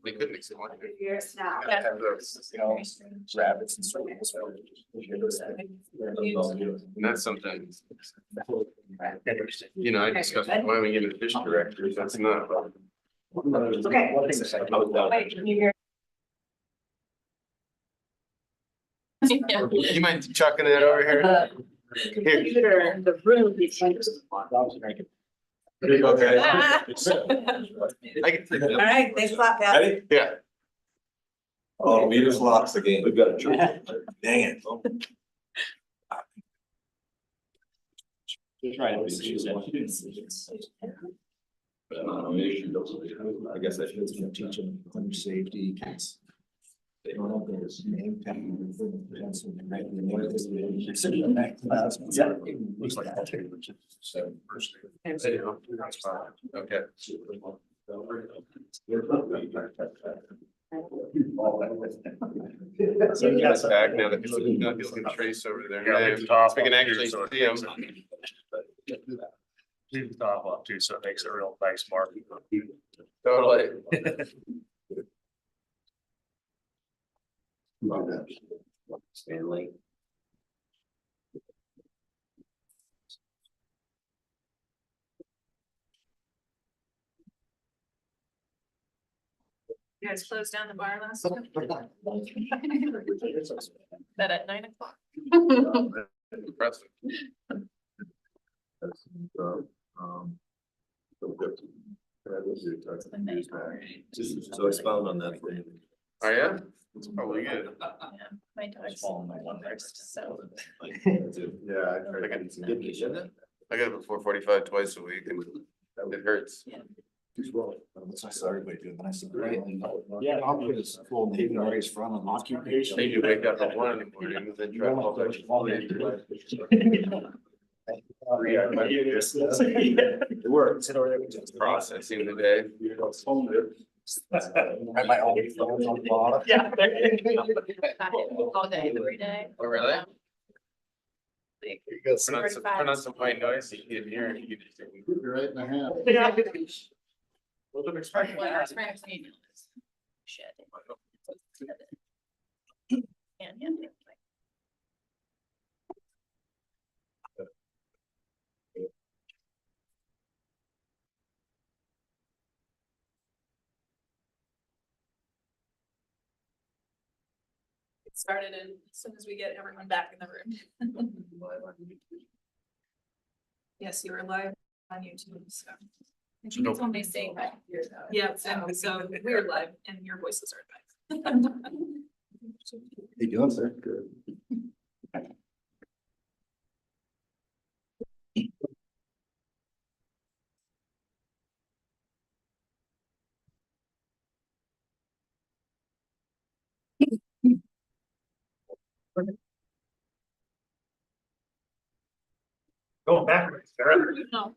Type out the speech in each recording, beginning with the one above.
They couldn't explain it. Years now. Have those, you know, rabbits and so. And that's sometimes. You know, I discussed why we get a fish director, that's not. Okay. Wait, can you hear? You mind chucking that over here? Computer, the room. Okay. Ah. I can take All that. right, thanks a lot, Pat. Ready? Yeah. Oh, we just lost the game. We've got a trick. Dang it. I guess I should teach them hunter safety, kids. They don't know there's name tag. Yeah. Looks like that too, which is seven first. Okay. So he gets back now that he's looking up, he'll get Trace over there. Yeah, Now, we can actually see him. Leave the top up too, so it makes it a real nice mark. Totally. Stanley. You guys closed down the bar last night? That at 9 o'clock? Impressive. So expound on that. Oh, yeah? It's probably good. Yeah, my dog's first, so. Yeah. I got I got it at 4:45 twice a week and it hurts. That's what I saw everybody doing, and I said, right, yeah, I'm gonna just full name and raise front on occupation. They do wake up at 1 in the morning and then try to walk out. It works. Processing the day. Have my own phones on the bottom. Yeah. All day, every day. Oh, really? Turn on some white noise, you can hear it. You can just hear it. Right in the hand. Yeah. Wasn't expecting Well, that. our spring cleaning is shit. And. Get started as soon as we get everyone back in the room. Yes, you were live on YouTube, so. And you told me to say that. Yeah, so we're live and your voices are back. How you doing, sir? Good. Going backwards. Sarah. No.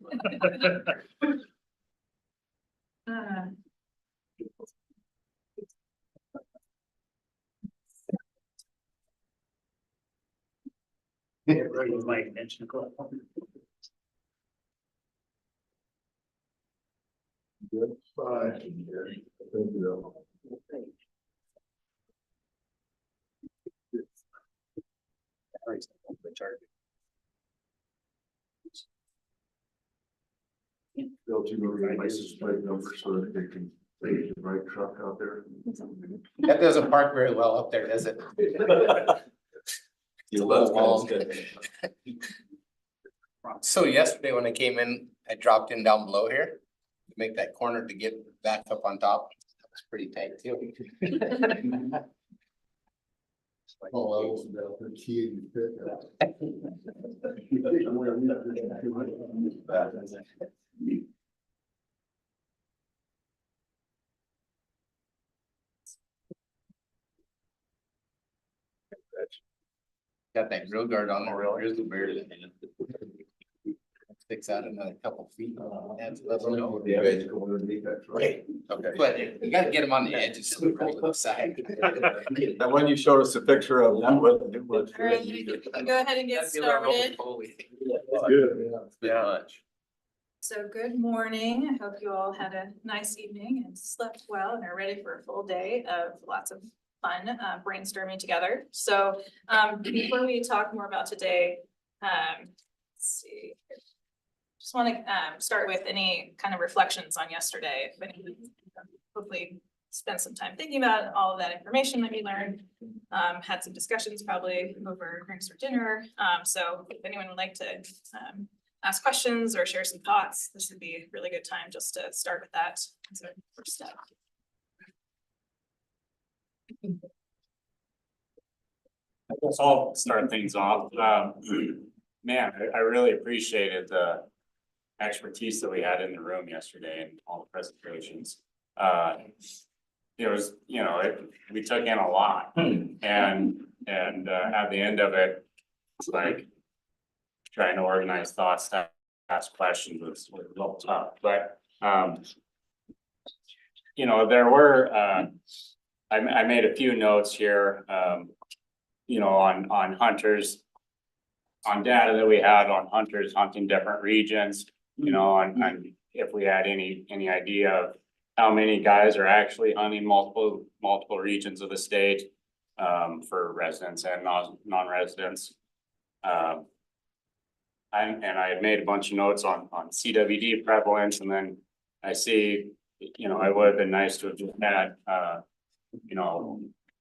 Right with my attention. Good. Bye. Thank you. Build you a license plate number so that they can take the right truck out there. That doesn't park very well up there, does it? So yesterday when I came in, I dropped in down below here to make that corner to get back up on top. That was pretty tight too. Oh, I was about the key and Got that grill guard on the real grizzly bear. Sticks out another couple feet. That's no. Yeah, they go underneath that truck. Right, Okay. but you gotta get them on the edges so they roll to the side. And when you showed us a picture of that, it was. All right, go ahead and get started. Good. Yeah. Much. So good morning. I hope you all had a nice evening and slept well and are ready for a full day of lots of fun brainstorming together. So before we talk more about today, let's see. Just want to start with any kind of reflections on yesterday. If anyone hopefully spent some time thinking about all of that information that we learned, had some discussions probably over drinks or dinner. So if anyone would like to ask questions or share some thoughts, this would be a really good time just to start with that as a first step. I guess I'll start things off. Man, I really appreciated the expertise that we had in the room yesterday and all the presentations. It was, we took in a lot and at the end of it, it's like trying to organize thoughts to ask questions was a little tough, but there were, I made a few notes here, on hunters, on data that we had on hunters hunting different regions, and if we had any idea of how many guys are actually hunting multiple regions of the state, for residents and non-residents. And I had made a bunch of notes on CWD prevalence, and then I see, it would have been nice to have just had,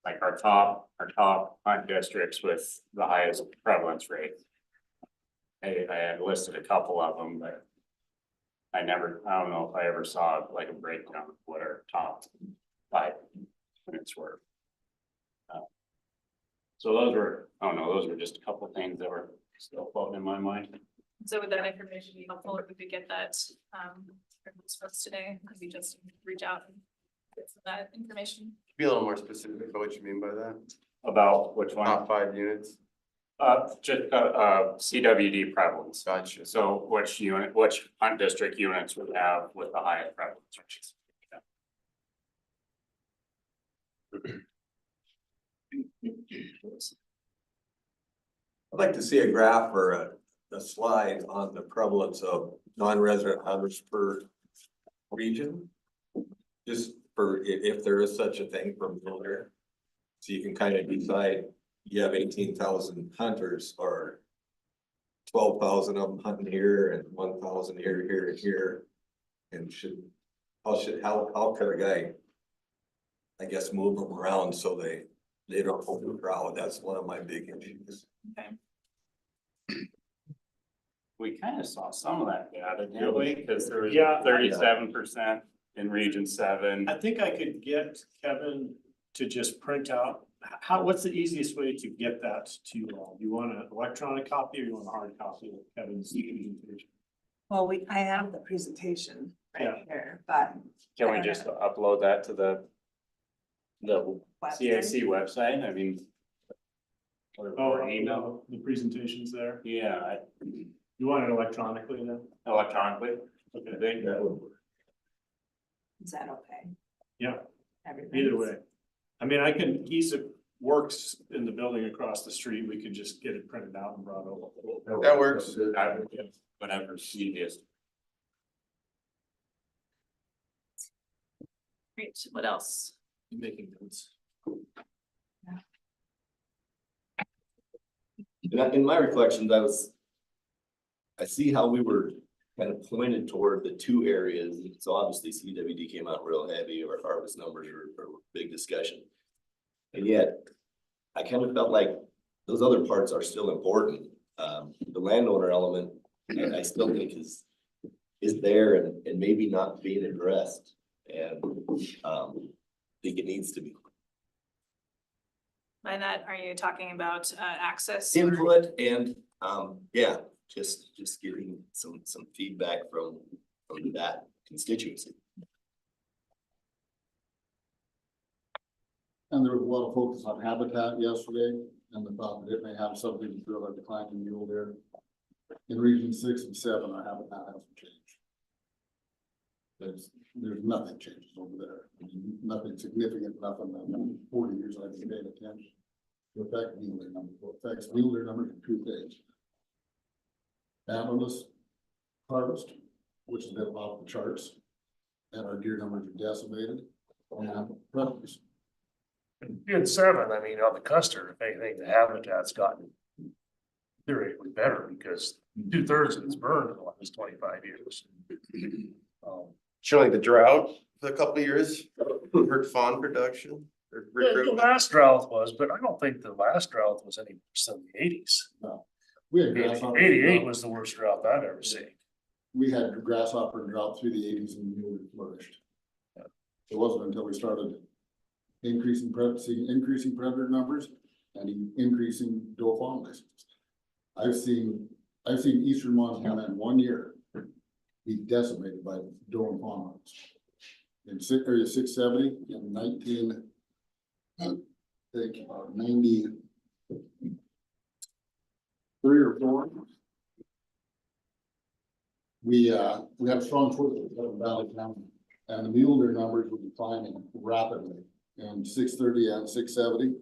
like our top hunt districts with the highest prevalence rate. I had listed a couple of them, but I don't know if I ever saw like a breakdown of what our top 5 units were. So those were just a couple of things that were still floating in my mind. So would that information be helpful if we could get that from those folks today? Could we just reach out and get some of that information? Be a little more specific about what you mean by that. About which one? Top 5 units. Just CWD prevalence. Gotcha. So which hunt district units would have with the highest prevalence? I'd like to see a graph or a slide on the prevalence of non-resident hunters per region. Just for if there is such a thing from there. So you can kind of decide, you have 18,000 hunters or 12,000 of them hunting here and 1,000 here, here, and here. And how could a guy, I guess, move them around so they don't overcrowd? That's one of my big issues. Okay. We kind of saw some of that data, didn't we? Because there was Yeah. 37% in region 7. I think I could get Kevin to just print out, what's the easiest way to get that to you all? Do you want an electronic copy or you want a hard copy of Kevin's presentation? Well, I have the presentation Yeah. right here, but. Can we just upload that to the website. CIC website? I mean. Or email? The presentation's there. Yeah, You want it electronically then? electronically. Okay, That would work. Is that okay? yeah, Everybody? either way. I mean, he's works in the building across the street. We could just get it printed out and brought over. That works. Whatever's easiest. Great. What else? Making notes. In my reflections, I see how we were kind of pointed toward the 2 areas. So obviously CWD came out real heavy, or harvest numbers are big discussion. And yet I kind of felt like those other parts are still important. The landowner element, I still think is there and maybe not being addressed. And think it needs to be. By that, are you talking about access? or- Input and, yeah, just getting some feedback from that constituency. And there was a lot of focus on habitat yesterday and the thought that it may have something to do with our declining mule deer. In region 6 and 7, our habitat hasn't changed. There's nothing changes over there. I mean, nothing significant, nothing that in 40 years I've been paying attention. To affect mule deer numbers, what affects mule deer numbers in 2 things. Antlerless harvest which has been off the charts. And our deer numbers are decimated. And predators. In seven, I mean, on the Custer, if anything, the habitat's gotten theoretically better because 2/3 of it's burned in the last 25 years. Showing the drought for a couple of years, hurt fawn production. Or The recruitment. last drought was, but I don't think the last drought was any worse than the eighties. We had grasshopper. 88 was the worst drought I've ever seen. We had grasshopper drought through the eighties and mule flourished. It wasn't until we started increasing predator numbers and increasing doe fawn licenses. I've seen eastern Montana in 1 year be decimated by doe and fawn hunts. In area 670 in 93 or 4. We had a strong push in Valley County, and the mule deer numbers were declining rapidly in 630 and 670.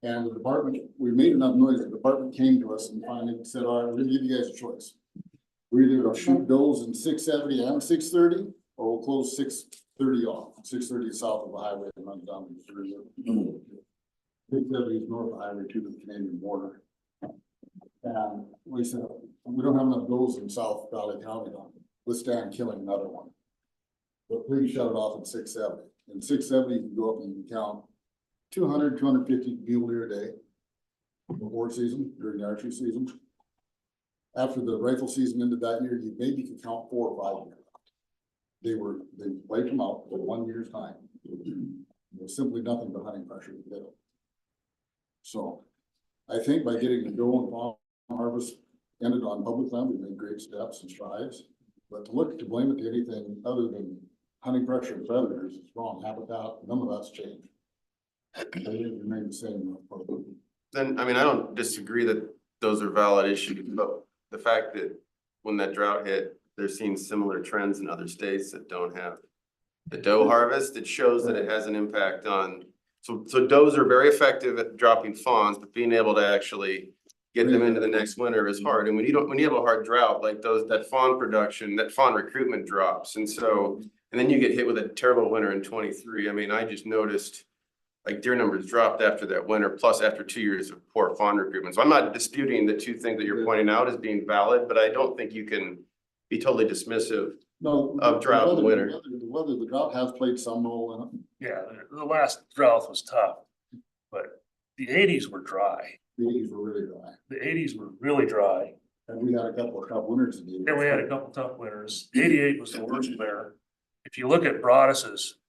And the department, we made enough noise, the department came to us and finally said, all right, we're gonna give you guys a choice. We're either gonna shoot does in 670 and 630, or we'll close 630 off. 630 is south of the highway and runs down to the river. 670 is north of the highway to the Canadian border. And we said, we don't have enough does in South Valley County to withstand killing another one. But please shut it off in 670. In 670, you can go up and you can count 200, 250 mule deer a day before season, during the archery season. After the rifle season ended that year, you maybe could count 4 or 5 deer. They wiped them out for 1 year's time. There was simply nothing but hunting pressure to get them. So I think by getting the doe and fawn harvest ended on public land, we made great steps and strides. But to blame it to anything other than hunting pressure and predators is wrong. Habitat, none of that's changed. They remain the same. Then, I mean, I don't disagree that those are valid issues, but the fact that when that drought hit, they're seeing similar trends in other states that don't have the doe harvest, it shows that it has an impact on. So does are very effective at dropping fawns, but being able to actually get them into the next winter is hard. And when you have a hard drought like that fawn production, that fawn recruitment drops. And so, and then you get hit with a terrible winter in 23. I mean, I just noticed like deer numbers dropped after that winter, plus after 2 years of poor fawn recruitment. So I'm not disputing the two things that you're pointing out as being valid, but I don't think you can be totally dismissive of drought and winter. The drought has played some role in it. Yeah, the last drought was tough, but the eighties were dry. The 80s were really dry. The eighties were really dry. And we had a couple of tough winters in the 80s. And we had a couple tough winters. 88 was the worst winter. If you look at Broadus's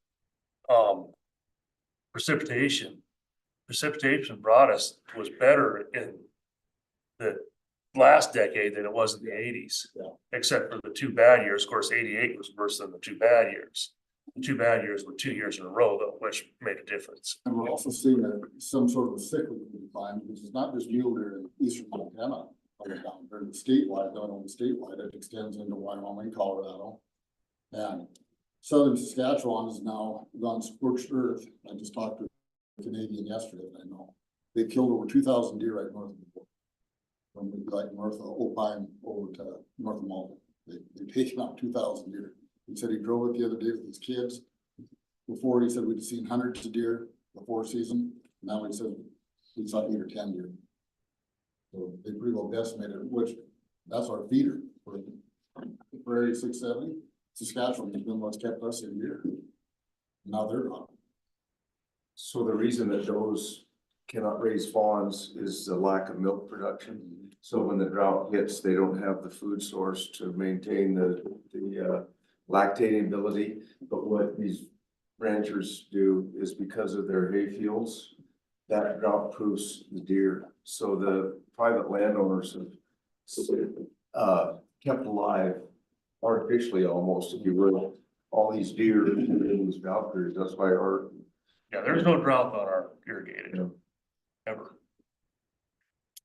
precipitation Broadus was better in the last decade than it was in the 80s. Yeah. Except for the 2 bad years. Of course, 88 was worse than the 2 bad years. The 2 bad years were 2 years in a row, though, which made a difference. And we're also seeing some sort of a cyclical decline, which is not just mule deer in eastern Montana, down there, statewide, not only statewide, it extends into Wyoming, Colorado. And southern Saskatchewan has now gone scorched earth. I just talked to a Canadian yesterday, and I know they killed over 2,000 deer right north of the border. From like north of Opine over to north of Malden. They've taken out 2,000 deer. He said he drove it the other day with his kids. Before, he said we'd seen hundreds of deer before season. Now he said we saw 8 or 10 deer. So they pretty well decimated, which that's our feeder for area 670. Saskatchewan has been what's kept us in here. Now they're gone. So the reason that does cannot raise fawns is the lack of milk production. So when the drought hits, they don't have the food source to maintain the lactating ability. But what these ranchers do is because of their hay fields, that drought proofs the deer. So the private landowners have kept alive artificially almost, if you will, all these deer in these drought periods. That's why there's no drought on our irrigated ever.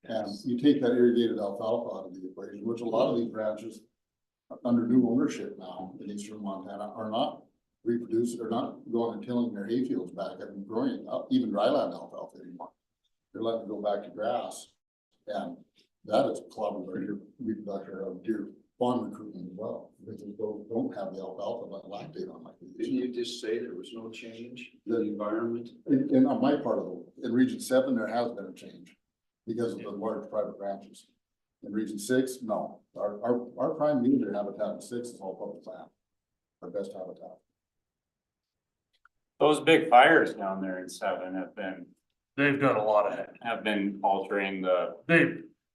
And you take that irrigated alfalfa out of the equation, which a lot of these ranches under new ownership now in eastern Montana are not reproducing, or not going and tilling their hay fields back and growing even dryland alfalfa anymore. They're letting it go back to grass, and that is clubbing our deer reproduction of deer fawn recruitment as well, because they don't have the alfalfa but lactate on like Didn't these. you just say there was no change in the environment? In on my part of in region 7, there has been a change because of the large private ranches. In region 6, no, our prime meter habitat in 6 is all public land, our best habitat. Those big fires down there in 7 They've done a lot of, have been altering the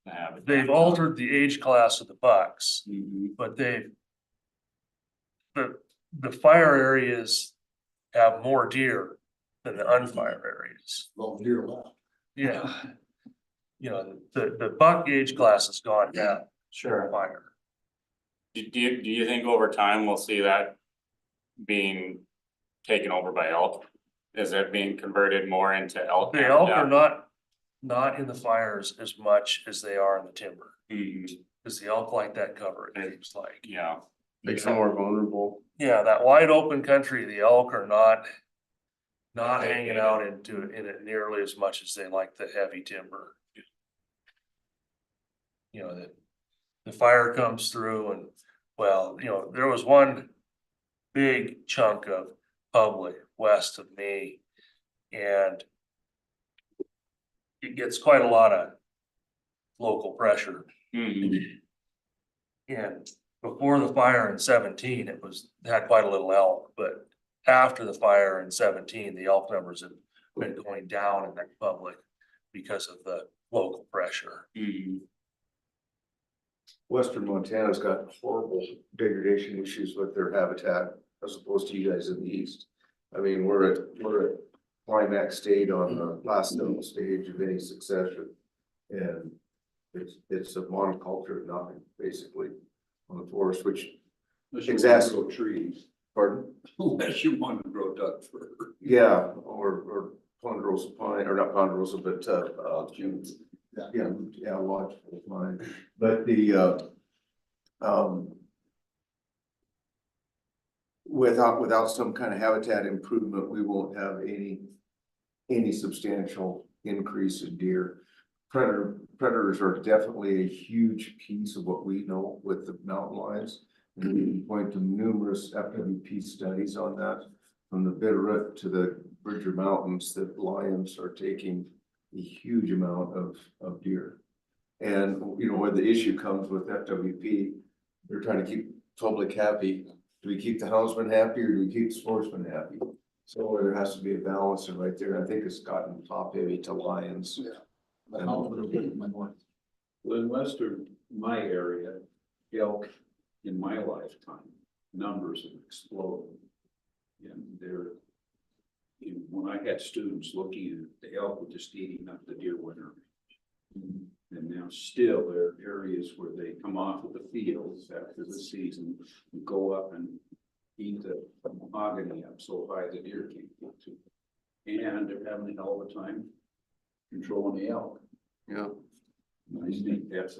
habitat. they've altered the age class of the bucks, Mhm. but the fire areas have more deer than the unfire areas. Well, deer left. Yeah. You know, the buck age class has gone down. Sure. Fire. Do you think over time we'll see that being taken over by elk? Is it being converted more into elk? The elk are habitat? not in the fires as much as they are in the timber. Mhm. Cause the elk like that cover, it seems like. Yeah, Makes them more vulnerable. Yeah, that wide open country, the elk are not hanging out in it nearly as much as they like the heavy timber. You know, the fire comes through and, well, you know, there was one big chunk of public west of me. And it gets quite a lot of local pressure. Mhm. And before the fire in 17, it had quite a little elk, but after the fire in 17, the elk numbers have been going down in that public because of the local pressure. Mhm. Western Montana's got horrible degradation issues with their habitat as opposed to you guys in the east. I mean, we're at climax state on the last level stage of any succession. And it's a monoculture of nothing, basically, on the forest, which Unless you want to exactly grow trees, pardon? unless you want to grow duck fur. Yeah, or ponderosa pine, or not ponderosa, but yeah, lodgepole pine, but without some kind of habitat improvement, we won't have any substantial increase in deer. Predators are definitely a huge piece of what we know with the mountain lions. And we can point to numerous FWP studies on that, from the Bitterroot to the Bridger Mountains, that lions are taking a huge amount of deer. And, you know, where the issue comes with FWP, they're trying to keep public happy. Do we keep the houndsman happy or do we keep the sportsman happy? So there has to be a balance in right there. I think it's gotten top heavy to lions. Yeah. But how would it be my north? Well, in western, my area, elk in my lifetime, numbers have exploded. And when I had students looking at the elk were just eating up the deer winter. And now still there are areas where they come off of the fields after the season and go up and eat the mahogany up so high the deer can't get to. And they're having a hell of a time controlling the elk. Yeah. I think that's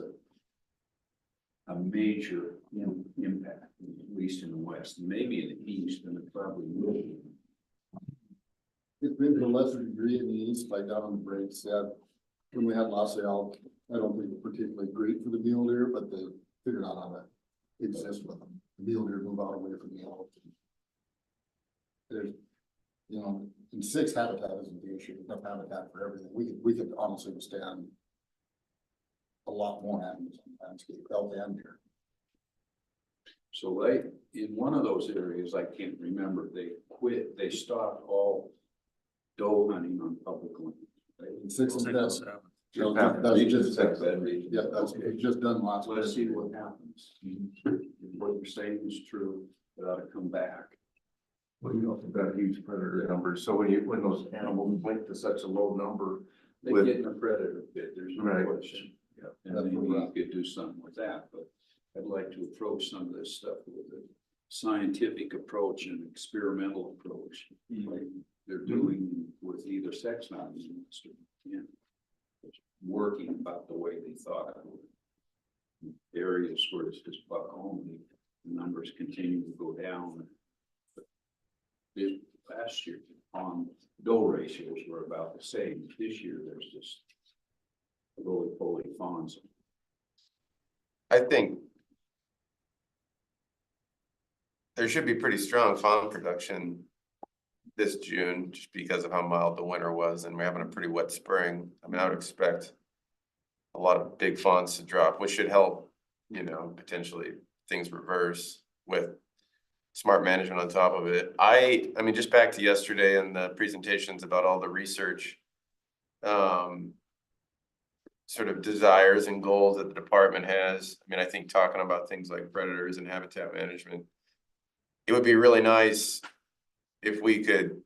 a major impact, at least in the west, maybe in the east, and it probably will be. It's been to a lesser degree in the east, like down on the breaks, that when we had lots of elk, I don't think it's particularly great for the mule deer, but they figured out how to exist with them. The mule deer move out away from the elk. There's, you know, in 6 habitat isn't the issue, enough habitat for everything. We could honestly withstand a lot more animals on the landscape, elk and deer. So in one of those areas, I can't remember, they stopped all doe hunting on public land. Right? In 6 and 7. Just Yeah, that's just done last. So let's see what happens. What you're saying is true, it ought to come back. Well, you know, we've got huge predator numbers, so when those animals went to such a low number. They With- get in a predator pit, there's no Right. question. Yeah. And maybe you could do something with that, but I'd like to approach some of this stuff with a scientific approach and experimental approach. Like they're doing with either sex hunting in Western Montana. Working about the way they thought it would. Areas where it's just buck only, the numbers continue to go down. This last year, doe ratios were about the same. This year, there's just roly-poly fawns. I think there should be pretty strong fawn production this June, just because of how mild the winter was, and we're having a pretty wet spring. I mean, I would expect a lot of big fawns to drop, which should help, you know, potentially things reverse with smart management on top of it. I mean, just back to yesterday and the presentations about all the research, sort of desires and goals that the department has. I mean, I think talking about things like predators and habitat management, it would be really nice if we could.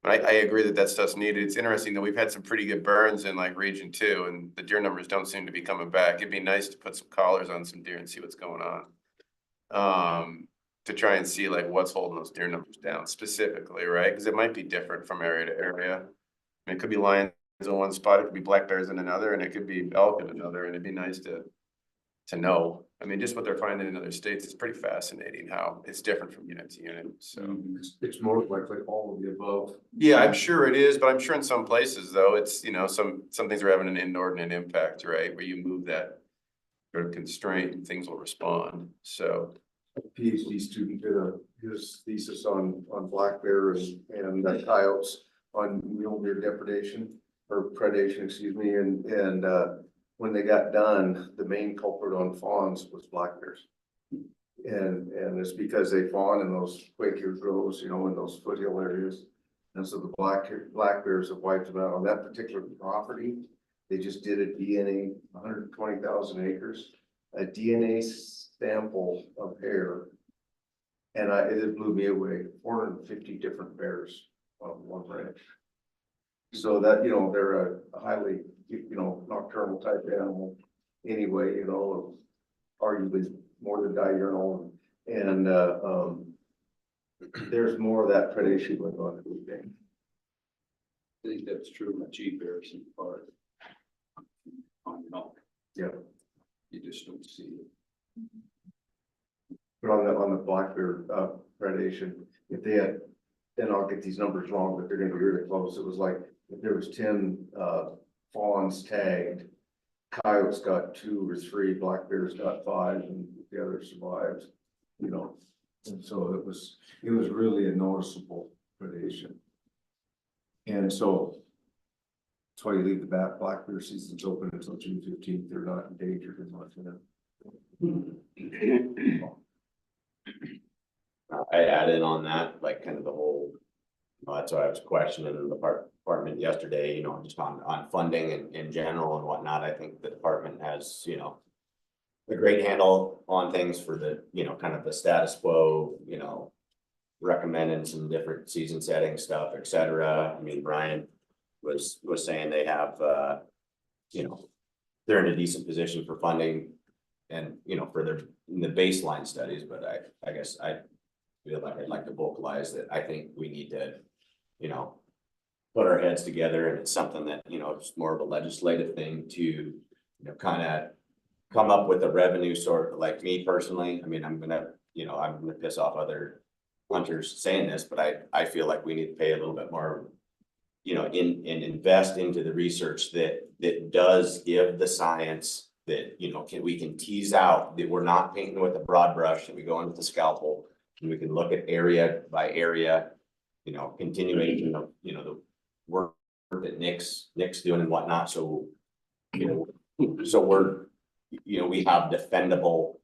I agree that that stuff's needed. It's interesting that we've had some pretty good burns in like region 2, and the deer numbers don't seem to be coming back. It'd be nice to put some collars on some deer and see what's going on. To try and see like what's holding those deer numbers down specifically, right? Because it might be different from area to area. I mean, it could be lions in one spot, it could be black bears in another, and it could be elk in another, and it'd be nice to know. I mean, just what they're finding in other states is pretty fascinating how it's different from unit to unit, so. It's more likely all of the above. Yeah, I'm sure it is, but I'm sure in some places though, it's, you know, some things are having an inordinate impact, right? Where you move that sort of constraint and things will respond, so. A PhD student did his thesis on black bears and coyotes on mule deer depredation or predation, excuse me, and when they got done, the main culprit on fawns was black bears. And it's because they fawn in those Quaker groves, you know, in those foothill areas. And so the black bears have wiped them out on that particular property. They just did a DNA, 120,000 acres, a DNA sample of hair. And it blew me away, 450 different bears on one ranch. So that, you know, they're a highly, you know, nocturnal type animal anyway, you know, arguably more than diurnal. And there's more of that predation going on than we think. I think that's true with G bears in part. On elk. Yeah. You just don't see it. But on the black bear predation, if they had, then I'll get these numbers wrong, but they're gonna be really close. It was like, if there was 10 fawns tagged, coyotes got 2 or 3, black bears got 5, and the others survived, you know. And so it was really a noticeable predation. And so that's why you leave the black bear seasons open until June 15th. They're not endangered in Montana. I added on that, like kind of the whole, that's why I was questioning the department yesterday, you know, just on funding and in general and whatnot. I think the department has, you know, a great handle on things for the, you know, kind of the status quo, you know, recommending some different season setting stuff, et cetera. I mean, Brian was saying they have, you know, they're in a decent position for funding and, you know, for the baseline studies, but I guess I feel like I'd like to vocalize that I think we need to, you know, put our heads together, and it's something that, you know, it's more of a legislative thing to, you know, kind of come up with a revenue sort. Like me personally, I mean, I'm gonna piss off other hunters saying this, but I feel like we need to pay a little bit more, you know, and invest into the research that does give the science that, you know, we can tease out, that we're not painting with a broad brush, and we go in with the scalpel, and we can look at area by area, you know, continuation of, you know, the work that Nick's doing and whatnot. So, you know, so we're, you know, we have defendable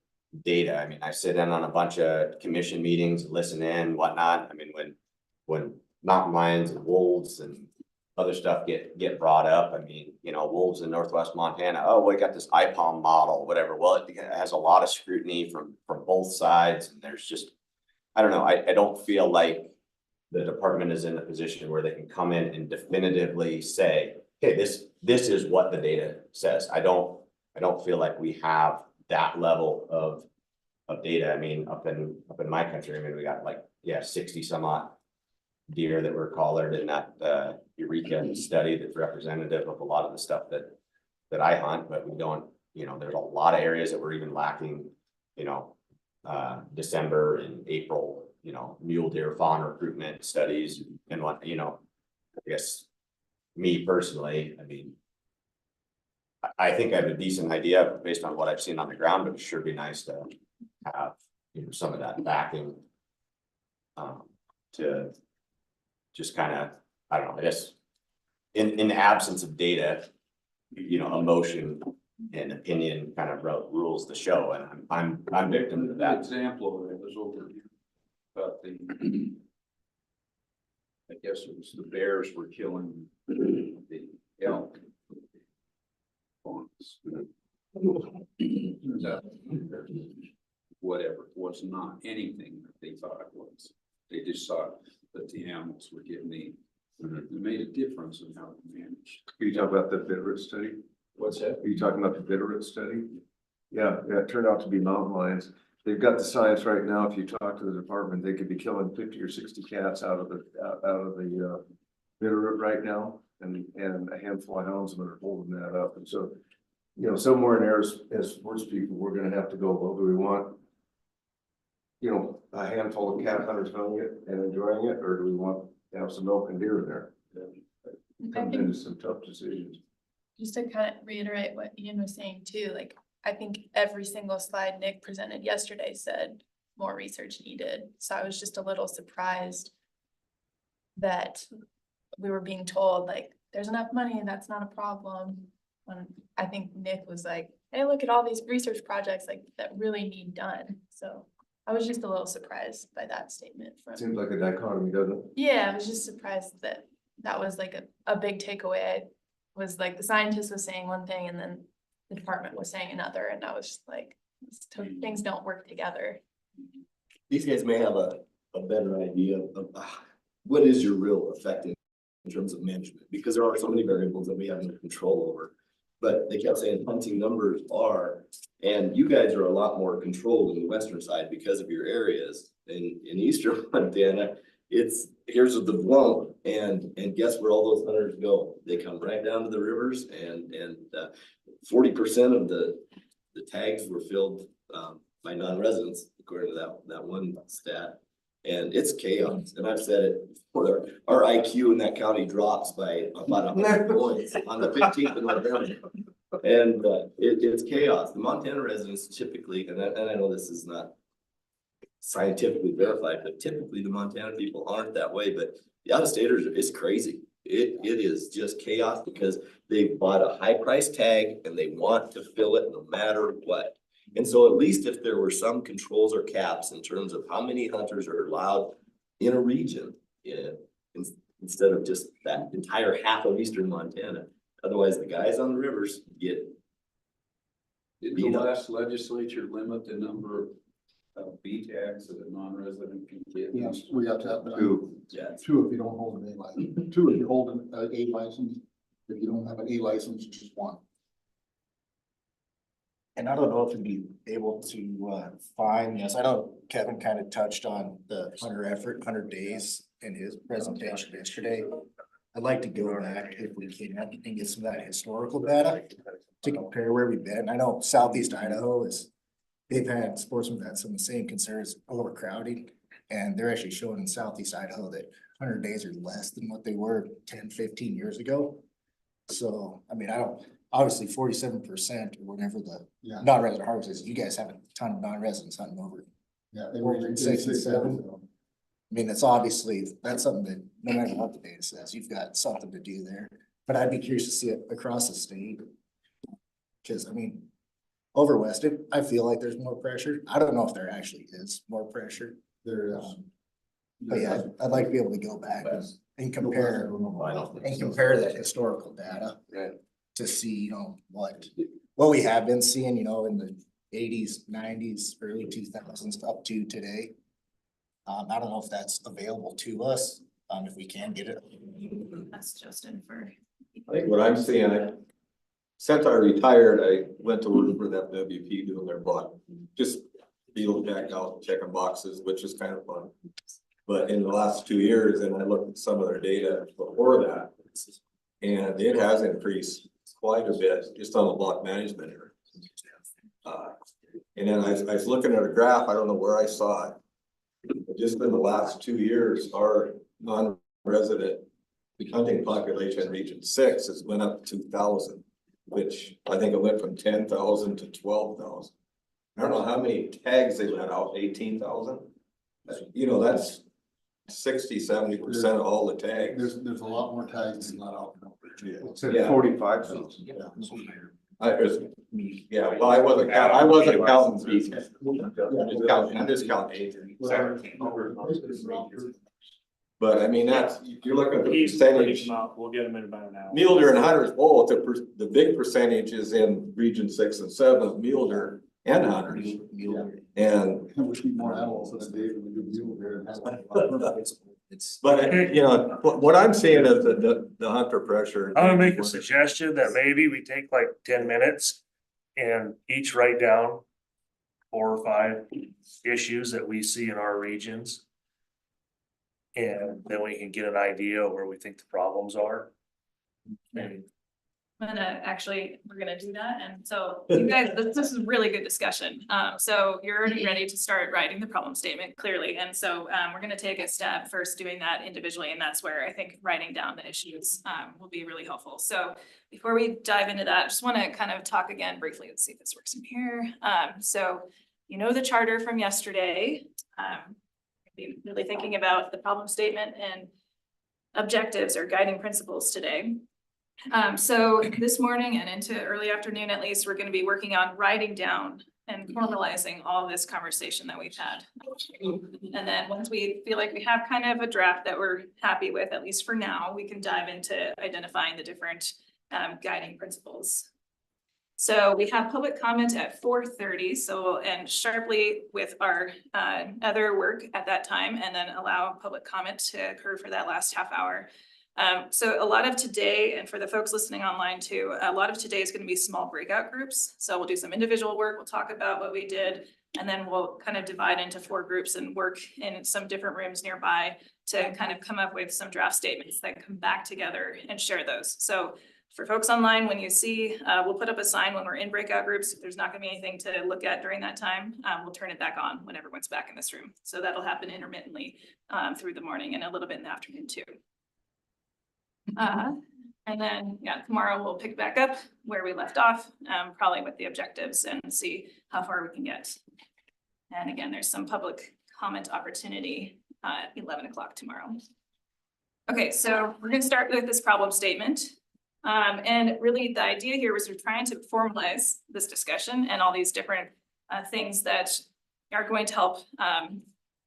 data. I mean, I sit in on a bunch of commission meetings, listen in, whatnot. I mean, when mountain lions and wolves and other stuff get brought up, I mean, you know, wolves in Northwest Montana, oh, we got this IPOM model, whatever. Well, it has a lot of scrutiny from both sides, and there's just, I don't know, I don't feel like the department is in a position where they can come in and definitively say, hey, this is what the data says. I don't feel like we have that level of data. I mean, up in my country, I mean, we got like, 60 some odd deer that were collared in that Eureka study that's representative of a lot of the stuff that I hunt, but we don't, you know, there's a lot of areas that we're even lacking, you know, December and April, you know, mule deer fawn recruitment studies and what, you know, I guess me personally, I mean, I think I have a decent idea based on what I've seen on the ground, but it sure be nice to have, some of that backing. To just kind of, I don't know, I guess, in the absence of data, emotion and opinion kind of rules the show, and I'm victim to An that. example of it was over here. About the, I guess it was the bears were killing the elk. Fawns. No. Whatever, it was not anything that they thought it was. They just thought that the animals were getting eaten. It made a difference in how they managed. Are you talking about the Bitterroot study? What's that? Are you talking about the Bitterroot study? Yeah, it turned out to be mountain lions. They've got the science right now. If you talk to the department, they could be killing 50 or 60 cats out of the Bitterroot right now, and a handful of hounds that are holding that up. And so, somewhere in there, as sports people, we're gonna have to go, well, do we want a handful of cat hunters hunting it and enjoying it, or do we want to have some elk and deer in there? I Comes think, into some tough decisions. just to kind of reiterate what Ian was saying too, like, I think every single slide Nick presented yesterday said more research needed. So I was just a little surprised that we were being told like, there's enough money and that's not a problem. When I think Nick was like, hey, look at all these research projects like that really need done. So I was just a little surprised by that statement from. Seems like a dichotomy, doesn't it? Yeah, I was just surprised that that was like a big takeaway. Was like the scientist was saying one thing and then the department was saying another, and I was just like, things don't work together. These guys may have a better idea of what is your real effect in terms of management, because there are so many variables that we have no control over. But they kept saying hunting numbers are, and you guys are a lot more controlled in the western side because of your areas. In eastern Montana, here's the blunt, and guess where all those hunters go? They come right down to the rivers, and 40% of the tags were filled by non-residents, according to that one stat. And it's chaos. And I've said it before, our IQ in that county drops by about 100 points on the 15th of November. And it's chaos. The Montana residents typically, and I know this is not scientifically verified, but typically the Montana people aren't that way. But the out-of-staters is crazy. It is just chaos because they bought a high price tag and they want to fill it no matter what. And so at least if there were some controls or caps in terms of how many hunters are allowed in a region, instead of just that entire half of eastern Montana. Otherwise, the guys on the rivers get Did the last legislature limit the number of B tags that a non-resident can get? Yes, we have to have Two. two if you don't hold an A license, two if you hold an A license. If you don't have an A license, just one. And I don't know if we'd be able to find this. I know Kevin kind of touched on the hunter effort, 100 days in his presentation yesterday. I'd like to go back if we can and get some of that historical data to compare where we've been. I know Southeast Idaho they've had sportsmen that had some of the same concerns, overcrowding. And they're actually showing in Southeast Idaho that 100 days are less than what they were 10, 15 years ago. So, I mean, obviously 47% or whatever the non-resident harvest is, you guys have a ton of non-residents hunting over. Yeah, they Over were 6 and 7. I mean, that's something that no matter what the data says, you've got something to do there. But I'd be curious to see it across the state. Cause I mean, over west, I feel like there's more pressure. I don't know if there actually is more pressure. There is. But yeah, I'd like to be able to go back and compare that historical data. To see, what we have been seeing, in the 80s, 90s, early 2000s up to today. I don't know if that's available to us, if we can get it. That's Justin for. I think what I'm seeing, since I retired, I went to work for the FWP doing their block, just field jack out, checking boxes, which is kind of fun. But in the last 2 years, and I looked at some of their data before that, and it has increased quite a bit just on the block management area. And then I was looking at a graph, I don't know where I saw it. But just in the last 2 years, our non-resident hunting population in Region 6 has went up 2,000, which I think it went from 10,000 to 12,000. I don't know how many tags they let out, 18,000? You know, that's 60-70% of all the tags. There's a lot more tags than not out. It's at Yeah. 45,000. Yeah, well, I wasn't counting fees. I'm just counting age. But I mean, that's, you're looking at the He's putting percentage. them out. We'll get them in about an hour. Mule deer and hunters both, the big percentage is in region 6 and 7, mule deer and hunters. And, We keep more animals in a day than we do mule deer. but you know, what I'm seeing is the hunter pressure. I'm gonna make a suggestion that maybe we take like 10 minutes and each write down 4 or 5 issues that we see in our regions. And then we can get an idea of where we think the problems are. And I'm gonna actually, we're gonna do that, and so you guys, this is really good discussion. So you're already ready to start writing the problem statement clearly, and so we're gonna take a step first doing that individually, and that's where I think writing down the issues will be really helpful. So before we dive into that, I just wanna kind of talk again briefly, let's see if this works in here. So you know the charter from yesterday. Be really thinking about the problem statement and objectives or guiding principles today. So this morning and into early afternoon, at least, we're going to be working on writing down and formalizing all this conversation that we've had. And then once we feel like we have kind of a draft that we're happy with, at least for now, we can dive into identifying the different guiding principles. So we have public comment at 4:30, so we'll end sharply with our other work at that time, and then allow public comment to occur for that last half hour. So a lot of today, and for the folks listening online too, a lot of today is going to be small breakout groups. So we'll do some individual work, we'll talk about what we did, and then we'll kind of divide into 4 groups and work in some different rooms nearby to kind of come up with some draft statements that come back together and share those. So for folks online, when you see, we'll put up a sign when we're in breakout groups. If there's not gonna be anything to look at during that time, we'll turn it back on when everyone's back in this room. So that'll happen intermittently through the morning and a little bit in the afternoon too. And then, yeah, tomorrow we'll pick back up where we left off, probably with the objectives and see how far we can get. And again, there's some public comment opportunity at 11 o'clock tomorrow. Okay, so we're gonna start with this problem statement. And really the idea here was we're trying to formalize this discussion and all these different things that are going to help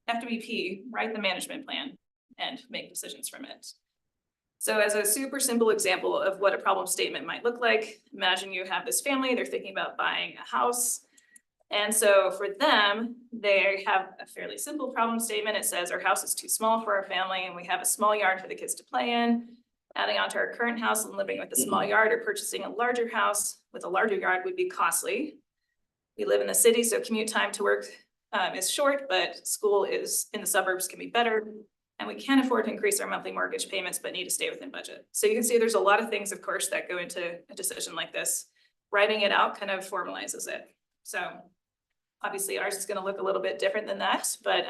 FWP write the management plan and make decisions from it. So as a super simple example of what a problem statement might look like, imagine you have this family, they're thinking about buying a house. And so for them, they have a fairly simple problem statement. It says our house is too small for our family and we have a small yard for the kids to play in. Adding on to our current house and living with a small yard or purchasing a larger house with a larger yard would be costly. We live in the city, so commute time to work is short, but school is in the suburbs can be better. And we can't afford to increase our monthly mortgage payments, but need to stay within budget. So you can see there's a lot of things, of course, that go into a decision like this. Writing it out kind of formalizes it. So obviously ours is going to look a little bit different than that, but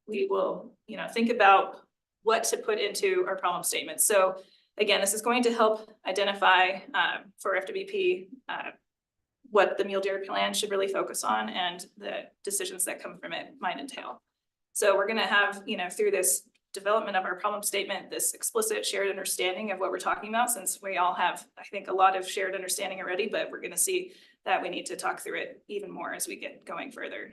we will, think about what to put into our problem statement. So again, this is going to help identify for FWP what the mule deer plan should really focus on and the decisions that come from it might entail. So we're gonna have, through this development of our problem statement, this explicit shared understanding of what we're talking about, since we all have, I think, a lot of shared understanding already, but we're gonna see that we need to talk through it even more as we get going further.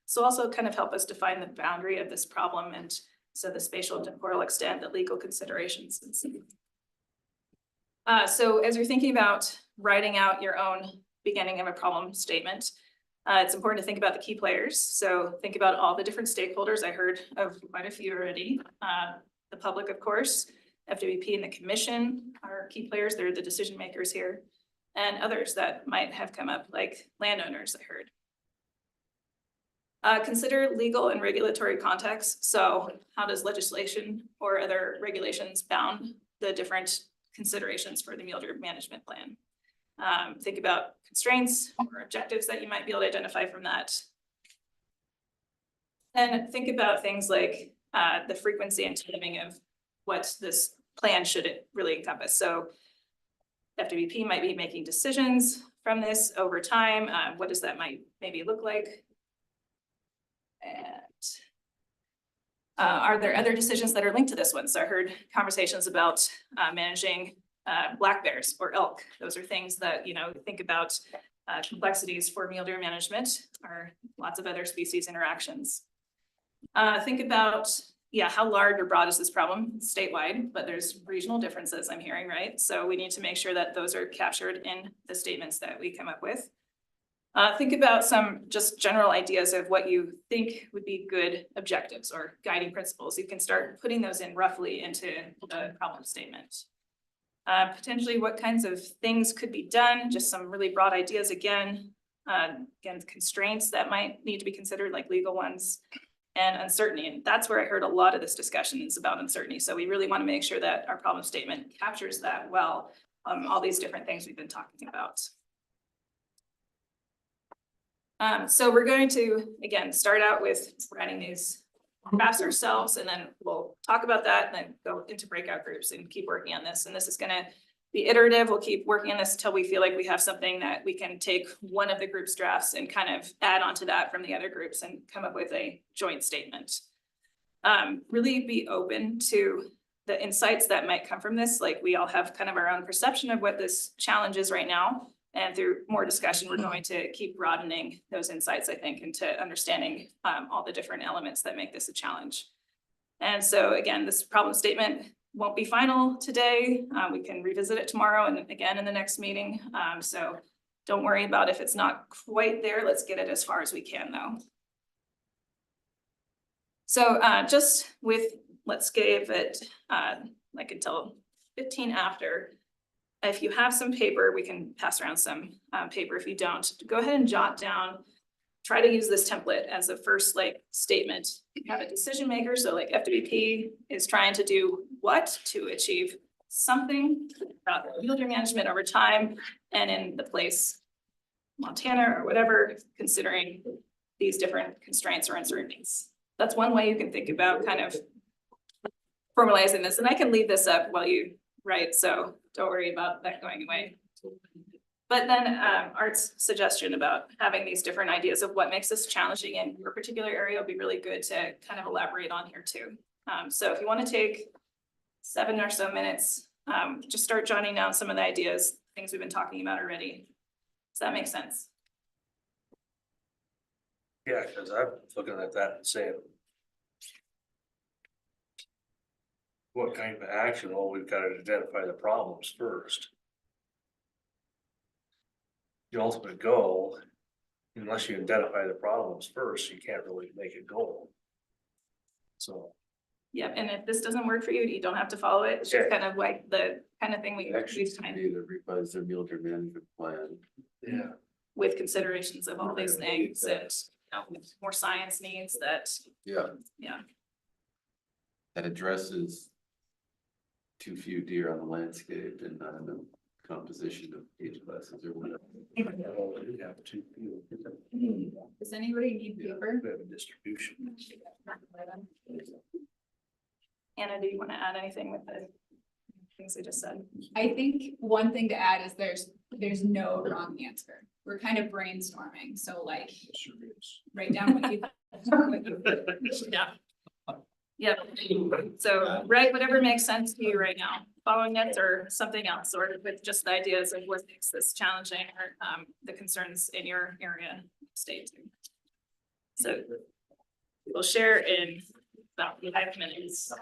So also kind of help us define the boundary of this problem, and so the spatial and temporal extent, the legal considerations. So as you're thinking about writing out your own beginning of a problem statement, it's important to think about the key players. So think about all the different stakeholders. I heard of quite a few already. The public, of course, FWP and the commission are key players. They're the decision makers here, and others that might have come up, like landowners, I heard. Consider legal and regulatory context. So how does legislation or other regulations bound the different considerations for the mule deer management plan? Think about constraints or objectives that you might be able to identify from that. And think about things like the frequency and timing of what this plan should really encompass. So FWP might be making decisions from this over time? What does that might maybe look like? And are there other decisions that are linked to this one? So I heard conversations about managing black bears or elk. Those are things that, you know, think about complexities for mule deer management or lots of other species interactions. Think about, yeah, how large or broad is this problem? It's statewide, but there's regional differences I'm hearing, right? So we need to make sure that those are captured in the statements that we come up with. Think about some just general ideas of what you think would be good objectives or guiding principles. You can start putting those in roughly into the problem statement. Potentially what kinds of things could be done, just some really broad ideas again. Again, constraints that might need to be considered, like legal ones, and uncertainty. And that's where I heard a lot of this discussion is about uncertainty. So we really want to make sure that our problem statement captures that well, all these different things we've been talking about. So we're going to, again, start out with writing these graphs ourselves, and then we'll talk about that and then go into breakout groups and keep working on this. And this is going to be iterative. We'll keep working on this until we feel like we have something that we can take one of the group's drafts and kind of add on to that from the other groups and come up with a joint statement. Really be open to the insights that might come from this. Like, we all have kind of our own perception of what this challenge is right now. And through more discussion, we're going to keep broadening those insights, I think, into understanding all the different elements that make this a challenge. And so again, this problem statement won't be final today. We can revisit it tomorrow and again in the next meeting. So don't worry about if it's not quite there. Let's get it as far as we can though. So just with, let's give it like until 15 after. If you have some paper, we can pass around some paper. If you don't, go ahead and jot down, try to use this template as a first like statement. You have a decision maker, so like FWP is trying to do what to achieve something about mule deer management over time, and in the place Montana or whatever, considering these different constraints or uncertainties. That's one way you can think about kind of formalizing this, and I can leave this up while you write, so don't worry about that going away. But then Art's suggestion about having these different ideas of what makes this challenging in your particular area would be really good to kind of elaborate on here too. So if you want to take 7 or so minutes, just start jotting down some of the ideas, things we've been talking about already. Does that make sense? Yeah, because I'm looking at that and saying, what kind of action? Well, we've got to identify the problems first. The ultimate goal, unless you identify the problems first, you can't really make a goal. So. Yeah, and if this doesn't work for you, you don't have to follow it. It's just kind of like the kind of thing we've kind of to revise their mule deer management plan. Yeah. with considerations of all these things and more science needs that, Yeah. yeah. That addresses too few deer on the landscape and not in the composition of age classes or whatever. Does anybody need paper? We have a distribution. Anna, do you want to add anything with the things I just said? I think one thing to add is there's no wrong answer. We're kind of brainstorming, so like write down what you. Yeah. Yeah, so write whatever makes sense to you right now, following it or something else, or with just the ideas of what makes this challenging or the concerns in your area, state. So we'll share in about 5 minutes.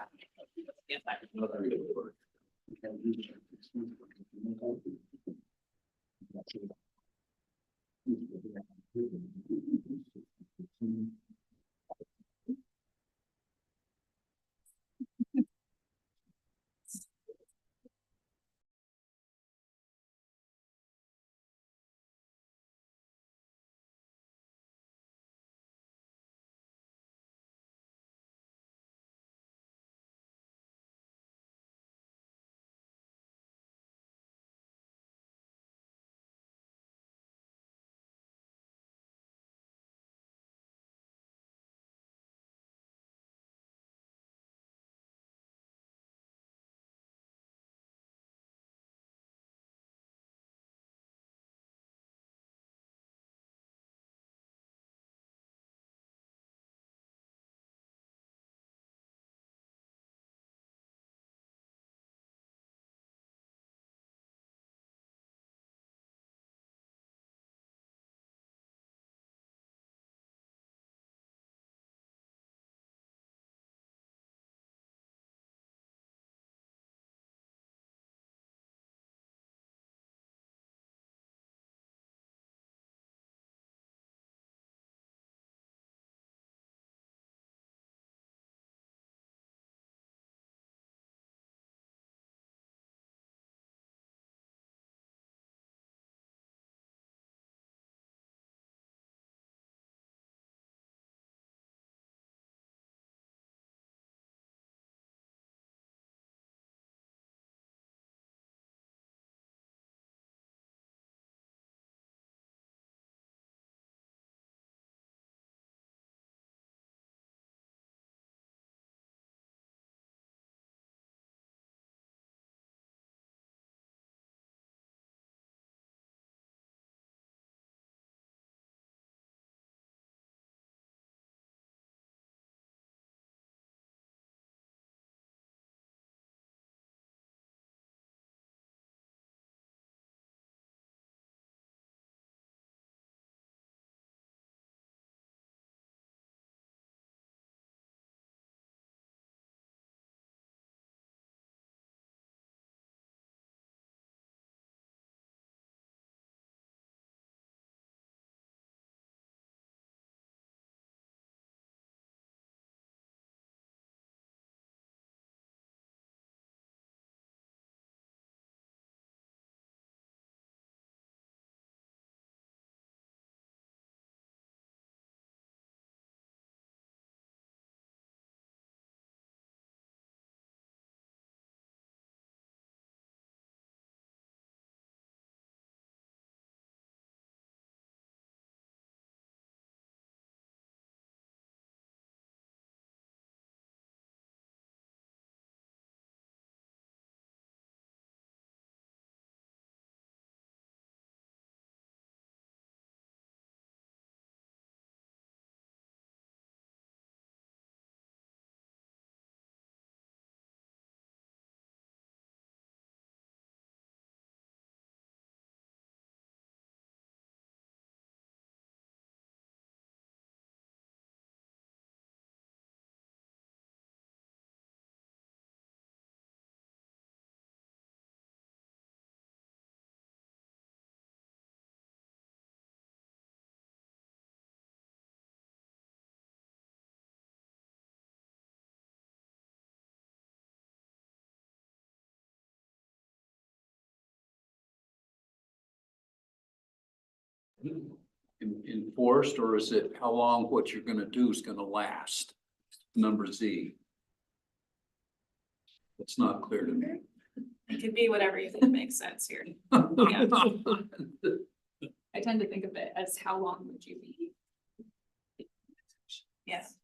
enforced, or is it how long what you're gonna do is gonna last? Number Z. It's not clear to me. It could be whatever you think makes sense here. Yeah. I tend to think of it as how long would you be? Yes.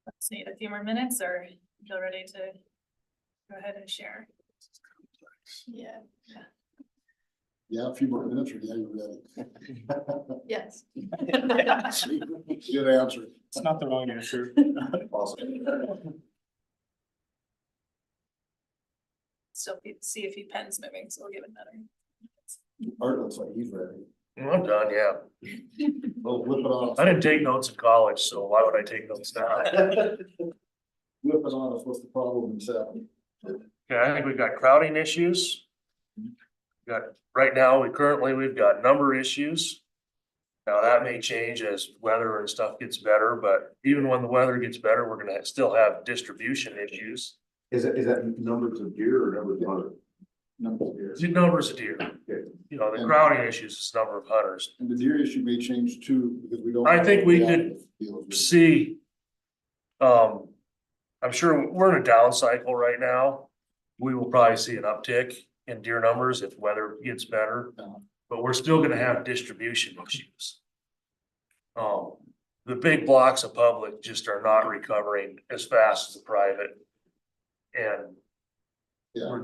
Let's need a few more minutes or feel ready to go ahead and share. Yeah, Yeah, a few more minutes or yeah, you're ready. yes. Good answer. It's not the wrong answer. Still see a few pens moving, so we'll give it another. Art looks like he's ready. I'm done, yeah. Well, whip it on. I didn't take notes in college, so why would I take notes now? Whip it on us. What's the problem in seven? Okay, I think we've got crowding issues. Right now, we've got number issues. Now that may change as weather and stuff gets better, but even when the weather gets better, we're gonna still have distribution issues. Is that numbers of deer or numbers of hunters? Numbers of deer. You know, the crowding issues is number of hunters. And the deer issue may change too, because we don't. I think we know what the could active deals with. see. I'm sure we're in a down cycle right now. We will probably see an uptick in deer numbers if weather gets better, but we're still gonna have distribution issues. The big blocks of public just are not recovering as fast as the private. And Yeah, we're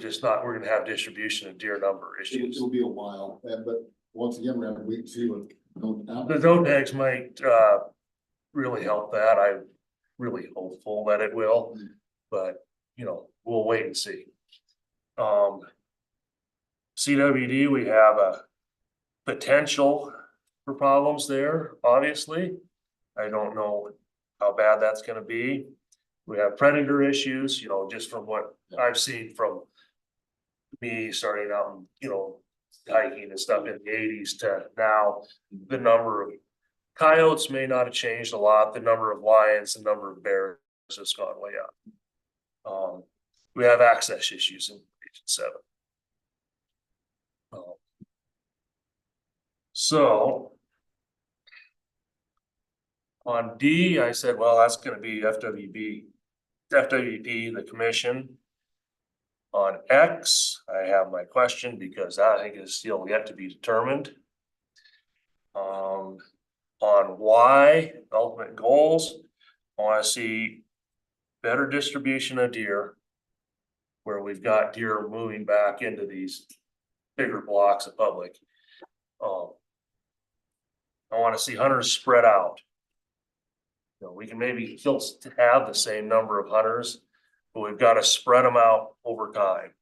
gonna have distribution of deer number issues. it'll be a while, but once again, we're gonna wait and see what. The no tags might really help that. I'm really hopeful that it will, but you know, we'll wait and see. CWD, we have a potential for problems there, obviously. I don't know how bad that's gonna be. We have predator issues, you know, just from what I've seen from me starting out and, you know, hiking and stuff in the eighties to now, the number of coyotes may not have changed a lot. The number of lions, the number of bears has gone way up. We have access issues in Region 7. So on D, I said, well, that's gonna be FWP, the commission. On X, I have my question because I think is still yet to be determined. On Y, ultimate goals, I wanna see better distribution of deer. Where we've got deer moving back into these bigger blocks of public. I wanna see hunters spread out. You know, we can maybe still have the same number of hunters, but we've gotta spread them out over time.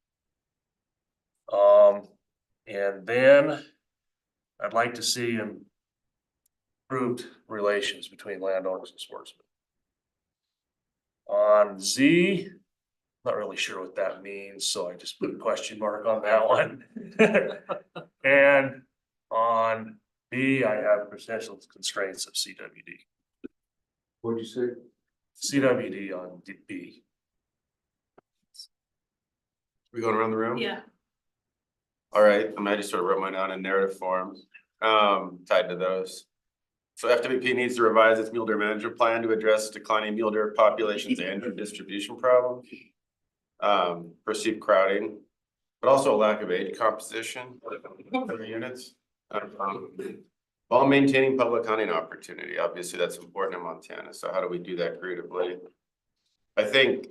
And then I'd like to see improved relations between landowners and sportsmen. On Z, not really sure what that means, so I just put a question mark on that one. And on B, I have potential constraints of CWD. What'd you say? CWD on B. We going around the room? Yeah. All right, I just sort of wrote mine down in narrative form, tied to those. So FWP needs to revise its mule deer management plan to address declining mule deer populations and their distribution problem. Perceived crowding, but also a lack of age composition for the units. While maintaining public hunting opportunity, obviously that's important in Montana, so how do we do that creatively? I think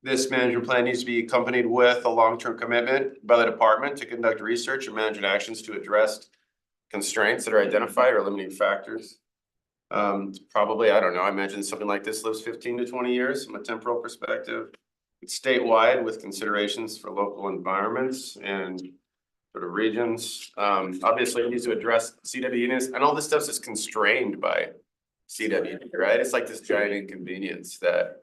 this management plan needs to be accompanied with a long-term commitment by the department to conduct research and management actions to address constraints that are identified or limiting factors. Probably, I don't know, I imagine something like this lives 15 to 20 years from a temporal perspective. It's statewide with considerations for local environments and sort of regions. Obviously it needs to address CWD and all this stuff is constrained by CWD, right? It's like this giant inconvenience that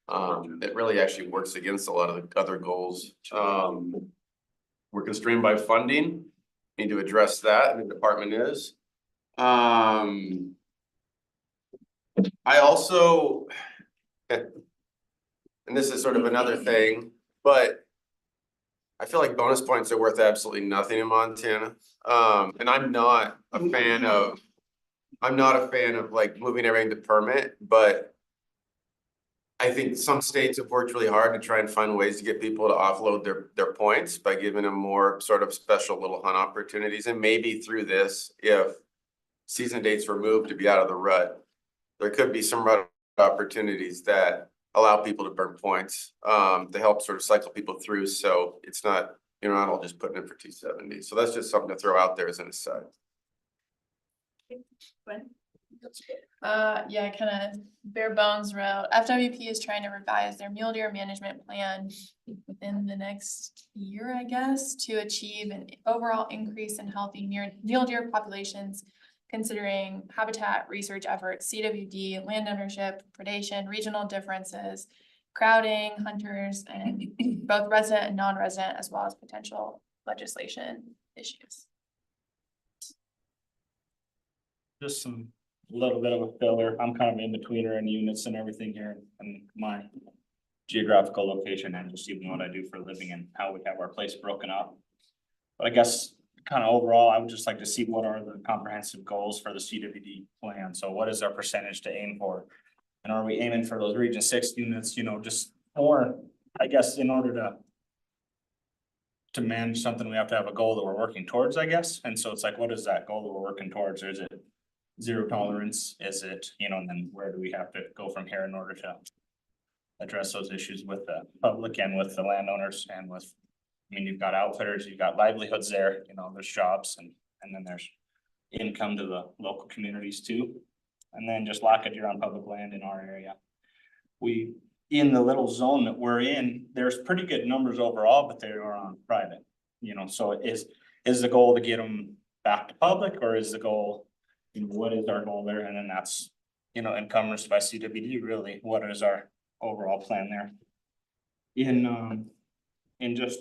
that really actually works against a lot of the other goals. We're constrained by funding, need to address that, and the department is. I also, and this is sort of another thing, but I feel like bonus points are worth absolutely nothing in Montana. And I'm not a fan of like moving everything to permit, but I think some states have worked really hard to try and find ways to get people to offload their points by giving them more sort of special little hunt opportunities. And maybe through this, if season dates were moved to be out of the rut, there could be some rut opportunities that allow people to burn points, to help sort of cycle people through. So it's not, you're not all just putting in for 270. So that's just something to throw out there as an aside. Yeah, kind of bare bones route. FWP is trying to revise their mule deer management plan within the next year, I guess, to achieve an overall increase in healthy mule deer populations, considering habitat research efforts, CWD, land ownership, predation, regional differences, crowding, hunters, and both resident and non-resident, as well as potential legislation issues. Just some little bit of a filler. I'm kind of in betweener in units and everything here and my geographical location and just even what I do for a living and how we have our place broken up. But I guess kind of overall, I would just like to see what are the comprehensive goals for the CWD plan. So what is our percentage to aim for? And are we aiming for those region 6 units, you know, just more, I guess, in order to manage something, we have to have a goal that we're working towards, I guess. And so it's like, what is that goal that we're working towards? Or is it zero tolerance? Is it, you know, and then where do we have to go from here in order to address those issues with the public and with the landowners and with, I mean, you've got outfitters, you've got livelihoods there, you know, there's jobs and then there's income to the local communities too. And then just lack of deer on public land in our area. We, in the little zone that we're in, there's pretty good numbers overall, but they are on private, you know, so is the goal to get them back to public or is the goal, you know, what is our goal there? And then that's, you know, encompassed by CWD really, what is our overall plan there? In just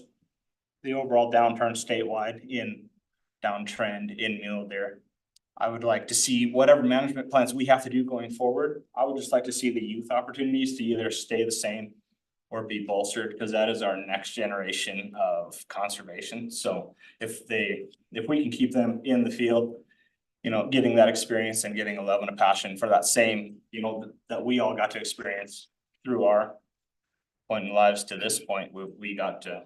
the overall downturn statewide in downtrend in mule deer. I would like to see whatever management plans we have to do going forward. I would just like to see the youth opportunities to either stay the same or be bolstered, because that is our next generation of conservation. So if we can keep them in the field, you know, getting that experience and getting a love and a passion for that same, you know, that we all got to experience through our point in lives to this point, we got to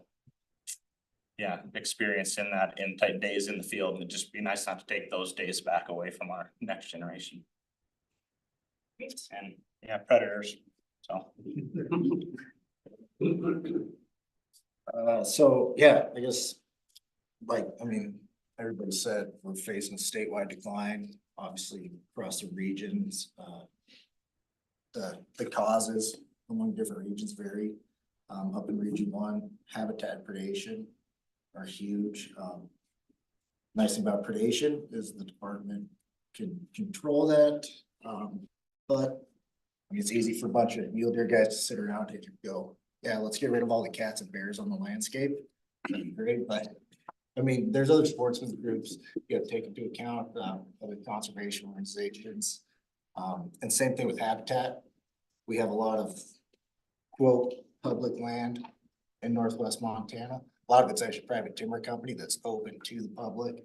experience in that in tight days in the field, and it'd just be nice not to take those days back away from our next generation. And predators, so. So, yeah, I guess like, I mean, everybody said we're facing a statewide decline, obviously across the regions. The causes among different regions vary. Up in region 1, habitat predation are huge. Nice thing about predation is the department can control that. But I mean, it's easy for a bunch of mule deer guys to sit around and go, yeah, let's get rid of all the cats and bears on the landscape. That'd be great, but I mean, there's other sportsman groups you have to take into account, other conservation organizations. And same thing with habitat. We have a lot of quote public land in Northwest Montana. A lot of it's actually private timber company that's open to the public.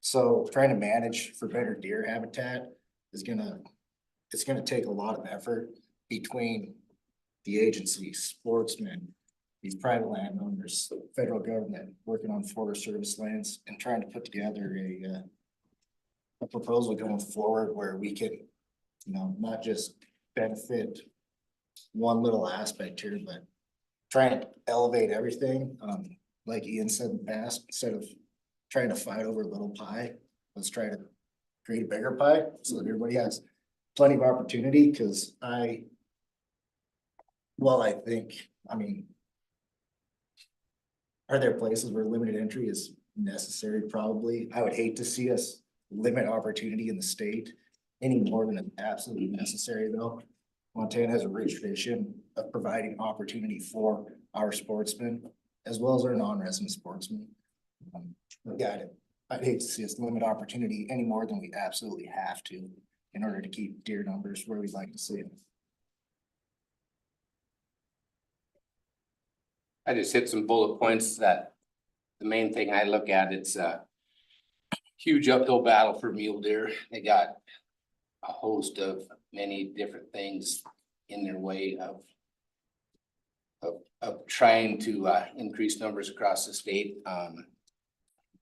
So trying to manage for better deer habitat is it's gonna take a lot of effort between the agencies, sportsmen, these private landowners, federal government, working on Forest Service lands and trying to put together a proposal going forward where we can, not just benefit one little aspect here, but try and elevate everything. Like Ian said in the past, instead of trying to fight over a little pie, let's try to create a bigger pie so that everybody has plenty of opportunity. Cause I think, are there places where limited entry is necessary? Probably. I would hate to see us limit opportunity in the state any more than it's absolutely necessary though. Montana has a rich tradition of providing opportunity for our sportsmen as well as our non-resident sportsmen. I'd hate to see us limit opportunity any more than we absolutely have to in order to keep deer numbers where we'd like to see them. I just hit some bullet points that the main thing I look at, it's a huge uphill battle for mule deer. They got a host of many different things in their way of trying to increase numbers across the state.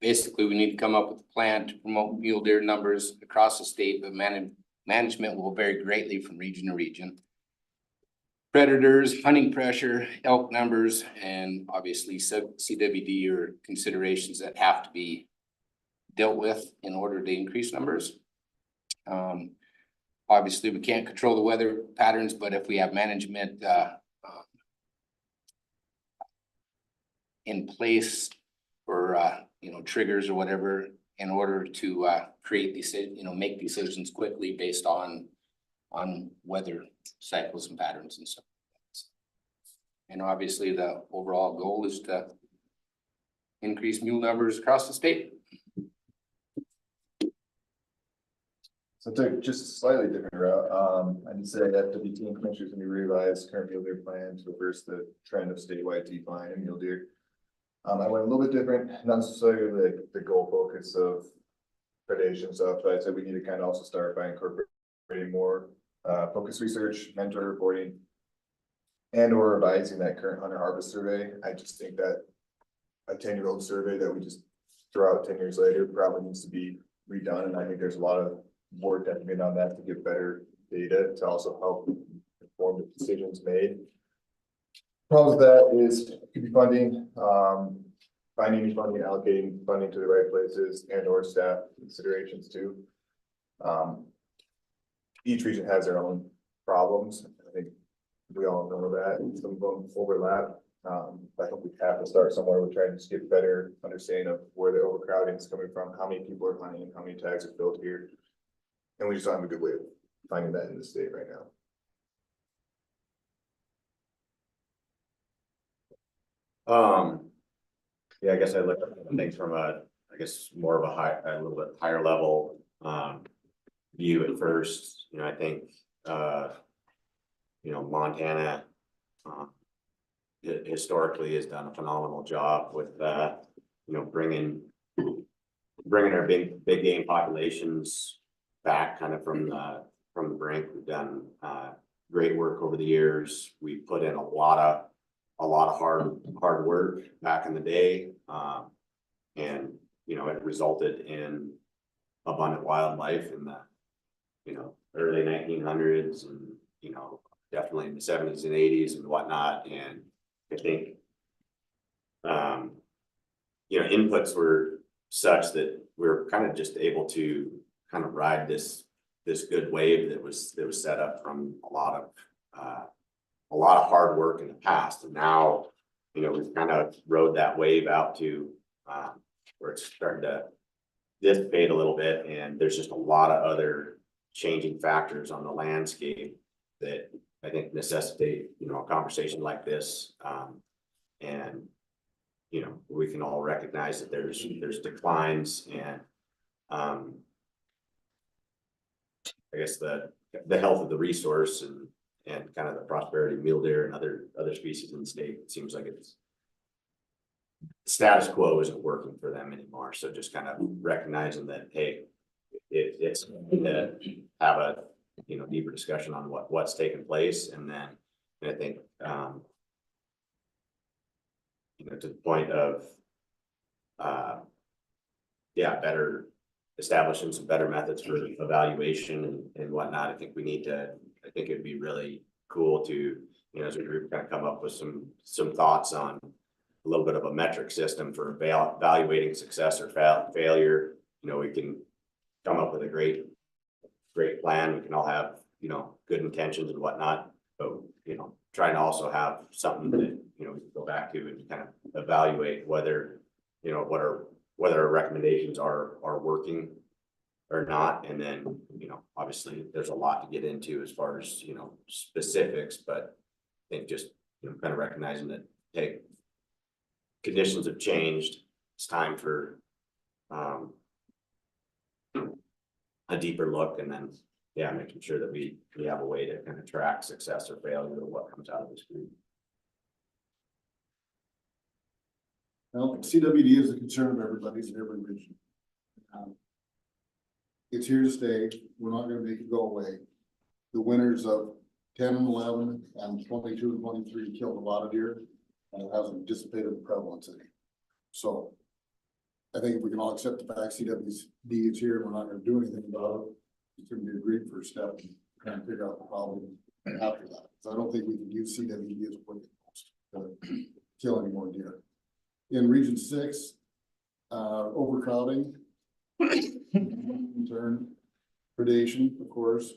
Basically, we need to come up with a plan to promote mule deer numbers across the state, but management will vary greatly from region to region. Predators, hunting pressure, elk numbers, and obviously CWD are considerations that have to be dealt with in order to increase numbers. Obviously, we can't control the weather patterns, but if we have management in place for triggers or whatever in order to create these, make decisions quickly based on weather cycles and patterns and stuff. And obviously, the overall goal is to increase mule numbers across the state. So to just a slightly different route, I'd say that FWT and commissioners can be revised current mule deer plan to reverse the trend of statewide decline in mule deer. I went a little bit different, not necessarily the goal focus of predation stuff, but I'd say we need to kind of also start by incorporating more focus research, mentor reporting, and or revising that current hunter harvest survey. I just think that a 10-year-old survey that we just throw out 10 years later probably needs to be redone, and I think there's a lot of work that can be done on that to get better data to also help inform the decisions made. Problem with that is could be funding, finding funding, allocating funding to the right places, and or staff considerations too. Each region has their own problems. I think we all know that, and some of them overlap. I think we have to start somewhere. We're trying to just get better understanding of where the overcrowding is coming from, how many people are hunting, how many tags are filled here. And we just don't have a good way of finding that in the state right now. Yeah, I guess I look at things from a more of a little bit higher level view at first. I think Montana historically has done a phenomenal job with bringing our big game populations back kind of from the brink. We've done great work over the years. We put in a lot of hard work back in the day. And it resulted in abundant wildlife in the early 1900s and definitely in the 70s and 80s and whatnot. And I think you know, inputs were such that we're kind of just able to kind of ride this good wave that was set up from a lot of hard work in the past. And now, you know, we've kind of rode that wave out to where it's starting to dissipate a little bit, and there's just a lot of other changing factors on the landscape that I think necessitate, you know, a conversation like this. And, you know, we can all recognize that there's declines, and I guess the health of the resource and kind of the prosperity of mule deer and other species in the state. It seems like it's status quo isn't working for them anymore. So just kind of recognizing that, hey, it's to have a, you know, deeper discussion on what's taken place. And then I think, you know, to the point of, better establishing some better methods for evaluation and whatnot. I think it'd be really cool to, you know, as a group, kind of come up with some thoughts on a little bit of a metric system for evaluating success or failure. You know, we can come up with a great plan. We can all have, you know, good intentions and whatnot, but, you know, trying to also have something that, you know, we can go back to and kind of evaluate whether, you know, whether our recommendations are working or not. And then, you know, obviously there's a lot to get into as far as, you know, specifics, but I think just, you know, kind of recognizing that, hey, conditions have changed. It's time for a deeper look, and then, making sure that we have a way to kind of track success or failure or what comes out of this group. Well, CWD is a concern of everybody's in every region. It's here to stay. We're not gonna make it go away. The winners of 10 and 11 and 22 and 23 killed a lot of deer, and it hasn't dissipated the prevalence any. So I think if we can all accept the fact CWD is here, and we're not gonna do anything about it, it's gonna be a great first step to kind of figure out the problem after that. So I don't think we can use CWD as a quick to kill any more deer. In region 6, overcrowding, concern, predation, of course.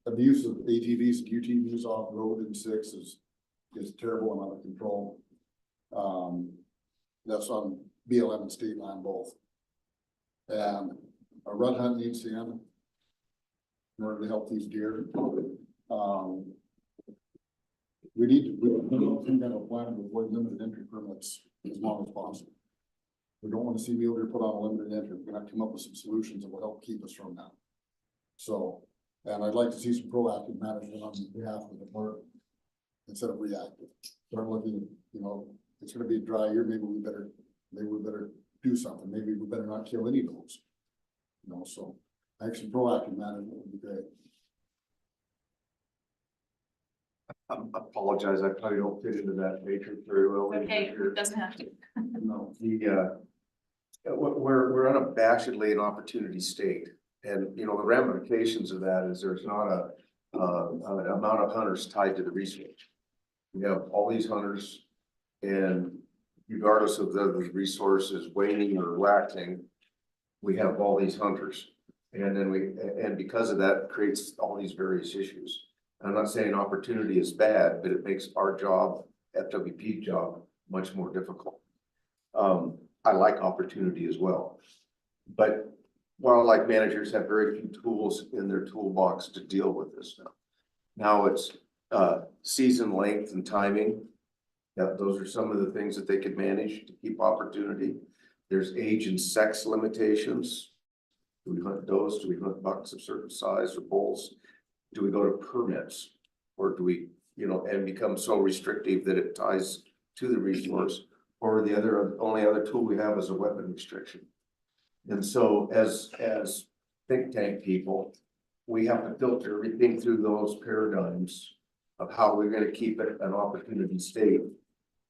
Abuse of ATVs and UTVs off road in 6 is terrible and out of control. That's on BLM and state land both. And a rut hunt needs to end in order to help these deer. We need to some kind of plan to avoid limited entry permits as long as possible. We don't want to see mule deer put on a limited entry. We're gonna come up with some solutions that will help keep us from that. So, and I'd like to see some proactive management on behalf of the department instead of reactive. Start looking, you know, it's gonna be a dry year. Maybe we better do something. Maybe we better not kill any of those. You know, so I think some proactive management would be great. I apologize, I probably don't fit into that matrix very well. Okay, it doesn't have to. No, we're unabashedly an opportunity state, and you know, the ramifications of that is there's not an amount of hunters tied to the research. We have all these hunters, and regardless of the resources waning or waxing, we have all these hunters, and then and because of that creates all these various issues. I'm not saying opportunity is bad, but it makes our job, FWP job, much more difficult. I like opportunity as well, but wildlife managers have very few tools in their toolbox to deal with this stuff. Now it's season length and timing. Yeah, those are some of the things that they could manage to keep opportunity. There's age and sex limitations. Do we hunt does? Do we hunt bucks of certain size or bulls? Do we go to permits, or do we, you know, and become so restrictive that it ties to the resource, or the only other tool we have is a weapon restriction? And so as think tank people, we have to filter everything through those paradigms of how we're going to keep it an opportunity state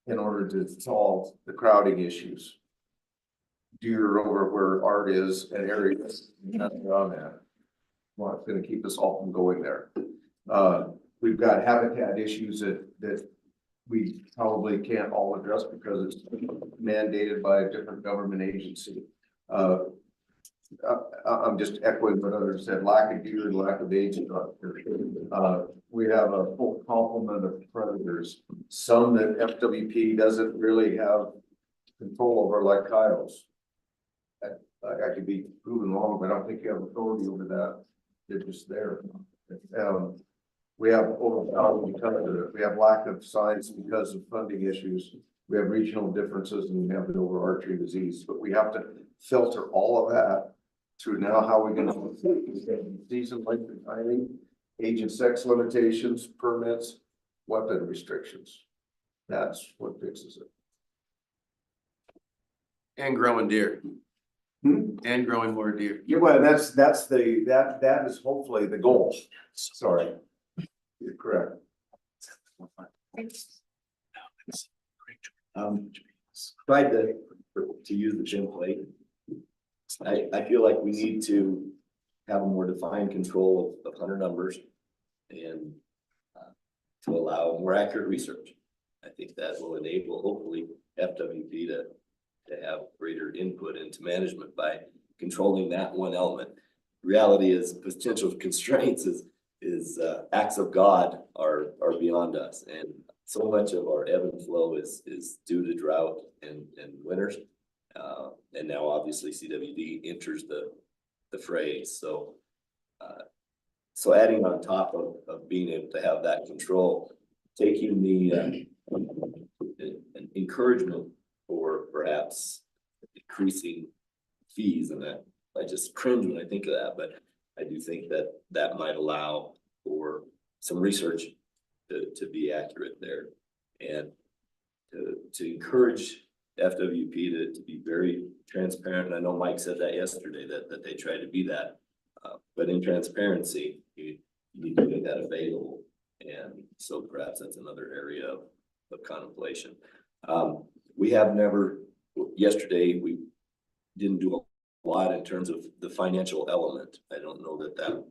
in order to solve the crowding issues. Deer over where art is and areas, nothing on that. Well, it's going to keep us all from going there. We've got habitat issues that we probably can't all address because it's mandated by a different government agency. I'm just echoing what others said, lack of gear, lack of agent. We have a full complement of predators, some that FWP doesn't really have control over, like coyotes. I could be proven wrong, but I don't think you have authority over that. They're just there. We have overcrowding because of it. We have lack of science because of funding issues. We have regional differences and we have an overarching disease, but we have to filter all of that through now how we're gonna season length and timing, age and sex limitations, permits, weapon restrictions. That's what fixes it. And growing deer. Hmm? And growing more deer. Yeah, well, that is hopefully the goal. Sorry. You're correct. Tried to use the template. I feel like we need to have a more defined control of hunter numbers and to allow more accurate research. I think that will enable hopefully FWP to have greater input into management by controlling that one element. Reality is potential constraints is acts of God are beyond us, and so much of our ebb and flow is due to drought and winters. And now obviously CWD enters the fray. So adding on top of being able to have that control, taking the an encouragement for perhaps decreasing fees, and that I just cringe when I think of that, but I do think that might allow for some research to be accurate there, and to encourage FWP to be very transparent. And I know Mike said that yesterday, that they try to be that, but in transparency, you need to make that available. And so perhaps that's another area of contemplation. We have never, yesterday, we didn't do a lot in terms of the financial element. I don't know that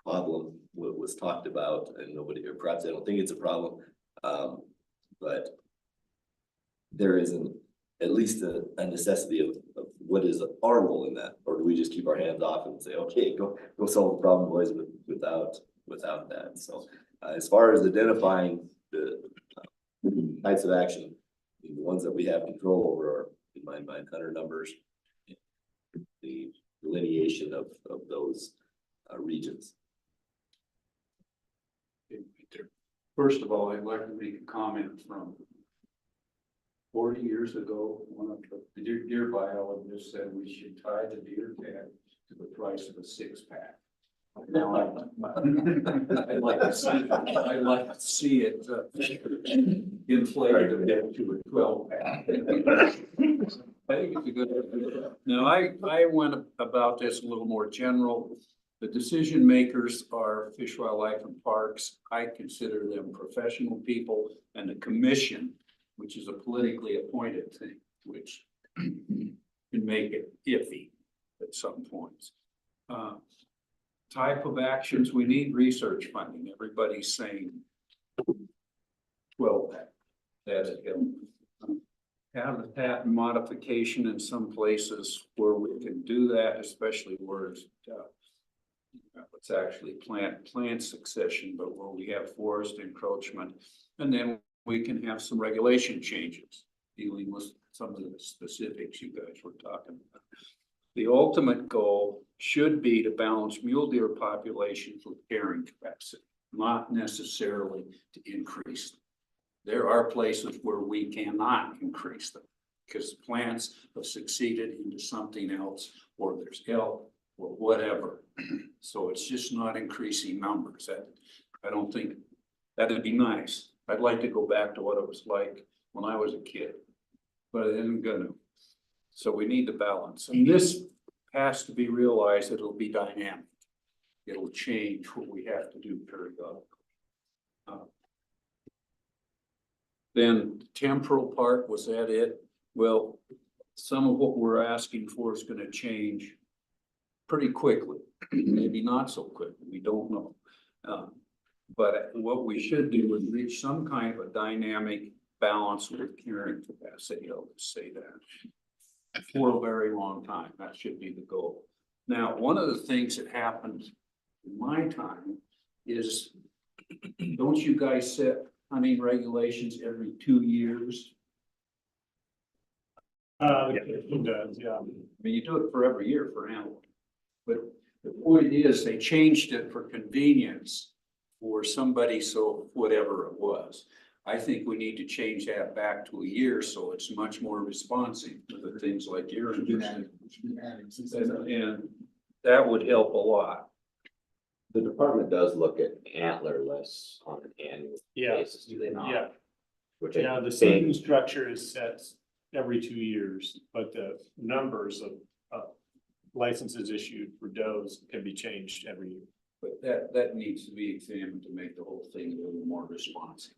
problem was talked about, and nobody, or perhaps I don't think it's a problem, but there isn't at least a necessity of what is our role in that, or do we just keep our hands off and say, okay, go solve the problem, boys, without that. So as far as identifying the types of action, the ones that we have control over are, in my mind, hunter numbers, the delineation of those regions. First of all, I'd like to make a comment from 40 years ago. One of the deer biologists said we should tie the deer tag to the price of a 6-pack. Now I'd like to see it inflated to a 12-pack. I think it's a good idea. Now, I went about this a little more general. The decision makers are Fish, Wildlife and Parks. I consider them professional people, and the commission, which is a politically appointed thing, which can make it iffy at some points. Type of actions, we need research funding. Everybody's saying 12-pack. That's it. Habitat modification in some places where we can do that, especially where it's actually plant succession, but where we have forest encroachment, and then we can have some regulation changes dealing with some of the specifics you guys were talking about. The ultimate goal should be to balance mule deer populations with carrying capacity, not necessarily to increase them. There are places where we cannot increase them because plants have succeeded into something else, or there's elk or whatever. So it's just not increasing numbers. I don't think that'd be nice. I'd like to go back to what it was like when I was a kid, but it isn't gonna. So we need the balance, and this has to be realized. It'll be dynamic. It'll change what we have to do periodically. Then temporal part, was that it? Well, some of what we're asking for is going to change pretty quickly, maybe not so quickly. We don't know. But what we should do is reach some kind of a dynamic balance with carrying capacity, I'll just say that. For a very long time, that should be the goal. Now, one of the things that happened in my time is, don't you guys set hunting regulations every 2 years? It does, yeah. I mean, you do it for every year for animal. But the point is, they changed it for convenience for somebody, so whatever it was. I think we need to change that back to a year, so it's much more responsive to the things like you're interested in. And that would help a lot. The department does look at antler lists on an annual Yeah. basis, do they not? Yeah, Which yeah, I the think, season structure is set every 2 years, but the numbers of licenses issued for does can be changed every year. But that needs to be examined to make the whole thing a little more responsive.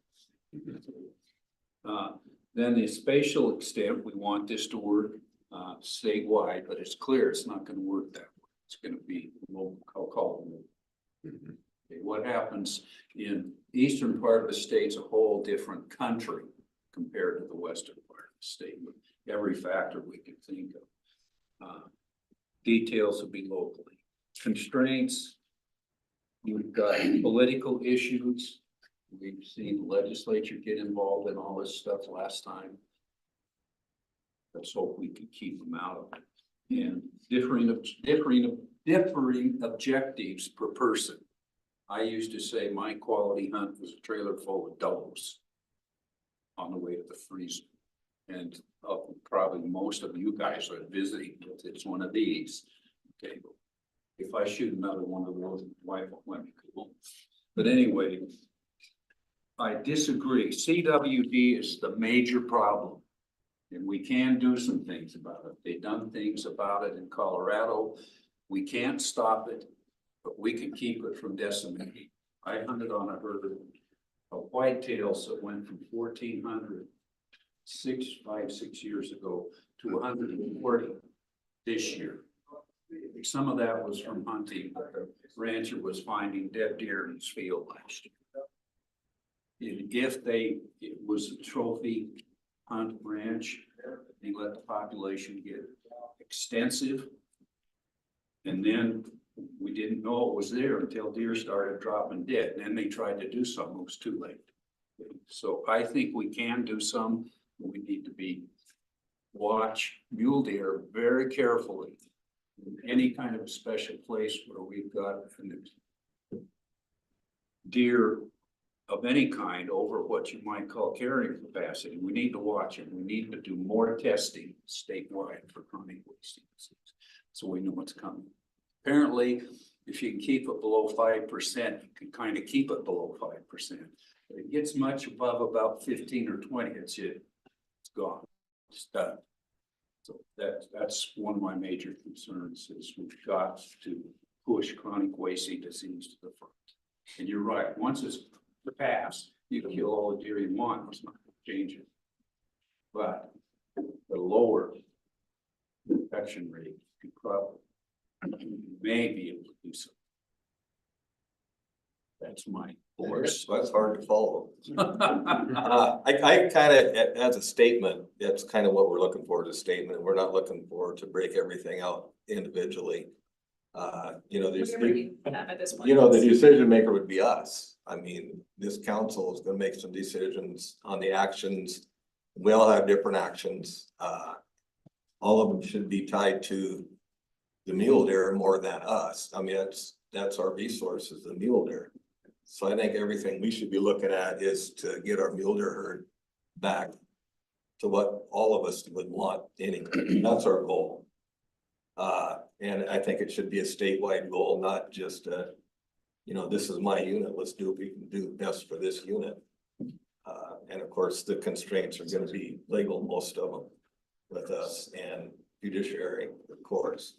Then the spatial extent, we want this to work statewide, but it's clear it's not gonna work that way. It's gonna be local, I'll call it local. Okay, what happens in eastern part of the state's a whole different country compared to the western part of the state, with every factor we can think of. Details will be locally. Constraints, we've got political issues. We've seen the legislature get involved in all this stuff last time. Let's hope we can keep them out of it. And differing objectives per person. I used to say my quality hunt was a trailer full of does on the way to the freezer. And probably most of you guys are visiting, it's one of these. Okay, if I shoot another one of those, my wife won't let me go. But anyway, I disagree. CWD is the major problem. And we can do some things about it. They've done things about it in Colorado. We can't stop it, but we can keep it from decimating. I hunted on a herd of whitetails that went from 1,400 6 years ago to 140 this year. Some of that was from hunting, but the rancher was finding dead deer in his field last year. And if it was a trophy hunt ranch, they let the population get extensive. And then we didn't know it was there until deer started dropping dead. And then they tried to do something, it was too late. So I think we can do some, but we need to watch mule deer very carefully. In any kind of special place where we've got deer of any kind over what you might call carrying capacity, we need to watch it. We need to do more testing statewide for chronic wasting disease, so we know what's coming. Apparently, if you can keep it below 5%, you can kind of keep it below 5%. If it gets much above about 15 or 20, it's gone, it's done. So that's one of my major concerns is we've got to push chronic wasting disease to the front. And you're right, once it's passed, you can kill all the deer you want, it's not going to change it. But the lower infection rate, you probably may be able to do something. That's my course, that's hard to follow. I kind of, as a statement, that's kind of what we're looking for, is a statement. We're not looking for to break everything out individually. You know, there's, Whatever you have at this point. you know, the decision maker would be us. I mean, this council is gonna make some decisions on the actions. We all have different actions. All of them should be tied to the mule deer more than us. I mean, that's our resources, the mule deer. So I think everything we should be looking at is to get our mule deer herd back to what all of us would want anyway. That's our goal. And I think it should be a statewide goal, not just you know, this is my unit, let's do what we can do best for this unit. And of course, the constraints are gonna be legal, most of them, with us, and judiciary, of course.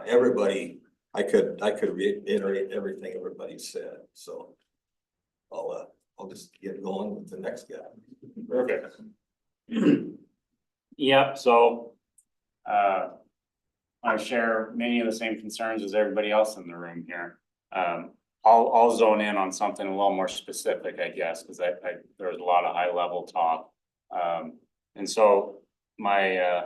Everybody, I could reiterate everything everybody said, so I'll just get going with the next guy. Perfect. Yep, so I share many of the same concerns as everybody else in the room here. I'll zone in on something a little more specific, I guess, because there was a lot of high level talk. And so my,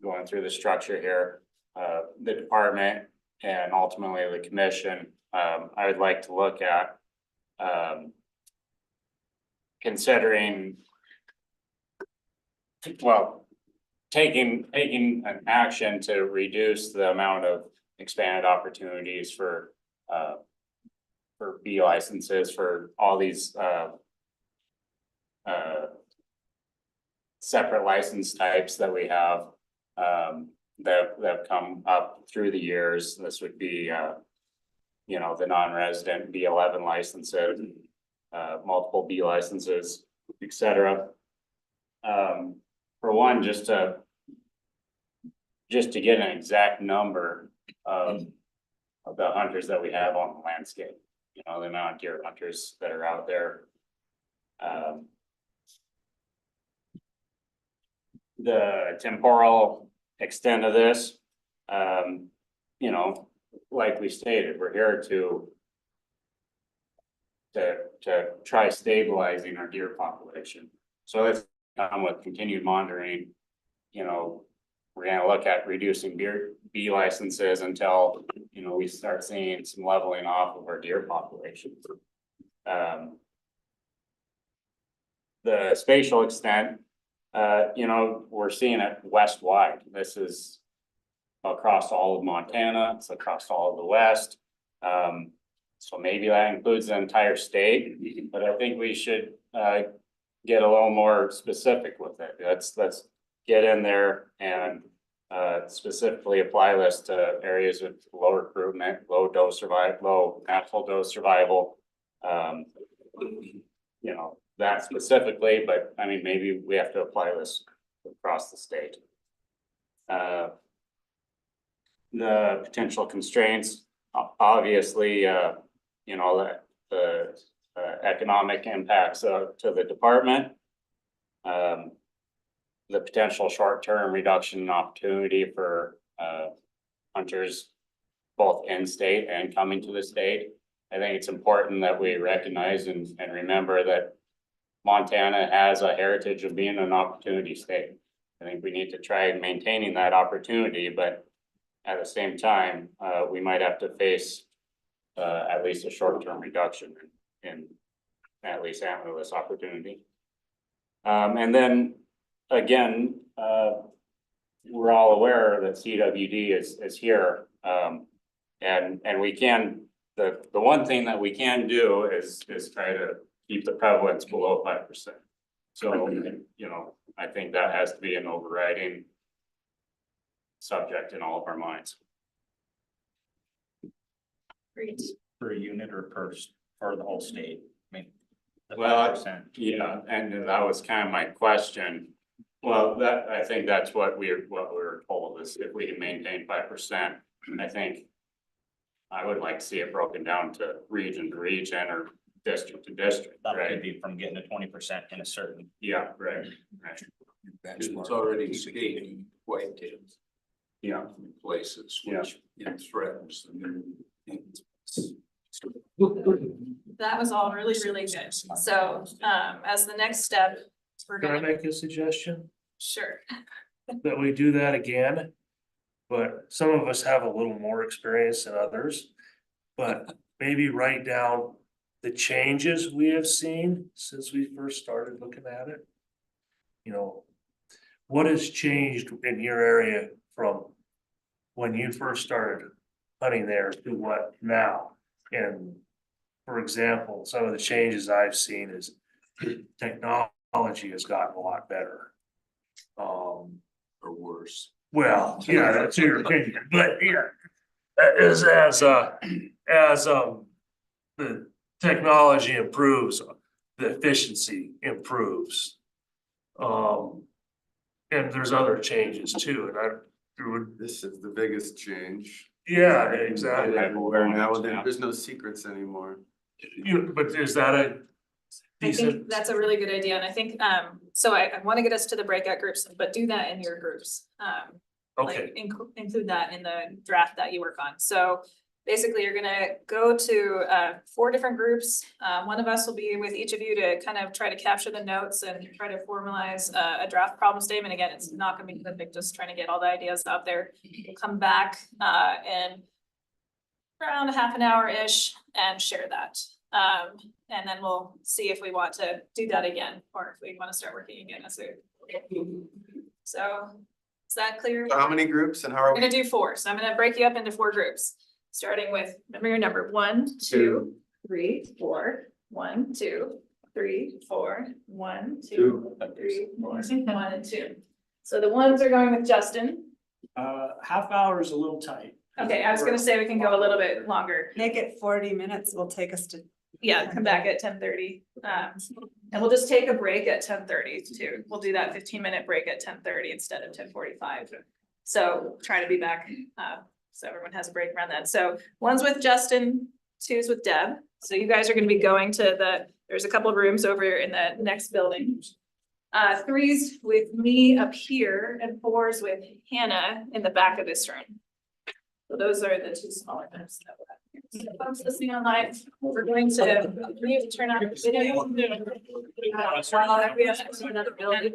going through the structure here, the department and ultimately the commission, I would like to look at, considering, well, taking an action to reduce the amount of expanded opportunities for B licenses for all these, separate license types that we have, that have come up through the years. This would be, you know, the non-resident B11 licenses, multiple B licenses, et cetera. For one, just to get an exact number of the hunters that we have on the landscape, you know, the amount of deer hunters that are out there. The temporal extent of this, you know, like we stated, we're here to try stabilizing our deer population. So let's come with continued monitoring. You know, we're gonna look at reducing B licenses until, you know, we start seeing some leveling off of our deer population. The spatial extent, you know, we're seeing it west-wide. This is across all of Montana, it's across all of the West. So maybe that includes the entire state, but I think we should get a little more specific with it. Let's get in there and specifically apply this to areas with low recruitment, low natural dose survival. You know, that specifically, but I mean, maybe we have to apply this across the state. The potential constraints, obviously, you know, the economic impacts to the department. The potential short-term reduction in opportunity for hunters both in state and coming to the state. I think it's important that we recognize and remember that Montana has a heritage of being an opportunity state. I think we need to try maintaining that opportunity, but at the same time, we might have to face at least a short-term reduction in at least antlerless opportunity. And then again, we're all aware that CWD is here. And we can, the one thing that we can do is try to keep the prevalence below 5%. So, you know, I think that has to be an overriding subject in all of our minds. Great. Per unit or for the whole state? I mean, the Well, 5%. yeah, and that was kind of my question. Well, I think that's what we were told is if we can maintain 5%, I think I would like to see it broken down to region or district to district, That right? could be from getting to 20% in a certain. Yeah, right. It's already skating quite Yeah. places, Yeah. which it threatens them. That was all really, really good. So, as the next step, we're Can I gonna, make a suggestion? sure. That we do that again. But some of us have a little more experience than others. But maybe write down the changes we have seen since we first started looking at it. You know, what has changed in your area from when you first started hunting there to what now? And for example, some of the changes I've seen is technology has gotten a lot better. Or worse. Well, yeah, that's your opinion, but yeah, as the technology improves, the efficiency improves. And there's other changes too, and This is the biggest change. yeah, exactly. Everywhere now, there's no secrets anymore. But is that a I decent? think that's a really good idea, and I think, so I wanna get us to the breakout groups, but do that in your groups. Okay, Like include that in the draft that you work on. So, basically you're gonna go to 4 different groups. One of us will be with each of you to kind of try to capture the notes and try to formalize a draft problem statement. Again, it's not gonna be perfect, just trying to get all the ideas out there. We'll come back in around a half an hour-ish and share that. And then we'll see if we want to do that again, or if we want to start working again as a. So, is that clear? How many groups and how are We're gonna we? do 4, so I'm gonna break you up into 4 groups, starting with, remember your number, 1, 2, 3, 4, 1, 2, 3, 4, 1, 2, 3, 4, 1 and 2. So the ones are going with Justin. Half hour is a little tight. Okay, I was gonna say we can go a little bit longer. Make it 40 minutes, will take us to. Yeah, come back at 10:30. And we'll just take a break at 10:30 too. We'll do that 15-minute break at 10:30 instead of 10:45. So try to be back, so everyone has a break around that. So 1's with Justin, 2's with Deb. So you guys are gonna be going to there's a couple of rooms over in the next building. 3's with me up here and 4's with Hannah in the back of this room. So those are the 2 smaller groups that we'll have here. So folks listening online, we're going to, we need to turn on the video. While we have another building.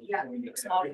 Yeah. Small.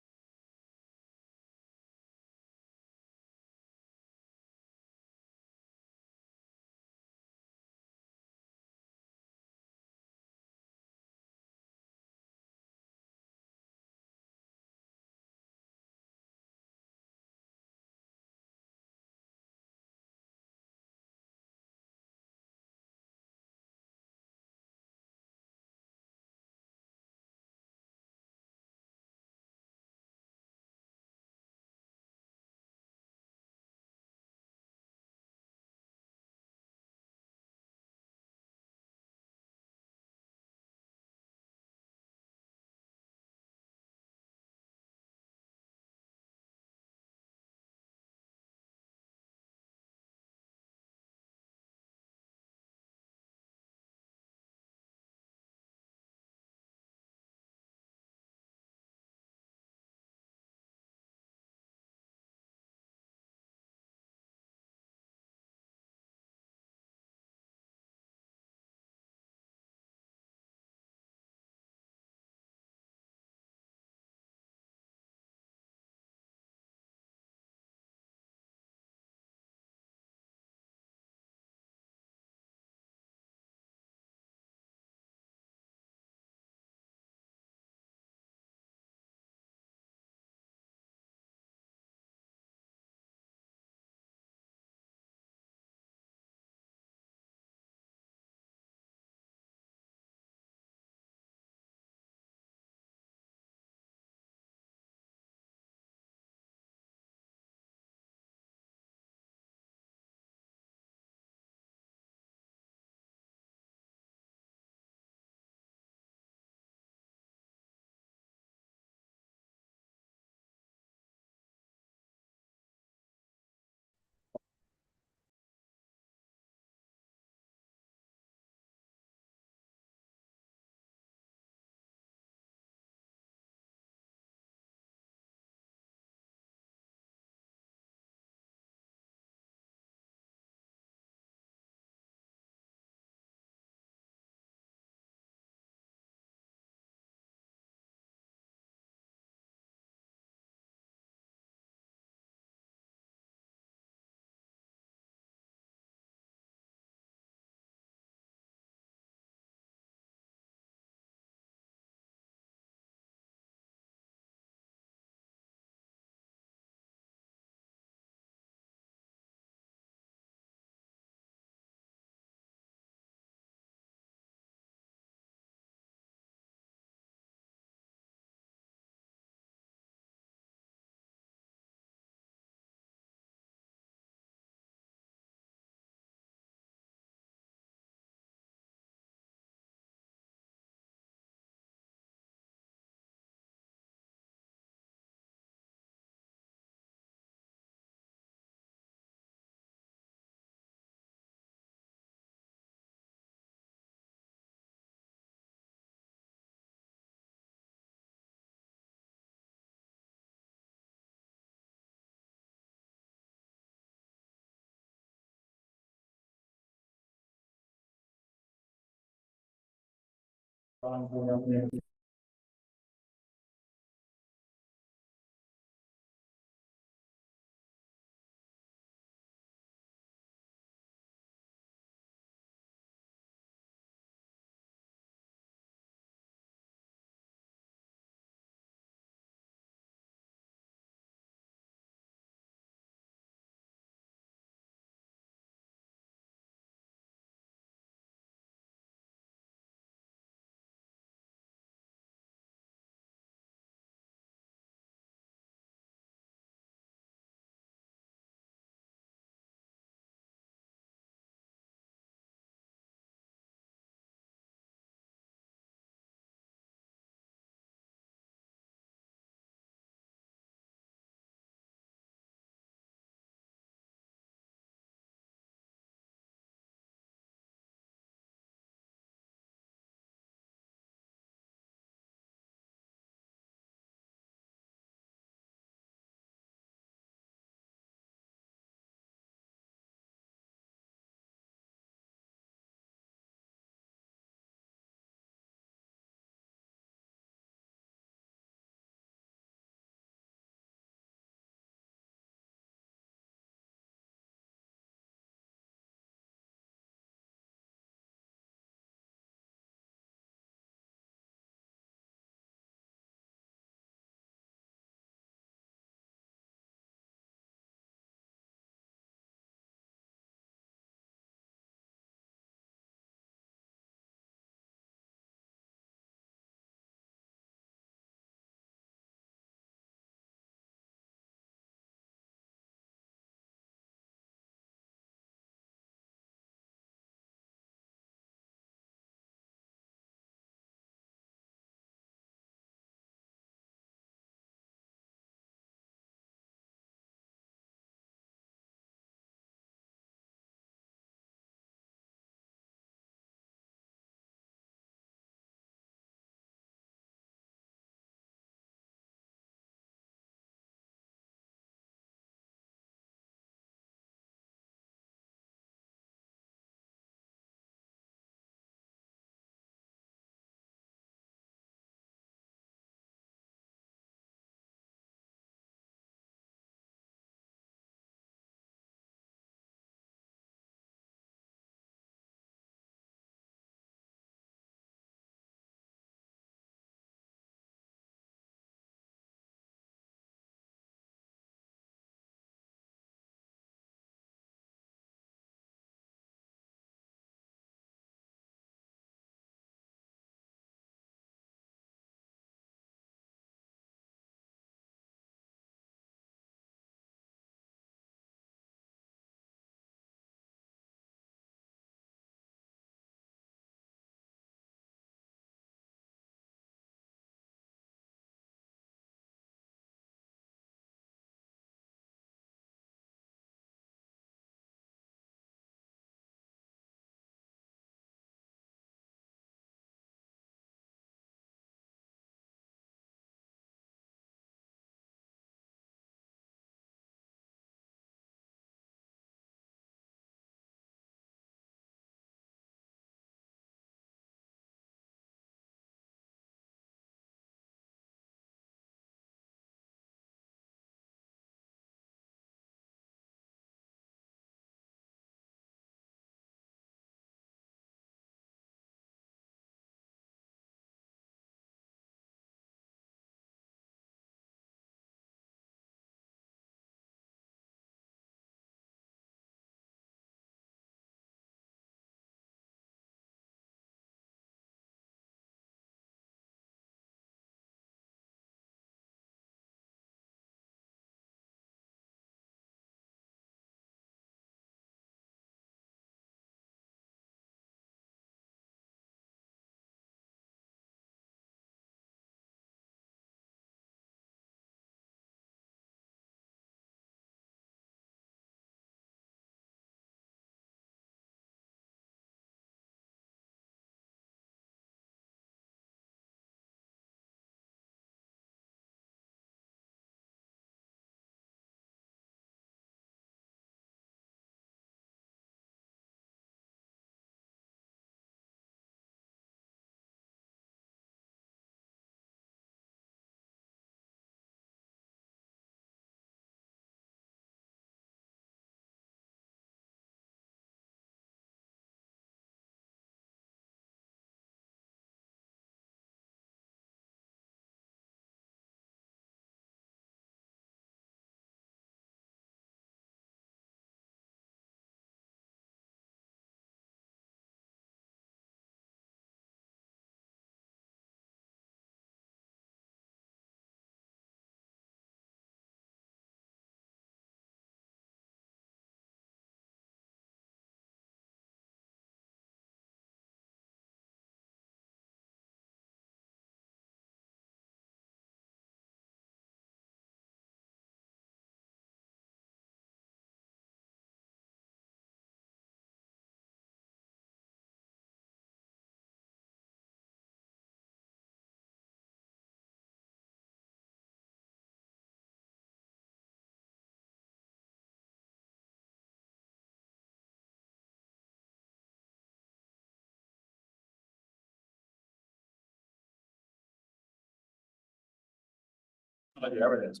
Everything's.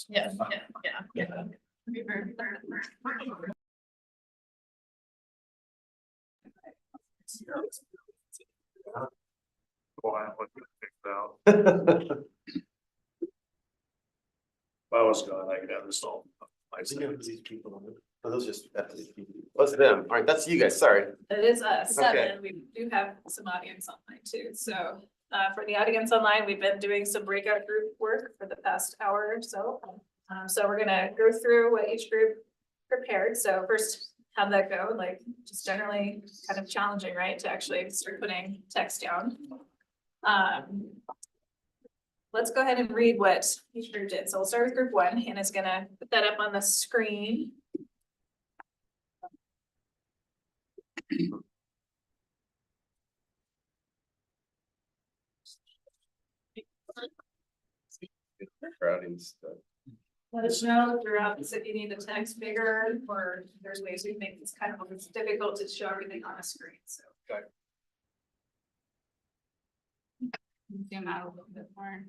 Yeah, yeah. Well, what you picked out. If I was gone, I could have this all. These people on it. Oh, those just, that's them. All right, that's you guys, sorry. It is seven. We do have some audience online too. So for the audience online, we've been doing some breakout group work for the past hour or so. So we're gonna go through what each group prepared. So first, how'd that go? Like just generally kind of challenging, right? To actually start putting text down. Let's go ahead and read what each group did. So we'll start with group one. Hannah's gonna put that up on the screen. Crowding stuff. Let us know throughout this if you need the text bigger, or there's ways we make this kind of, it's difficult to show everything on a screen, so. Zoom out a little bit more.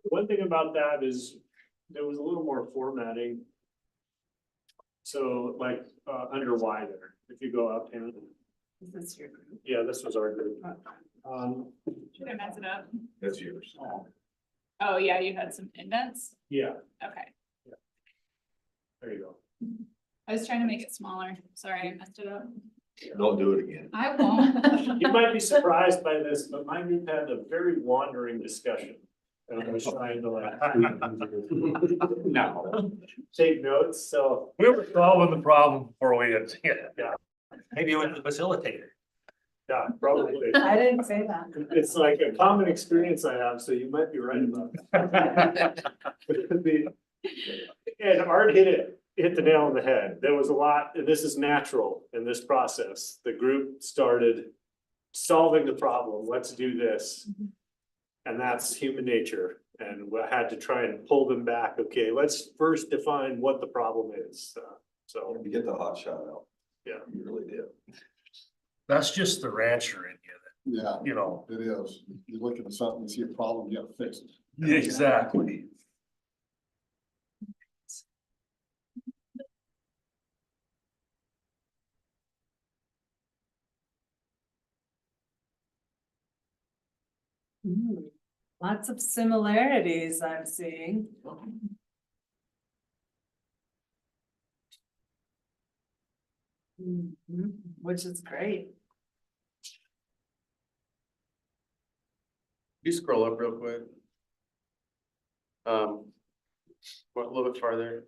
One thing about that is there was a little more formatting. So like under Y there, if you go up and Is this your group? yeah, this was our group. Should I mess it up? That's yours. Oh, yeah, you had some indents? Yeah, Okay. there you go. I was trying to make it smaller. Sorry, I messed it up. Don't do it again. I won't. You might be surprised by this, but my group had a very wandering discussion. And I was trying to like. No. Take notes, so. We were solving the problem before we had, Yeah. maybe it was the facilitator. Yeah, probably. I didn't say that. It's like a common experience I have, so you might be right about that. And Art hit the nail on the head. There was a lot, and this is natural in this process. The group started solving the problem. Let's do this. And that's human nature. And we had to try and pull them back. Okay, let's first define what the problem is. So. You get the hot shot out. Yeah. You really did. That's just the rancher in you, Yeah, you know. it is. You look at something, you see a problem, you gotta fix it. Exactly. Lots of similarities I'm seeing. Which is great. You scroll up real quick. What, a little bit farther.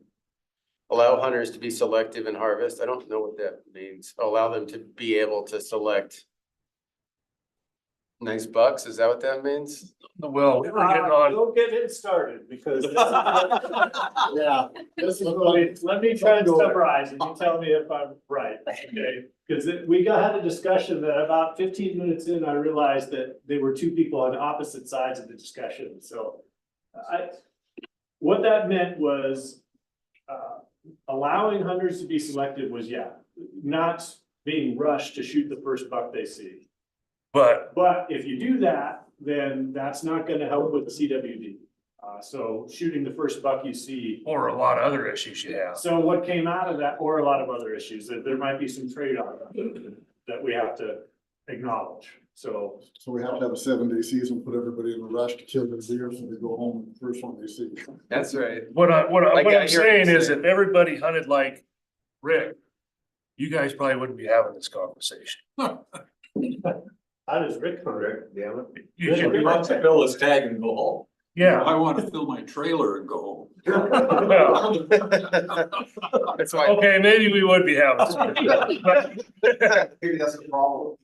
Allow hunters to be selective in harvest. I don't know what that means. Allow them to be able to select nice bucks. Is that what that means? Well, we were getting on, Don't get it started because. Yeah. This is Let me try and summarize and you tell me if I'm right, okay? Because we had a discussion that about 15 minutes in, I realized that there were two people on opposite sides of the discussion, so. What that meant was, allowing hunters to be selective was, yeah, not being rushed to shoot the first buck they see. but But if you do that, then that's not gonna help with the CWD. So shooting the first buck you see. or a lot of other issues you have. So what came out of that, or a lot of other issues, that there might be some trade-off that we have to acknowledge, so. So we have to have a 7-day season, put everybody in a rush to kill their deer, so they go home with the first one they see. That's right. What Like, I'm I hear what saying you're is saying. if everybody hunted like Rick, you guys probably wouldn't be having this conversation. How does Rick hunt? Correct, damn it. You should He be, wants to fill his tag and go home. yeah. I want to fill my trailer and go home. Well, That's why. okay, maybe we would be having. some- Maybe that's a problem.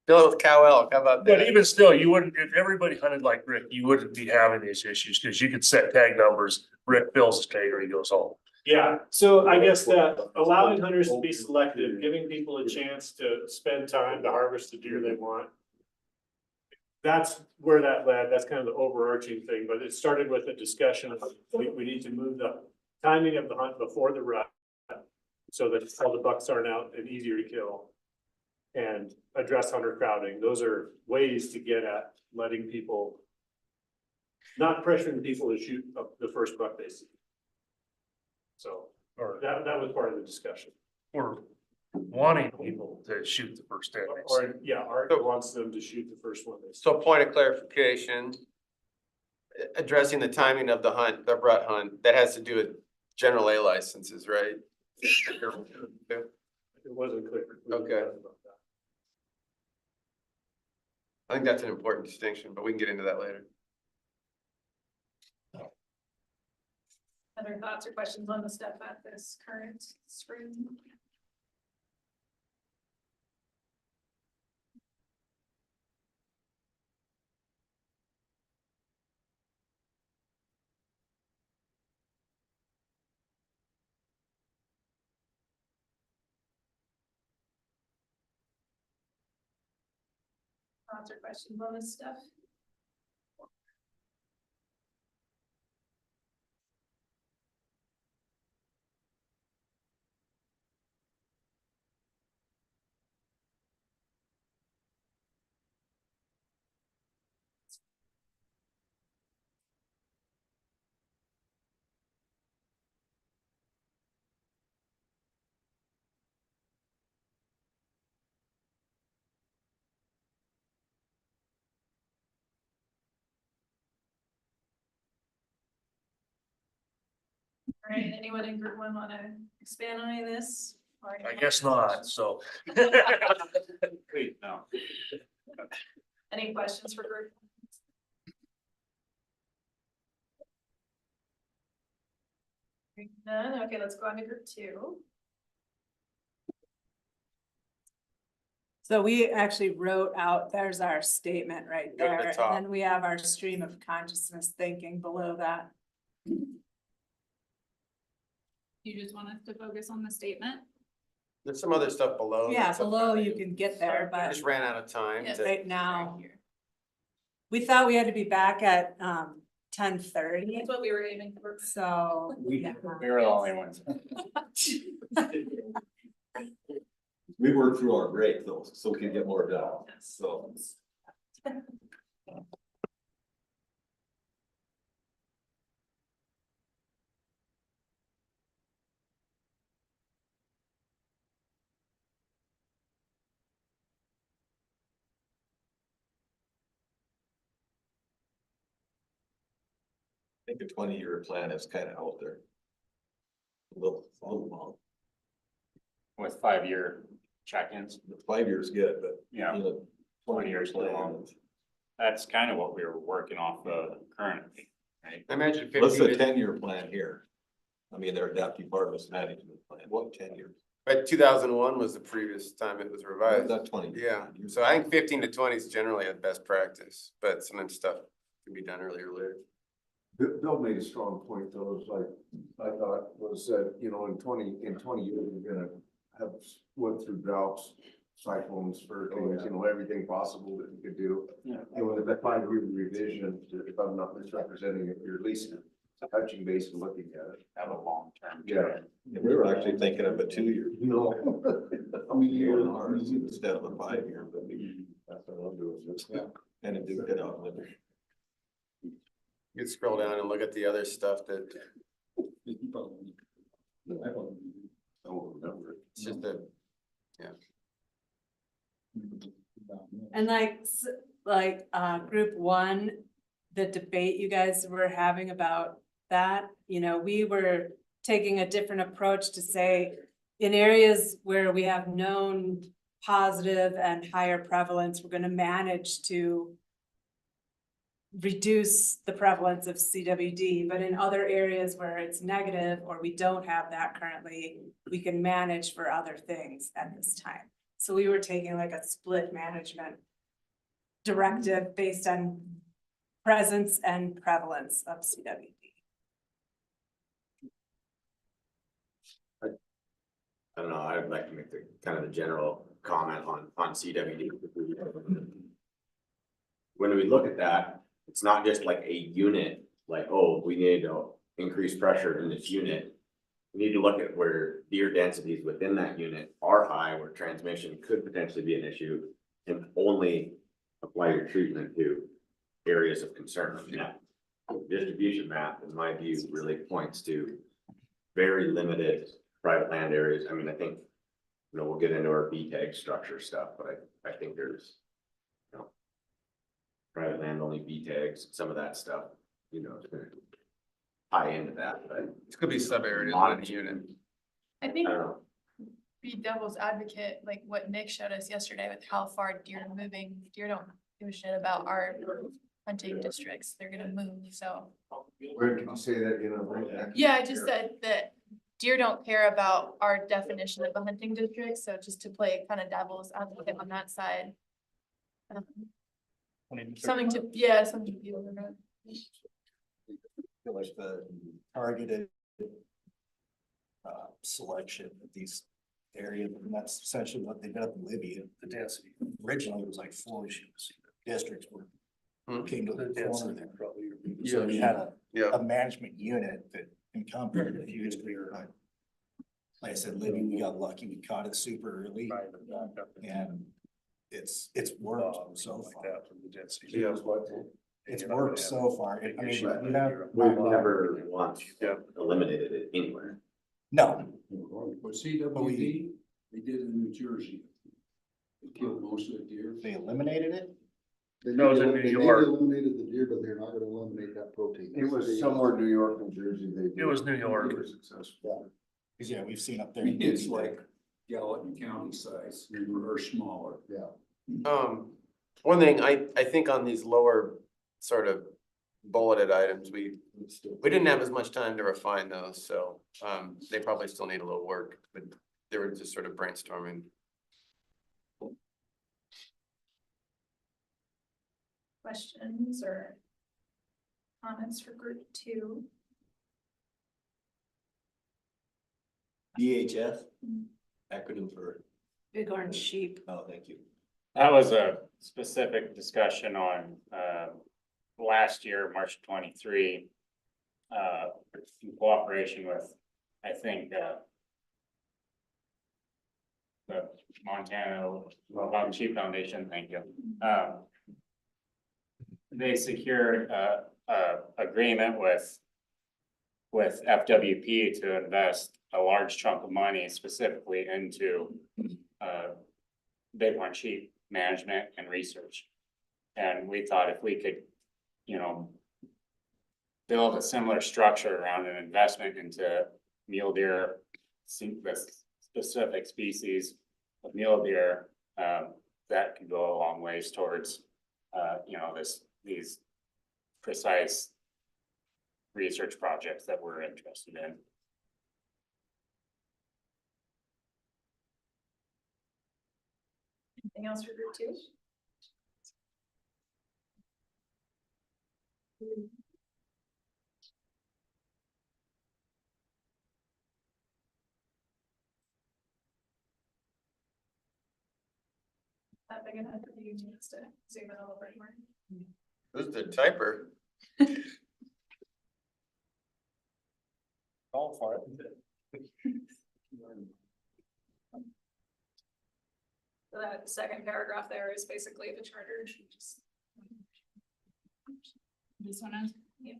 Fill it with cow elk, how about But that? even still, you wouldn't, if everybody hunted like Rick, you wouldn't be having these issues, cause you could set tag numbers, Rick fills his tag or he goes home. Yeah, so I guess that allowing hunters to be selective, giving people a chance to spend time to harvest the deer they want. That's where that led, that's kind of the overarching thing, but it started with a discussion of, we need to move the timing of the hunt before the rut. So that all the bucks aren't out and easier to kill. And address hunter crowding, those are ways to get at letting people. Not pressuring people to shoot up the first buck they see. So, Or, that was part of the discussion. or wanting people to shoot the first tag. Or, yeah, Art wants them to shoot the first one they see. So point of clarification. Addressing the timing of the hunt, the rut hunt, that has to do with general A licenses, right? It wasn't clear. Okay. I think that's an important distinction, but we can get into that later. Other thoughts or questions on the stuff at this current spring? Thoughts or questions on this stuff? All right, anyone in group one want to expand on any of this? Or I guess not, so. Wait, no. Any questions for group? None, okay, let's go on to group two. So we actually wrote out, there's our statement right Go to the there, top. and then we have our stream of consciousness thinking below that. You just want us to focus on the statement? There's some other stuff below. Yeah, that's up below there. you can get there, I but just ran out of time Yes. to, right now, we thought we had to be back at 10:30, That's what we were aiming for. so. yeah. We were the only ones. We worked through our break though, so we can get more done, so. I think the 20-year plan is kind of out there. A little long. With 5-year check-ins, The 5 years good, but yeah, you know, 20 years too long. That's kind of what we were working off currently, right? I imagine What's 15 the to 10-year plan here? I mean, their adaptive harvest management plan, what 10 years? But 2001 was the previous time it was revised. Not 20. Yeah, so I think 15 to 20 is generally a best practice, but sometimes stuff can be done earlier or later. Bill made a strong point though, it's like, I thought was that, you know, in 20 years, we're gonna have went through droughts, cyclones, hurricanes, you know, everything possible that you could do. Yeah. And with that 5-year revision, if I'm not misrepresenting it, you're at least touching base and looking at it. Have a long-term. Yeah. And we were actually thinking of a 2-year. No. I mean, year and ours instead of a 5-year, but That's what I'm doing, just. Yeah. kind of do it out there. You could scroll down and look at the other stuff that, I don't remember. it's just a, And group one, the debate you guys were having about that, you know, we were taking a different approach to say, in areas where we have known positive and higher prevalence, we're gonna manage to reduce the prevalence of CWD, but in other areas where it's negative or we don't have that currently, we can manage for other things at this time. So we were taking like a split management directive based on presence and prevalence of CWD. I don't know, I'd like to make the kind of the general comment on CWD. When we look at that, it's not just like a unit, like, oh, we need to increase pressure in this unit. We need to look at where deer densities within that unit are high, where transmission could potentially be an issue, and only apply your treatment to areas of concern. Now, distribution map, in my view, really points to very limited private land areas. I mean, I think, you know, we'll get into our VTAG structure stuff, but I think there's, you know, private land only VTAGs, some of that stuff, you know, it's gonna tie into that, but It could be sub areas within the unit. I I think don't know. be devil's advocate, like what Nick showed us yesterday with how far deer are moving. Deer don't give a shit about our hunting districts. They're gonna move, so. Where can you say that, you know? Yeah, I just said that deer don't care about our definition of a hunting district, so just to play kind of devil's advocate on that side. Something to, yeah, something to be over. Feel like the targeted selection of these areas, and that's essentially what they did up in Libya, the density. Originally, it was like 4 districts were came to the corner there. So you had a management unit that encompassed a few districts. Like I said, Libya, we got lucky, we caught it super early. And it's worked so far. It's worked so far. I mean, you have. We've never once eliminated it anywhere. No. But CWD, they did in New Jersey. They killed most of the deer. They eliminated it? No, it was in New They York. eliminated the deer, but they're not gonna eliminate that protein. It was somewhere New York, New Jersey, they. It was New York. Were successful. Cause yeah, we've seen up there. It's like Gallatin County size or smaller. Yeah. One thing, I think on these lower sort of bulleted items, we didn't have as much time to refine those, so, they probably still need a little work, but they were just sort of brainstorming. Questions or comments for group 2? BHF, acronym for, Bighorn sheep. oh, thank you. That was a specific discussion on, last year, March 23. In cooperation with, I think, the Montana Mountain Sheep Foundation, thank you. They secured a agreement with FWP to invest a large chunk of money specifically into bighorn sheep management and research. And we thought if we could, you know, build a similar structure around an investment into mule deer, the specific species of mule deer, that could go a long ways towards, you know, these precise research projects that we're interested in. Anything else for group 2? That big enough for you needs to zoom in a little bit more. Who's the typer? All for it. So that second paragraph there is basically the charter. This one is? Yeah.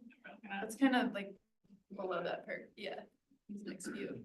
It's kind of like below that part, yeah, next view.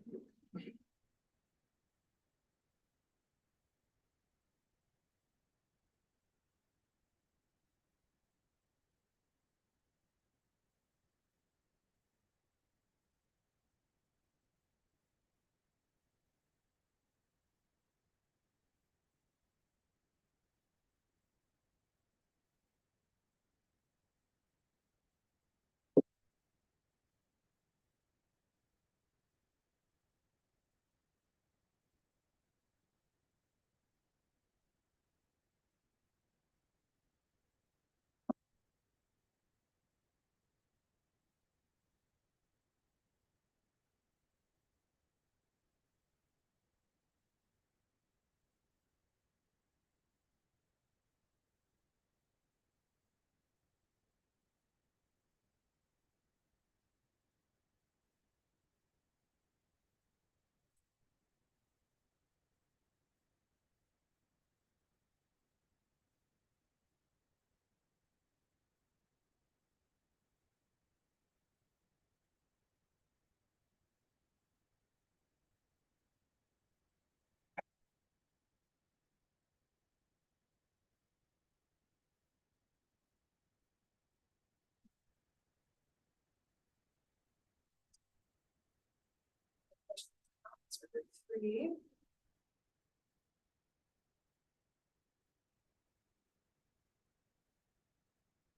3.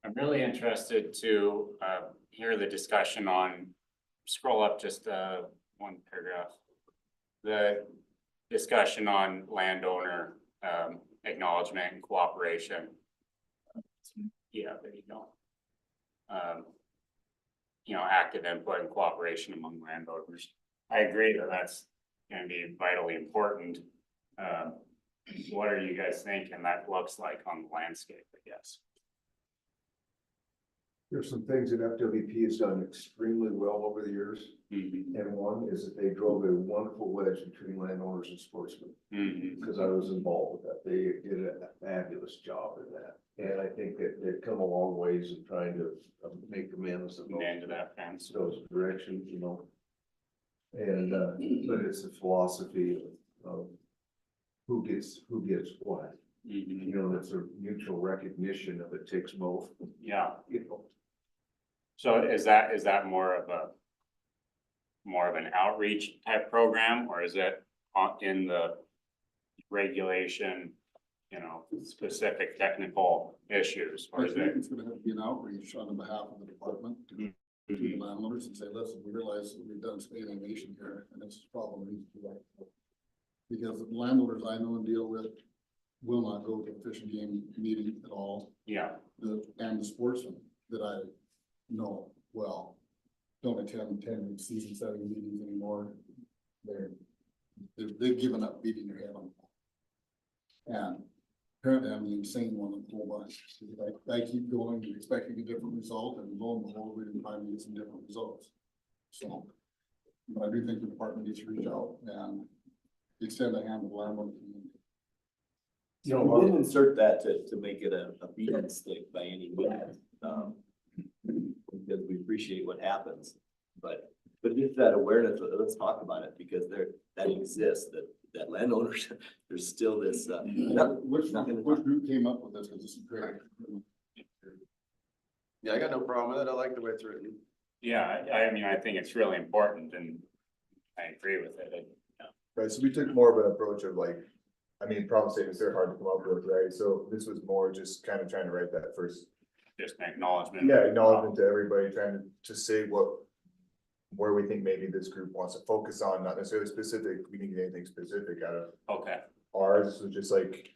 I'm really interested to hear the discussion on, scroll up just one paragraph. The discussion on landowner acknowledgement and cooperation. Yeah, there you go. You know, active input and cooperation among landowners. I agree that that's gonna be vitally important. What are you guys thinking that looks like on the landscape, I guess? There's some things that FWP has done extremely well over the years. And one is that they drove a wonderful wedge between landowners and sportsmen. Because I was involved with that. They did a fabulous job in that. And I think that they've come a long ways in trying to make amends of Into that fence. those directions, you know. And, but it's a philosophy of who gets what. You know, that's a mutual recognition of it takes both. Yeah. You know. So is that more of an outreach type program, or is it in the regulation, you know, specific technical issues, or I is think it? it's gonna have to be an outreach on behalf of the department to the landowners and say, listen, we realize that we've done some alienation here and this is a problem. We need to do that. Because the landowners I know and deal with will not go to a fish and game meeting at all. Yeah. And the sportsmen that I know well don't attend season 7 meetings anymore. They've given up beating their head on it. And apparently I'm the insane one of the whole bunch. I keep going and expecting a different result, and lo and behold, we didn't finally get some different results. So, but I do think the department needs to reach out and extend a hand to the landlord community. You know, we didn't insert that to make it a beat stick by any means. Because we appreciate what happens, but just that awareness, let's talk about it, because that exists, that landowners, there's still this, Which group came up with this? Because this is great. Yeah, I got no problem with it. I like the way it's written. Yeah, I mean, I think it's really important and I agree with it. Right, so we took more of an approach of like, I mean, problem statements, they're hard to come up with, right? So this was more just kind of trying to write that first. Just an acknowledgement. Yeah, acknowledgement to everybody, trying to say where we think maybe this group wants to focus on, not necessarily specific, we didn't get anything specific out of Okay. ours, was just like,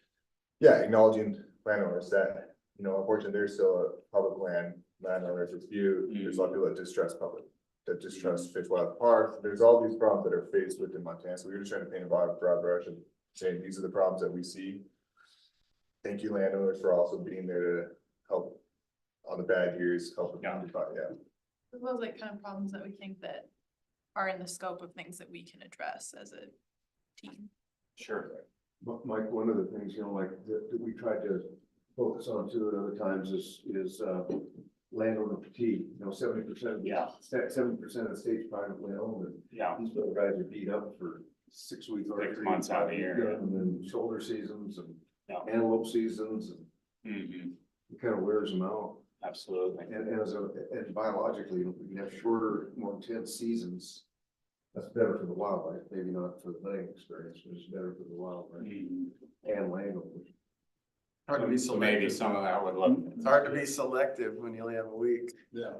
yeah, acknowledging landowners that, you know, unfortunately, there's still a public landowner dispute, there's a lot of people that distrust Fish Wild Park, there's all these problems that are faced with in Montana, so we were just trying to paint a broad brush and saying, these are the problems that we see. Thank you landowners for also being there to help on the bad years, help. Yeah. Those like kind of problems that we think that are in the scope of things that we can address as a team. Sure. But Mike, one of the things, you know, like that we tried to focus on too at other times is landowner fatigue, you know, 70%. 70% of the state's privately owned, and these little guys are beat up for 6 weeks or 6 months out of the year. And then shoulder seasons and antelope seasons, and it kind of wears them out. Absolutely. And biologically, we can have shorter, more intense seasons. That's better for the wildlife, maybe not for the hunting experience, but it's better for the wildlife and landowners. Hard to be So maybe some of that would look. It's hard to be selective when you only have a week. Yeah.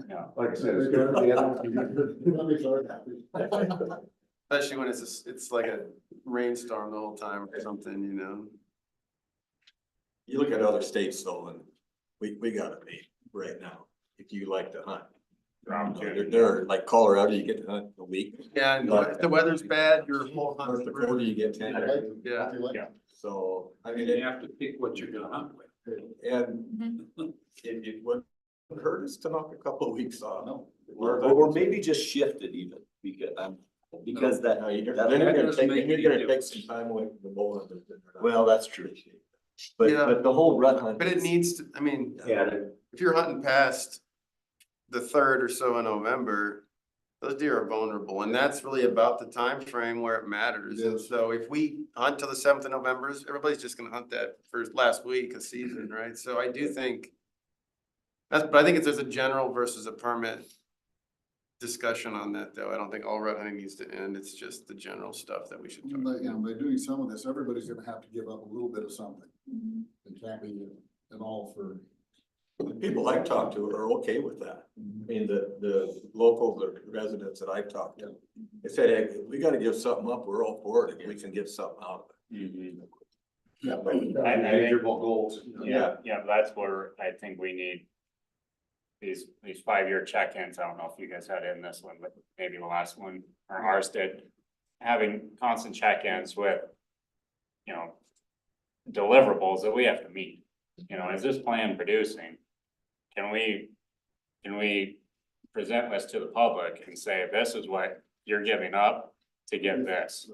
Yeah. Like I said, it's good for the animals. Especially when it's like a rainstorm the whole time or something, you know? You look at other states though, and we got it made right now, if you like to hunt. They're like Colorado, you get to hunt a week. Yeah, and if the weather's bad, your whole hunt. North Dakota, you get 10 days. Yeah. So, I mean, You have to pick what you're gonna hunt with. and it wouldn't hurt us to knock a couple of weeks off. No. Or maybe just shift it even, because that. Then you're gonna take some time away from the bow. Well, that's true. But the whole rut hunt. But it needs to, I mean, Yeah. if you're hunting past the 3rd or so in November, those deer are vulnerable, and that's really about the time frame where it matters. And so if we hunt till the 7th of November, everybody's just gonna hunt that first last week of season, right? So I do think but I think if there's a general versus a permit discussion on that, though. I don't think all red hunting needs to end. It's just the general stuff that we should talk But, about. by doing some of this, everybody's gonna have to give up a little bit of something. It can't be an all for. The people I've talked to are okay with that. I mean, the local, the residents that I've talked to, they said, hey, if we gotta give something up, we're all for it, if we can give something out of it. Yeah. Measurable goals. Yeah, yeah, that's where I think we need these 5-year check-ins. I don't know if you guys had in this one, but maybe the last one or ours did. Having constant check-ins with, you know, deliverables that we have to meet. You know, is this plan producing? Can we present this to the public and say, this is what you're giving up to get this?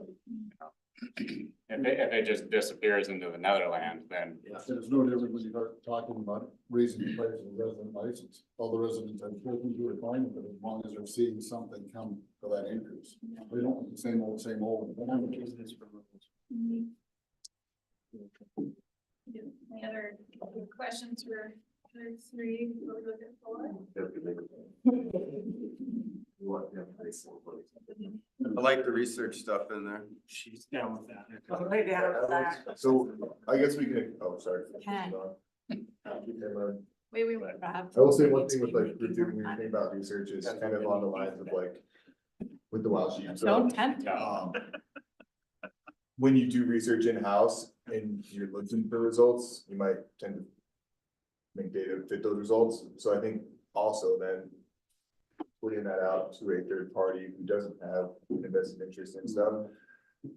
If it just disappears into the Netherlands, then It's no different when you start talking about raising the price of the resident license. All the residents have spoken to are fine with it as long as they're seeing something come for that increase. They don't want the same old, same old. Any other questions for the three we're looking for? I like the research stuff in there. She's down with that. Right down with that. So I guess we can, oh, sorry. Okay. Wait. Rob. I will say one thing with like, when you think about research is kind of on the lines of like, with the wild sheep. So, Don't tempt me. when you do research in-house and you're looking for results, you might tend to make data fit those results. So I think also then putting that out to a third party who doesn't have an invested interest in stuff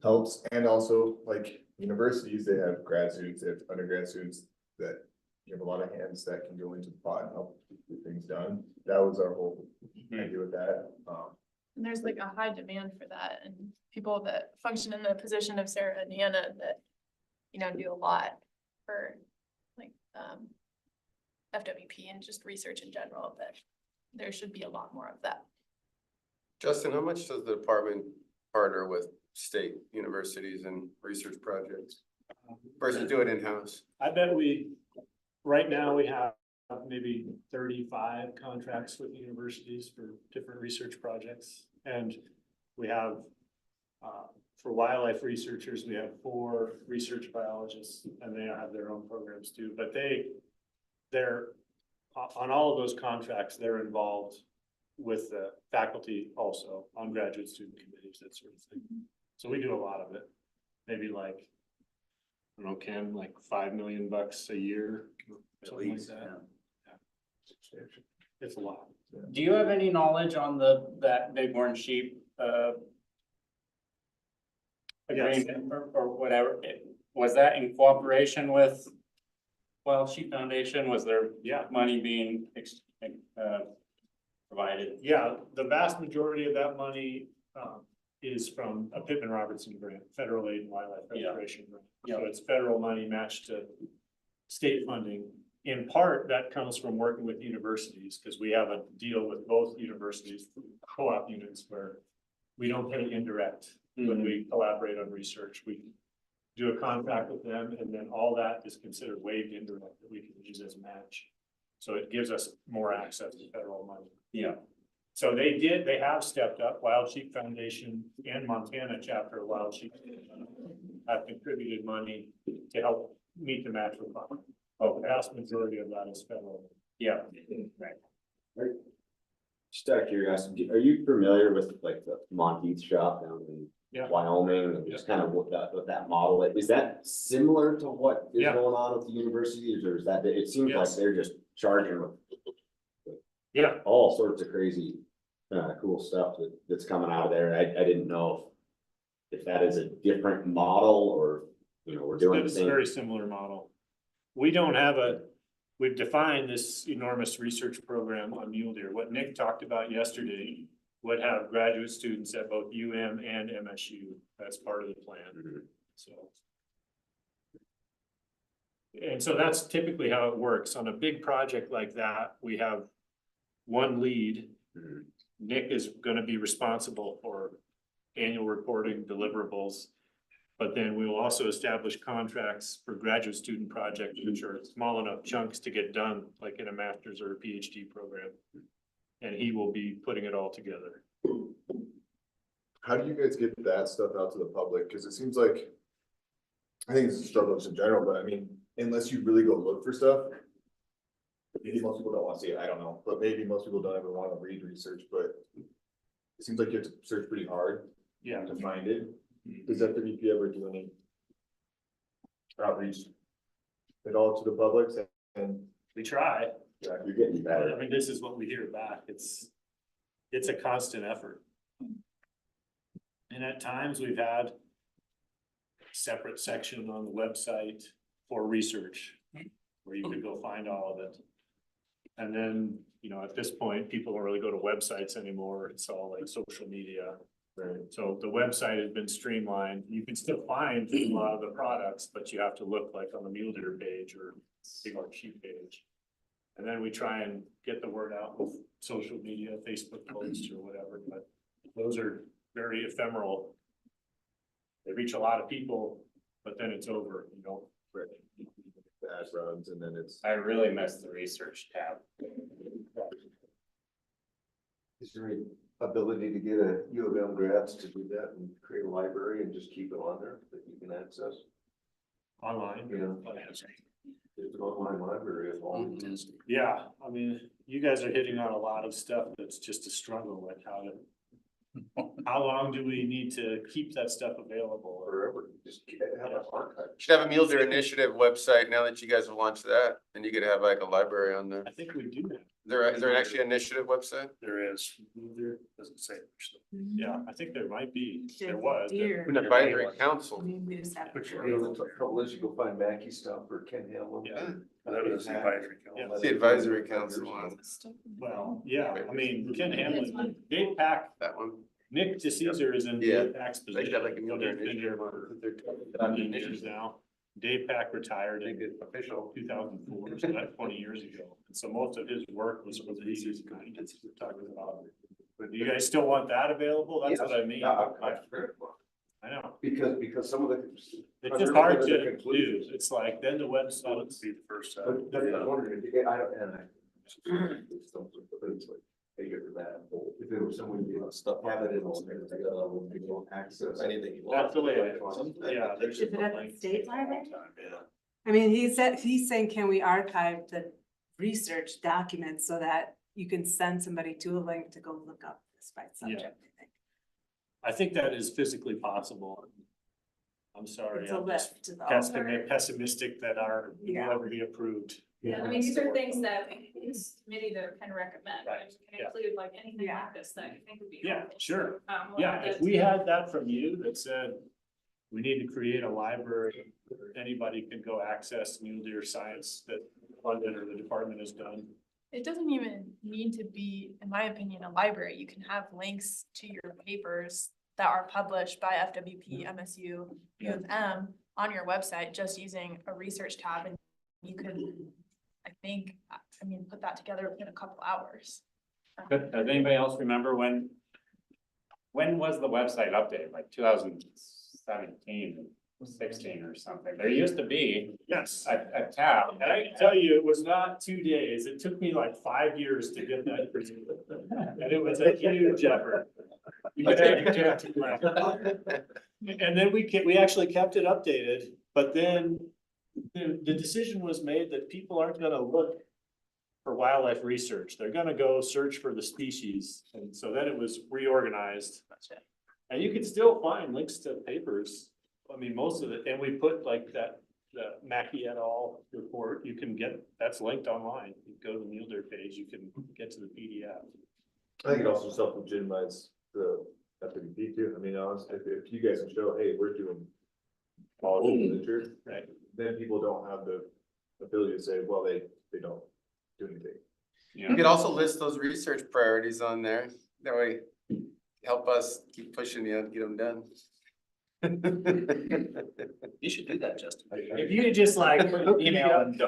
helps. And also like universities, they have grad students, they have undergrad students that you have a lot of hands that can go into the pot and help get things done. That was our whole idea with that. And there's like a high demand for that and people that function in the position of Sarah and Hannah that, you know, do a lot for like, FWP and just research in general, that there should be a lot more of that. Justin, how much does the department partner with state universities and research projects versus do it in-house? I bet right now we have maybe 35 contracts with universities for different research projects. And we have, for wildlife researchers, we have 4 research biologists and they have their own programs too. But they're on all of those contracts, they're involved with the faculty also on graduate student committees, that sort of thing. So we do a lot of it, maybe like, I don't know, Ken, like $5 million a year, something like that. Yeah. It's a lot. Do you have any knowledge on that bighorn sheep, agreement or whatever? Was that in cooperation with Wild Sheep Foundation? Was there money being provided? Yeah, the vast majority of that money is from a Pittman Robertson grant, federal aid and wildlife restoration grant. So it's federal money matched to state funding. In part, that comes from working with universities because we have a deal with both universities, co-op units where we don't pay indirect when we collaborate on research. We do a contract with them and then all that is considered waived indirect that we can use as a match. So it gives us more access to federal money. Yeah. So they have stepped up. Wild Sheep Foundation and Montana chapter of Wild Sheep have contributed money to help meet the match requirement. The vast majority of that is federal. Yeah. Right. Just out of curiosity, are you familiar with like the Monteith shop down in Wyoming and just kind of what that model is? Is that similar to what is going on with the universities, or is that, it seems like they're just charging with all sorts of crazy cool stuff that's coming out of there. I didn't know if that is a different model or, you know, we're doing the It's a same. very similar model. We don't have we've defined this enormous research program on mule deer. What Nick talked about yesterday would have graduate students at both UM and MSU. That's part of the plan. So that's typically how it works. On a big project like that, we have one lead. Nick is gonna be responsible for annual reporting deliverables. But then we will also establish contracts for graduate student projects, which are small enough chunks to get done, like in a master's or a PhD program. And he will be putting it all together. How do you guys get that stuff out to the public? Cause it seems like. I think it's a struggle just in general, but I mean, unless you really go look for stuff. Maybe most people don't wanna see it, I don't know, but maybe most people don't ever wanna read research, but. It seems like you have to search pretty hard Yeah. to find it. Does FWP ever do any? Outreach? At all to the public and, We try. yeah, you're getting better. I mean, this is what we hear back. It's a constant effort. And at times we've had a separate section on the website for research where you could go find all of it. And then, you know, at this point, people don't really go to websites anymore. It's all like social media. Right. So the website has been streamlined. You can still find a lot of the products, but you have to look like on the Mule Deer page or Big Orange Sheep page. And then we try and get the word out with social media, Facebook posts or whatever, but those are very ephemeral. They reach a lot of people, but then it's over, you know. The ad runs and then it's. I really miss the research tab. Is there any ability to get a U of M grads to do that and create a library and just keep it on there that you can access? Online. You know, there's an online library as well. Yeah, I mean, you guys are hitting on a lot of stuff that's just a struggle with how long do we need to keep that stuff available? Forever, just have an archive. Should have a Mule Deer Initiative website now that you guys have launched that, and you could have like a library on there. I think we do that. Is there actually an initiative website? There is, there doesn't say. Yeah, I think there might be, there was. Deer. An advisory council. I mean, we just have. But you know, the trouble is you go find Mackey stuff or Ken Hamlin. Yeah. That was the advisory Yeah. council. The advisory council on Well, yeah, I mean, Ken Hamlin, Dave Pack, that one. Nick DeCesar is in Yeah. Dave Pack's They should have like a position. Mule Deer He's been here Initiative. for 15 years now. Dave Pack retired in Official. 2004, so that's 20 years ago. And so most of his work was for the research guidance we're talking about. But do you guys still want that available? That's what I mean. I know. Because some of the. It's just hard to do. It's like, then the website. Would be the first. But I was wondering, I don't, and I. It's like, hey, good for that. If there was someone, you know, stuff, have it in all there, people access anything you want. That's the way it is. Yeah, there's. Is it at the state library? Yeah. I mean, he's saying, can we archive the research documents so that you can send somebody to a link to go look up this by subject, I think. I think that is physically possible. I'm sorry, It's a I'm just lift to the. pessimistic that our Yeah. will ever be approved. Yeah, I mean, these are things that this committee to kind of recommend, Right, and can yeah. include like anything Yeah. like this that you think would be. Yeah, helpful. sure. We'll Yeah, have if to- we had that from you that said, we need to create a library where anybody can go access Mule Deer science that London or the department has done. It doesn't even need to be, in my opinion, a library. You can have links to your papers that are published by FWP, MSU, U of M on your website, just using a research tab, and you could, I think, I mean, put that together in a couple hours. Does anybody else remember when was the website updated? Like 2017, 16 or something? There used to be Yes. a tab. And I can tell you, it was not 2 days. It took me like 5 years to get that. And it was a huge effort. And then we actually kept it updated, but then the decision was made that people aren't gonna look for wildlife research. They're gonna go search for the species. And so then it was reorganized. And you can still find links to papers. I mean, most of it, and we put like that, the Mackey et al. Report, you can get, that's linked online. You go to the Mule Deer page, you can get to the PDF. I think it also self-legitimizes the FWP too. I mean, honestly, if you guys can show, hey, we're doing all of the literature, Right. then people don't have the ability to say, well, they don't do anything. You could also list those research priorities on there. That way, help us keep pushing you and get them done. You should do that, Justin. If you just like email and. You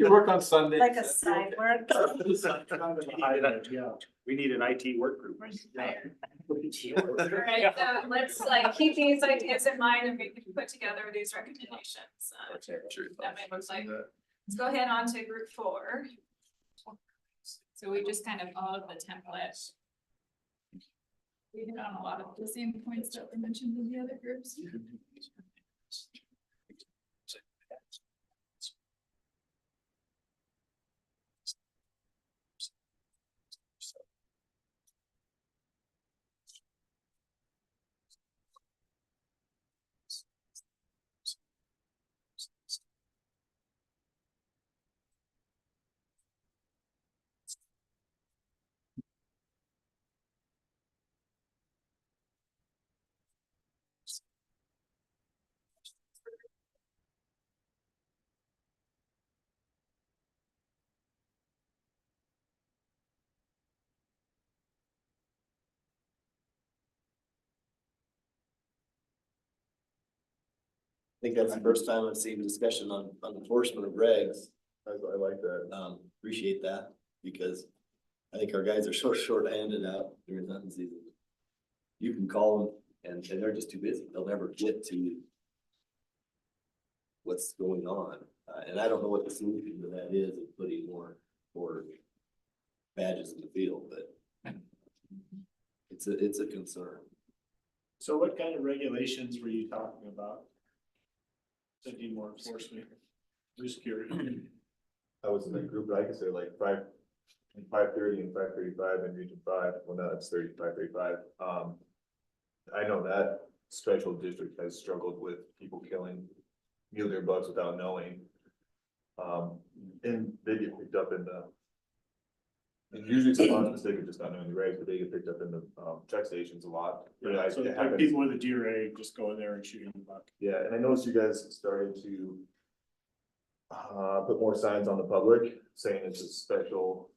can work on Sunday. Like a side work. Yeah, we need an IT work group. Alright, let's like keep these ideas in mind and we can put together these recommendations. That may look like. Let's go ahead on to group 4. So we just kind of followed the template. We hit on a lot of the same points that were mentioned in the other groups. I think that's the first time I've seen discussion on enforcement of regs. I like that. Appreciate that, because I think our guys are so short-handed out during hunting season. You can call them and they're just too busy. They'll never get to what's going on. And I don't know what the solution to that is of putting more badges in the field, but it's a concern. So what kind of regulations were you talking about? To do more enforcement? Just curious. I was in that group, like I said, like 5:30 and 5:35 in Region 5, well, now it's 5:35. I know that special district has struggled with people killing mule deer bucks without knowing. And they get picked up in and usually it's a lot of mistake of just not knowing the regs, but they get picked up in the check stations a lot. But So it like happens- people with a deer egg just go in there and shooting the buck. Yeah, and I noticed you guys started to put more signs on the public saying it's a special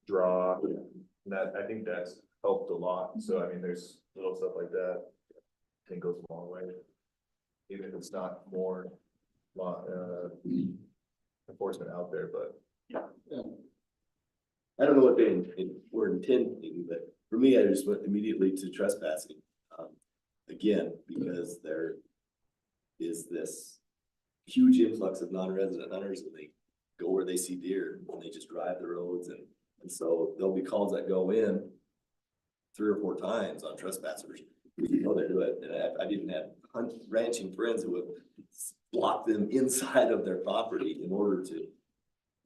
draw. And that, I think that's helped a lot. So I mean, there's little stuff like that. I think goes a long way. Even if it's not more enforcement out there, but. I don't know what they were intending, but for me, I just went immediately to trespassing. Again, because there is this huge influx of non-resident hunters and they go where they see deer and they just drive the roads and so there'll be calls that go in 3 or 4 times on trespassers. You know, they do it. And I've even had ranching friends who have blocked them inside of their property in order to,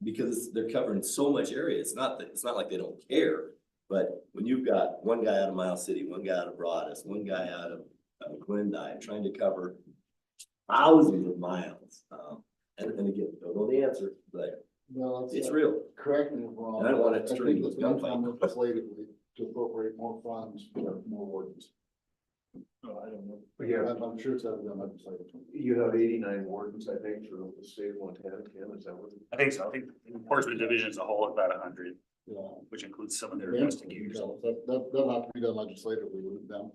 because they're covering so much area. It's not like they don't care, but when you've got one guy out of Miles City, one guy out of Broadus, one guy out of Glendive, trying to cover thousands of miles. And again, don't know the answer, but Well, it's real. Correct me if I'm wrong. And I don't want it to I turn think into a it's been gunfight. time legislatively to appropriate more funds for more wardens. Oh, I don't know. Yeah, I'm sure it's out of the legislative. you have 89 wardens, I think, for the state of Montana, Kim, is that what? I think so. I think the enforcement division as a whole is about 100, Yeah. which includes some of their Yeah, investigators. that'll have to be done legislatively with them.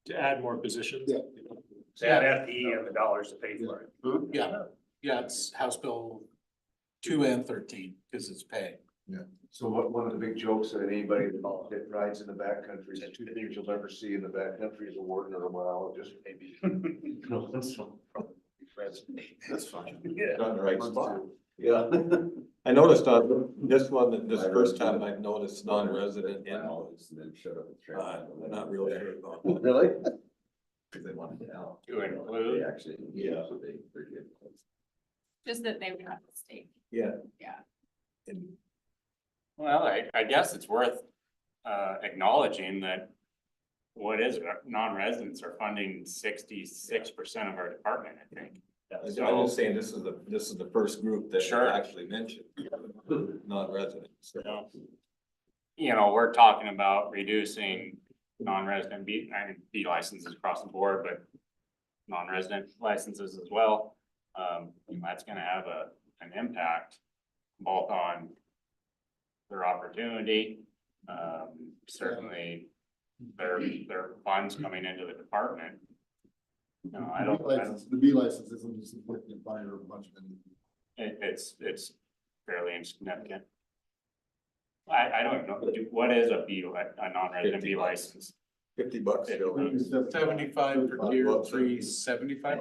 To add more positions? Yeah. That FTE and the dollars to pay for it. Yeah, it's House Bill 2 and 13, because it's pay. So one of the big jokes that anybody that rides in the backcountry is 2 things you'll never see in the backcountry is a warden or a biologist, maybe. No, that's fine. Yeah. Not in the right spot. Yeah. I noticed on this one, this first time I've noticed non-resident. Then shut up and try. Not really sure about. Really? Cause they wanted it out. To include? They actually, Yeah. so they're good. Just that they would have to stake. Yeah. Yeah. And Well, I guess it's worth acknowledging that what is it, non-residents are funding 66% of our department, I think. I'm just saying, this is the first group that Sure. actually mentioned, non-residents. So, you know, we're talking about reducing non-resident bee licenses across the board, but non-resident licenses as well. That's gonna have an impact both on their opportunity, certainly their funds coming into the department. No, I don't, The B license isn't just a fire a bunch of them. it's fairly insignificant. I don't know, what is a non-resident bee license? $50. 75 for deer, 375.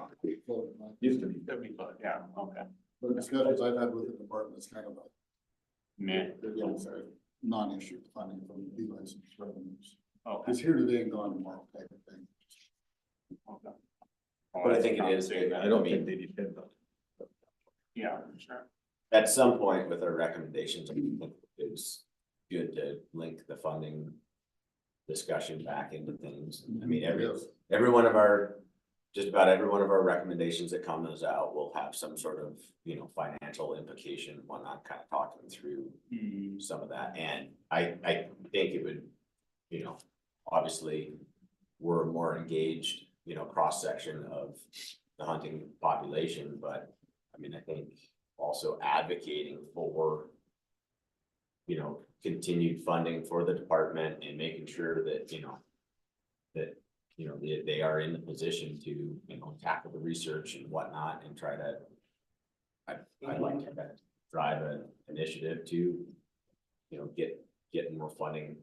Used to be. 75. Yeah, okay. But the discussions I've had with the department is kind of like, Meh. Yeah, sorry, non-issue funding from the license revenues. Okay. It's here today and gone tomorrow type of thing. But I think it is, I don't think they depend on. Yeah, sure. at some point with our recommendations, I think it's good to link the funding discussion back into things. I mean, every one of our, just about every one of our recommendations that comes out will have some sort of, financial implication when I'm kind of talking through some of that. And I think it would, obviously, we're a more engaged, cross-section of the hunting population, but I mean, I think also advocating for, continued funding for the department and making sure that, they are in the position to, tackle the research and whatnot and try to, I'd like to drive an initiative to, get more funding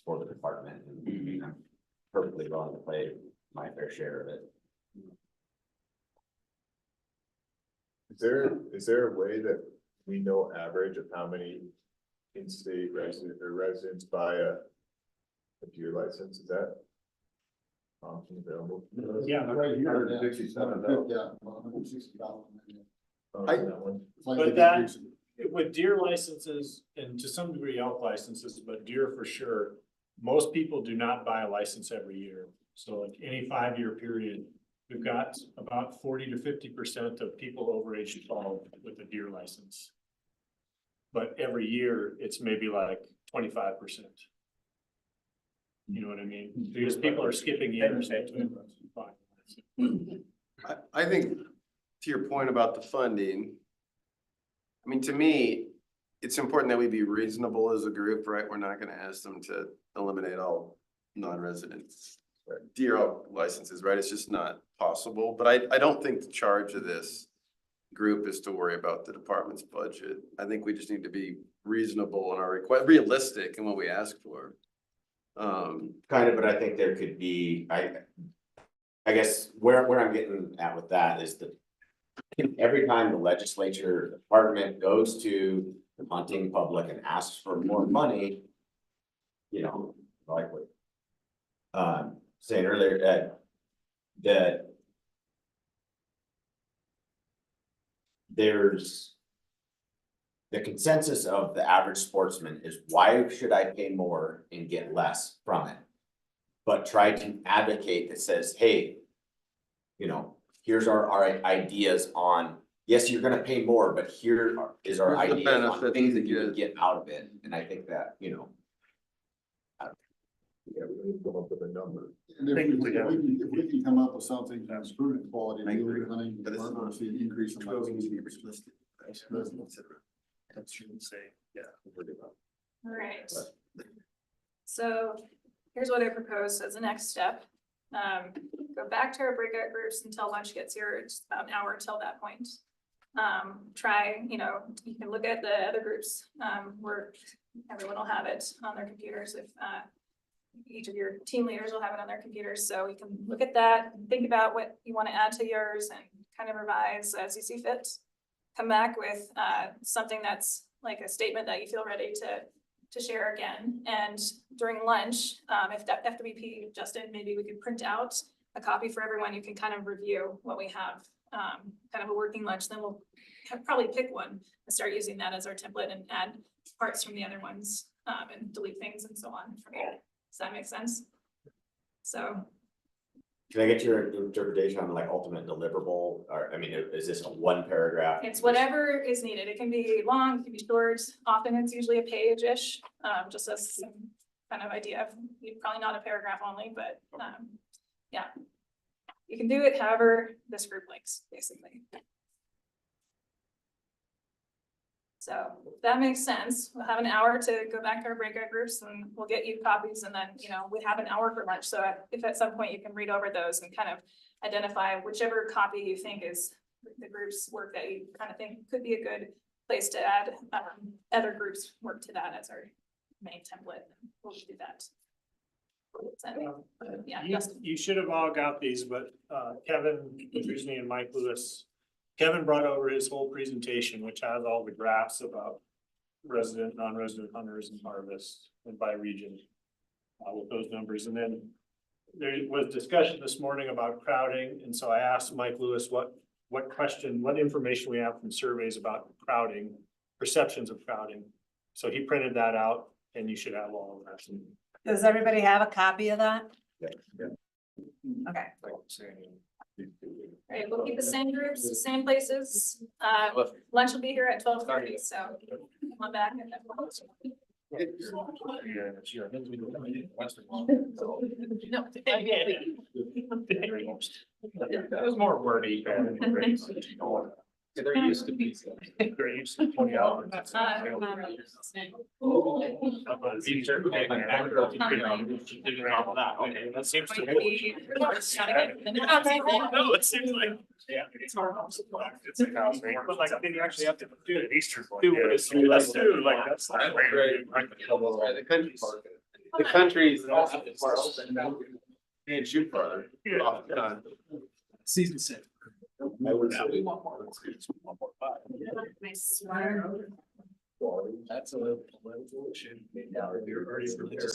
for the department, and I'm perfectly willing to play my fair share of it. Is there a way that we know average of how many in-state residents buy a deer license? Is that option available? Yeah. Right here. Yeah, 157,000. yeah, 160,000. But that, with deer licenses and to some degree elk licenses, but deer for sure, most people do not buy a license every year. So like any 5-year period, we've got about 40 to 50% of people over age 12 with a deer license. But every year, it's maybe like 25%. You know what I mean? Because people are skipping years. I think to your point about the funding, I mean, to me, it's important that we be reasonable as a group, right? We're not gonna ask them to eliminate all non-residents deer elk licenses, right? It's just not possible. But I don't think the charge of this group is to worry about the department's budget. I think we just need to be reasonable in our request, realistic in what we ask for. Kind of, but I think there could be, I guess where I'm getting at with that is that every time the legislature department goes to the hunting public and asks for more money, like what saying earlier, that there's the consensus of the average sportsman is, why should I pay more and get less from it? But try to advocate that says, hey, here's our ideas on, yes, you're gonna pay more, but here is our Here's the ideas on benefit things that that you you can get out of it. And I think that, Yeah, we need to come up with a number. And if we can come up with something to improve the quality of the hunting, the department will see an increase in licenses. That shouldn't say, yeah. All right. So here's what I propose as a next step. Go back to our breakout groups until lunch gets here. It's about an hour till that point. Try, you can look at the other groups, where everyone will have it on their computers. If each of your team leaders will have it on their computers, so you can look at that and think about what you want to add to yours and kind of revise as you see fit. Come back with something that's like a statement that you feel ready to share again. And during lunch, if that FWP, Justin, maybe we could print out a copy for everyone. You can kind of review what we have, kind of a working lunch. Then we'll probably pick one and start using that as our template and add parts from the other ones, and delete things and so on from there. Does that make sense? So. can I get your interpretation on like ultimate deliverable? Or, I mean, is this a 1 paragraph? It's whatever is needed. It can be long, it can be short. Often it's usually a page-ish, just as some kind of idea. Probably not a paragraph only, but yeah. You can do it however this group likes, basically. So if that makes sense. We'll have an hour to go back to our breakout groups and we'll get you copies, and then, we have an hour for lunch. So if at some point you can read over those and kind of identify whichever copy you think is the group's work that you kind of think could be a good place to add other groups' work to that as our main template. We'll do that. Yeah, You should have all got these, but Kevin Drusney and Mike Lewis. Kevin brought over his whole presentation, which has all the graphs about resident, non-resident hunters and harvest and by region. With those numbers, and then there was discussion this morning about crowding, and so I asked Mike Lewis what information we have from surveys about crowding, perceptions of crowding. So he printed that out, and you should have all of that. Does everybody have a copy of that? Yeah. Okay. All right, we'll keep the same groups, the same places. Lunch will be here at 12:30, so come on back. No. That was more wordy. They're used to pizza. They're used to 20 hours. Okay, that seems to be. No, it seems like. Yeah, it's our house. It's a house, right? But like, then you actually have to do it. Easter. Do what it's supposed to do, like, that's. The country's also can't shoot farther. Yeah. Season 6. I would say. That's a political issue. You're already prepared.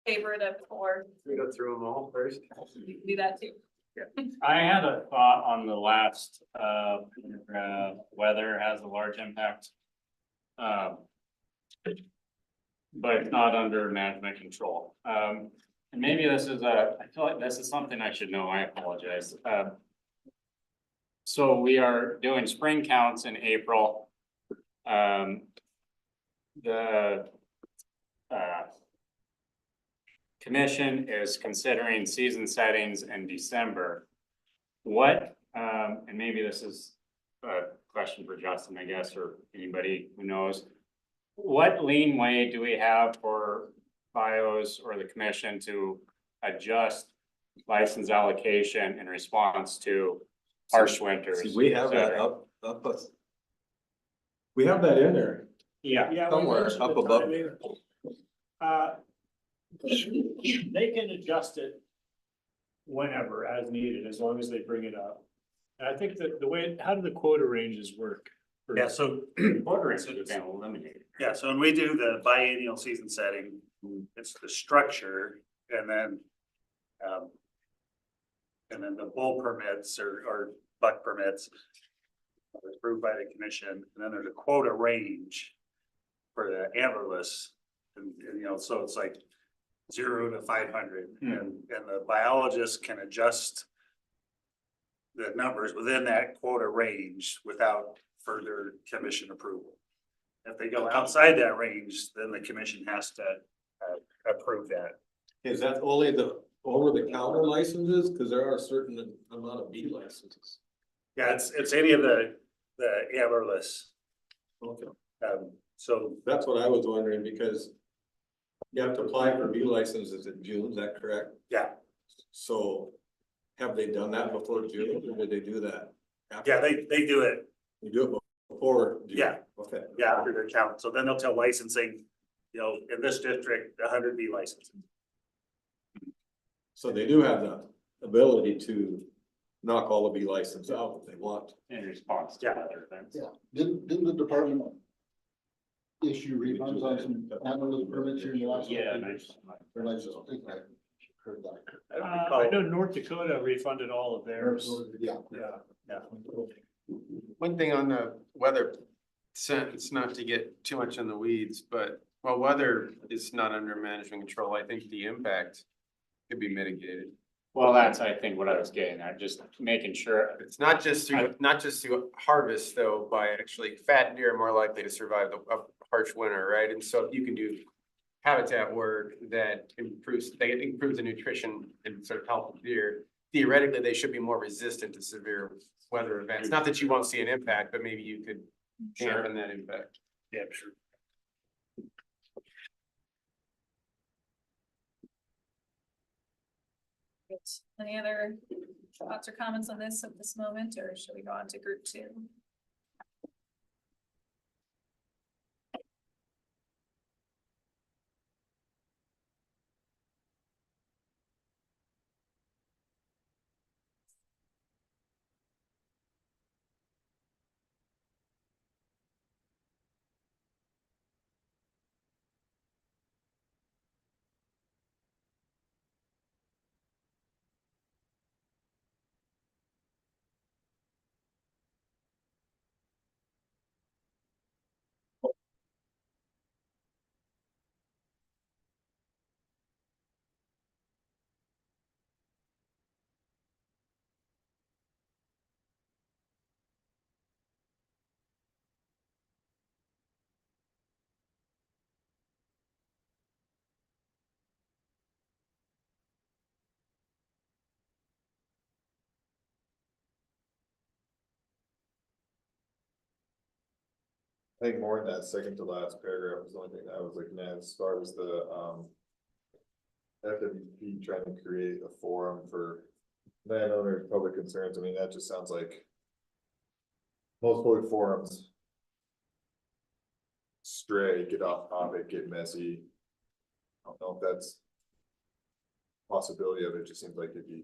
paper to pour. We go through them all first. You can do that too. I had a thought on the last, weather has a large impact. But not under management control. And maybe this is I feel like this is something I should know, I apologize. So we are doing spring counts in April. The commission is considering season settings in December. What, and maybe this is a question for Justin, I guess, or anybody who knows. What leeway do we have for bios or the commission to adjust license allocation in response to harsh winters? See, we have that we have that in there. Yeah. Yeah, we Somewhere mentioned up the above. timing. They can adjust it whenever as needed, as long as they bring it up. And I think that the way, how do the quota ranges work? Yeah, so, Order has been eliminated. yeah, so when we do the biennial season setting, it's the structure and then. And then the bull permits or buck permits. Are approved by the commission, and then there's a quota range. For the antlerless, and you know, so it's like 0 to 500, and the biologist can adjust. The numbers within that quota range without further commission approval. If they go outside that range, then the commission has to approve that. Is that only the over the counter licenses? Cause there are a certain amount of bee licenses. Yeah, it's any of the antlerless. Okay. So That's what I was wondering, because you have to apply for bee licenses in June, is that correct? yeah, So have they done that before June, or did they do that? after? yeah, they do it. You do it before June? Yeah. Okay. Yeah, after their count. So then they'll tell licensing, you know, in this district, 100 be licensed. So they do have the ability to knock all the bee license out if they want. In response to other things. Yeah, didn't the department issue refunds on some animal permits here in the last? Yeah, Or I just think I heard that. I don't I recall. know North Dakota refunded all of theirs. Yeah. Yeah. One thing on the weather sentence, not to get too much in the weeds, but while weather is not under management control, I think the impact could be mitigated. Well, that's, I think, what I was getting at, just making sure. It's not just through harvest though, by actually fat deer are more likely to survive a harsh winter, right? And so if you can do habitat work that improves the nutrition and sort of health of deer, theoretically, they should be more resistant to severe weather events. Not that you won't see an impact, but maybe you could dampen that impact. Yeah, sure. Good. Any other thoughts or comments on this at this moment, or should we go on to group 2? I think more than that second to last paragraph was the only thing I was looking at as far as the, FWP trying to create a forum for landowner public concerns. I mean, that just sounds like most public forums stray, get off topic, get messy. I don't know if that's a possibility of it. Just seems like it'd be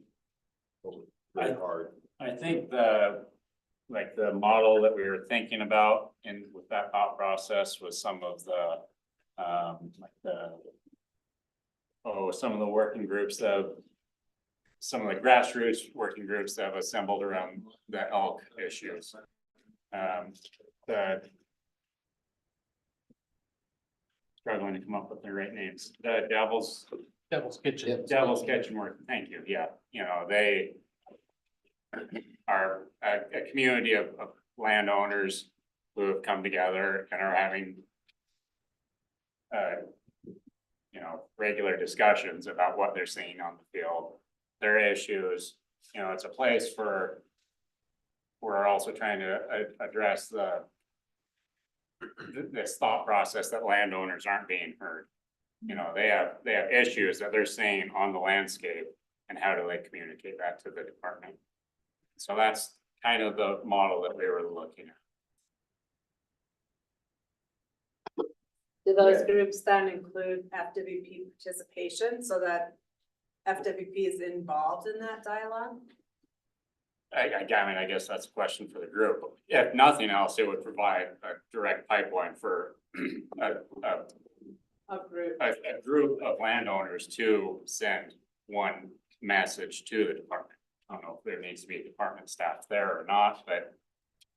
very hard. I think the model that we were thinking about and with that thought process was some of the, like the some of the working groups some of the grassroots working groups that have assembled around the elk issues. The struggling to come up with the right names, the Devil's Kitchen work, thank you, yeah, they are a community of landowners who have come together and are having regular discussions about what they're seeing on the field, their issues. It's a place we're also trying to address this thought process that landowners aren't being heard. They have issues that they're seeing on the landscape, and how do they communicate that to the department? So that's kind of the model that we were looking at. Do those groups then include FWP participation so that FWP is involved in that dialogue? I mean, I guess that's a question for the group. If nothing else, it would provide a direct pipeline for A group. a group of landowners to send one message to the department. I don't know if there needs to be department staff there or not, but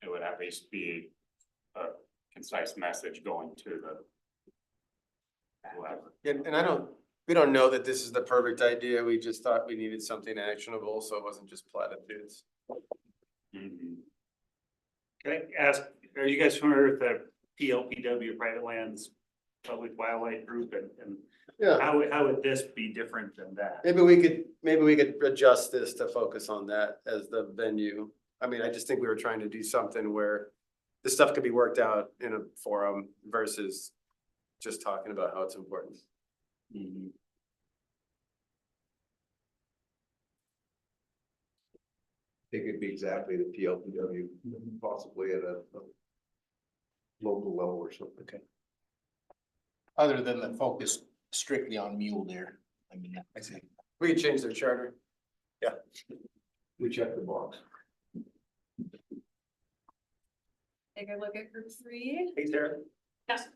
it would at least be a concise message going to the whoever. And we don't know that this is the perfect idea. We just thought we needed something actionable, so it wasn't just platitudes. Mhm. Can I ask, are you guys familiar with the PLPW, Private Lands Public Wildlife Group, and Yeah, how would this be different than that? maybe we could adjust this to focus on that as the venue. I mean, I just think we were trying to do something where this stuff could be worked out in a forum versus just talking about how it's important. Mhm. It could be exactly the PLPW, possibly at a local level or something. Okay. Other than the focus strictly on mule deer. I mean, I think. We could change their charter. We checked the box. Take a look at group 3. Hey, Sarah. Yes.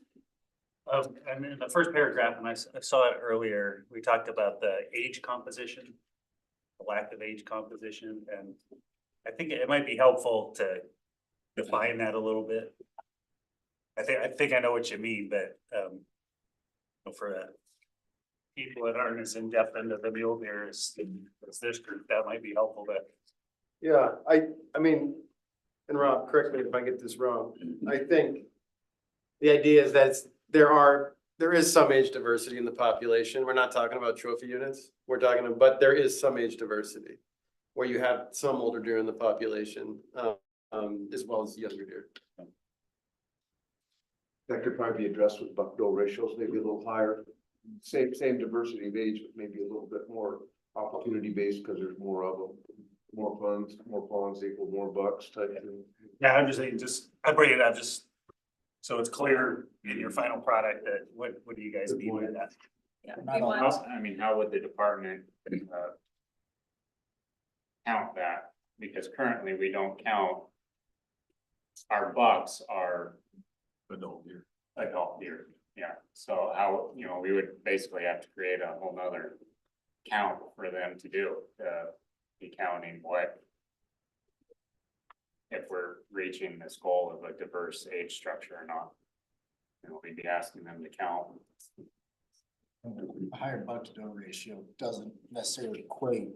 And in the first paragraph, and I saw it earlier, we talked about the age composition, the lack of age composition, and I think it might be helpful to define that a little bit. I think I know what you mean, but for people that aren't as in-depth into the mule deer as this group, that might be helpful, but Yeah, I mean, and Rob, correct me if I get this wrong. I think the idea is that there is some age diversity in the population. We're not talking about trophy units. But there is some age diversity where you have some older deer in the population, as well as younger deer. That could probably be addressed with buck-doe ratios, maybe a little higher. Same diversity of age, but maybe a little bit more opportunity based because there's more of them. More fawns equal more bucks type thing. yeah, I'm just saying, I bring it up just so it's clear in your final product that what do you guys mean by that? Yeah, Not we all- want, I mean, how would the department count that? Because currently we don't count. Our bucks are Adult deer. adult deer, yeah. So how, we would basically have to create a whole nother count for them to do, be counting what. If we're reaching this goal of a diverse age structure or not. We'd be asking them to count. A higher buck to doe ratio doesn't necessarily equate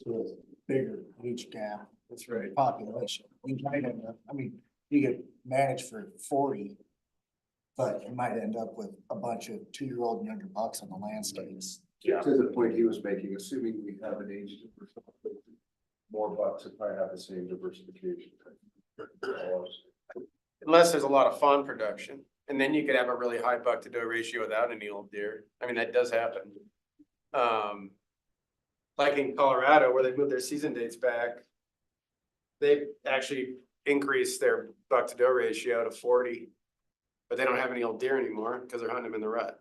to a bigger age gap. That's right. Population. You might end up, I mean, you could manage for 40. But you might end up with a bunch of 2-year-old and younger bucks on the landscapes. Yeah. To the point he was making, assuming we have an age diversity, more bucks would probably have the same diversification. Unless there's a lot of fawn production, and then you could have a really high buck to doe ratio without any old deer. I mean, that does happen. Like in Colorado where they moved their season dates back. They actually increased their buck to doe ratio to 40. But they don't have any old deer anymore because they're hunting them in the rut.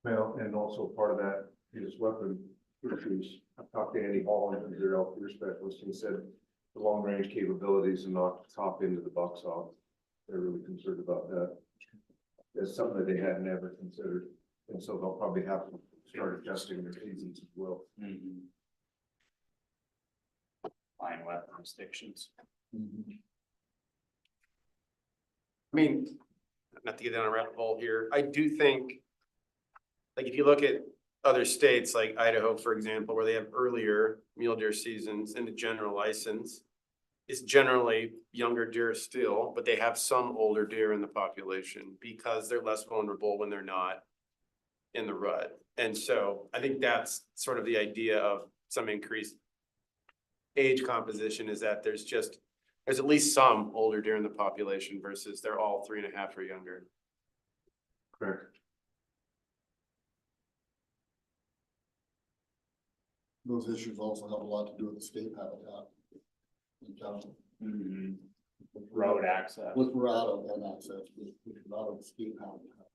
Well, and also part of that is weapon issues. I talked to Andy Hall, who's their elk deer specialist, and he said the long range capabilities and not top into the bucks off. They're really concerned about that. is something that they had never considered. And so they'll probably have to start adjusting their seasons as well. Fine wet jurisdictions. I mean, not to get down a rabbit hole here, I do think, like, if you look at other states like Idaho, for example, where they have earlier mule deer seasons and the general license, it's generally younger deer still, but they have some older deer in the population because they're less vulnerable when they're not in the rut. And so I think that's sort of the idea of some increased age composition, is that there's at least some older deer in the population versus they're all 3.5 or younger. Correct. Those issues also have a lot to do with the state habitat. in town. Road access. With Verado and access, with Verado state habitat.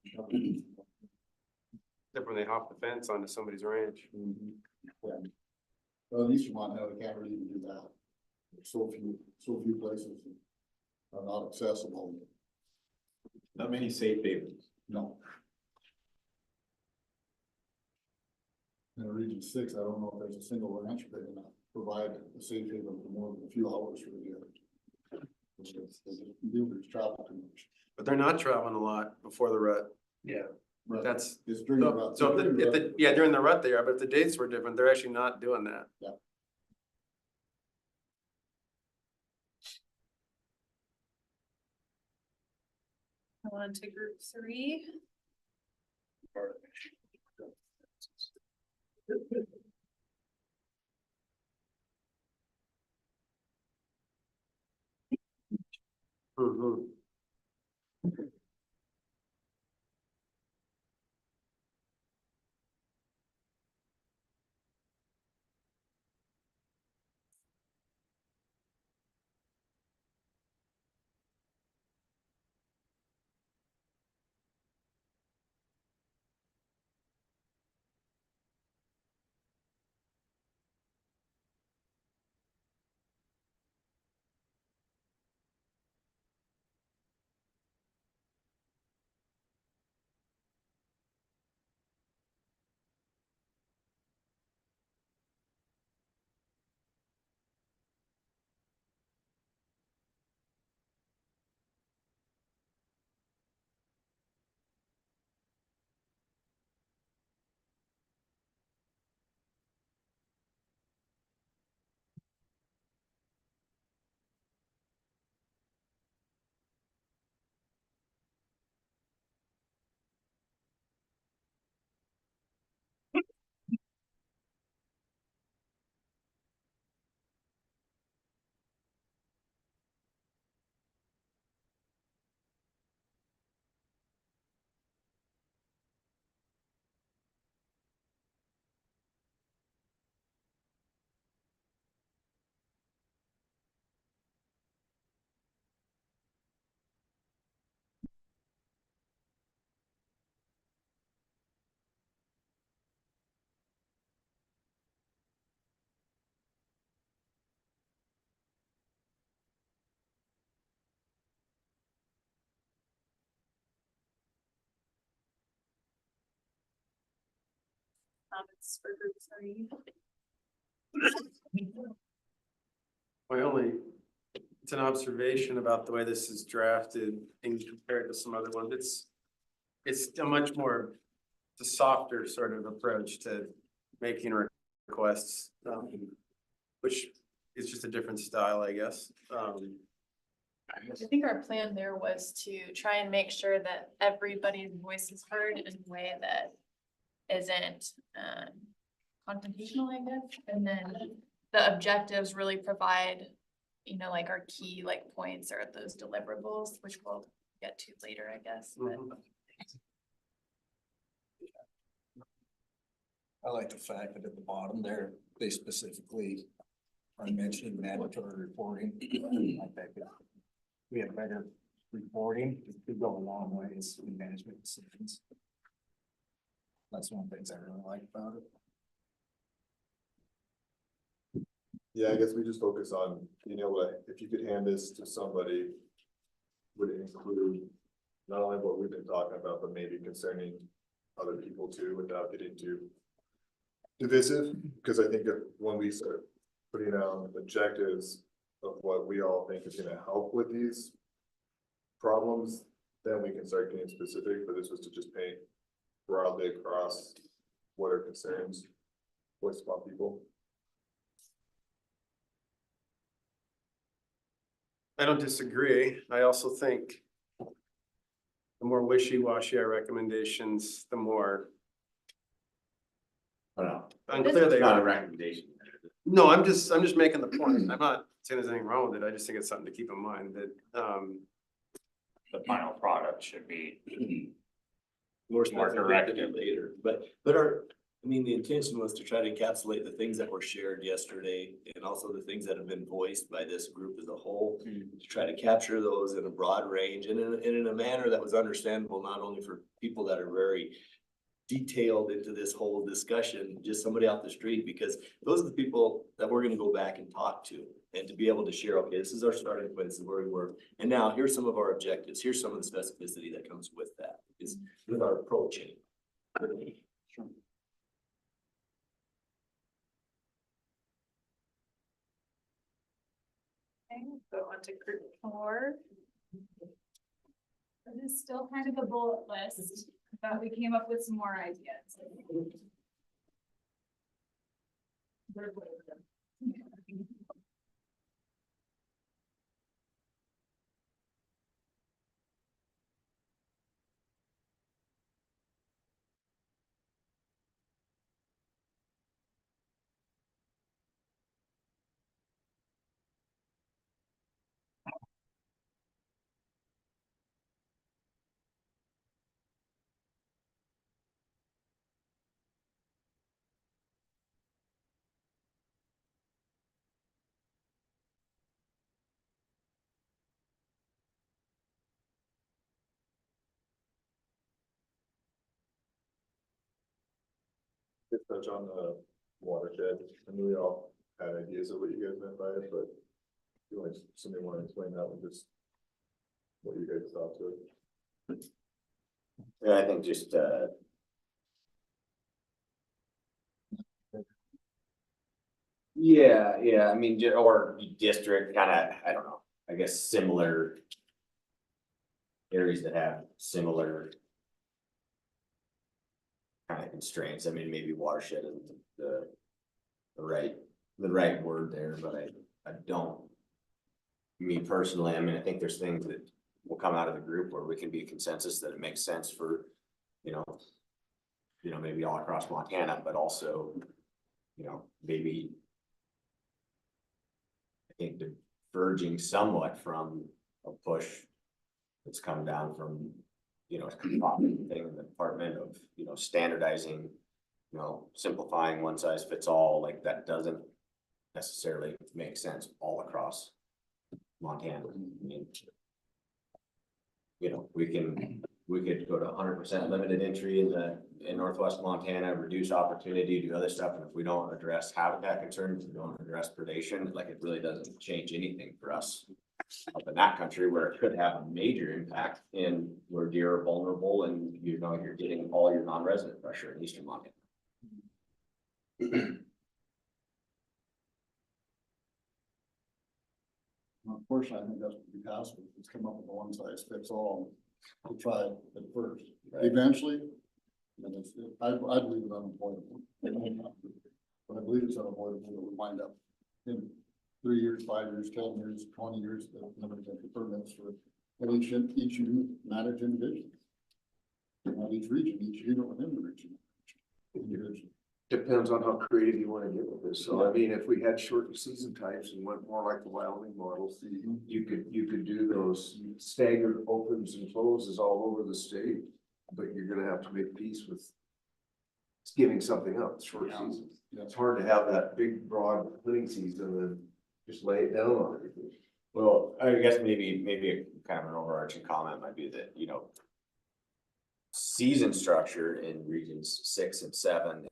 Except when they hop the fence onto somebody's ranch. Yeah. Well, at least Montana, they can't really even do that. There's so few places that are not accessible. Not many safe havens. No. In Region 6, I don't know if there's a single ranch big enough to provide a safe haven for more than a few hours for the deer. Dealers travel too much. But they're not traveling a lot before the rut. Yeah. Right. That's, It's during the rut. so during the rut they are, but if the dates were different, they're actually not doing that. Yeah. On to group 3. Mhm. Comments for group 3. It's an observation about the way this is drafted in compared to some other ones. It's a much more, it's a softer sort of approach to making requests, which is just a different style, I guess. I think our plan there was to try and make sure that everybody's voice is heard in a way that isn't confrontational, I guess. And then the objectives really provide, you know, like our key points or those deliverables, which we'll get to later, I guess. But I like the fact that at the bottom there, they specifically are mentioning mandatory reporting. Like that, we have better reporting, it could go a long ways in management decisions. That's one of the things I really like about it. Yeah, I guess we just focus on, you know, what, if you could hand this to somebody, would it include not only what we've been talking about, but maybe concerning other people too, without getting too divisive, because I think that when we start putting down objectives of what we all think is gonna help with these problems, then we can start getting specific, but this was to just paint broadly across what are concerns, voice about people. I don't disagree. I also think the more wishy-washy our recommendations, the more unclear they Not a are. recommendation. No, I'm just making the point. I'm not saying there's anything wrong with it. I just think it's something to keep in mind that, The final product should be More More directive. later, but I mean, the intention was to try to encapsulate the things that were shared yesterday and also the things that have been voiced by this group as a whole. To try to capture those in a broad range and in a manner that was understandable, not only for people that are very detailed into this whole discussion, just somebody off the street, because those are the people that we're gonna go back and talk to. And to be able to share, okay, this is our starting point, this is where we were, and now here's some of our objectives, here's some of the specificity that comes with that, is with our approach anyway. Okay, go on to group 4. This is still kind of a bullet list, but we came up with some more ideas. Just touch on the watershed, and we all had ideas of what you guys meant by it, but if you want, somebody want to explain that one, just what you guys thought to it. Yeah, I think just, yeah, I mean, or district, kinda, I don't know, I guess similar areas that have similar kind of constraints. I mean, maybe watershed isn't the right word there, but I don't. Me personally, I mean, I think there's things that will come out of the group where we can be a consensus that it makes sense for, you know, maybe all across Montana, but also, maybe I think diverging somewhat from a push that's come down from, it's come off the thing in the department of, standardizing, simplifying one size fits all, like that doesn't necessarily make sense all across Montana. I mean, we could go to 100% limited entry in northwest Montana, reduce opportunity, do other stuff, and if we don't address habitat concerns, we don't address predation, like it really doesn't change anything for us up in that country where it could have a major impact in where deer are vulnerable and you're getting all your non-resident pressure in eastern Montana. Unfortunately, I think that's what we passed with, is come up with a one size fits all, to try it at first. Right. Eventually, and I believe it's unavoidable. But I believe it's unavoidable that we wind up in 3 years, 5 years, 10 years, 20 years, the number of permits for each unit managed individually. Not each region, each unit within the region. Individually. Depends on how creative you wanna get with this, so I mean, if we had shortened season times and went more like the Wyoming model, you could do those staggered opens and closes all over the state. But you're gonna have to make peace with giving something up, short season. It's hard to have that big, broad hunting season and just lay it down on everything. Well, I guess maybe a kind of an overarching comment might be that, season structure in regions 6 and 7,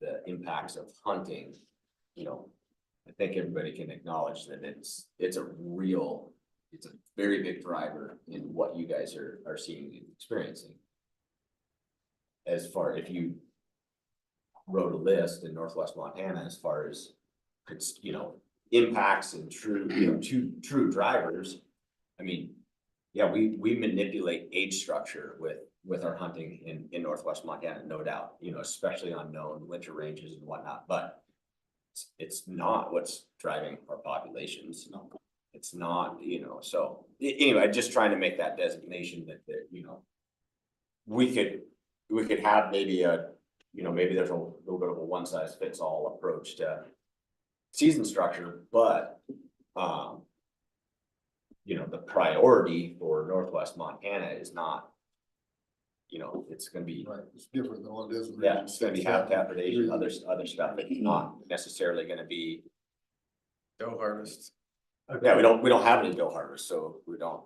the impacts of hunting, I think everybody can acknowledge that it's a real it's a very big driver in what you guys are seeing and experiencing. As far, if you wrote a list in Northwest Montana, as far as, it's, you know, impacts and true, you know, true drivers. I mean, yeah, we manipulate age structure with our hunting in Northwest Montana, no doubt, you know, especially on known winter ranges and whatnot, but it's not what's driving our populations. No, it's not, you know, so anyway, just trying to make that designation that, you know, we could have maybe a, you know, maybe there's a little bit of a one size fits all approach to season structure, but, you know, the priority for Northwest Montana is not, you know, it's gonna be, Right, it's different than what it is. in yeah, Region it's gonna be 6. habitat predation, other stuff, it's not necessarily gonna be. Doe harvest. Yeah, we don't have any doe harvest, so we don't.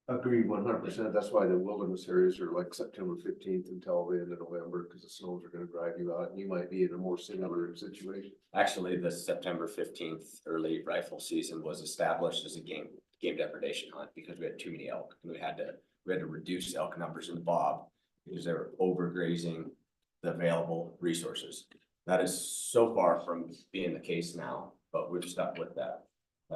Agree 100%. That's why the wilderness areas are like September 15th until the end of November, because the snows are gonna drive you out and you might be in a more similar situation. Actually, the September 15th early rifle season was established as a game depredation hunt because we had too many elk. And we had to reduce elk numbers in the Bob because they were overgrazing the available resources. That is so far from being the case now, but we've stuck with that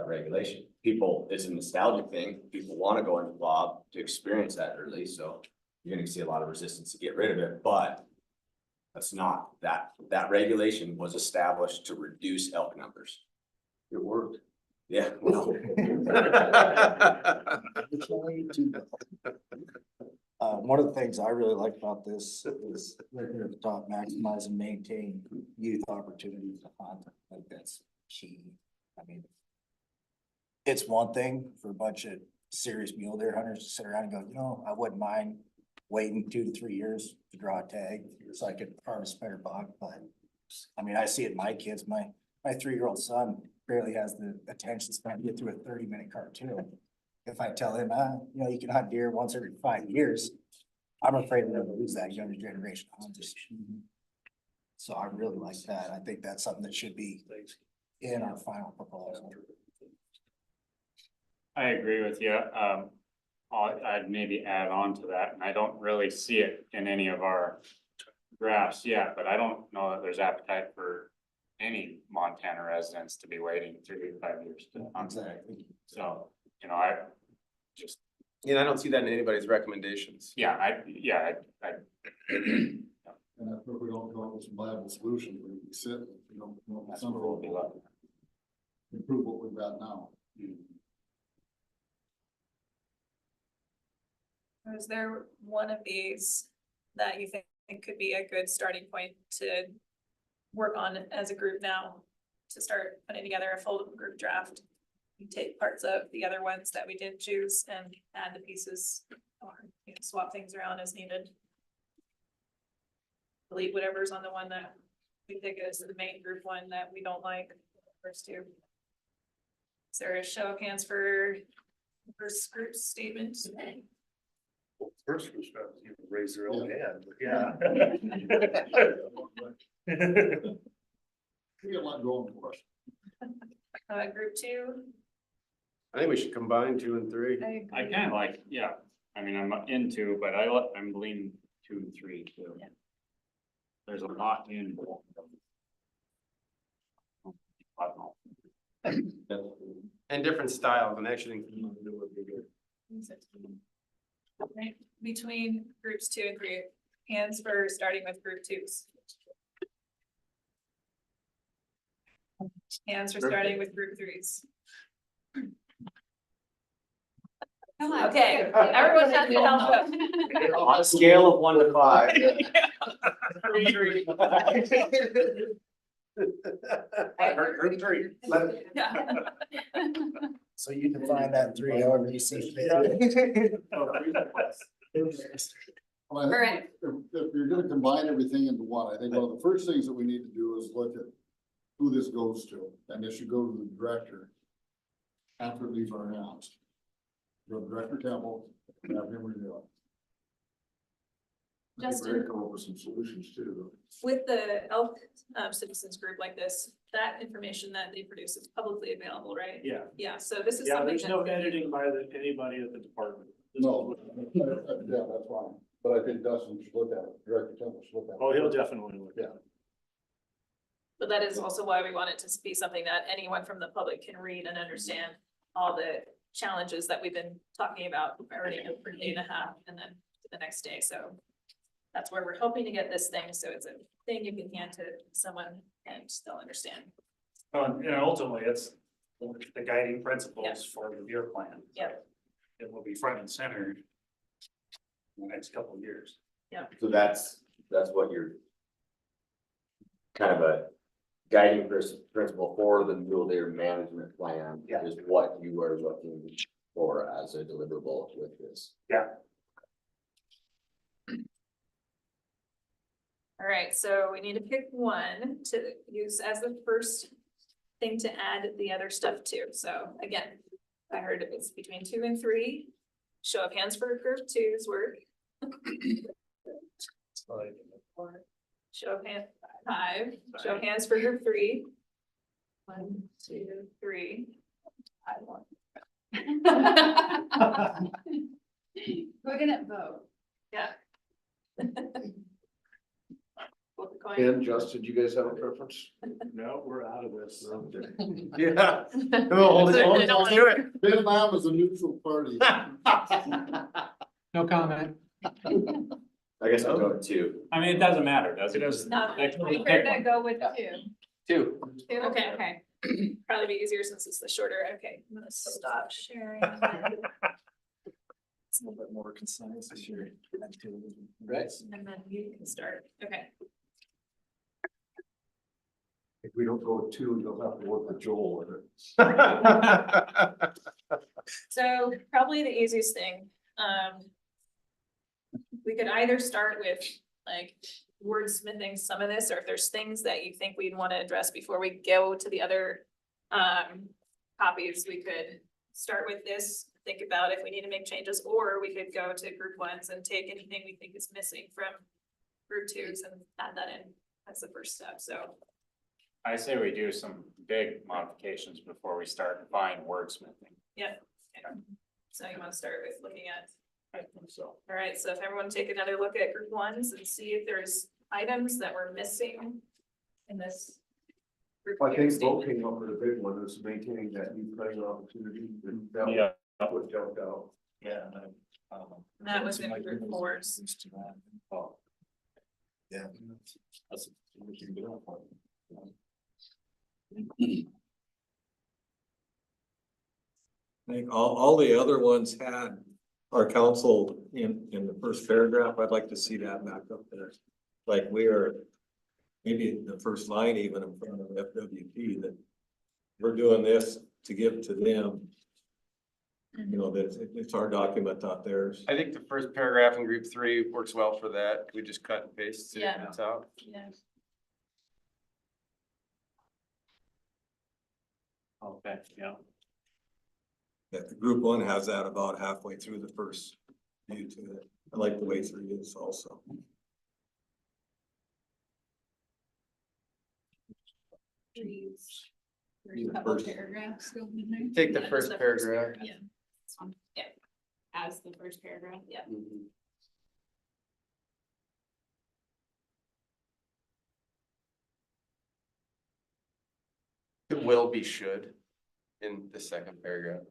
regulation. People, it's a nostalgic thing. People want to go into Bob to experience that early, so you're gonna see a lot of resistance to get rid of it, but that's not, that regulation was established to reduce elk numbers. It worked. Yeah, well. One of the things I really like about this is right here at the top, maximize and maintain youth opportunities to hunt. I think that's key. I mean, it's one thing for a bunch of serious mule deer hunters to sit around and go, you know, I wouldn't mind waiting 2 to 3 years to draw a tag so I could harvest better buck, but I mean, I see it in my kids. My 3-year-old son barely has the attention span to get through a 30-minute cartoon. If I tell him, you know, you can hunt deer once every 5 years, I'm afraid we're gonna lose that younger generation of hunters. So I really like that. I think that's something that should be in our final proposal. I agree with you. I'd maybe add on to that, and I don't really see it in any of our drafts yet, but I don't know that there's appetite for any Montana residents to be waiting 3 to 5 years to hunt. Exactly. So, you know, I just, And I don't see that in anybody's recommendations. yeah, I. And if we don't come up with some viable solutions, we can sit, and, you know, That's where we'll be looking. improve what we've got now. Is there one of these that you think could be a good starting point to work on as a group now? To start putting together a full group draft? You take parts of the other ones that we did choose and add the pieces or you know, swap things around as needed. Delete whatever's on the one that we think is the main group one that we don't like, first two. Is there a show of hands for first group statement? First, we should have to raise their own hand, but yeah. We got a lot going for us. Group two. I think we should combine 2 and 3. I kind of like, yeah, I mean, I'm into, but I'm leaning 2 and 3 too. Yeah. There's a lot in. I don't know. And different styles, and actually. Right, between groups 2 and 3, hands for starting with group 2s. Hands for starting with group 3s. Okay, everyone has to help them. On a scale of 1 to 5. Group 3. Yeah. So you can find that 3 however you see fit. Well, I think if you're gonna combine everything into one, I think one of the first things that we need to do is look at who this goes to, and this should go to the director after these are announced. Go to Director Temple, and have him review it. Justin, Come up with some solutions too. with the elk citizens group like this, that information that they produce is publicly available, right? Yeah, Yeah, so this is yeah, something there's no that, editing by anybody at the department. This is No, what- yeah, that's fine, but I think Dustin should look at it, Director Temple should look at it. Oh, he'll definitely look at it. but that is also why we want it to be something that anyone from the public can read and understand all the challenges that we've been talking about already for a day and a half and then the next day, so. That's where we're hoping to get this thing, so it's a thing you can hand to someone and they'll understand. And ultimately, it's the guiding principles for the beer plan. Yep. It will be front and center in the next couple of years. So that's what you're kind of a guiding principle for the mule deer management plan. Yeah. Is what you are looking for as a deliverable with this. Yeah. All right, so we need to pick one to use as the first thing to add the other stuff to. So again, I heard it was between 2 and 3. Show of hands for group 2's work. Show of hands, 5. Show of hands for group 3. 1, 2, 3. I won. We're gonna vote. Yeah. Flip a coin. And Justin, do you guys have a preference? No, we're out of this. Yeah. Do it. Vietnam is a neutral party. No comment. I guess I'll go with 2. I mean, it doesn't matter, does it? No, Like, I pick prefer one. to go with 2. 2. Okay. Okay. Probably be easier since it's the shorter. Okay, I'm gonna stop sharing. It's a little bit more concise, sure. Right. And then you can start. Okay. If we don't go with 2, you'll have to work with Joel with it. So probably the easiest thing, we could either start with like wordsmithing some of this, or if there's things that you think we'd want to address before we go to the other copies, we could start with this, think about if we need to make changes, or we could go to group 1s and take anything we think is missing from group 2s and add that in as the first step, so. I say we do some big modifications before we start fine wordsmithing. Yeah. So you want to start with looking at, I think so. all right, so if everyone take another look at group 1s and see if there's items that were missing in this. Group I think Bo statement. came up with a big one, is maintaining that new planning opportunity, and that Yeah. what jumped out. Yeah. That was in group 4s. Oh. Yeah. That's. We can do it. I think all the other ones had our council in the first paragraph. I'd like to see that back up there. Like we are, maybe the first line even in front of FWP, that we're doing this to give to them. You know, that it's our document, not theirs. I think the first paragraph in group 3 works well for that. We just cut and paste it Yeah. and it's out. Yeah. Okay, yeah. Yeah, the group 1 has that about halfway through the first view to it. I like the way 3 is also. Trees. Yeah, There's a couple first- paragraphs going in there. Take the Yeah, first just paragraph. Yeah. This one. Yeah. As the first paragraph. Yeah. It will be should in the second paragraph.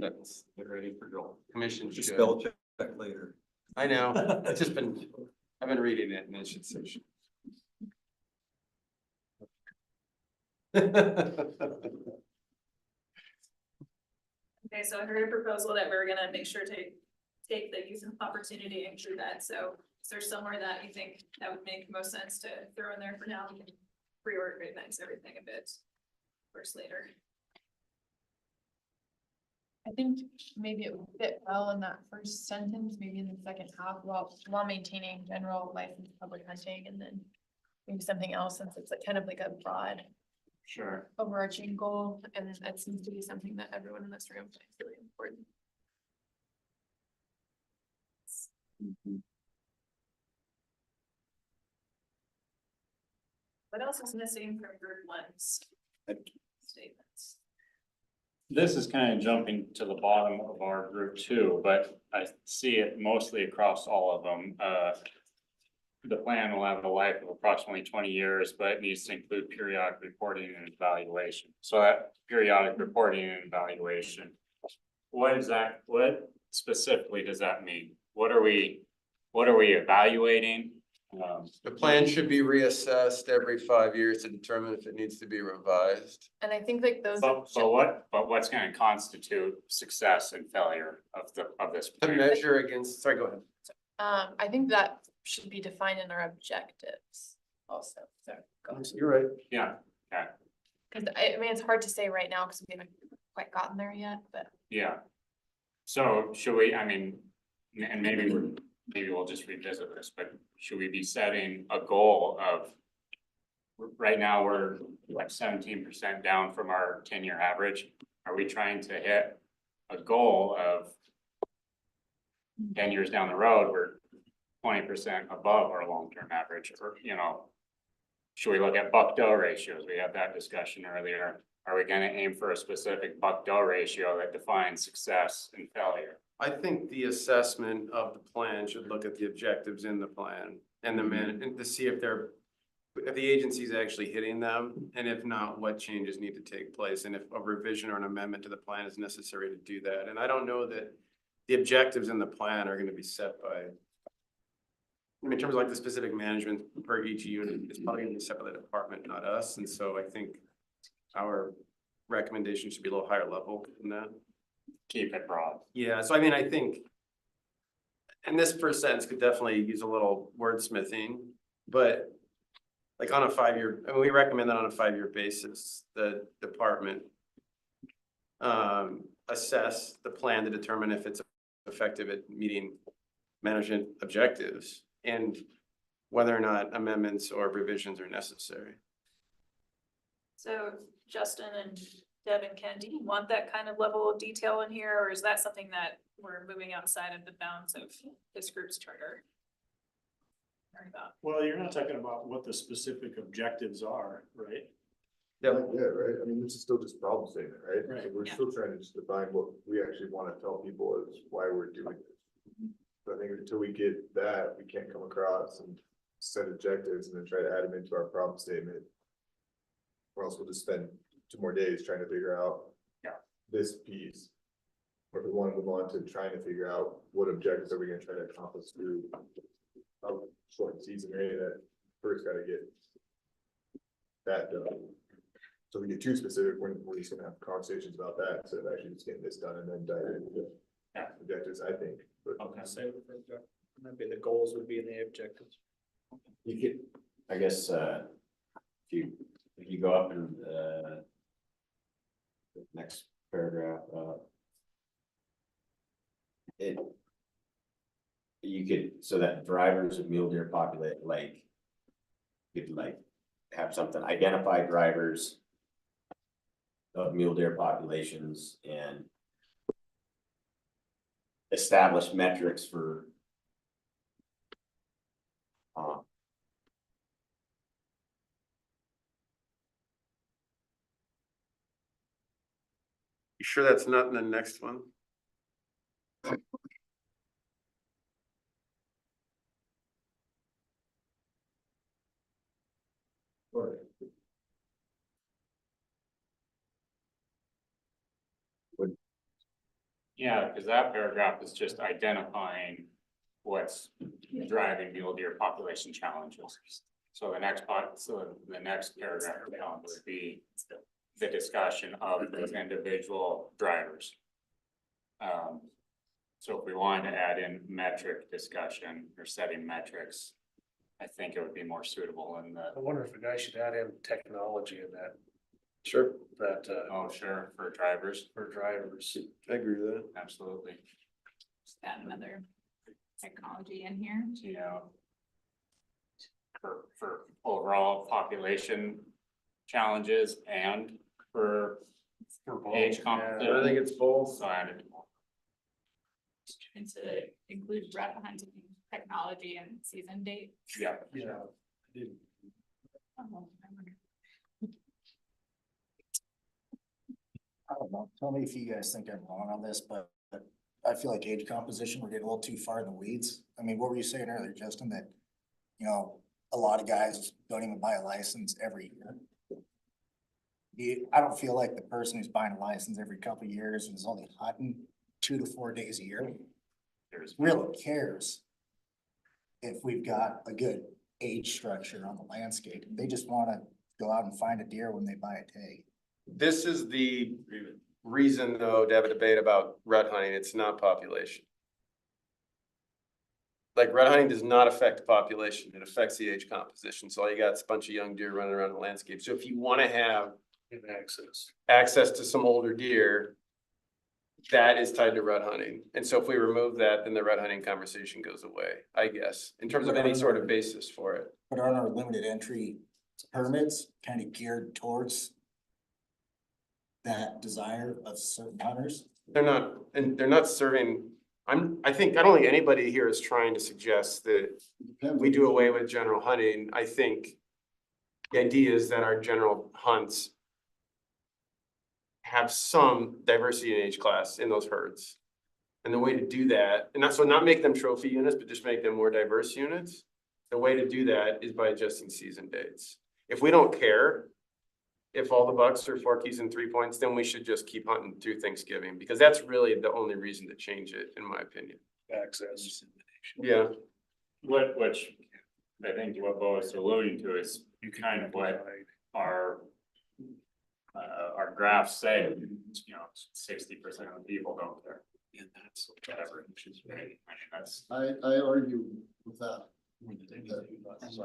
That's Get ready for Joel. commission Just should. spell check later. I know, it's just been, I've been reading it and it should say should. Okay, so I heard a proposal that we're gonna make sure to take the youth opportunity and include that, so is there somewhere that you think that would make most sense to throw in there for now? We can reorganize everything a bit first later. I think maybe it would fit well in that first sentence, maybe in the second half, while maintaining general licensed public hunting, and then maybe something else, since it's like kind of like a broad Sure. overarching goal, and that seems to be something that everyone in this room finds really important. What else is missing from group one's statements? This is kind of jumping to the bottom of our group too, but I see it mostly across all of them. The plan will have a life of approximately 20 years, but it needs to include periodic reporting and evaluation. So that periodic reporting and evaluation. What specifically does that mean? What are we evaluating? The plan should be reassessed every 5 years to determine if it needs to be revised. And I think like those. But what's gonna constitute success and failure of this To plan? measure against, sorry, go ahead. I think that should be defined in our objectives also, so. go ahead. You're right. Yeah, Cause I mean, it's hard to say right now, cause we haven't quite gotten there yet, but. yeah. So should we, I mean, and maybe we'll just revisit this, but should we be setting a goal of? Right now, we're like 17% down from our 10-year average. Are we trying to hit a goal of 10 years down the road, we're 20% above our long-term average, or, you know? Should we look at buck-doe ratios? We had that discussion earlier. Are we gonna aim for a specific buck-doe ratio that defines success and failure? I think the assessment of the plan should look at the objectives in the plan and and to see if the agency's actually hitting them, and if not, what changes need to take place, and if a revision or an amendment to the plan is necessary to do that. And I don't know that the objectives in the plan are gonna be set by, I mean, in terms of like the specific management per each unit, it's probably gonna be set by the department, not us. And so I think our recommendation should be a little higher level than that. Keep it broad. Yeah, so I mean, I think. And this first sentence could definitely use a little wordsmithing, but. Like on a 5-year, I mean, we recommend that on a 5-year basis, the department. Assess the plan to determine if it's effective at meeting management objectives. And whether or not amendments or revisions are necessary. So Justin and Deb and Ken, do you want that kind of level of detail in here, or is that something that we're moving outside of the bounds of this group's charter? Sorry about. Well, you're not talking about what the specific objectives are, right? Yeah, right. I mean, this is still just problem statement, right? Right. So we're Yeah. still trying to just define what we actually want to tell people is why we're doing this. So I think until we get that, we can't come across and set objectives and then try to add them into our problem statement. Or else we'll just spend 2 more days trying to figure out this piece. Or if we want to move on to trying to figure out what objectives are we gonna try to accomplish through a short season, right? That first gotta get that done. So we get too specific, we're just gonna have conversations about that instead of actually just getting this done and then dive into objectives, I think. But Okay. Maybe the goals would be in the objectives. You could, I guess, if you go up in, the next paragraph, you could, so that drivers of mule deer populate, like, you could like have something, identify drivers of mule deer populations and establish metrics for You sure that's not in the next one? Yeah, because that paragraph is just identifying what's driving mule deer population challenges. So the next part, so the next paragraph down would be the discussion of those individual drivers. So if we wanted to add in metric discussion or setting metrics, I think it would be more suitable in the. I wonder if a guy should add in technology in that, Sure. that, Oh, sure, for drivers, for drivers. I agree with that. absolutely, Just add another technology in here. you know. For overall population challenges and for age I competition. think it's both. So I added. And to include rat hunting technology and season date. Yeah. I don't know, tell me if you guys think I'm wrong on this, but I feel like age composition, we're getting a little too far in the weeds. I mean, what were you saying earlier, Justin, that, you know, a lot of guys don't even buy a license every year? I don't feel like the person who's buying a license every couple of years and is only hunting 2 to 4 days a year really cares if we've got a good age structure on the landscape. They just wanna go out and find a deer when they buy a tag. This is the reason though, to have a debate about rut hunting, it's not population. Like rut hunting does not affect population, it affects the age composition, so all you got is a bunch of young deer running around the landscape. So if you wanna have access to some older deer, that is tied to rut hunting. And so if we remove that, then the rut hunting conversation goes away, I guess, in terms of any sort of basis for it. But aren't our limited entry permits kind of geared towards that desire of certain hunters? They're not, and they're not serving, I don't think anybody here is trying to suggest that we do away with general hunting. I think the idea is that our general hunts have some diversity in age class in those herds. And the way to do that, and that's so not make them trophy units, but just make them more diverse units. The way to do that is by adjusting season dates. If we don't care if all the bucks are 4 keys and 3 points, then we should just keep hunting through Thanksgiving, because that's really the only reason to change it, in my opinion. Access. Yeah. Which I think what Bo is alluding to is kind of what our graphs say, you know, 60% of the people don't care. And that's whatever, which is right. I mean, that's. I argue with that.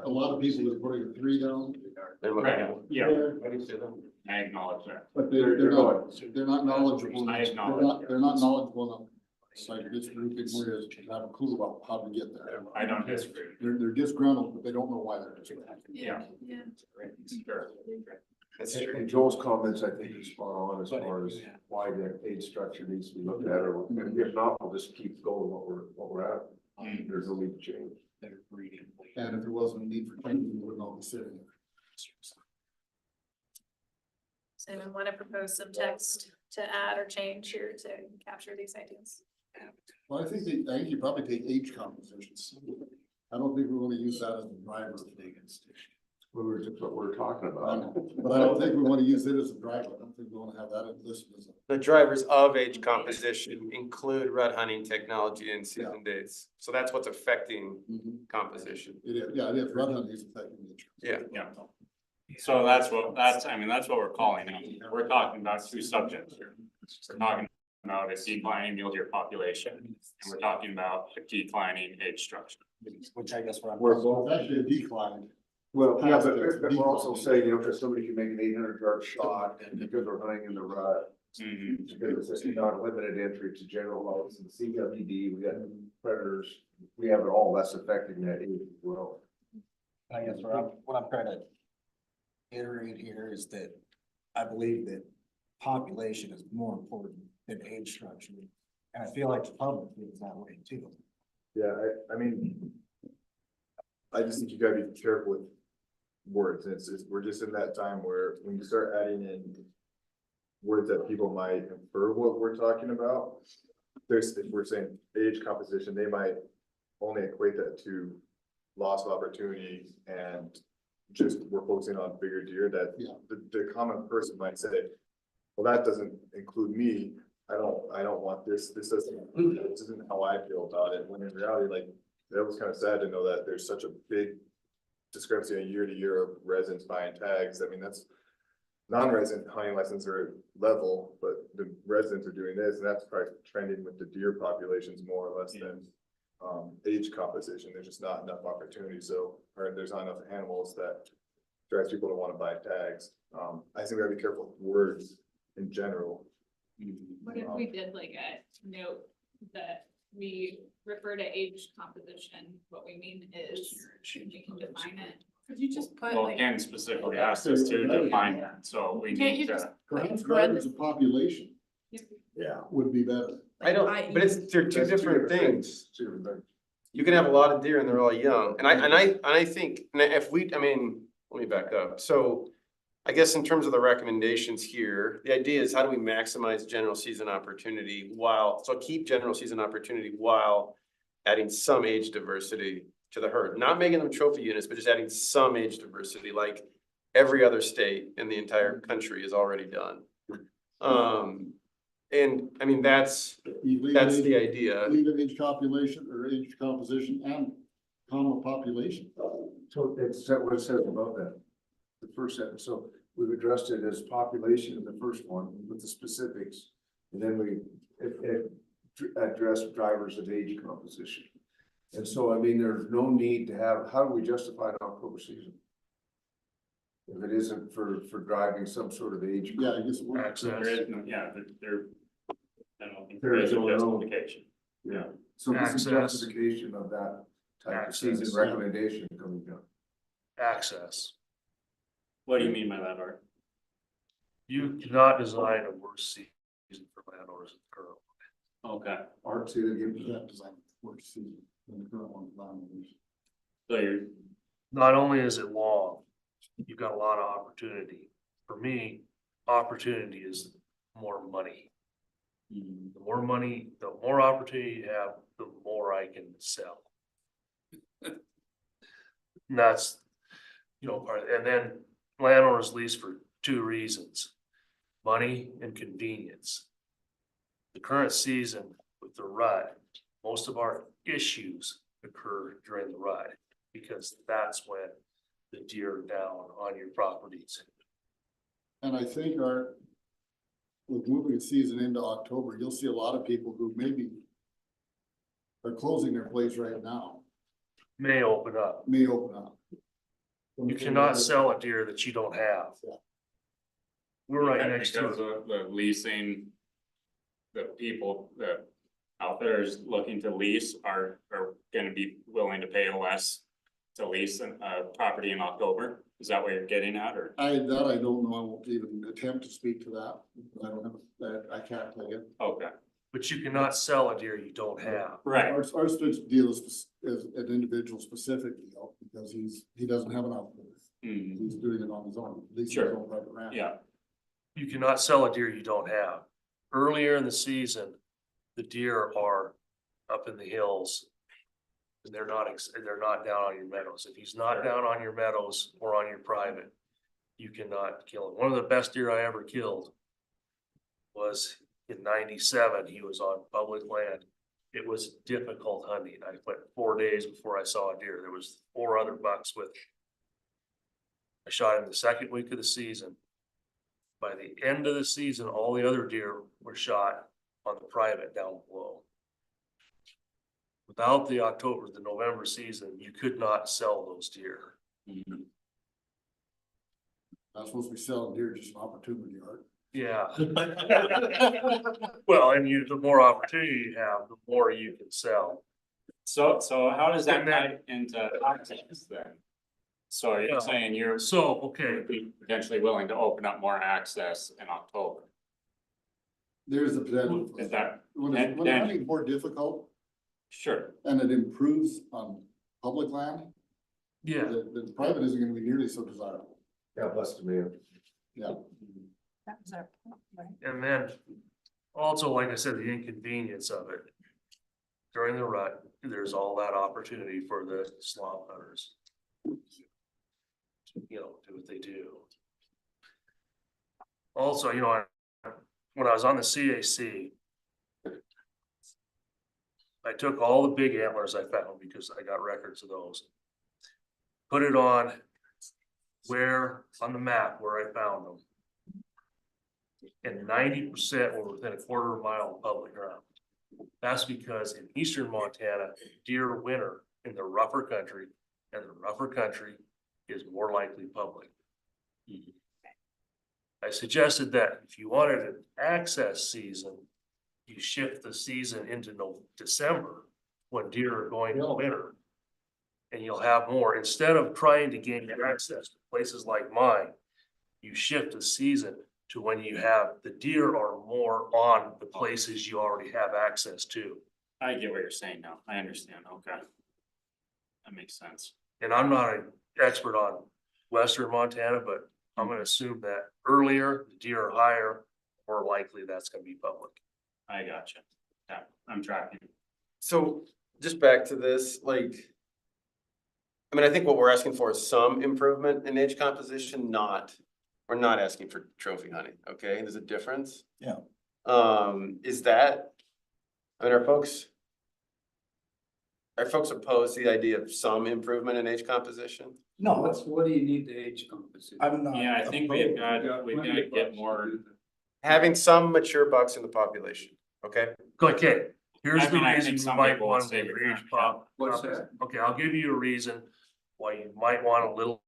A lot of people are putting a 3 down. Right, yeah. I can see them. I acknowledge that. But they're not knowledgeable. I They're acknowledge. not knowledgeable enough. It's like this group in here is to have a clue about how to get there. I don't disagree. They're disgruntled, but they don't know why they're disgruntled. Yeah. Yeah. Sure. That's And true. and Joel's comments, I think, is spot on as far as why the age structure needs to be looked at, or if not, we'll just keep going what we're at. There's no need to change. And if there wasn't a need for changing, we wouldn't all be sitting here. Does anyone want to propose some text to add or change here to capture these ideas? Well, I think you probably take age compositions. I don't think we want to use that as a driver. What we're talking about. But I don't think we want to use it as a driver. I don't think we want to have that listed as a. The drivers of age composition include rut hunting technology and season dates. So that's what's affecting composition. It is, yeah, it is. Rut hunting is affecting nature. Yeah. Yeah. So that's what we're calling it. We're talking about 2 subjects here. We're talking about a declining mule deer population, and we're talking about a declining age structure. Which I guess We're both. It's actually a decline. Well, yeah, but we're also saying, you know, if somebody can make an 800-yard shot and because we're hunting in the rut. Because it's not limited entry to general laws and CWD, we got predators, we have it all, that's affecting that age as well. I guess what I'm trying to iterate here is that I believe that population is more important than age structure. And I feel like the public feels that way too. Yeah, I mean, I just think you gotta be careful with words. We're just in that time where when you start adding in words that people might infer what we're talking about, if we're saying age composition, they might only equate that to loss of opportunity and just we're focusing on bigger deer that the common person might say, well, that doesn't include me. I don't want this. This isn't how I feel about it. When in reality, like, that was kind of sad to know that there's such a big discrepancy on year to year of residents buying tags. I mean, that's non-resident hunting license are level, but the residents are doing this, and that's probably trending with the deer populations more or less than age composition. There's just not enough opportunity. So, or there's not enough animals that drives people to want to buy tags. I think we gotta be careful with words in general. What if we did like a note that we refer to age composition, what we mean is, we can define it. Could you just put Well, like? Ken specifically asked us to define that, so we Can't need you to. just? Perhaps drivers of population. Yeah. would be better. I don't, but they're two different things. Two different things. You can have a lot of deer and they're all young, and I think, and if we, I mean, let me back up, so. I guess in terms of the recommendations here, the idea is how do we maximize general season opportunity so keep general season opportunity while adding some age diversity to the herd, not making them trophy units, but just adding some age diversity, like every other state in the entire country is already done. And I mean, that's the idea. Leave an age population or age composition and comma population. So it's what it says about that. The first sentence, so we've addressed it as population in the first one with the specifics. And then we address drivers of age composition. And so, I mean, there's no need to have, how do we justify an October season? If it isn't for driving some sort of age. Yeah, I guess. Access. Yeah, I don't think There is no justification. Yeah, so this is Access. justification of that type of season Access. recommendation coming down. Access. What do you mean by that, Art? You cannot design a worse season for landowners than the current one. Okay, Art, say that again. That design works season in the current one. so you're, Not only is it long, you've got a lot of opportunity. For me, opportunity is more money. The more money, the more opportunity you have, the more I can sell. And that's, and then landowners lease for two reasons: money and convenience. The current season with the rut, most of our issues occur during the rut because that's when the deer are down on your properties. And I think with moving the season into October, you'll see a lot of people who maybe are closing their place right now, May open up. may open up. You cannot sell a deer that you don't have. Yeah. We're right next to Because it. of the leasing, the people, the outfitters looking to lease are gonna be willing to pay less to lease a property in October. Is that what you're getting at, or? I don't know, I won't even attempt to speak to that, I don't have that, I can't tell you. Okay, But you cannot sell a deer you don't have. right, Our deal is an individual specific deal, because he doesn't have an outfit. Mhm. He's doing it on his own, at least his Sure. own private ranch. yeah, You cannot sell a deer you don't have. Earlier in the season, the deer are up in the hills. And they're not down on your meadows. If he's not down on your meadows or on your private, you cannot kill him. One of the best deer I ever killed was in '97. He was on public land. It was difficult hunting. I went 4 days before I saw a deer. There was 4 other bucks with me. I shot him the second week of the season. By the end of the season, all the other deer were shot on the private down below. Without the November season, you could not sell those deer. Not supposed to be selling deer, just an opportunity, Art. Yeah. Well, and the more opportunity you have, the more you can sell. so how does that And then- tie into access then? So Yeah. you're saying you're So, okay, be potentially willing to open up more access in October? There's the potential. for Is that. that, When and- hunting's more difficult sure, and it improves on public land, yeah, the private isn't gonna be nearly so desirable. Yeah, less demand. Yeah. That was our point, right? and then also, like I said, the inconvenience of it. During the rut, there's all that opportunity for the slop hunters. Do what they do. Also, when I was on the CAC, I took all the big antlers I found because I got records of those. Put it on the map where I found them. And 90% were within a quarter of a mile of public ground. That's because in eastern Montana, deer winter in the rougher country, and the rougher country is more likely public. I suggested that if you wanted an access season, you shift the season into December when deer are going to winter. And you'll have more, instead of trying to gain access to places like mine, you shift the season to when you have the deer are more on the places you already have access to. I get what you're saying now. I understand. Okay. That makes sense. And I'm not an expert on western Montana, but I'm gonna assume that earlier, the deer are higher, more likely that's gonna be public. I gotcha. Yeah, I'm tracking. So just back to this, like. I mean, I think what we're asking for is some improvement in age composition, we're not asking for trophy hunting, okay? There's a difference. Yeah. Is that, I mean, are folks opposed to the idea of some improvement in age composition? No, What do you need the age composition? I'm not. Yeah, I think we've got to get more. Having some mature bucks in the population, okay? Okay, here's I the mean, I reason think you some might people want would say to we age can't. pop. What's that? Okay, I'll give you a reason why you might want a little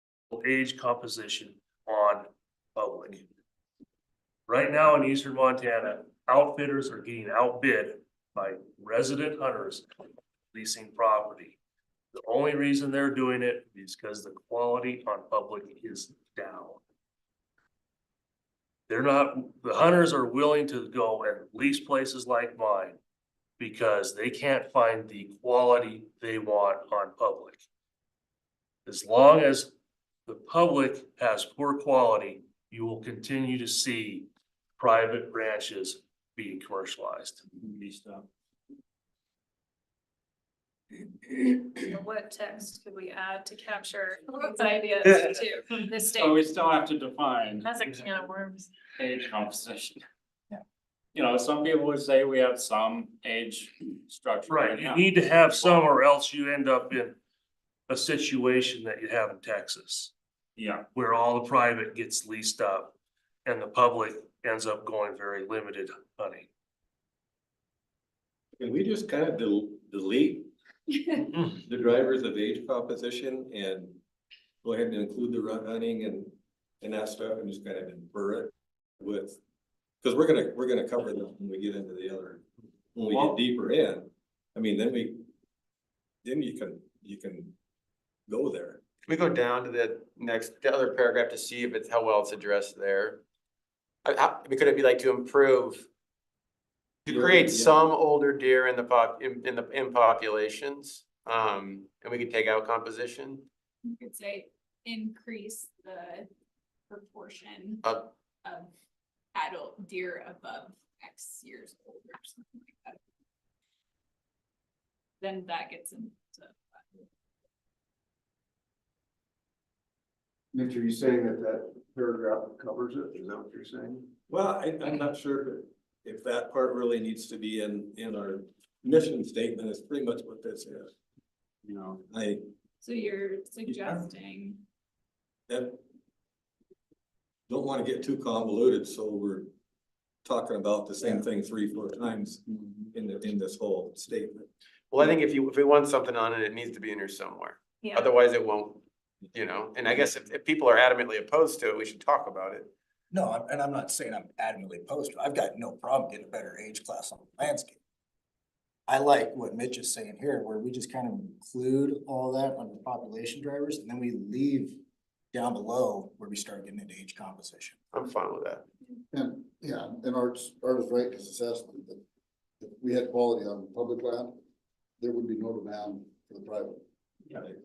age composition on public. Right now in eastern Montana, outfitters are getting outbid by resident hunters leasing property. The only reason they're doing it is because the quality on public is down. They're not, the hunters are willing to go and lease places like mine because they can't find the quality they want on public. As long as the public has poor quality, you will continue to see private ranches being commercialized. So what text could we add to capture these ideas to this So we state? still have to define That's a can of worms. age composition. Yeah. You know, some people would say we have some age structure. Right, you now. need to have some or else you end up in a situation that you have in Texas, Yeah, where all the private gets leased up and the public ends up going very limited hunting. Can we just kind of delete the drivers of age composition and go ahead and include the rut hunting and that stuff and just kind of infer it with, because we're gonna cover them when we get into the other, when we get deeper in. I mean, then you can go there. We go down to the other paragraph to see if it's how well it's addressed there. Could it be like to improve? To create some older deer in the in populations, and we could take out composition. You could say increase the proportion Of- of adult deer above X years old or something like that. Then that gets into. Mitch, are you saying that paragraph covers it? Is that what you're saying? Well, I'm not sure if that part really needs to be in our mission statement. It's pretty much what this is. You know, So you're suggesting, that don't want to get too convoluted, so we're talking about the same thing 3-4 times in this whole statement. Well, I think if we want something on it, it needs to be in here somewhere. Yeah, Otherwise it won't, and I guess if people are adamantly opposed to it, we should talk about it. No, and I'm not saying I'm adamantly opposed to it. I've got no problem getting a better age class on the landscape. I like what Mitch is saying here, where we just kind of include all that under population drivers, and then we leave down below where we start getting into age composition. I'm fine with that. And, yeah, and Art's right in his assessment that if we had quality on public land, there would be no demand for the private.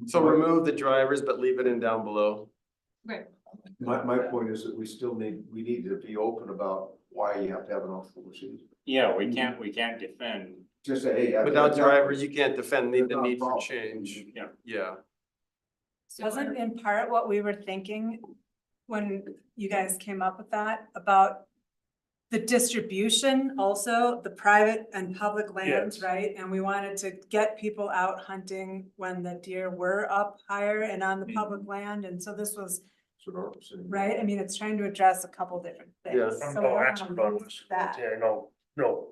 So remove the drivers, but leave it in down below. right, My point is that we need to be open about why you have to have an off-full season. yeah, we can't defend. Just say, hey. Without drivers, you can't defend the need for change. Yeah. Yeah. so Wasn't in part what we were thinking when you guys came up with that about the distribution also, the private and public lands, Yes. right? And we wanted to get people out hunting when the deer were up higher and on the public land. And so this was, right? I mean, it's trying to address a couple different things. Yeah. So I'm we no don't wanna expert on lose Western that. Montana, no,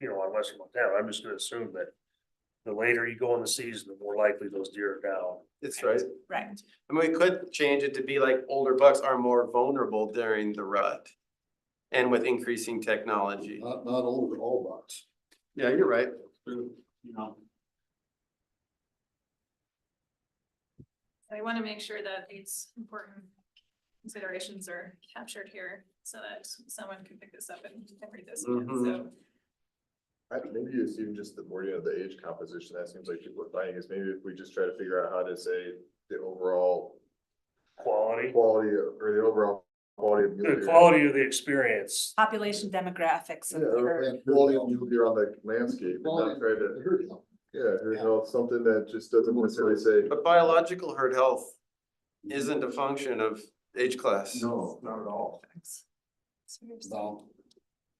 on Western Montana, I'm just gonna assume that the later you go in the season, the more likely those deer are down. It's right. Right. I mean, we could change it to be like older bucks are more vulnerable during the rut. And with increasing technology. Not older, all bucks. Yeah, you're right. You know, I want to make sure that these important considerations are captured here. so that someone can pick this up and read this again, Mhm. so. Maybe you assume just the wording of the age composition, that seems like people are finding is maybe if we just try to figure out how to say the overall Quality, quality or the overall quality of mule the deer. quality of the experience. Population demographics Yeah, of the herd. and quality of mule deer on the landscape, and not try to, herd health, something that just doesn't necessarily say. But biological herd health isn't a function of age class. No, not at all. No,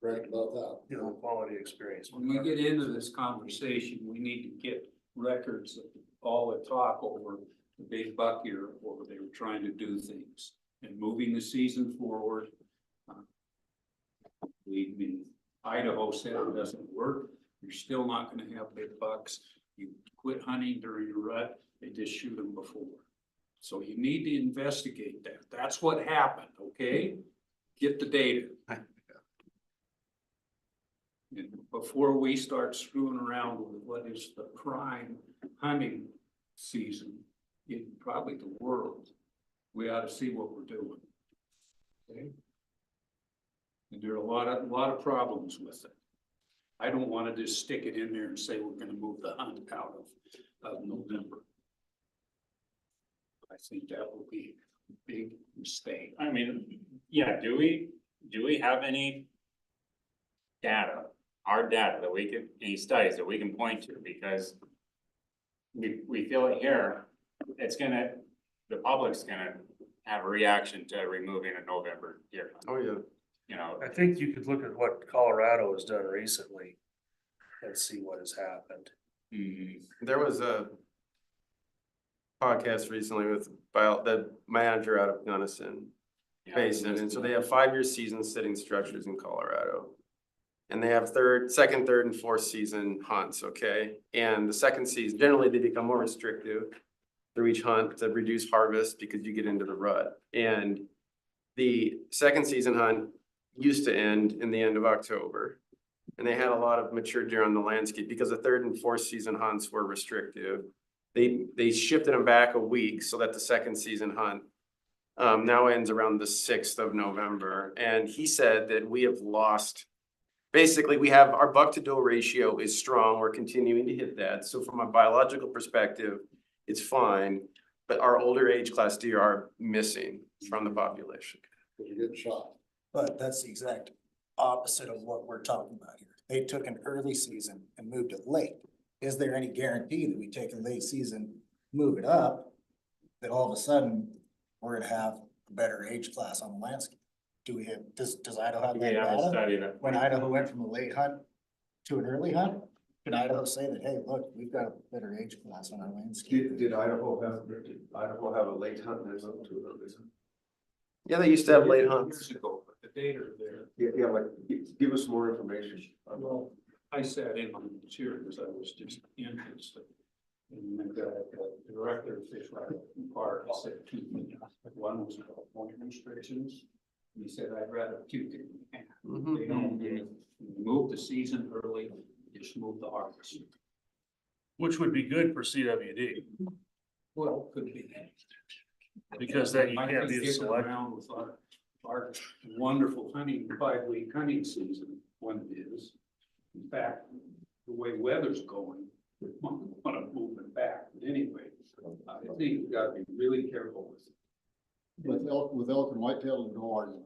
right about that. You know, quality experience. When we get into this conversation, we need to get records of all the talk over the big buck here, or they were trying to do things and moving the season forward. Believe me, Idaho said it doesn't work. You're still not gonna have big bucks. You quit hunting during a rut, they just shoot them before. So you need to investigate that. That's what happened, okay? Get the data. And before we start screwing around with what is the prime hunting season in probably the world, we ought to see what we're doing. Okay? And there are a lot of problems with it. I don't want to just stick it in there and say we're gonna move the hunt out of November. I think that would be a big mistake. I mean, yeah, do we have any data, our data that we could, any studies that we can point to? Because we feel it here, the public's gonna have a reaction to removing a November deer hunt. Oh, yeah. You know, I think you could look at what Colorado has done recently and see what has happened. There was a podcast recently with the manager out of Gunnison Basin, and so they have 5-year season sitting structures in Colorado. And they have second, third, and fourth season hunts, okay? And the second season, generally they become more restrictive through each hunt to reduce harvest because you get into the rut. And the second season hunt used to end in the end of October. And they had a lot of mature deer on the landscape because the third and fourth season hunts were restrictive. They shifted them back a week so that the second season hunt now ends around the 6th of November. And he said that we have lost, basically we have our buck to doe ratio is strong. We're continuing to hit that. So from a biological perspective, it's fine. But our older age class deer are missing from the population. You're getting shot. But that's the exact opposite of what we're talking about here. They took an early season and moved it late. Is there any guarantee that we take a late season, move it up, that all of a sudden we're gonna have a better age class on the landscape? Do we have, does Idaho have that we have a data? study that. When Idaho went from a late hunt to an early hunt, can Idaho say that, hey, look, we've got a better age class on our landscape? Did Idaho have a late hunt and there's up to it? Yeah, they used to have late hunts. Years ago, but the data are there. Yeah, like, give us more information. Well, I sat in on the chair because I was just interested. And then the director of Fish Rider Park said two things. One was about point restrictions. And he said, I'd rather keep it in hand. They don't move the season early, just move the harvest. Which would be good for CWD, Well, could be. because then you Might can't be be the kicking select. around with our wonderful hunting, 5-week hunting season when it is. In fact, the way weather's going, we want to move it back, but anyway, I think we gotta be really careful with it. With elk and whitetail, no argument.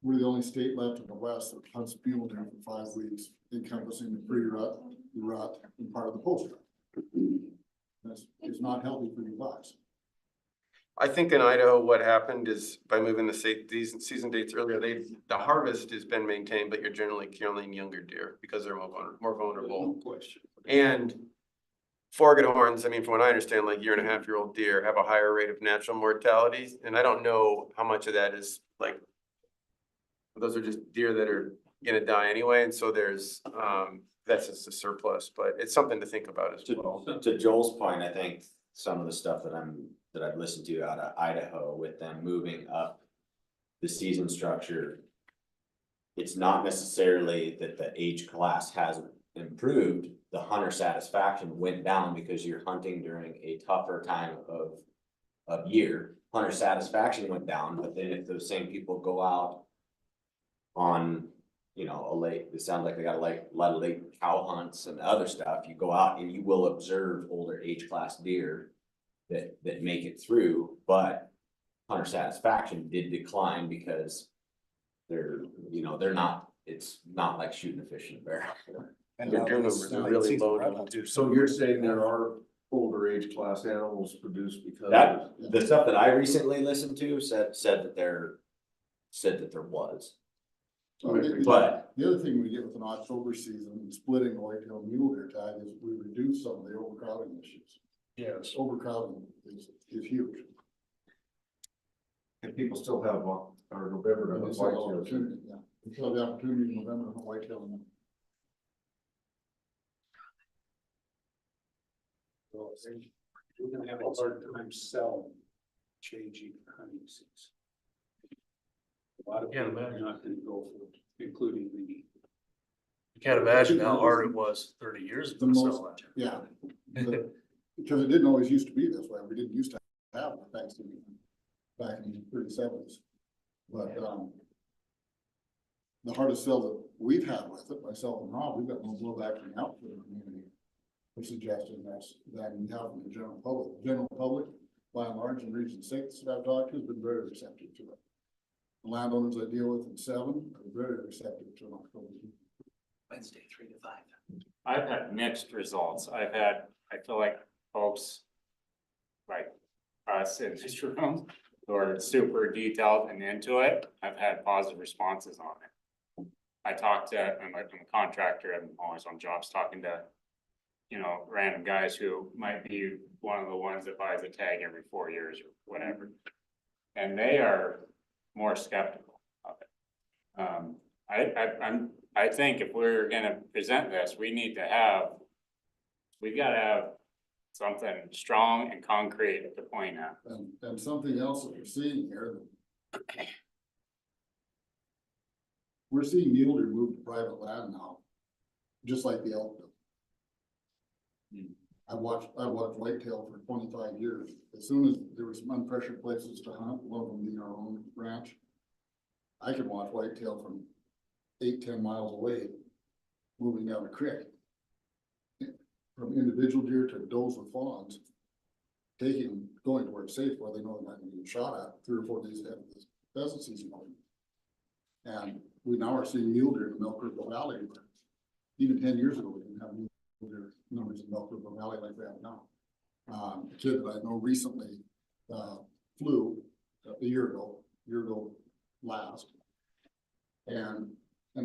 We're the only state left in the west that hunts mule deer for 5 weeks, encompassing the pre-rut, the rut, and part of the post-rut. That's, it's not healthy for your bucks. I think in Idaho, what happened is by moving these season dates earlier, the harvest has been maintained, but you're generally killing younger deer because they're more vulnerable. No question. And four-good horns, I mean, from what I understand, like 1.5-year-old deer have a higher rate of natural mortality. And I don't know how much of that is like, those are just deer that are gonna die anyway. And so there's, that's just a surplus, but it's something to think about as well. To Joel's point, I think some of the stuff that I've listened to out of Idaho with them moving up the season structure, it's not necessarily that the age class hasn't improved. The hunter satisfaction went down because you're hunting during a tougher time of year, hunter satisfaction went down, but then if those same people go out on, you know, a lake, it sounds like they got like a lot of lake cow hunts and other stuff, you go out and you will observe older age class deer that make it through, but hunter satisfaction did decline because they're, you know, they're not, it's not like shooting a fish in a barrel. And Their now deer it's- numbers are now really it's low season now right too. So you're saying there are older age class animals produced because. That, the stuff that I recently listened to said that there was, but The other thing we get with an October season and splitting the whitetail mule deer tag is we reduce some of the overcrowding issues. Yes. Overcrowding is huge. And people still have, or November, And to it's hunt an whitetails. opportunity, yeah. We still have the opportunity in November to hunt whitetail. We're gonna have a hard time selling changing hunting season. A lot of Can't people are imagine. not gonna go for it, including me. You can't imagine how hard it was 30 years ago The to most- sell that. Yeah. Because it didn't always used to be this way. We didn't used to have Thanksgiving back in the 30s. But, the hardest sell that we've had with it, myself and Rob, we've got no blowback from the outfitter community. For suggesting that's, that we have from the general public. General public, by and large, in Region 6 that I've talked to, has been very receptive to it. The landowners I deal with in 7 are very receptive to an October. Wednesday, 3 to 5. I've had mixed results. I feel like folks like us in this room who are super detailed and into it, I've had positive responses on it. I talked to, I'm a contractor, I'm always on jobs talking to, you know, random guys who might be one of the ones that buys a tag every 4 years or whatever. And they are more skeptical of it. I think if we're gonna present this, we've gotta have something strong and concrete to point at. And something else that we're seeing here. We're seeing mule deer move to private land now, just like the elk do. I watched whitetail for 25 years. As soon as there was some unpressured places to hunt, one of them being our own ranch, I could watch whitetail from 8-10 miles away, moving down the creek. From individual deer to does with fawns, going to where it's safe, where they know they're not gonna get shot at 3 or 4 days ahead of this pheasant season. And we now are seeing mule deer in the Milk River Valley. Even 10 years ago, we didn't have mule deer numbers in Milk River Valley like we have now. A kid that I know recently, flew a year ago last. And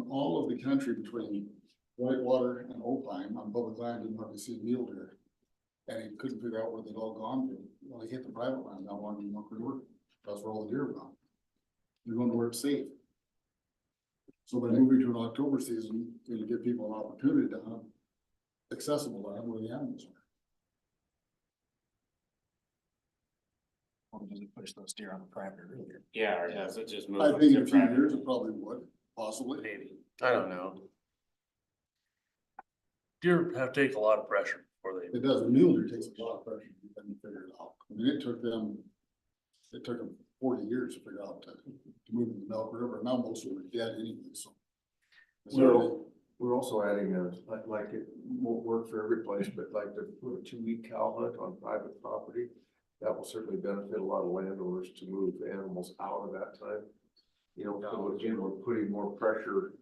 all of the country between Whitewater and Opine on public land didn't hardly see a mule deer. And he couldn't figure out where they'd all gone to. Well, they hit the private land down along the Milk River. That's where all the deer are gone. They're going to where it's safe. So by moving to an October season, it'll give people an opportunity to hunt accessible land where the animals are. Or does it push those deer on the perimeter earlier? Yeah, or does it just move? I them think to in a few private? years, it probably would, possibly. Maybe. I don't know. Deer have to take a lot of pressure before they. It does, a mule deer takes a lot of pressure to figure it out. I mean, it took them 40 years to figure out to move to the Milk River. Now most of them are dead anyway, so. We're also adding like it won't work for every place, but like to put a 2-week cow hunt on private property. That will certainly benefit a lot of landowners to move animals out of that time. You know, so again, we're putting more pressure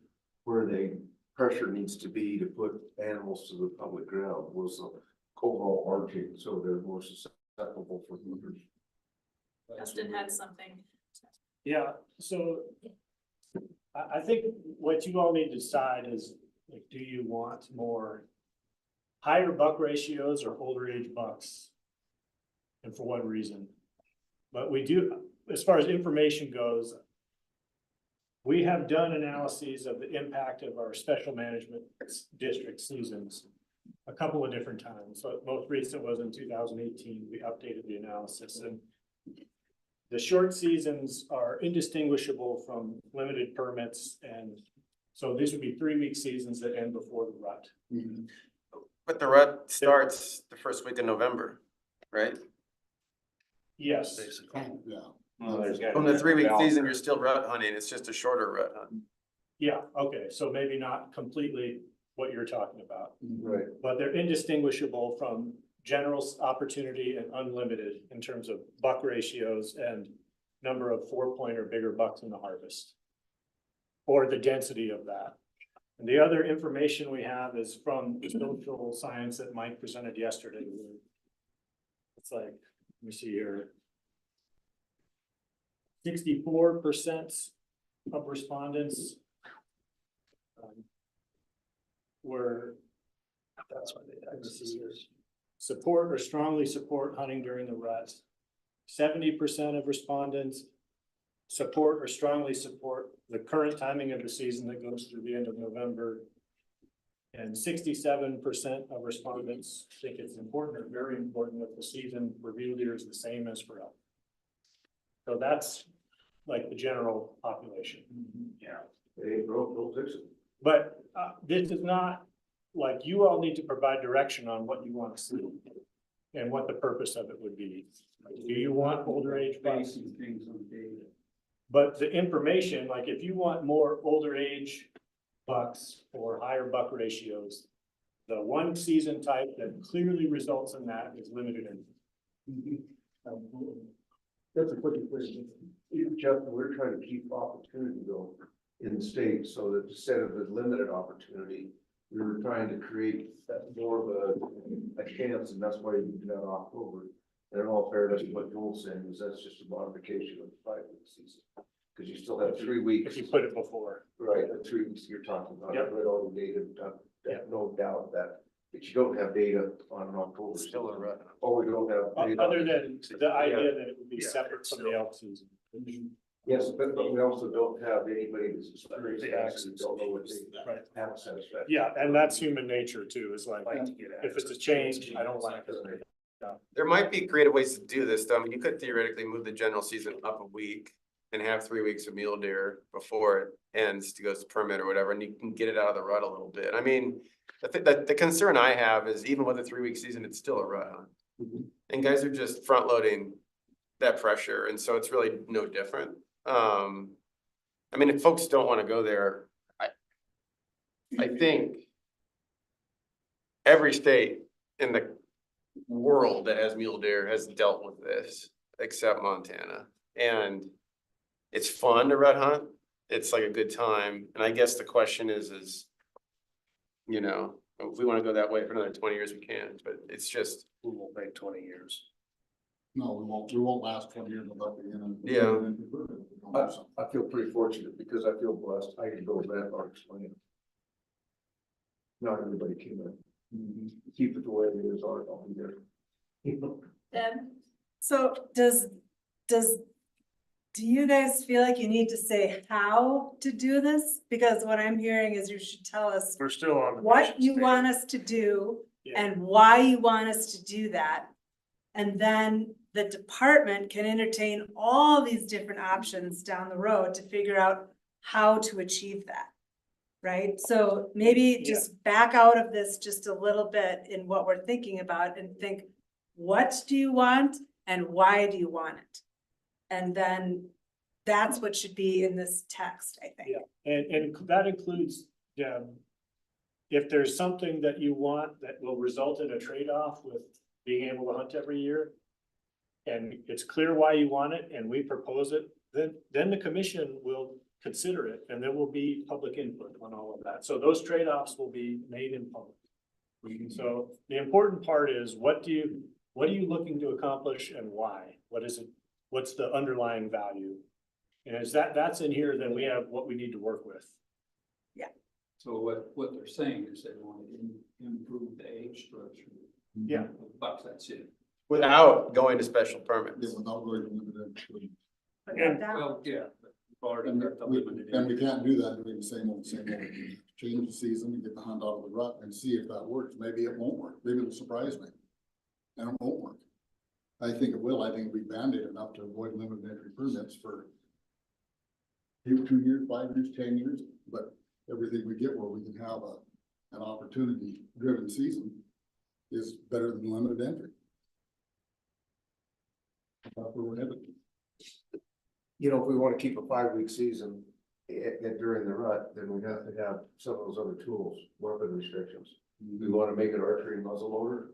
where pressure needs to be to put animals to the public ground was the overall arching, so they're more susceptible for hunters. Justin had something. Yeah, so I think what you all need to decide is, like, do you want more higher buck ratios or older age bucks? And for what reason? But we do, as far as information goes, we have done analyses of the impact of our special management district seasons a couple of different times. So most recent was in 2018, we updated the analysis, and the short seasons are indistinguishable from limited permits. And so these would be 3-week seasons that end before the rut. But the rut starts the first week of November, right? Yes, basically. Yeah. Well, there's gotta From be the a 3-week balance. season, you're still rut hunting. It's just a shorter rut hunt. yeah, okay, so maybe not completely what you're talking about, Right. but they're indistinguishable from general opportunity and unlimited in terms of buck ratios and number of 4-point or bigger bucks in the harvest. Or the density of that. And the other information we have is from the social science that Mike presented yesterday. It's like, let me see here. 64% of respondents were, that's why they support or strongly support hunting during the rut. 70% of respondents support or strongly support the current timing of the season that goes through the end of November. And 67% of respondents think it's important or very important that the season for mule deer is the same as for elk. So that's like the general population. Yeah. It ain't broke, don't fix it. But this is not, like, you all need to provide direction on what you want to see and what the purpose of it would be. Do you want older age bucks? Basing things on data. But the information, like if you want more older age bucks or higher buck ratios, the one season type that clearly results in that is limited in. That's a quick question. Jeff, we're trying to keep opportunity though in the state, so that instead of the limited opportunity, we were trying to create that more of a chance, and that's why we did that October. And in all fairness, what Joel's saying is that's just a modification of the 5-week season. Because you still have 3 weeks. If you put it before. Right, the 3 weeks you're talking about, Yep. I've read all the data, no doubt that, but you don't have data on an October. Still a rut. Oh, we don't have. data. Other than the idea that it would be Yeah. separate from the elk season. Yes, but we also don't have anybody that's experienced accidents, don't know what they Right. have satisfaction. Yeah, and that's human nature too, is like, if it's a change, I don't like it. There might be creative ways to do this, though. I mean, you could theoretically move the general season up a week and have 3 weeks of mule deer before it ends to go to permit or whatever, and you can get it out of the rut a little bit. I mean, the concern I have is even with a 3-week season, it's still a rut hunt. And guys are just front loading that pressure, and so it's really no different. I mean, if folks don't want to go there, I think every state in the world that has mule deer has dealt with this, except Montana. And it's fun to rut hunt. It's like a good time. And I guess the question is, you know, if we want to go that way for another 20 years, we can, but it's just. We won't make 20 years. No, we won't last 20 years without being in. Yeah. I feel pretty fortunate because I feel blessed. I can go to that park swing. Not everybody can. Keep it the way it is, Art, I'll be there. Deb? So do you guys feel like you need to say how to do this? Because what I'm hearing is you should tell us We're still on. the what mission you stage. want us to do Yeah. and why you want us to do that. And then the department can entertain all these different options down the road to figure out how to achieve that. Right? So maybe just back out of this just a little bit in what we're thinking about and think, what do you want and why do you want it? And then that's what should be in this text, I think. Yeah, and that includes, if there's something that you want that will result in a trade-off with being able to hunt every year, and it's clear why you want it, and we propose it, then the commission will consider it, and there will be public input on all of that. So those trade-offs will be made in public. So the important part is, what are you looking to accomplish and why? What is it? What's the underlying value? And as that's in here, then we have what we need to work with. So what they're saying is they want to improve the age structure. Yeah. But that's it. Without going to special permits. Yeah, without going to limited. But And- that- Well, yeah, but we've already And got the we, limited. and we can't do that doing the same old. Change the season, get the hunt out of the rut and see if that works. Maybe it won't work. Maybe it'll surprise me. And it won't work. I think it will. I think we Band-Aid enough to avoid limited entry permits for 2 years, 5 years, 10 years, but everything we get where we can have an opportunity driven season is better than limited entry. You know, if we wanna keep a 5-week season during the rut, then we have to have some of those other tools, weapon restrictions. We wanna make it archery and muzzle loader,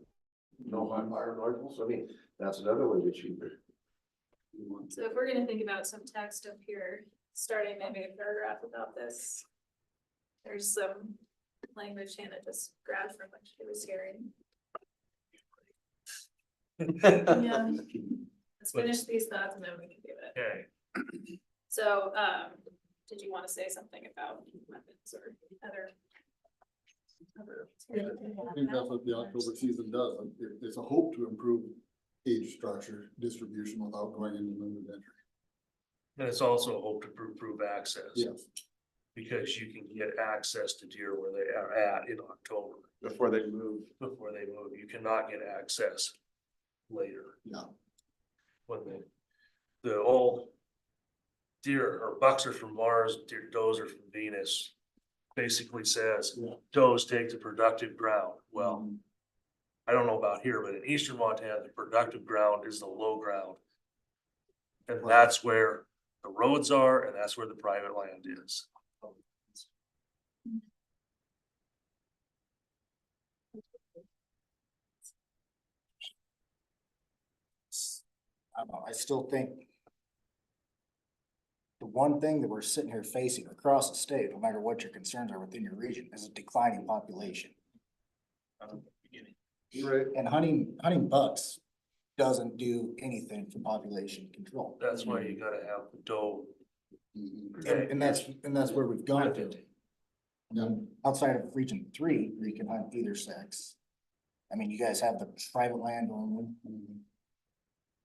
no hot fire rifles, I mean, that's another way to achieve it. So if we're gonna think about some text up here, starting maybe a paragraph about this. There's some language Hannah just grabbed from what she was hearing. Yeah. Let's finish these thoughts and then we can do it. Okay, So, did you want to say something about weapons or other? Yeah, I think that's what the October season does. It's a hope to improve age structure distribution without going into limited entry. and it's also a hope to improve access. Yes. Because you can get access to deer where they are at in October. Before they move. Before they move, you cannot get access later. Yeah. When the old deer or bucks are from Mars, does are from Venus. Basically says, does take the productive ground. Well, I don't know about here, but in eastern Montana, the productive ground is the low ground. And that's where the roads are, and that's where the private land is. I don't know, I still think the one thing that we're sitting here facing across the state, no matter what your concerns are within your region, is a declining population. Right. And hunting bucks doesn't do anything for population control. That's why you gotta have the doe. And that's where we've gone to. Outside of region 3, where you can hunt either sex. I mean, you guys have the private land only.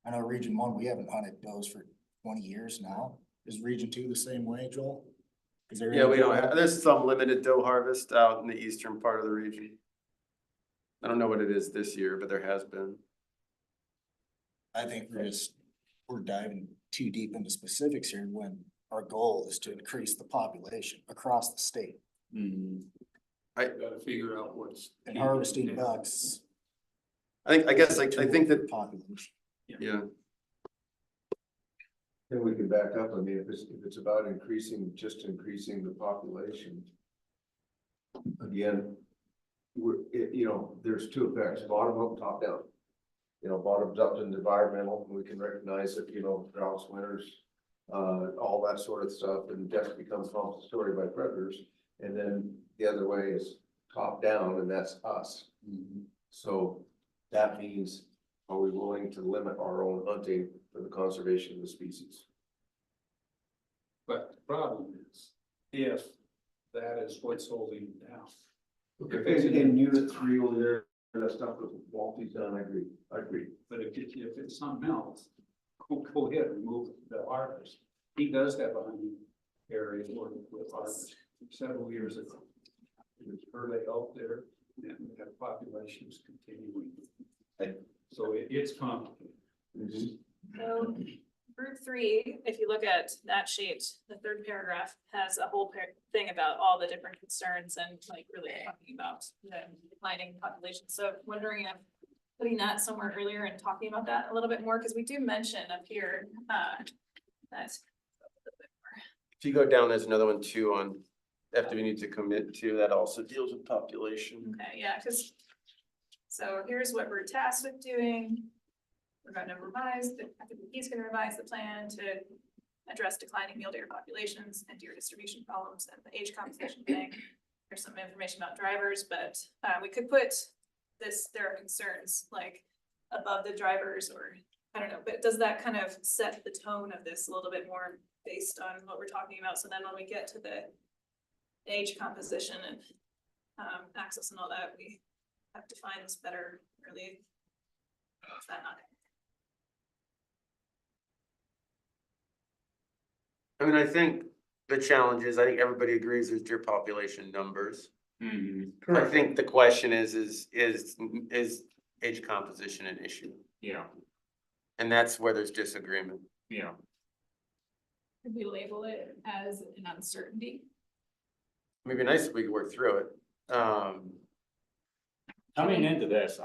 I know region 1, we haven't hunted does for 20 years now. Is region 2 the same way, Joel? Is there? Yeah, we don't have, there's some limited doe harvest out in the eastern part of the region. I don't know what it is this year, but there has been. I think we're diving too deep into specifics here when our goal is to increase the population across the state. I Gotta figure out what's. And harvesting bucks. I think that, Population. yeah, Then we can back up, I mean, if it's about increasing the population. Again, there's 2 effects, bottom up, top down. Bottoms up in environmental, we can recognize that, droughts, winters, all that sort of stuff, and death becomes compensatory by predators. And then the other way is top down, and that's us. So that means, are we willing to limit our own hunting for the conservation of the species? But the problem is, if that is what's holding it down. In unit 3 over there, that stuff with Waltie's done, I agree. But if it's something else, go ahead, remove the harvest. He does have a hunting area with harvest several years ago. There's early out there, and that population is continuing. So it's complicated. So group 3, if you look at that sheet, the 3rd paragraph has a whole thing about all the different concerns and like really talking about the declining population. So wondering if putting that somewhere earlier and talking about that a little bit more, because we do mention up here that. if you go down, there's another one too on, after we need to commit to, that also deals with population. Okay, yeah, because, so here's what we're tasked with doing. We're gonna revise, he's gonna revise the plan to address declining mule deer populations and deer distribution problems and the age composition thing. There's some information about drivers, but we could put this, there are concerns like above the drivers, or I don't know, but does that kind of set the tone of this a little bit more based on what we're talking about? So then when we get to the age composition and access and all that, we have to find this better, really. Is that not? I mean, I think the challenge is, I think everybody agrees there's deer population numbers. I think the question is age composition an issue? Yeah, And that's where there's disagreement. yeah. Could we label it as an uncertainty? It'd be nice if we could work through it. Coming into this,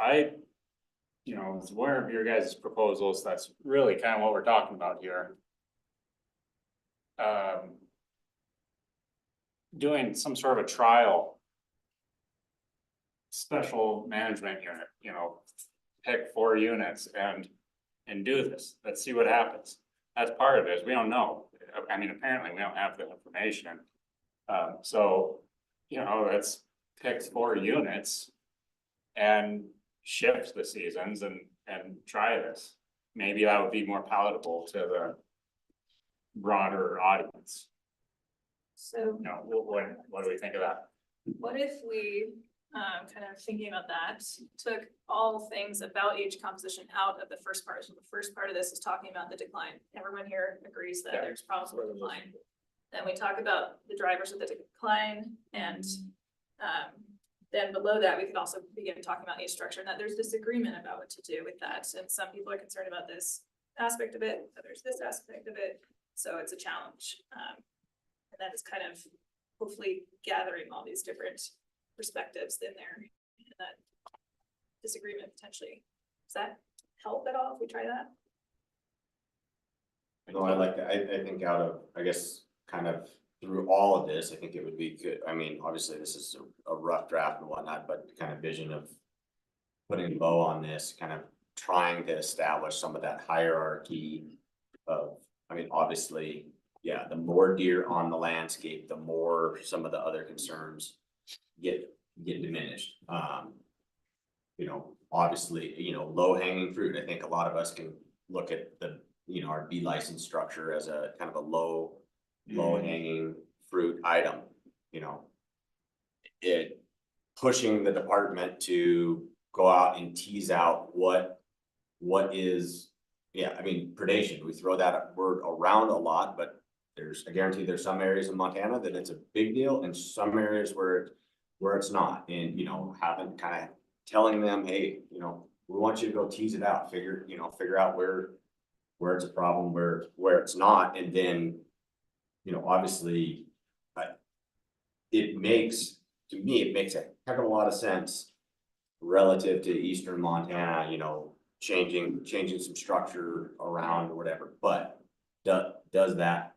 you know, it's one of your guys' proposals, that's really kind of what we're talking about here. Doing some sort of a trial. Special management unit, you know, pick 4 units and do this, let's see what happens. That's part of it, we don't know, I mean, apparently we don't have the information. So, you know, let's pick 4 units. And shift the seasons and try this. Maybe that would be more palatable to the broader audience. So You know, what do we think of that? what if we, kind of thinking about that, took all things about age composition out of the first part? So the first part of this is talking about the decline. Everyone here agrees that Yeah. there's problems with decline. Then we talk about the drivers of the decline, and then below that, we could also begin talking about age structure, and that there's disagreement about what to do with that. And some people are concerned about this aspect of it, others this aspect of it. So it's a challenge. And that is kind of hopefully gathering all these different perspectives in there, and that disagreement potentially. Does that help at all if we try that? No, I like that. I think out of, I guess, kind of through all of this, I think it would be good. I mean, obviously this is a rough draft and whatnot, but the kind of vision of putting a bow on this, kind of trying to establish some of that hierarchy of, I mean, obviously, yeah, the more deer on the landscape, the more some of the other concerns get diminished. You know, obviously, you know, low hanging fruit. I think a lot of us can look at the, you know, our B license structure as a kind of a low hanging fruit item, you know. It pushing the department to go out and tease out what is, yeah, I mean, predation, we throw that word around a lot, but I guarantee there's some areas in Montana that it's a big deal and some areas where it's not. And, you know, having kind of telling them, hey, you know, we want you to go tease it out, figure out where it's a problem, where it's not. And then, you know, obviously, it makes a heck of a lot of sense relative to eastern Montana, you know, changing some structure around or whatever, but does that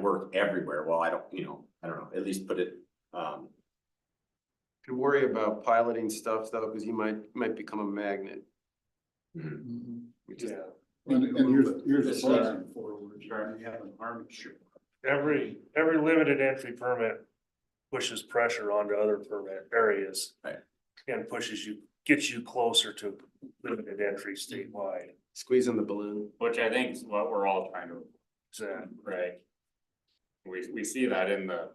work everywhere? Well, I don't know, at least put it, Could worry about piloting stuff though, because you might become a magnet. We just- And here's the question. Forward, trying to have an armature. Every limited entry permit pushes pressure onto other permit areas. Right. And gets you closer to limited entry statewide. Squeezing the balloon. Which I think is what we're all trying to, So, right? We see that in the,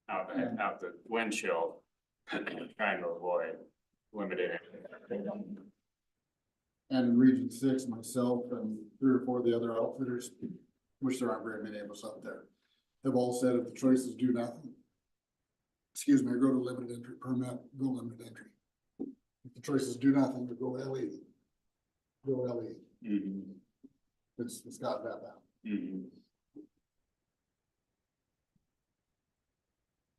out the windshield, trying to avoid limited. And in Region 6, myself and 3 or 4 of the other outfitters, which there aren't very many of us up there, have all said if the choices do nothing, excuse me, go to limited entry permit, go limited entry. If the choices do nothing, go LE. Go LE. It's got that bad. You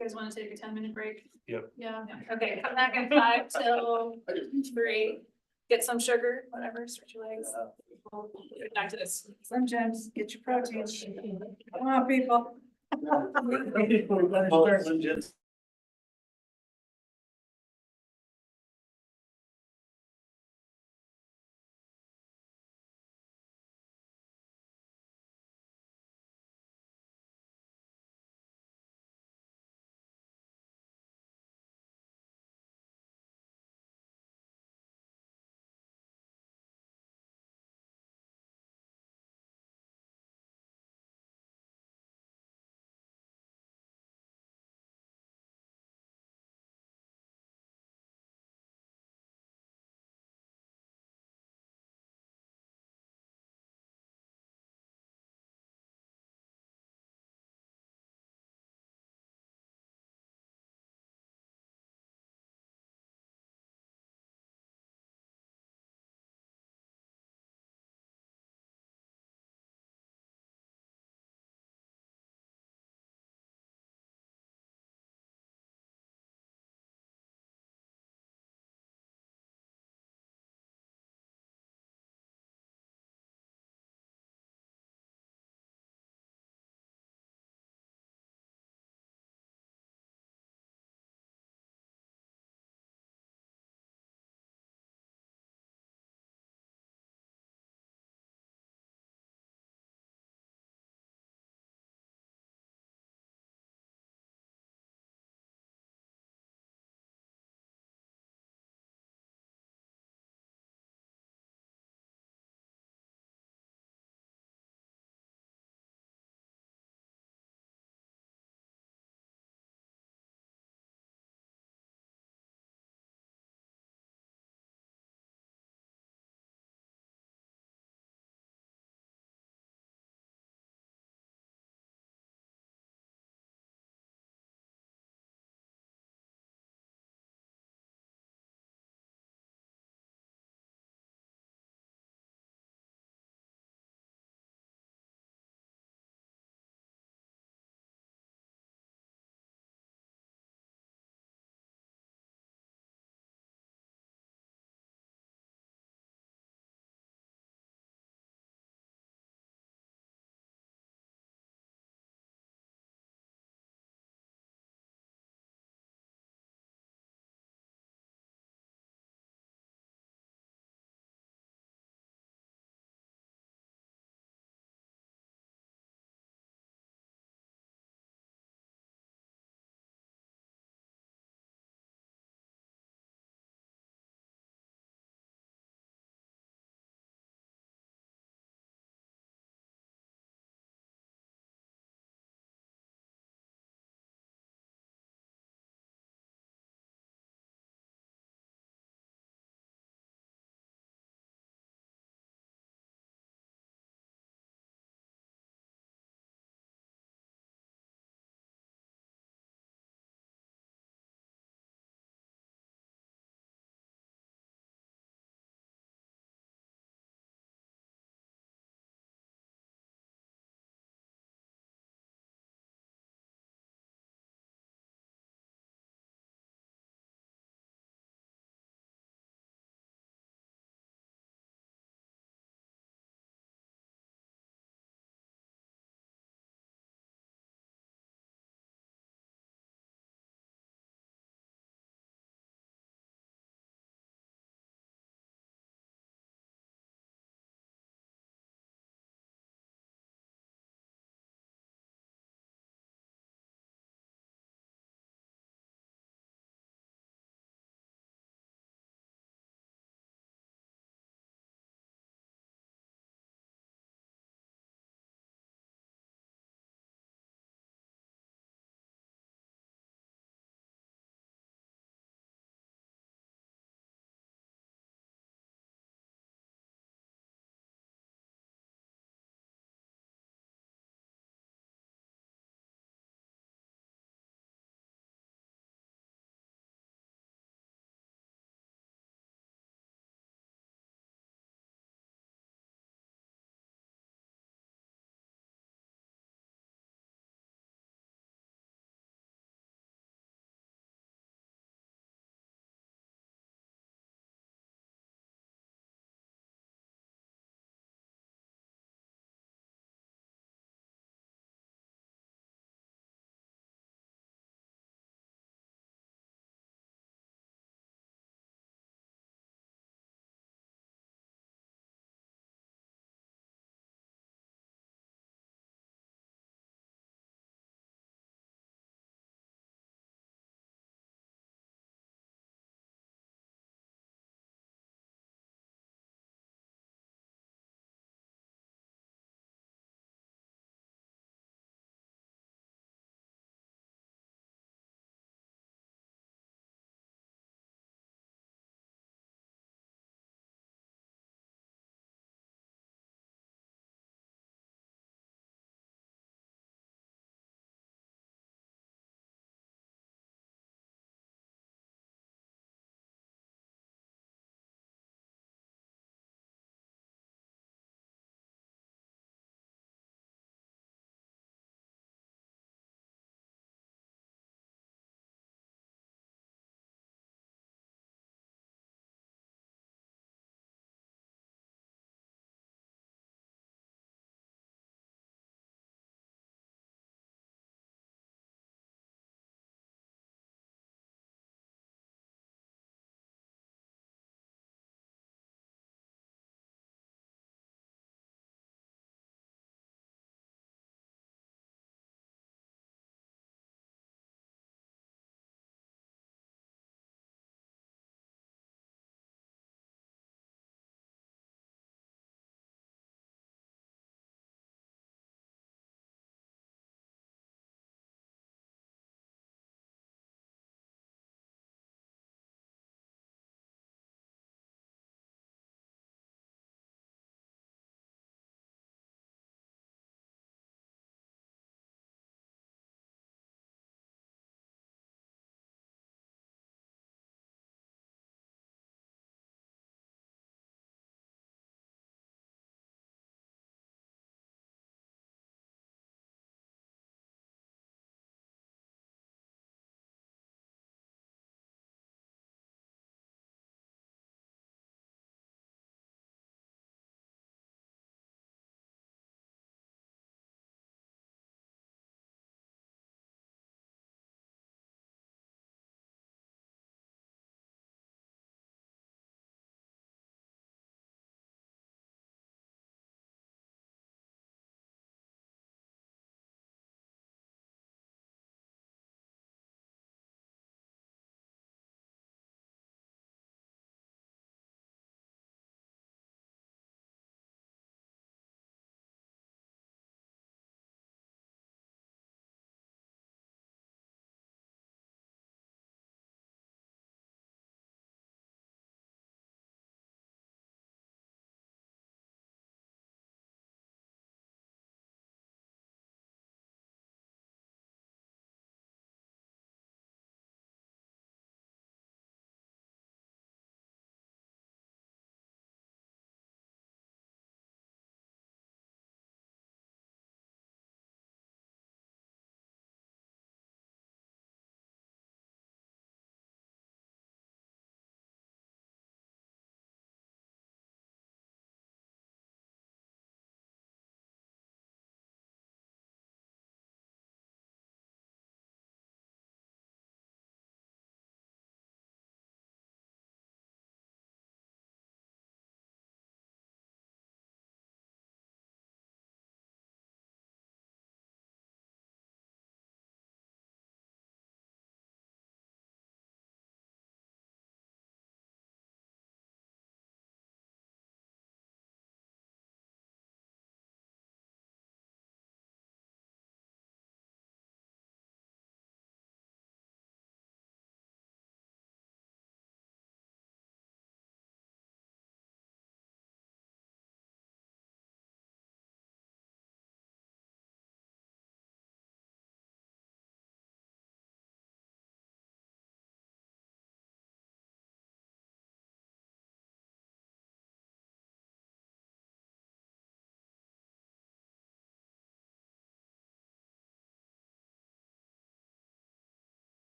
guys want to take a 10-minute break? Yep. Yeah. Okay, come back in 5 till 3. Get some sugar, whatever, stretch your legs. We'll get back to this. Slim Jims, get your protein. Come on, people.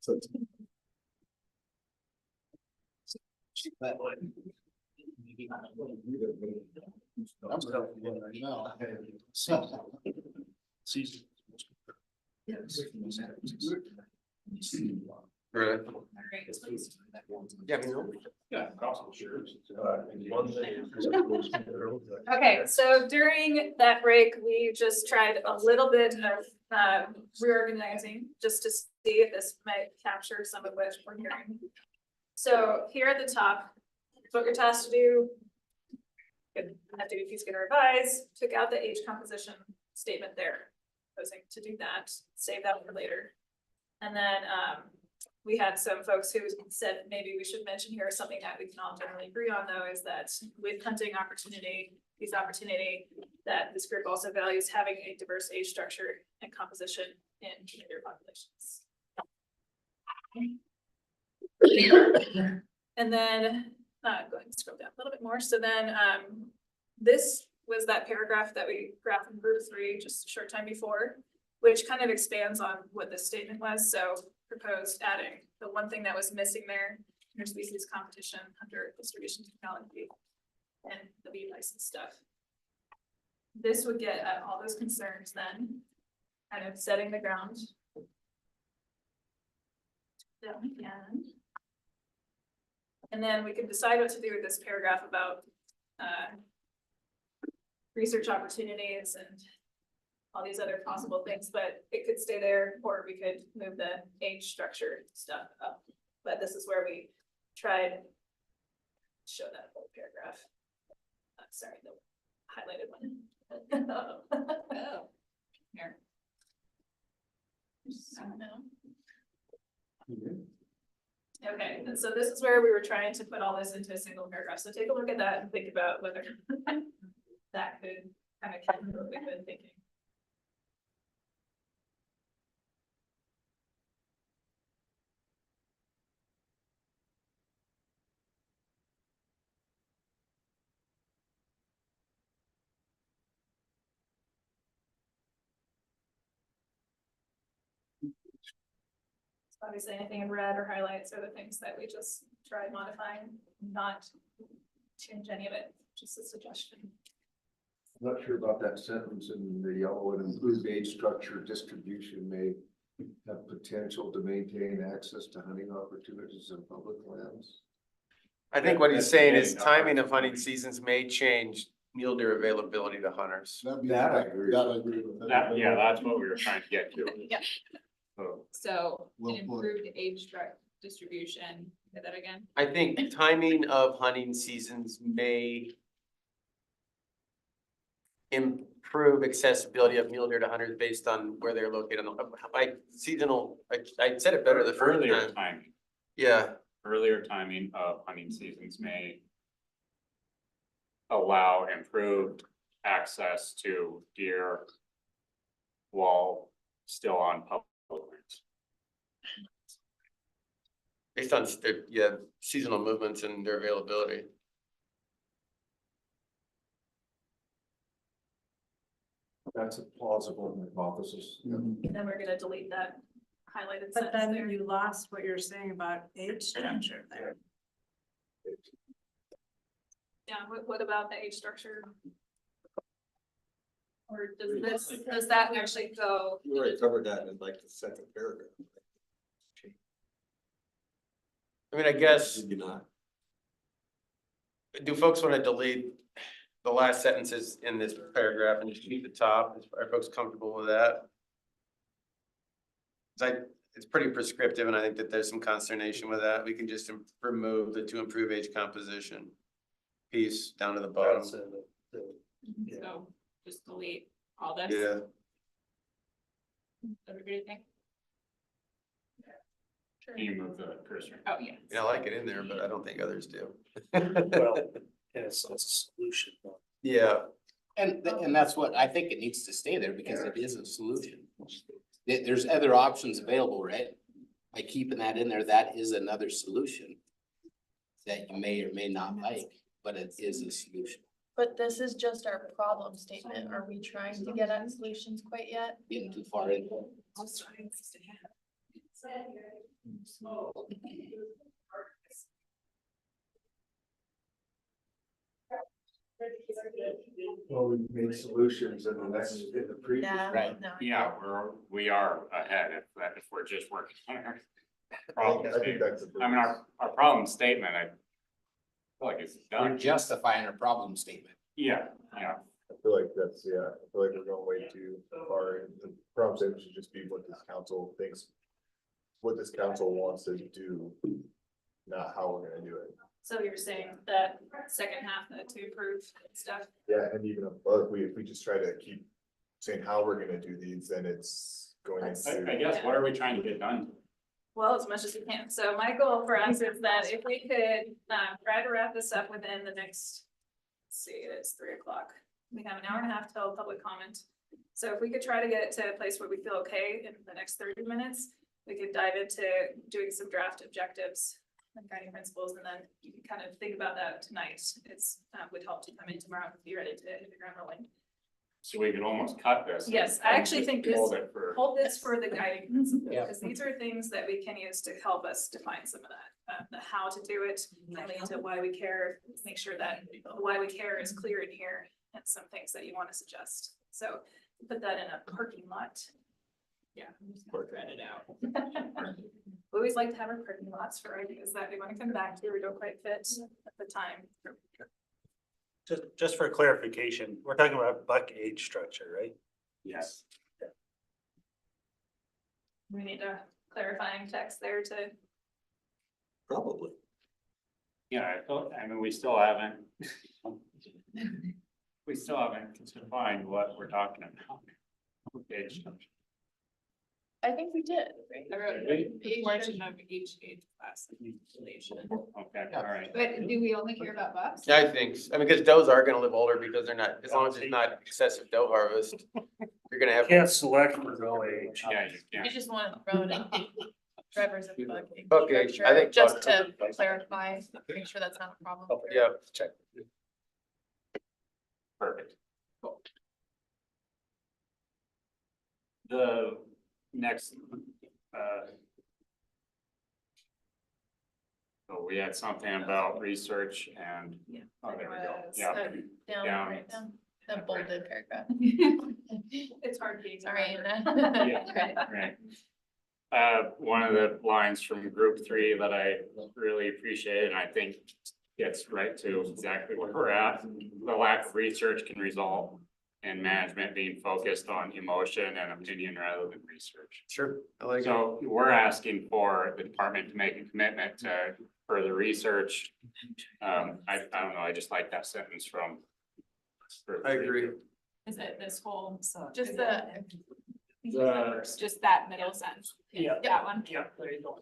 I'm stuck with right now. Season. Really? Alright. Yeah, I mean, Okay, so during that break, we just tried a little bit of reorganizing, just to see if this might capture some of what we're hearing. So here at the top, what you're tasked to do. Good, have to, if he's gonna revise, took out the age composition statement there. Proposing to do that, save that for later. And then we had some folks who said maybe we should mention here something that we can all generally agree on, though, is that with hunting opportunity, that this group also values having a diverse age structure and composition in their populations. And then, go ahead and scroll down a little bit more. So then, this was that paragraph that we graphed in group 3 just a short time before, which kind of expands on what this statement was. So proposed adding the one thing that was missing there, interspecies competition, hunter distribution technology, and the bee license stuff. This would get at all those concerns then, kind of setting the ground. Down again. And then we can decide what to do with this paragraph about research opportunities and all these other possible things, but it could stay there, or we could move the age structure stuff up. But this is where we tried to show that whole paragraph. Sorry, the highlighted one. Oh, here. Okay, and so this is where we were trying to put all this into a single paragraph. So take a look at that and think about whether that could kind of capture what we've been thinking. Obviously, anything in red or highlights are the things that we just tried modifying, not change any of it, just a suggestion. I'm not sure about that sentence in the yellow, and improved age structure distribution may have potential to maintain access to hunting opportunities in public lands. I think what he's saying is timing of hunting seasons may change mule deer availability to hunters. That I agree. That I agree with. That, yeah, that's what we were trying to get to. Yeah. So, So Well an put. improved age distribution, say that again. I think timing of hunting seasons may improve accessibility of mule deer to hunters based on where they're located on the, by seasonal, I said it better the first earlier time. timing, Yeah, earlier timing of hunting seasons may allow improved access to deer while still on public lands. based on, yeah, seasonal movements and their availability. That's a plausible hypothesis. And then we're gonna delete that highlighted But sentence then there. you lost what you're saying about age structure there. Yeah, what about the age structure? Or does that actually go? You already covered that in like the second paragraph. I mean, I guess, Did you not? do folks want to delete the last sentences in this paragraph and just keep the top? Are folks comfortable with that? It's pretty prescriptive, and I think that there's some consternation with that. We can just remove the to improve age composition piece down to the bottom. So just delete all this. Yeah, Everybody think? Can you move the cursor? Oh, yeah. I like it in there, but I don't think others do. Well, and it's a solution. Yeah, And that's what, I think it needs to stay there because it is a solution. There's other options available, right? By keeping that in there, that is another solution that you may or may not like, but it is a solution. But this is just our problem statement. Are we trying to get at solutions quite yet? Getting too far into it. Well, we made solutions and then that's in the previous. Yeah, Right. no. Yeah, we are ahead if we're just working on our I problem think statement. that's the. I mean, our problem statement, I feel like it's We're done. justifying our problem statement. Yeah, yeah. I feel like that's, yeah, I feel like we're going way too far, and the problem statement should just be what this council thinks. What this council wants to do, not how we're gonna do it. So you're saying that second half that to approve stuff? Yeah, and even above, if we just try to keep saying how we're gonna do these, then it's going That's- into. I guess, what are we trying to get done? Well, as much as we can. So my goal for us is that if we could, try to wrap this up within the next, let's see, it's 3:00. We have an hour and a half till public comment. So if we could try to get it to a place where we feel okay in the next 30 minutes, we could dive into doing some draft objectives and guiding principles, and then you can kind of think about that tonight. It's, would help to come in tomorrow and be ready to hit the ground rolling. So we could almost cut this. Yes, I actually think this, Hold it for. hold this for the guiding principle, Yeah. because these are things that we can use to help us define some of that, the how to do it, and lead to why we care, make sure that the why we care is clear in here, and some things that you want to suggest. So put that in a parking lot. Yeah, I'm just gonna thread it out. We always like to have our parking lots for ideas that we want to come back to, or don't quite fit at the time. Just for clarification, we're talking about buck age structure, right? Yes. We need a clarifying text there to, Probably. Yeah, I mean, we still haven't. We still haven't defined what we're talking about. Okay, I think we did, right? I wrote a portion of each age class population. okay, all right. But do we only care about bucks? Yeah, I think, I mean, because does are gonna live older because they're not, as long as it's not excessive doe harvest, you're gonna have. Can't select for doe age. Yeah, you You can. just want to throw it in drivers of buck age Okay, I structure, think- just to clarify, make sure that's not a problem. Yeah, check. Perfect. The next, so we had something about research and, yeah. oh, there we go, was, yeah. Down, Down. right down, the bolded paragraph. It's hard being. Sorry. Yeah, right. One of the lines from group 3 that I really appreciate, and I think gets right to exactly where we're at. The lack of research can result in management being focused on emotion and opinion rather than research. Sure, I like it. So we're asking for the department to make a commitment to further research. I don't know, I just like that sentence from. I agree. Is it this whole, Just the, just that middle sentence? Yeah. That one? Yeah, there you go.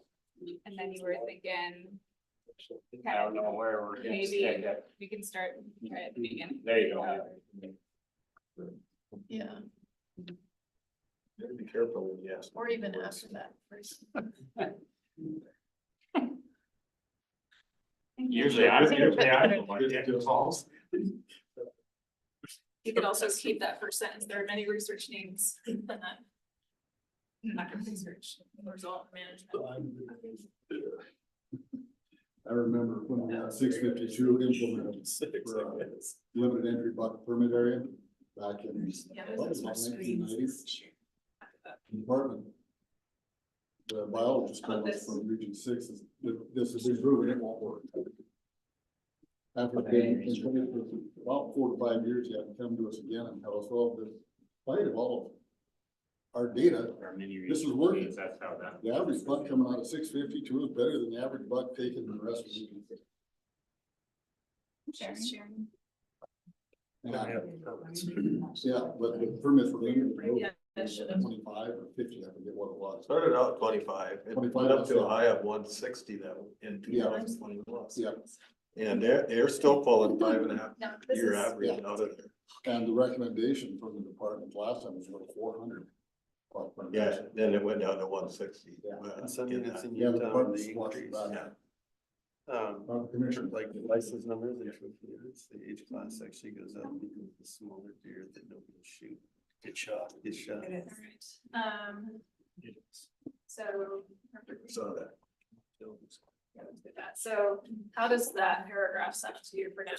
And then you were thinking, I don't know where we're gonna maybe stick it. we can start right at the beginning. There you go. yeah, Be careful when you ask. or even after that first. Usually I'm the one getting calls. You could also keep that first sentence. There are many research needs than that. Lack of research, result management. I remember when we had 652 implemented for a limited entry buck permit area back in Yeah, what was those it, are 1990s. Department. The biologist told us from Region 6 is that this is improving, it won't work. After being in for about 4 to 5 years, you have to come to us again and tell us, well, despite of all of our data, this is working. That's how that. The average buck coming out of 652 is better than the average buck taken in the rest of the region. Sharing. Yeah, but the permits were limited Yeah, to that should have. 25 or 50, I forget what it was. Started out 25, it 25, went up to yeah. a high of 160 that in Yeah. 2021. Yeah, And they're still pulling 5.5 No, this year is, average out of there. and the recommendation from the department last time was about 400. Yeah, then it went down to 160. Yeah. And something that's in Yeah, the Utah, department's the watching increase. that. Um, Commissioner, like the license numbers, and it's the age class actually goes up because the smaller deer that nobody will shoot. Get shot. all right. So. Saw that. Yeah, let's do that. So how does that paragraph sound to you for now?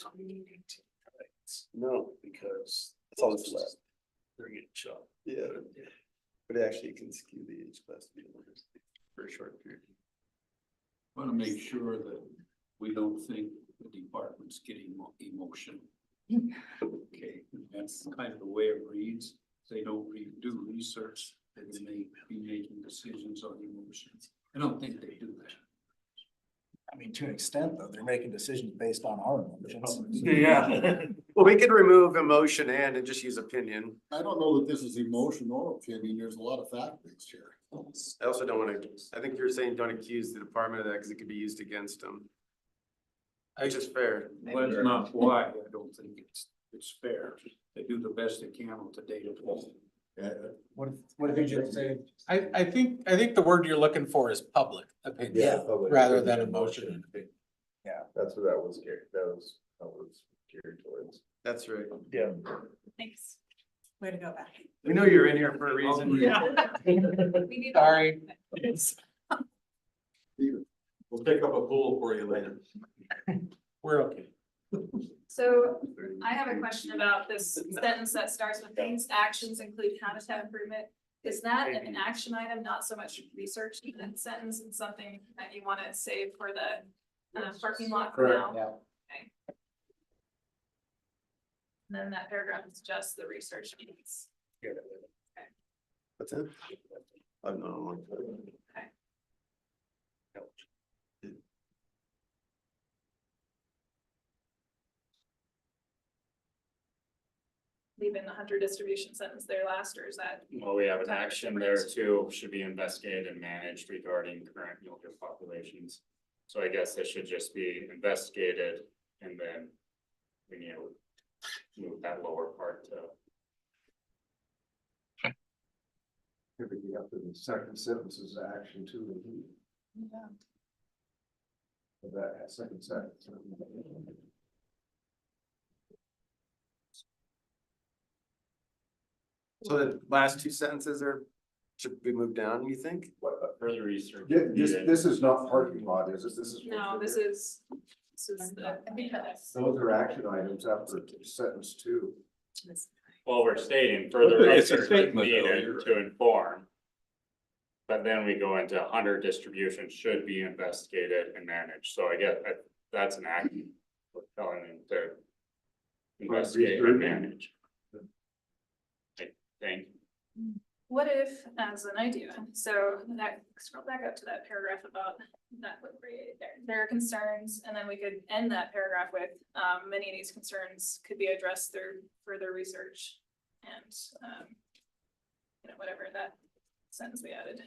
No, because that's all that's left. They're getting shot. Yeah, but actually you can skew the age class to be for a short period. Want to make sure that we don't think the department's getting emotional. Okay, that's kind of the way it reads. They don't do research, and they may be making decisions on emotions. I don't think they do that. I mean, to an extent, though, they're making decisions based on our emotions. Yeah. Well, we could remove emotion and just use opinion. I don't know that this is emotion or opinion, there's a lot of fact-based here. I also don't want to, I think you're saying don't accuse the department of that because it could be used against them. Which is fair. Well, that's not why I don't think it's fair. They do the best they can with the data. What did you just say? I think the word you're looking for is public opinion, rather than emotion. That's what that was geared, geared towards. That's right. Yeah. Thanks. Way to go back. We know you're in here for a reason. We need- Sorry. We'll pick up a pool for you later. We're okay. So I have a question about this sentence that starts with these actions include habitat improvement. Is that an action item, not so much research? That sentence and something that you want to save for the parking lot for now? Yeah. Okay. And then that paragraph is just the research needs. What's that? I've known a long time. Okay. Leaving the hunter distribution sentence there last, or is that? Well, we have an action there too, should be investigated and managed regarding current mule deer populations. So I guess it should just be investigated and then we need to move that lower part to. Typically up to the second sentence is action two. That second sentence. So the last two sentences should be moved down, you think? Further research. This is not parking lot, is it? This is. No, this is the. I think that's. Those are action items after sentence two. Well, we're stating further It's a research is statement, though, needed you're to inform. But then we go into hunter distribution should be investigated and managed, so I get that, that's an action. We're telling them to investigate and manage. I think. What if, as an idea, so that, scroll back up to that paragraph about that, right there, there are concerns, and then we could end that paragraph with, many of these concerns could be addressed through further research and, you know, whatever that sentence we added.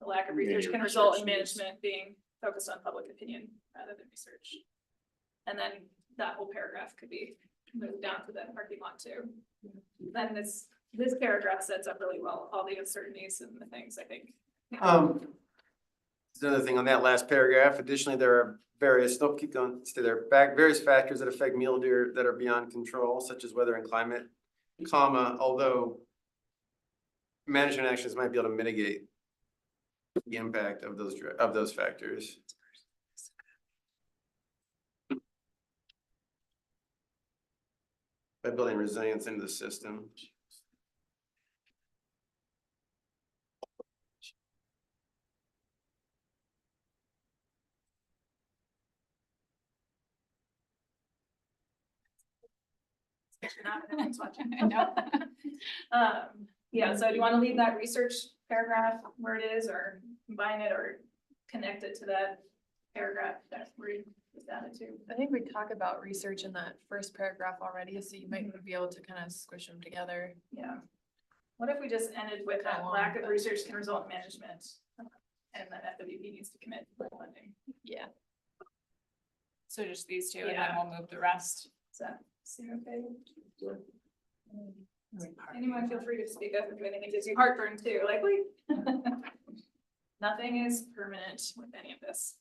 The lack of research can result in management being focused on public opinion rather than research. And then that whole paragraph could be moved down to the parking lot too. Then this paragraph sets up really well, all the uncertainties and the things, I think. There's another thing on that last paragraph. Additionally, there are various, don't keep going, stay there, various factors that affect mule deer that are beyond control, such as weather and climate, comma, although management actions might be able to mitigate the impact of those factors. By building resilience into the system. I know. Yeah, so do you want to leave that research paragraph where it is, or combine it, or connect it to that paragraph that's where it's added to? I think we talk about research in that first paragraph already, so you might be able to kind of squish them together. Yeah. What if we just ended with that lack of research can result in management, and that FWP needs to commit to funding? Yeah. So just these two, and then we'll move the rest. Does that seem okay? Anyone feel free to speak up if anything gives you heartburn too, like, wait. Nothing is permanent with any of this.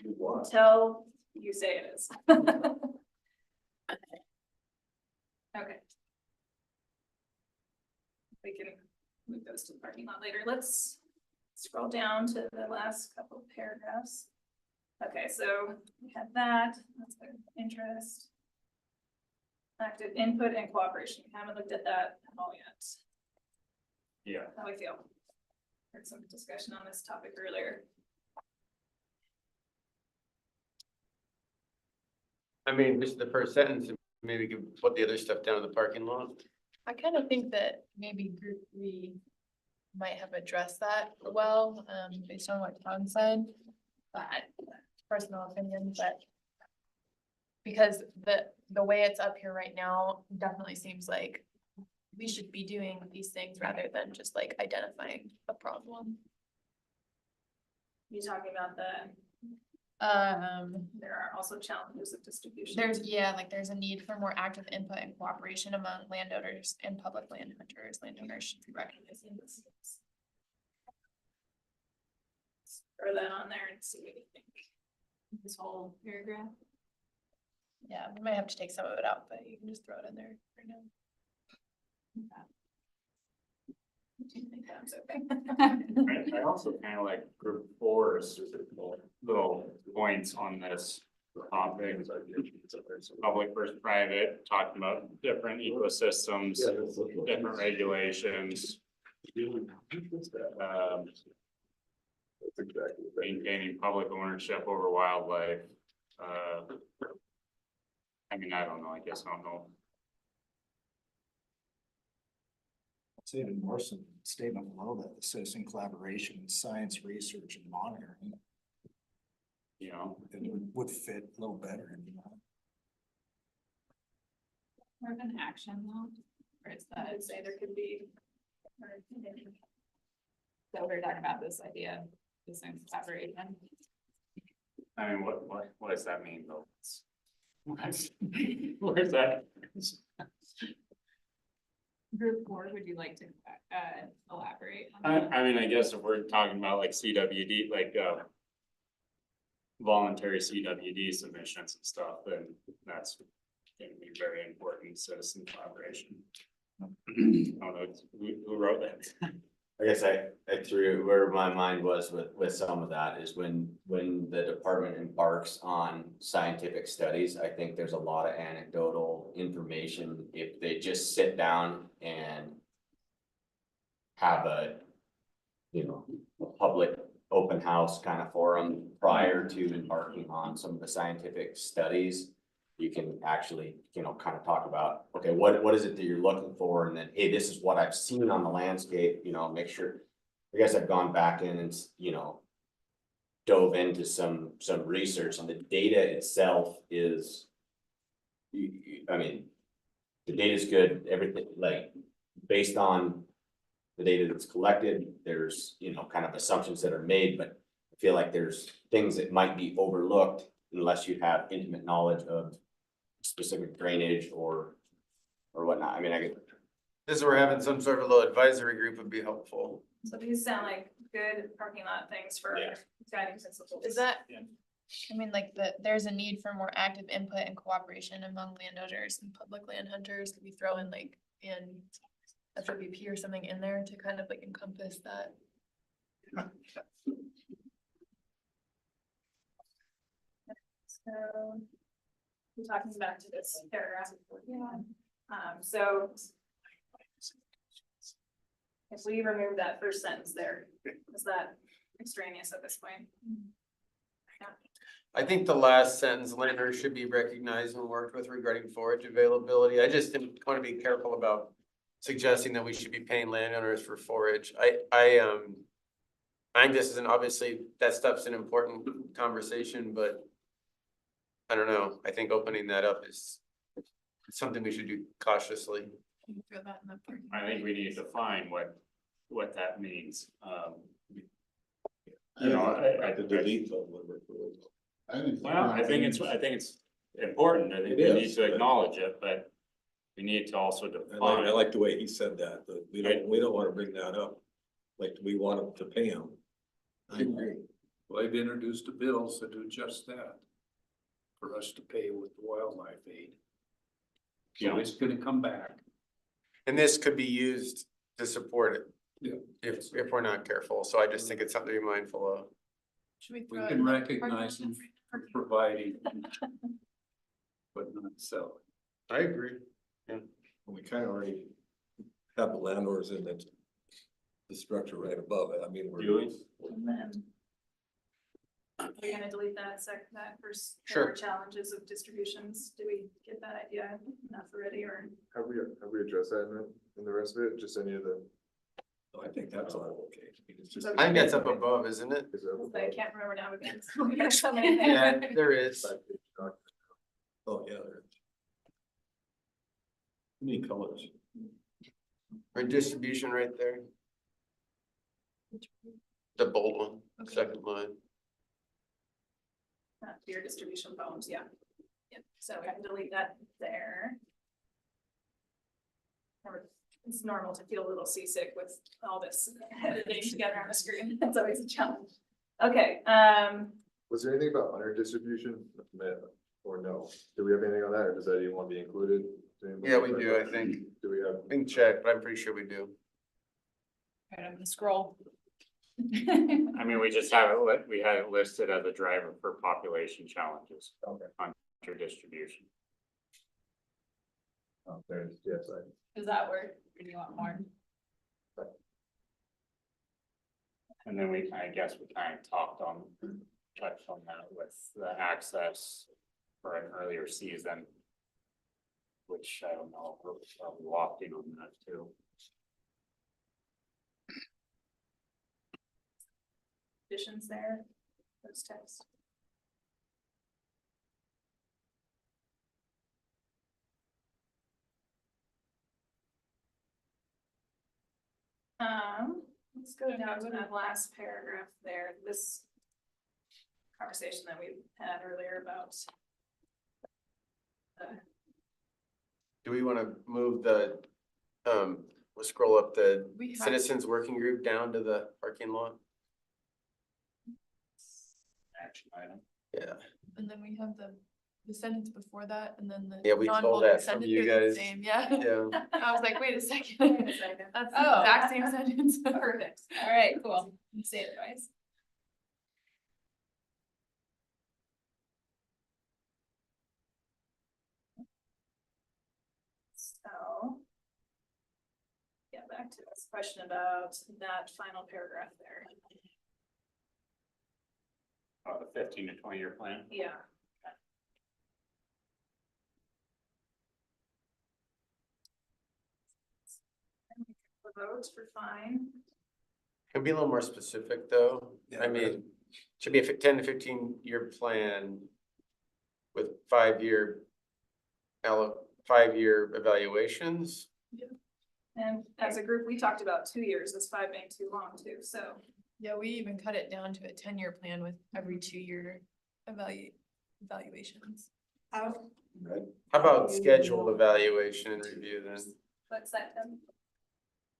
Until you say it is. Okay. We can move those to the parking lot later. Let's scroll down to the last couple of paragraphs. Okay, so we had that, that's their interest. Active input and cooperation, we haven't looked at that at all yet. Yeah. How we feel? Heard some discussion on this topic earlier. I mean, just the first sentence, maybe you can put the other stuff down in the parking lot. I kind of think that maybe group three might have addressed that well, based on what Tom said, but personal opinion, but because the way it's up here right now definitely seems like we should be doing these things rather than just like identifying a problem. You talking about there are also challenges of distribution. There's a need for more active input and cooperation among landowners and public land hunters. Landowners should be recognized in this. Throw that on there and see what you think. This whole paragraph. Yeah, we might have to take some of it out, but you can just throw it in there right now. Do you think that's okay? I also kind of like group four's little points on this topic. Public versus private, talking about different ecosystems, different regulations. Maintaining public ownership over wildlife. I mean, I don't know, I guess I don't know. It's even more some statement below that, the citizen collaboration, science research and monitoring. You know, It would fit a little better in that. More of an action though, or is that, I'd say there could be. so we're talking about this idea, this collaboration. I mean, what does that mean though? Where's that? Group 4, would you like to elaborate on that? I mean, I guess if we're talking about like CWD, like voluntary CWD submissions and stuff, then that's gonna be very important citizen collaboration. I don't know, who wrote that? I guess I threw where my mind was with some of that is when the department embarks on scientific studies, I think there's a lot of anecdotal information. If they just sit down and have a public open house kind of forum prior to embarking on some of the scientific studies, you can actually, kind of talk about, okay, what is it that you're looking for? And then, hey, this is what I've seen on the landscape, make sure, I guess I've gone back in and, dove into some research, and the data itself is, I mean, the data is good, everything, like, based on the data that's collected, there's, kind of assumptions that are made, but I feel like there's things that might be overlooked unless you have intimate knowledge of specific drainage or whatnot. I mean, This is where having some sort of a little advisory group would be helpful. So these sound like good parking lot things for guiding principles. Is that, I mean, like there's a need for more active input and cooperation among landowners and public land hunters. Could we throw in like in FWP or something in there to kind of like encompass that? So we're talking back to this paragraph. So if we remove that first sentence there, is that extraneous at this point? I think the last sentence, landowners should be recognized and worked with regarding forage availability. I just want to be careful about suggesting that we should be paying landowners for forage. I think this isn't, obviously that stuff's an important conversation, but I don't know. I think opening that up is something we should do cautiously. Throw that in the parking I think we need to define what that means. I think it's important. I think we need to acknowledge it, but we need to also define. I like the way he said that, but we don't wanna bring that up. Like, we want them to pay them. I agree. Well, I've introduced a bill to do just that. For us to pay with the wildlife aid. So it's gonna come back. And this could be used to support it. if we're not careful. So I just think it's something to be mindful of. Should we We throw it can in the recognize them for providing, but not selling. I agree. We kind of already have the landowners in the structure right above it. I mean, we're. And then we're gonna delete that first Sure. four challenges of distributions. Do we get that idea enough already, or? Have we addressed that in the rest of it, just any of the? I think that's all okay. I mean, it's just. I think that's up above, isn't it? I can't remember now again. We have so many things. Yeah, there is. Oh, yeah, there. Many colors. Or distribution right there. The bold one, second line. Beer distribution bones, yeah. Yeah, so we can delete that there. It's normal to feel a little seasick with all this editing together on the screen. It's always a challenge. Okay, Was there anything about hunter distribution? Or no? Do we have anything on that, or does that even want to be included? Yeah, we do, I think. Do we have? We can check, but I'm pretty sure we do. alright, I'm gonna scroll. I mean, we just have it, we had it listed as a driver for population challenges. Okay. Hunter distribution. Oh, there's, yes, Does that work? Or do you want more? And then I guess we kind of touched on that with the access for an earlier season. Which I don't know, we're probably locked in on that too. Additions there, those text. Let's go down to that last paragraph there, this conversation that we had earlier about. Do we want to move the, we'll scroll up the We have- citizens working group down to the parking lot? Action item. Yeah, And then we have the sentence before that, and then the. Yeah, we stole non-bolded that from sentence you is the guys. same, Yeah. yeah. I was like, wait a second. Wait a second. That's the Oh. exact same sentence. Perfect, all right, cool, say it twice. So. Yeah, back to this question about that final paragraph there. The 15 to 20 year plan. Yeah. The votes for fine. Can be a little more specific, though. I mean, should be a 10 to 15 year plan with 5-year evaluations. And as a group, we talked about 2 years, this 5 being too long too, so. Yeah, we even cut it down to a 10-year plan with every 2-year evaluations. How? How about scheduled evaluation and review then? What's that, Tim?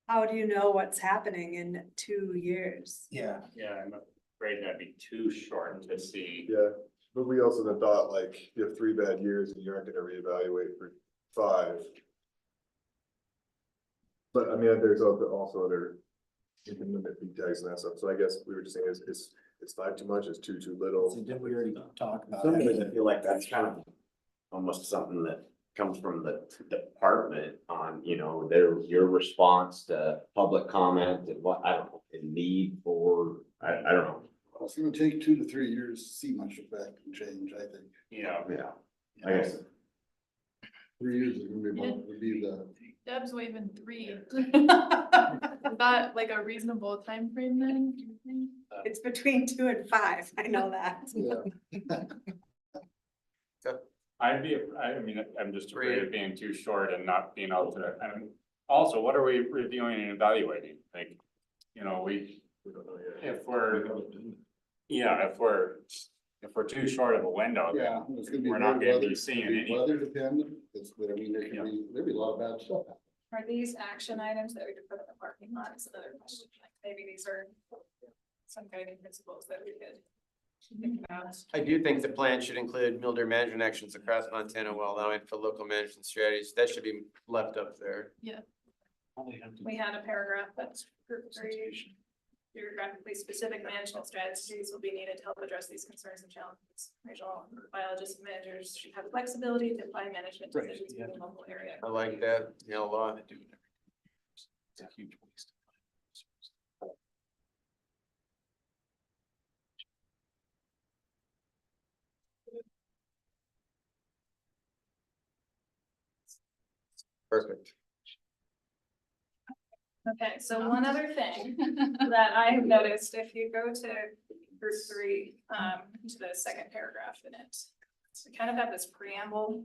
How do you know what's happening in 2 years? Yeah. Yeah, I'm afraid that'd be too short to see. Yeah, but we also then thought like, you have 3 bad years and you aren't gonna reevaluate for 5. But I mean, there's also other, you can limit the tags and that stuff, so I guess we were just saying is 5 too much, is 2 too little? So didn't we already talk about Some ways I that? feel like that's kind of almost something that comes from the department on, you know, your response to public comment and what, I don't know, the need for, I don't know. It's gonna take 2 to 3 years to see much effect and change, I think. Yeah. Yeah, I guess. 3 years is gonna be the. Deb's waving 3. Is that like a reasonable time frame then? Do you think? It's between 2 and 5, I know that. Yeah. I mean, I'm just afraid of being too short and not being able to, I mean, also, what are we reviewing and evaluating? Like, you know, if we're too short of a window, Yeah. then It's gonna be we're not very gonna be weather- seeing it'll be any. Weather dependent, but I mean, there'll be a lot of bad stuff. Are these action items that we could put in the parking lot is another question, like maybe these are some guiding principles that we could think about. I do think the plan should include mule deer management actions across Montana while allowing for local management strategies. That should be left up there. Yeah. we had a paragraph that's group three. Geographically specific management strategies will be needed to help address these concerns and challenges. Regional biologist managers should have flexibility to apply management decisions in the local area. I like that, yeah, a lot. It's a huge waste. Perfect. Okay, so one other thing that I have noticed, if you go to group three, to the second paragraph in it. We kind of have this preamble,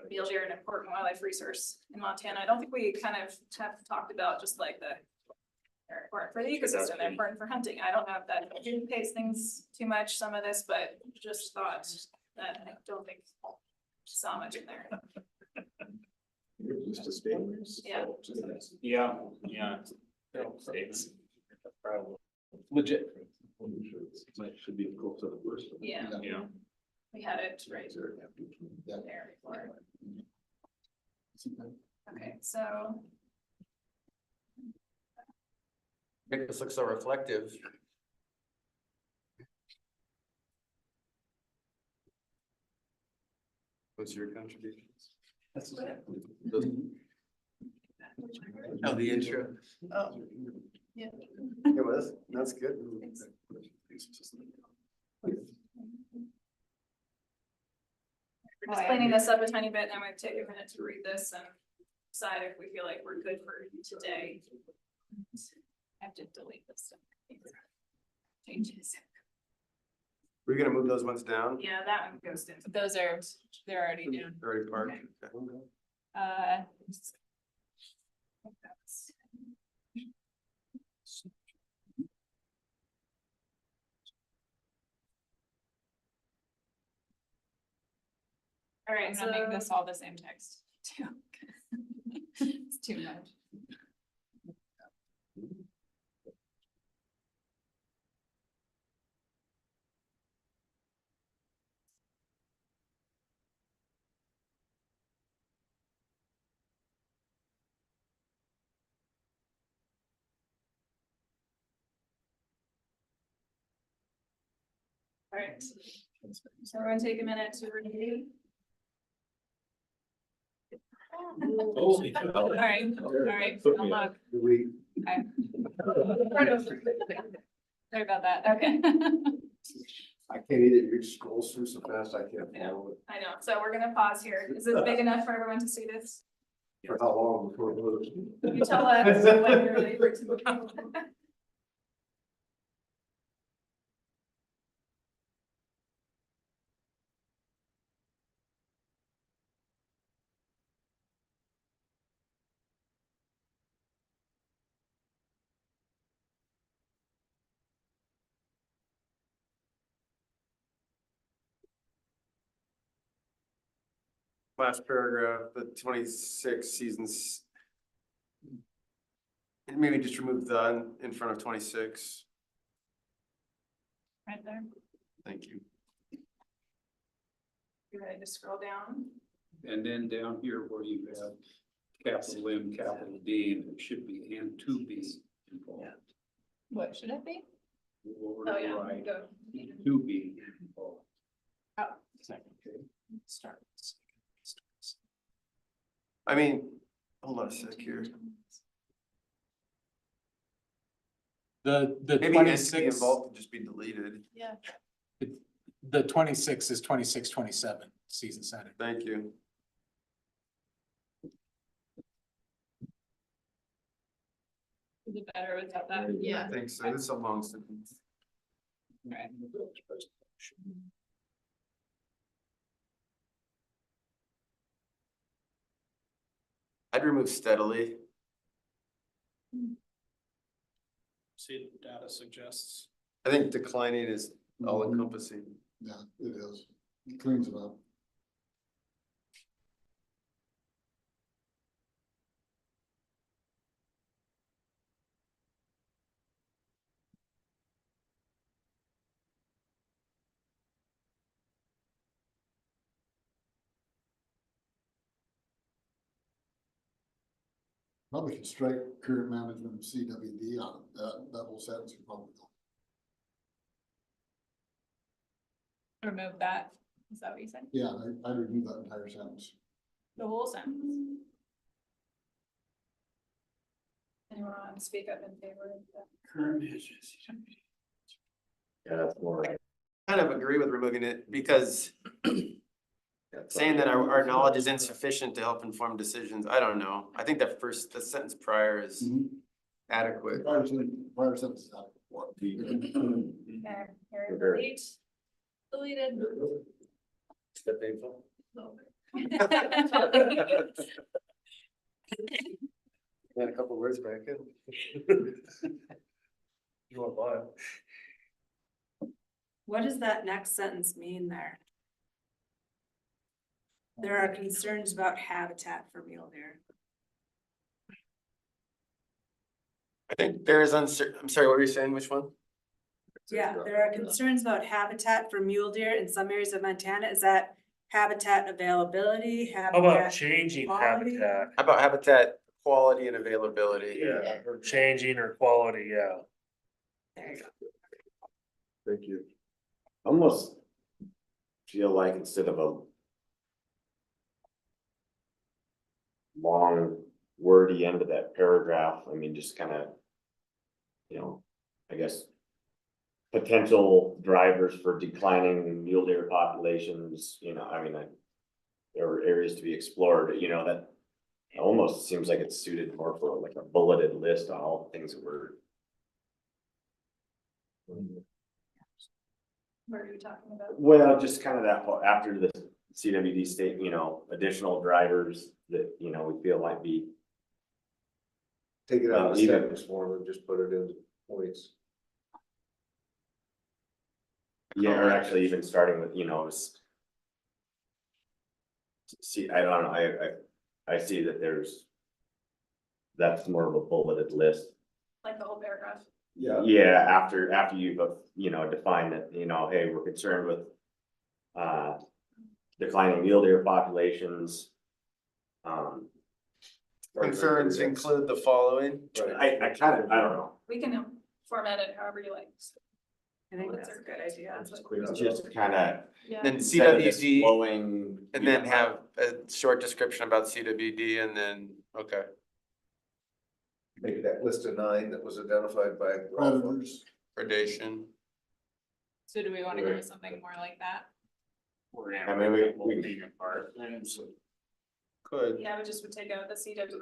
mule deer, an important wildlife resource in Montana. I don't think we kind of have talked about just like they're important for the ecosystem, they're important for hunting. I don't know if that pays things too much, some of this, but just thought that I don't think saw much in there. Just a statement. Yeah. Yeah. States. Legit. Should be close to the first one. Yeah. Yeah. We had it right Yeah. there before. Okay, so. Make us look so reflective. What's your contributions? Oh, the intro. Oh. Yeah. It was, that's good. We're just cleaning this up a tiny bit, and I'm gonna take a minute to read this and decide if we feel like we're good for today. I have to delete this stuff. Changes. We're gonna move those ones down? Yeah, that one goes in. Those are, they're already down. Already parked? Okay. Uh. All right, I'm so gonna make this all the same text too. It's too much. all right. So we're gonna take a minute to review. All right, I'll look. Okay. Sorry about that, okay. I can't either, you scroll through so fast, I can't follow it. I know, so we're gonna pause here. Is this big enough for everyone to see this? For how long before it moves? You tell us when you're ready for it to move. Last paragraph, the 26 seasons. And maybe just remove the in front of 26. Right there. Thank you. You ready to scroll down? And then down here where you have capital M, capital D, there should be and to be involved. What should it be? Over to Oh, the yeah, right, go. to be involved. Start. I mean, hold on a sec here. The Maybe entity 26, involved could just be deleted. Yeah. the 26 is 26, 27 season setting. Thank you. Is it better without that? I think so. It's a long sentence. Right. I'd remove steadily. See, the data suggests. I think declining is all encompassing. Yeah, it is. It cleans it up. Probably could strike current management of CWD out of that whole sentence. Could probably go. Remove that. Is that what you said? Yeah, I'd remove that entire sentence. The whole sentence? Anyone want to speak up in favor of that? Current issues. Yeah, that's more like. Kind of agree with removing it because saying that our knowledge is insufficient to help inform decisions, I don't know. I think the sentence prior is adequate. Prior sentence is out. Okay, here, delete. Deleted. Is that painful? Got a couple words back in. You want mine? What does that next sentence mean there? There are concerns about habitat for mule deer. I think there is uncertain, I'm sorry, what were you saying? Which one? Yeah, there are concerns about habitat for mule deer in some areas of Montana. Is that habitat availability, How about habitat? changing quality? habitat? How about habitat quality and availability? Yeah, or changing or quality, yeah. There you go. Thank you. Almost feel like instead of a long wordy end of that paragraph, I mean, just kind of, you know, I guess potential drivers for declining mule deer populations, you know, I mean, there are areas to be explored, you know, that almost seems like it's suited more for like a bulleted list on all the things that we're. What are you talking about? Well, just kind of that, after the CWD state, you know, additional drivers that, you know, we feel might be. Take it out of the Even- sentence form and just put it into points. Yeah, or actually even starting with, you know, see, I don't know, I see that that's more of a bulleted list. Like the whole paragraph? Yeah. Yeah, after you've, you know, defined that, you know, hey, we're concerned with declining mule deer populations. Concerns include the following. I kind of, I don't know, We can format it however you like. I think Bullets that's are a good idea. it's just kind of. Yeah. Then CWD Flowing. and then have a short description about CWD and then, okay. Maybe that list of 9 that was identified by. Predators. Predation. So do we want to go with something more like that? We're I gonna mean, we- break the whole thing apart, and so Could. Yeah, we just would take out the CW.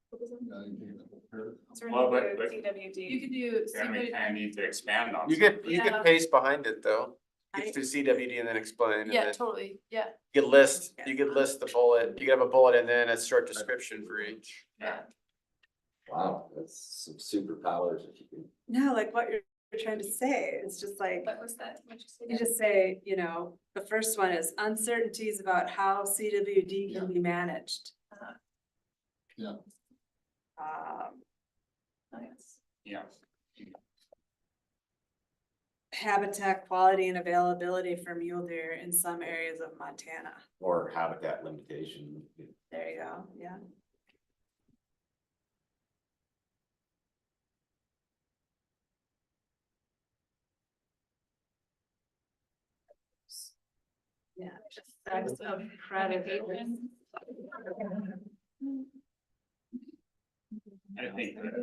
What was it? Yeah, you can take that whole paragraph. So we're Well, gonna but- do You CWD. could do. then we kind of need to expand on. You something. could Yeah. paste behind it though. I- Get to CWD and then explain. and Yeah, then totally, yeah, You could list the bullet, you could have a bullet and then a short description for each. yeah. Wow, that's some superpowers if you can. No, like what you're trying to say, it's just like, What was that? What'd you say? you just say, you know, the first one is uncertainties about how CWD can be managed. Uh-huh. Yeah. Oh, yes. Yeah. Habitat quality and availability for mule deer in some areas of Montana. Or habitat limitation. There you go, yeah. Yeah, effects of predators. I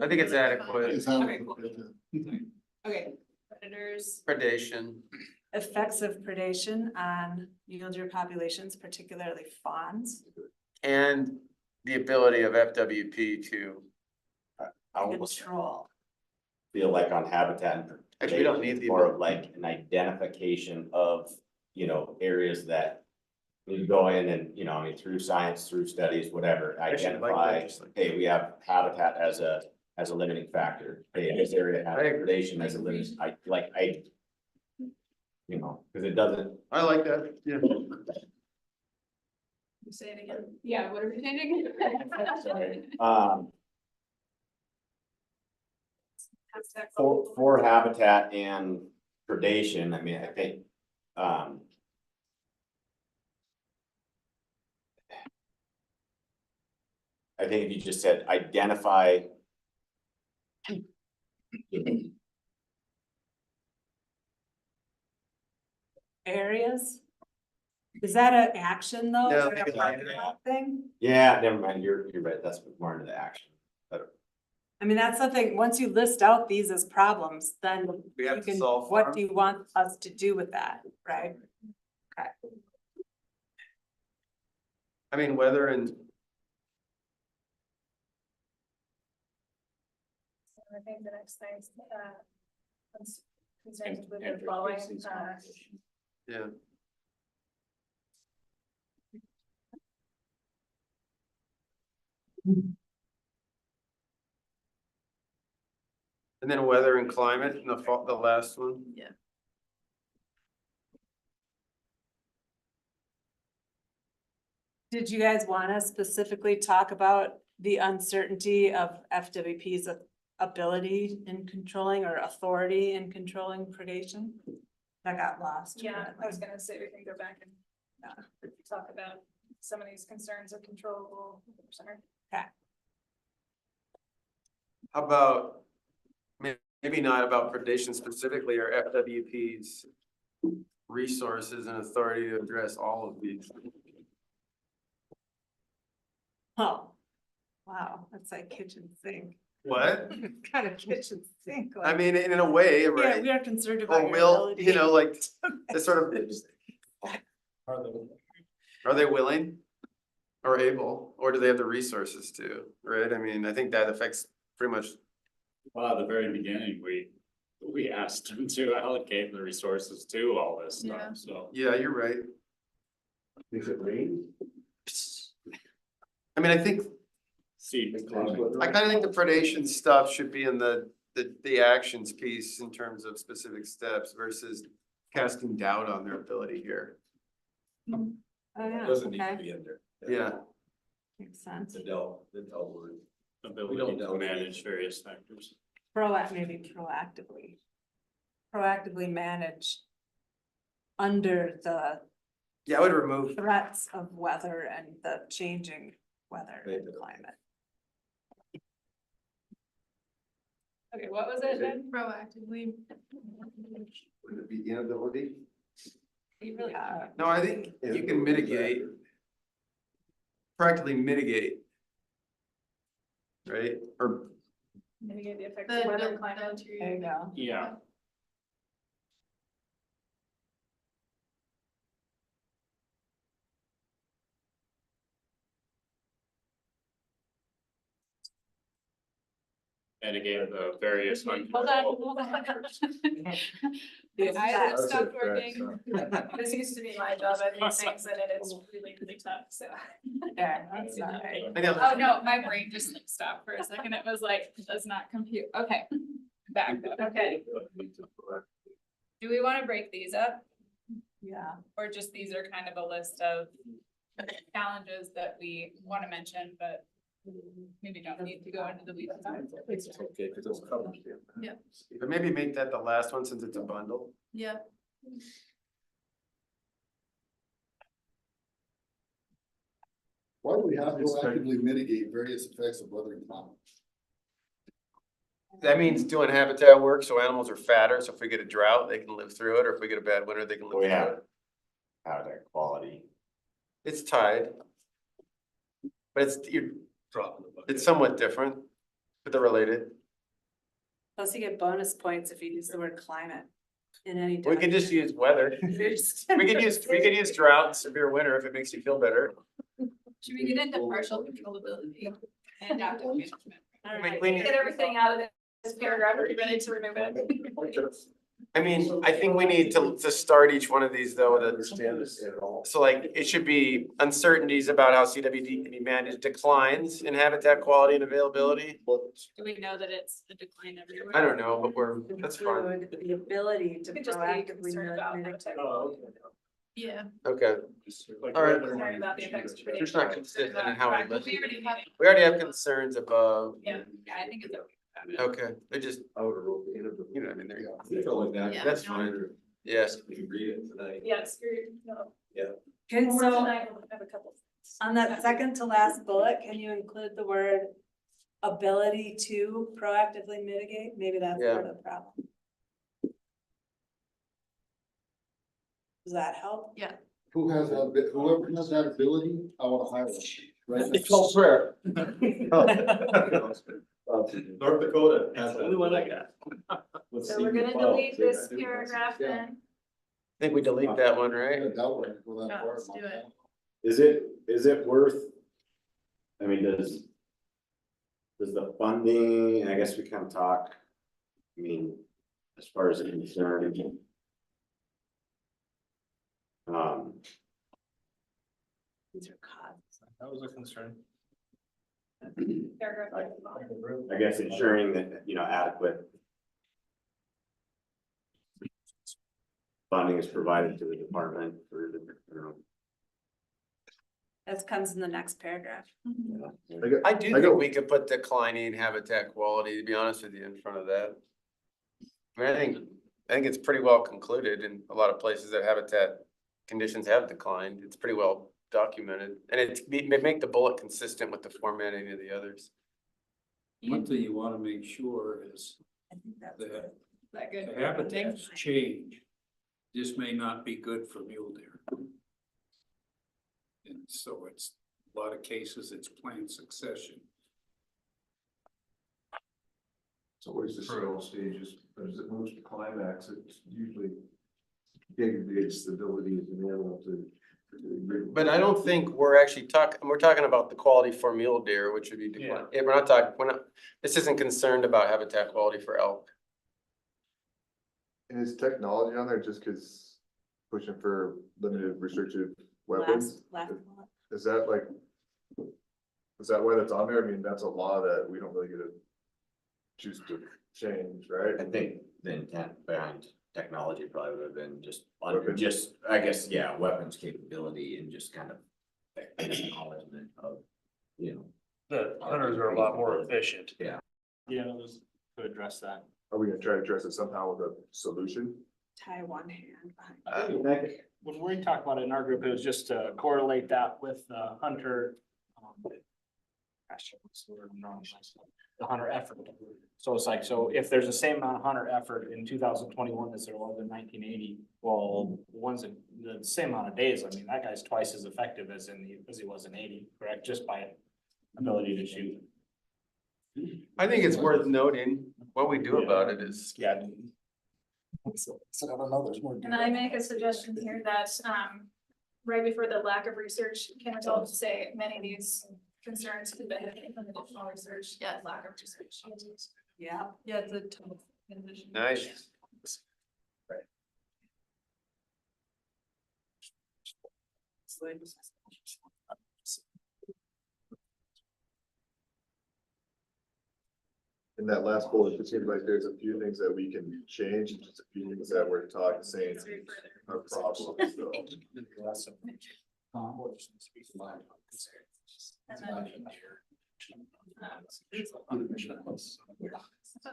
I think it's adequate. Is that- Okay, cool. Okay, predators. Predation. Effects of predation on mule deer populations, particularly fawns. And the ability of FWP to, I almost Control. feel like on habitat and. Actually, we don't need the- More of like an identification of, you know, areas that. We go in and, you know, I mean, through science, through studies, whatever, Actually, I like identify, that, just like- hey, we have habitat as a limiting factor. Hey, this area has I agree. predation as a limit, you know, cause it doesn't. I like that, yeah. You say it again. Yeah, what are we changing? For habitat and predation, I mean, I think, I think if you just said identify. Areas? Is that an action though? Yeah, Is that a maybe parking not. lot thing? Yeah, never mind, you're right, that's more into the action. I mean, that's something, once you list out these as problems, then We have you to can, solve for what them. do you want us to do with that, right? Okay. I mean, weather and, I think the next thing is, concerns with the Interface following, is yeah. And then weather and climate in the last one. Yeah. Did you guys want to specifically talk about the uncertainty of FWP's ability in controlling or authority in controlling predation? That got lost. Yeah, I was gonna say we can go back and talk about some of these concerns of controllable. Sorry. How about, maybe not about predation specifically, or FWP's resources and authority to address all of these. Oh, wow, that's like kitchen sink. What? Kind of kitchen sink. I like- mean, in a way, Yeah, right? we are concerned about Or your will, ability. you know, like, the sort of, are they willing? Or able, or do they have the resources to, right? I mean, I think that affects pretty much, Well, at the very beginning, we asked them to allocate the resources to all this Yeah. stuff, so. yeah, you're right. If it rains. I mean, I think, See, I kind of think the predation stuff should be in the actions piece in terms of specific steps versus casting doubt on their ability here. Oh, yeah, Doesn't need to okay, be in there. Yeah, makes sense. The Dell word. ability to manage various factors. Maybe proactively manage under the yeah, I would remove, threats of weather and the changing weather and Right. climate. Okay, what was it then? Proactively. Would it be inability? You really, no, I think you can mitigate. Practically mitigate. Right, or, Mitigate the effects The, of weather the, and climate. There you go. Yeah. Mitigate the various. hold on, hold on. The eyes have stopped working. This used to be my job, I think things and it is really, really tough, so. Yeah, that's not right. I know, Oh, no, my brain just like stopped for a second. It was like, it does not compute. Okay. Back, okay. Do we want to break these up? Yeah. Or just these are kind of a list of challenges that we want to mention, but maybe don't need to go into the weeds about it. It's okay, because it's covered. but maybe make that the last one since it's a bundle. Yeah. Why do we have to actively mitigate various effects of weather and climate? That means doing habitat work, so animals are fatter, so if we get a drought, they can live through it, or if we get a bad winter, they can live We through have it. habitat quality. It's tied. But it's somewhat different, but they're related. Plus you get bonus points if you use the word climate in any. We could just use weather. We could use drought and severe winter if it makes you feel better. Should we get into partial controllability and adaptive management? All We- right. we need- Get everything out of this paragraph, are you ready to remove it? I mean, I think we need to start each one of these though, that, Understand this at all. so like, it should be uncertainties about how CWD can be managed, declines in habitat quality and availability. Do we know that it's a decline everywhere? I don't know, but that's fine. Include the ability to You could just be proactively concerned about mitigate. habitat quality. Yeah. Okay, Like, all right. Concerned about the effects of predation. There's not consistent in how we Right, list. We already have, We already have concerns above. Yeah. yeah, I think it's okay. Okay, they just, I would have wrote inability. you know, I mean, they're, I feel like that. Yeah. that's fine. Yes. We can read it tonight. Yes, you're, no. Okay, More so tonight, we'll have a couple. On that second to last bullet, can you include the word ability to proactively mitigate? Maybe that's Yeah. part of the problem. Does that help? Yeah. Who has that, whoever has that ability, I wanna hire them. Right? It's all prayer. North Dakota. That's the only one I got. So we're gonna delete this paragraph Yeah. then. I think we delete that one, right? Yeah, that one, go that Yeah, far. let's do it. Is it worth? I mean, does the funding, I guess we kind of talk, I mean, as far as I'm concerned. These are costs. That was a concern. Paragraph. I guess ensuring that, you know, adequate funding is provided to the department for the, you know. That comes in the next paragraph. I do think we could put declining habitat quality, to be honest with you, in front of that. I mean, I think it's pretty well concluded in a lot of places that habitat conditions have declined. It's pretty well documented. And make the bullet consistent with the formatting of the others. One thing you wanna make sure is I think that's that That good? the habitats change. This may not be good for mule deer. And so it's, a lot of cases, it's planned succession. It's always the slow stages, but as it moves to climax, it's usually degrades stability of the animal to. But I don't think we're actually we're talking about the quality for mule deer, which would be decline. Yeah, this isn't concerned about habitat quality for elk. And is technology on there just cause pushing for limited restricted weapons? last bullet. Is that like? Is that why that's on there? I mean, that's a law that we don't really get to choose to change, right? I think the intent behind technology probably would have been just Weapons. I guess, yeah, weapons capability and just kind of acknowledgement of, you know. The hunters are a lot more efficient. Yeah, it was to address that. Are we gonna try to address it somehow with a solution? Tie one hand behind. When we talked about it in our group, it was just to correlate that with the hunter. Gosh, what's the word? The hunter effort. So it's like, so if there's the same amount of hunter effort in 2021 as there was in 1980, well, the same amount of days, I mean, that guy's twice as effective as he was in 80, correct? Just by ability to shoot. I think it's worth noting, what we do about it is. Yeah. So I don't know, there's more. Can I make a suggestion here that, right before the lack of research, can result to say many of these concerns could benefit from additional research, yet lack of research. Yeah. Yeah, it's a total condition. Nice. In that last bullet, it seems like there's a few things that we can change, and just a few things that we're talking, saying are problems, so.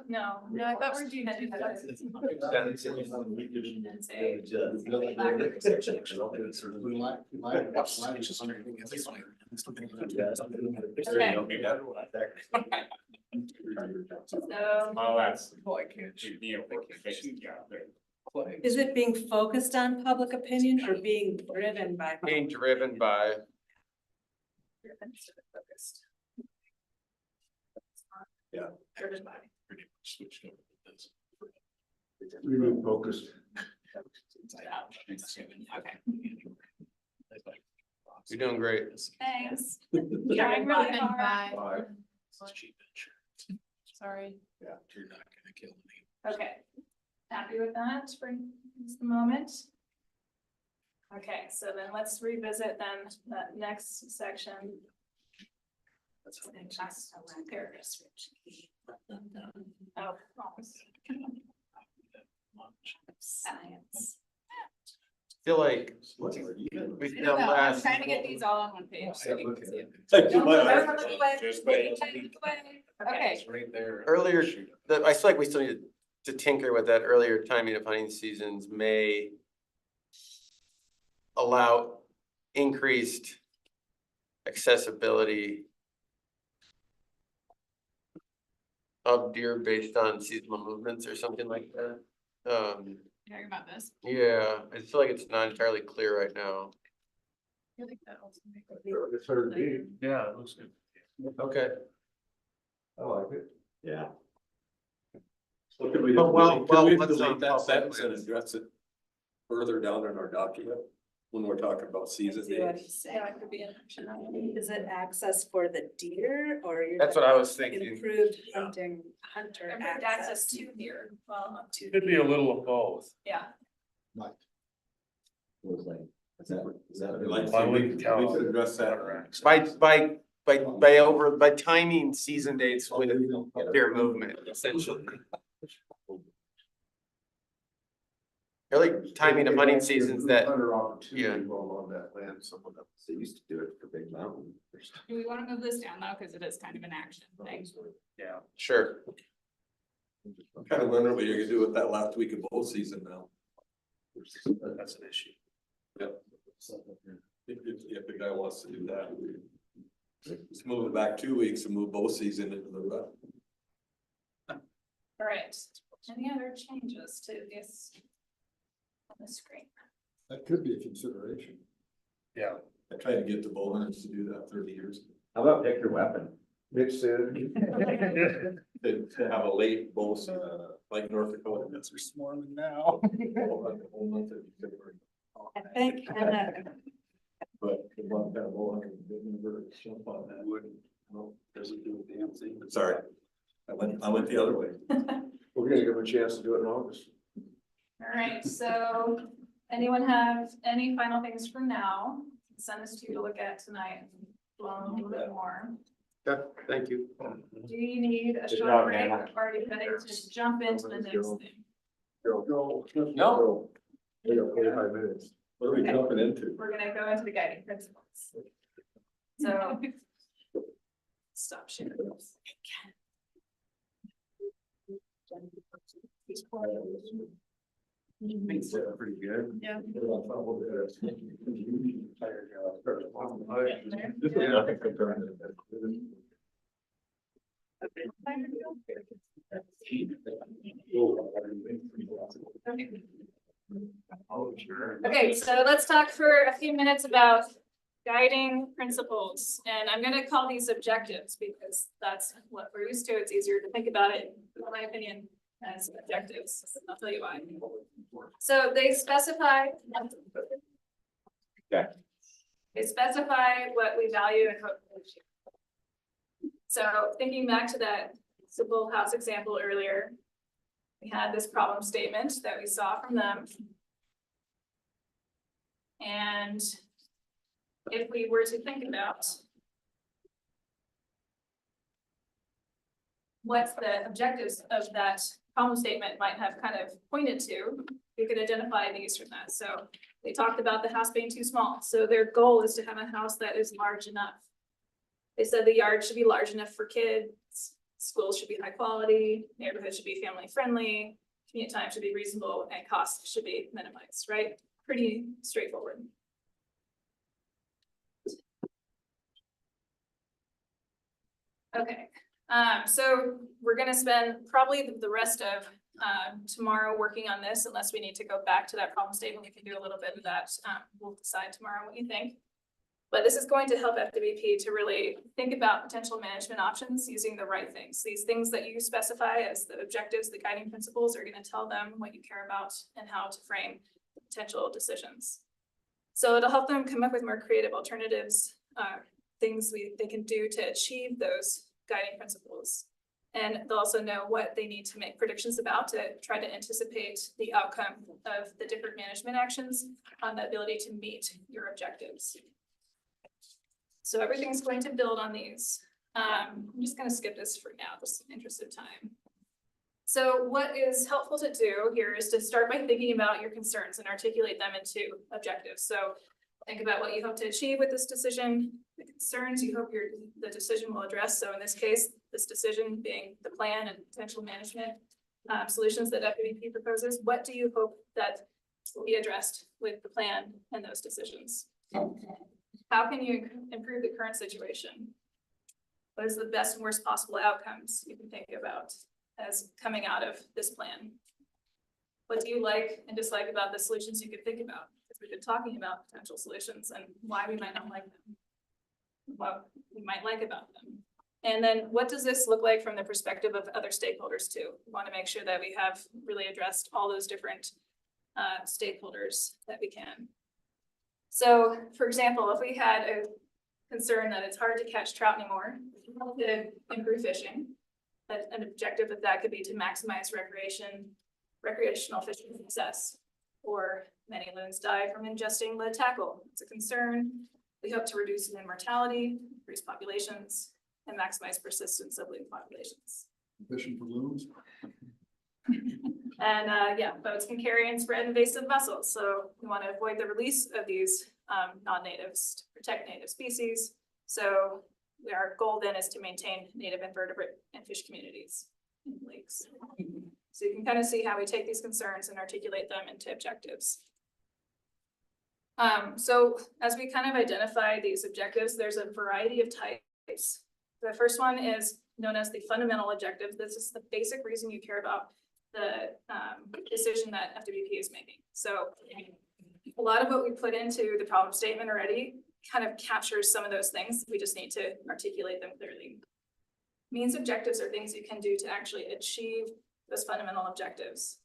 No. No, I thought we were doing that. And say, so, Well, that's. Boy, can't shoot. Is it being focused on public opinion or being driven by? Being driven by. focused. Yeah. Driven by. Pretty much switched over to this. Remove focused. Okay. You're doing great. Thanks. Trying really Bye. hard. Bye. Cheap insurance. Sorry. Yeah, you're not gonna kill me. Okay, happy with that for just the moment? Okay, so then let's revisit then that next section. Paragraphs. Oh, almost. Science. Feel like we've done I'm last. trying to get these all on one page. So you can see them. Okay. It's right there. Earlier, I feel like we still need to tinker with that earlier timing of hunting seasons may allow increased accessibility of deer based on seasonal movements or something like that. Hearing about this. Yeah, I feel like it's not entirely clear right now. I feel like that also makes It's hard to be. Yeah, it looks good. Okay. I like it. Yeah. So could we, But well, could we let's delete not that pop sentence that and with- address it further down in our document? When we're talking about season See what days? he's saying. Yeah, it could be an action item. Is it access for the deer or you're? That's what I was thinking. Improved hunter Improved access to deer, well, up to, Could be a little of both. yeah. Right. Was like, is that? Like, Why we wouldn't could count on address that. hunter access? By timing season dates with deer movement, essentially. Or like timing of hunting seasons that, Hunter opportunity yeah. while on that land, someone else. They used to do it for Big Mountain. Do we wanna move this down though, cause it is kind of an action thing? Yeah. sure. I'm kind of wondering what you're gonna do with that last week of bow season now. That's an issue. Yep. If the guy wants to do that. Let's move it back 2 weeks and move bow season into the rut. All right, any other changes to this on the screen? That could be a consideration. Yeah. I tried to get the bow hunters to do that 30 years ago. How about pick your weapon? Mitch said. To have a late bow, like North Dakota. That's swarming now. I think, But the one kind of bow hunter did never jump on that. Wouldn't, no, doesn't do a damn thing. Sorry, I went the other way. We're gonna give him a chance to do it in August. All right, so anyone have any final things for now? Send this to you to look at tonight, well, a little bit more. Yeah, thank you. Do you need a Good short job, break Anna. or are you ready to just jump into the next thing? Go. No. We got 45 minutes. What are we jumping into? We're gonna go into the guiding principles. So. Stop sharing. Pretty good. Yeah. Okay, so let's talk for a few minutes about guiding principles. And I'm gonna call these objectives because that's what we're used to. It's easier to think about it, in my opinion, as objectives. I'll tell you why. So they specify. Okay. They specify what we value and what we achieve. So thinking back to that simple house example earlier, we had this problem statement that we saw from them. And if we were to think about what the objectives of that problem statement might have kind of pointed to, we could identify these from that. So they talked about the house being too small. So their goal is to have a house that is large enough. They said the yard should be large enough for kids, schools should be high quality, neighborhood should be family friendly, commute time should be reasonable, and costs should be minimized, right? Pretty straightforward. Okay, so we're gonna spend probably the rest of tomorrow working on this, unless we need to go back to that problem statement. We can do a little bit of that. We'll decide tomorrow what you think. But this is going to help FWP to really think about potential management options using the right things. These things that you specify as the objectives, the guiding principles, are going to tell them what you care about and how to frame the potential decisions. So it'll help them come up with more creative alternatives, things they can do to achieve those guiding principles. And they'll also know what they need to make predictions about to try to anticipate the outcome of the different management actions on the ability to meet your objectives. So everything's going to build on these. I'm just gonna skip this for now, just in the interest of time. So what is helpful to do here is to start by thinking about your concerns and articulate them into objectives. So think about what you hope to achieve with this decision, the concerns you hope the decision will address. So in this case, this decision being the plan and potential management solutions that FWP proposes. What do you hope that will be addressed with the plan and those decisions? how can you improve the current situation? What is the best and worst possible outcomes you can think about as coming out of this plan? What do you like and dislike about the solutions you could think about? Because we've been talking about potential solutions and why we might not like them. What we might like about them. And then what does this look like from the perspective of other stakeholders too? We want to make sure that we have really addressed all those different stakeholders that we can. So for example, if we had a concern that it's hard to catch trout anymore, to improve fishing, an objective of that could be to maximize recreational fishing success. Or many loons die from ingesting lead tackle. It's a concern. We hope to reduce loon mortality, increase populations, and maximize persistence of loon populations. Fishing for loons. And yeah, boats can carry and spread invasive mussels. So we want to avoid the release of these non-natives to protect native species. So our goal then is to maintain native invertebrate and fish communities in lakes. So you can kind of see how we take these concerns and articulate them into objectives. So as we kind of identify these objectives, there's a variety of types. The first one is known as the fundamental objective. This is the basic reason you care about the decision that FWP is making. So a lot of what we put into the problem statement already kind of captures some of those things. We just need to articulate them clearly. Means objectives are things you can do to actually achieve those fundamental objectives.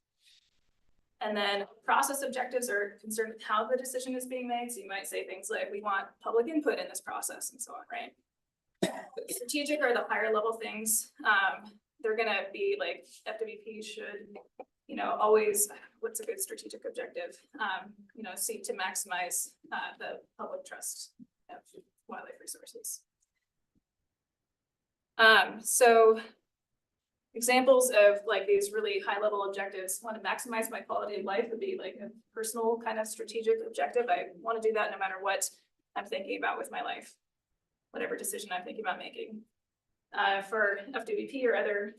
And then process objectives are concerned with how the decision is being made. So you might say things like, we want public input in this process and so on, right? Strategic are the higher level things. They're gonna be like FWP should, always, what's a good strategic objective? Seek to maximize the public trust of wildlife resources. So examples of like these really high level objectives, want to maximize my quality of life would be like a personal kind of strategic objective. I want to do that no matter what I'm thinking about with my life, whatever decision I'm thinking about making. For FWP or other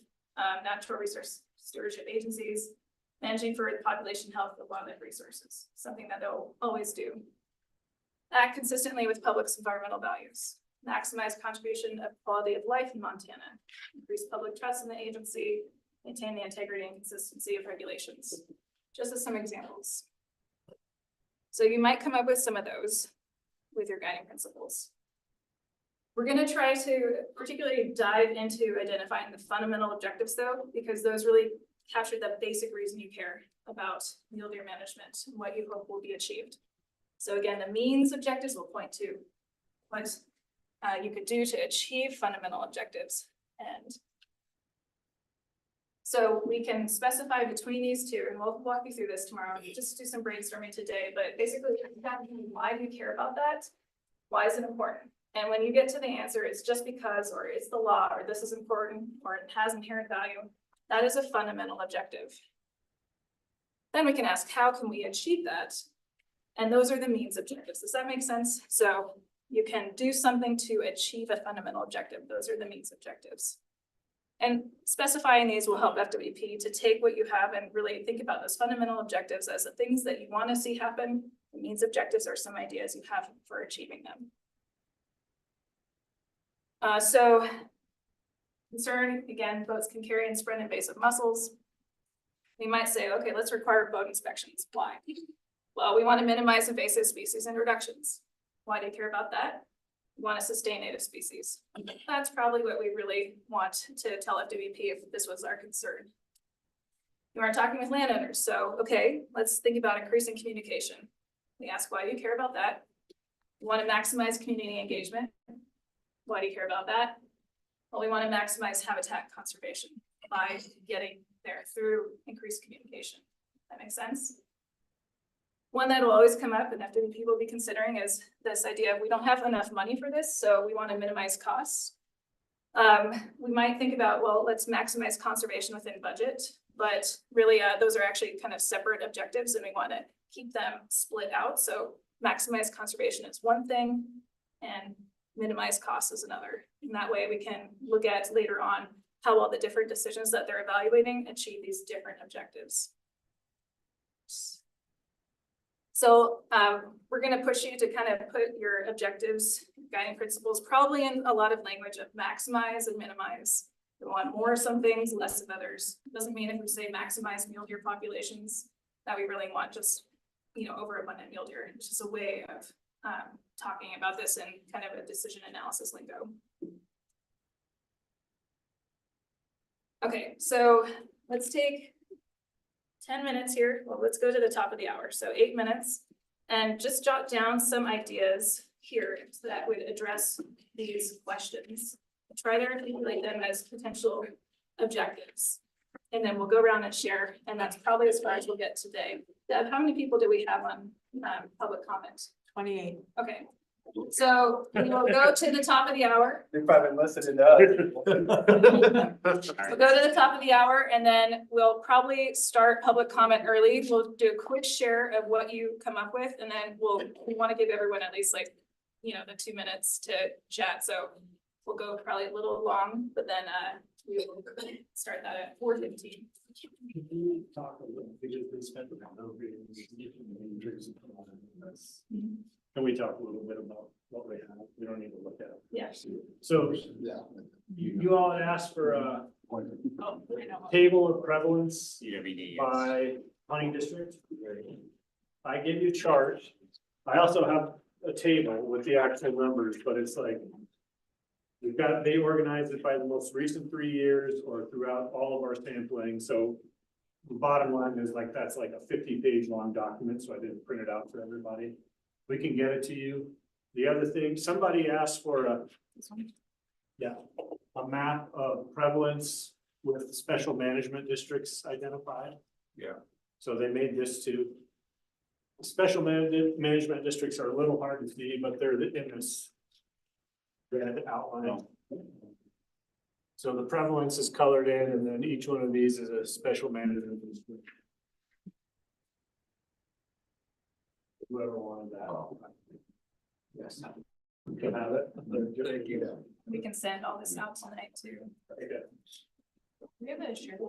natural resource stewardship agencies, managing for the population health of wildlife resources, something that they'll always do. Act consistently with public's environmental values. Maximize contribution of quality of life in Montana, increase public trust in the agency, maintain the integrity and consistency of regulations. Just as some examples. So you might come up with some of those with your guiding principles. We're going to try to particularly dive into identifying the fundamental objectives though, because those really capture the basic reason you care about mule deer management and what you hope will be achieved. So again, the means objectives will point to what you could do to achieve fundamental objectives. And so we can specify between these two, and we'll walk you through this tomorrow, just do some brainstorming today, but basically, why do you care about that? Why is it important? And when you get to the answer, it's just because, or it's the law, or this is important, or it has inherent value, that is a fundamental objective. Then we can ask, how can we achieve that? And those are the means objectives. Does that make sense? So you can do something to achieve a fundamental objective. Those are the means objectives. And specifying these will help FWP to take what you have and really think about those fundamental objectives as the things that you want to see happen. The means objectives are some ideas you have for achieving them. So concern, again, boats can carry and spread invasive mussels. We might say, okay, let's require boat inspections. Why? Well, we want to minimize invasive species introductions. Why do you care about that? We want to sustain native species. That's probably what we really want to tell FWP if this was our concern. You are talking with landowners, so okay, let's think about increasing communication. We ask, why do you care about that? We want to maximize community engagement. Why do you care about that? Well, we want to maximize habitat conservation by getting there through increased communication. That makes sense? One that will always come up and FWP will be considering is this idea of we don't have enough money for this, so we want to minimize costs. We might think about, well, let's maximize conservation within budget, but really those are actually kind of separate objectives and we want to keep them split out. So maximize conservation is one thing and minimize costs is another. And that way we can look at later on how well the different decisions that they're evaluating achieve these different objectives. So we're gonna push you to kind of put your objectives, guiding principles, probably in a lot of language of maximize and minimize. We want more of some things, less of others. Doesn't mean if we say maximize mule deer populations, that we really want just, overabundant mule deer. It's just a way of talking about this in kind of a decision analysis lingo. Okay, so let's take 10 minutes here. Well, let's go to the top of the hour. So 8 minutes, and just jot down some ideas here that would address these questions. Try to articulate them as potential objectives. And then we'll go around and share, and that's probably as far as we'll get today. Deb, how many people do we have on public comment? 28. Okay, so we will go to the top of the hour. You're probably listening to us. We'll go to the top of the hour, and then we'll probably start public comment early. We'll do a quick share of what you come up with, and then we want to give everyone at least like, the 2 minutes to chat. So we'll go probably a little long, but then we will start that at 4:15. Can you talk a little, because we spent Can we talk a little bit about what we have? We don't need to look at it. Yeah. So Yeah. you all had asked for a Oh, I know. table of prevalence CWD. by hunting district. I gave you a chart. I also have a table with the actual numbers, but it's like they organized it by the most recent 3 years or throughout all of our sampling. So the bottom line is like, that's like a 50-page long document, so I didn't print it out for everybody. We can get it to you. The other thing, somebody asked for a map of prevalence with special management districts identified. Yeah. So they made this too. Special management districts are a little hard to see, but they're in this red outline. So the prevalence is colored in, and then each one of these is a special management district. Whoever wanted that. Yes. You can have it. Thank you. We can send all this out tonight too. Okay. We have a share.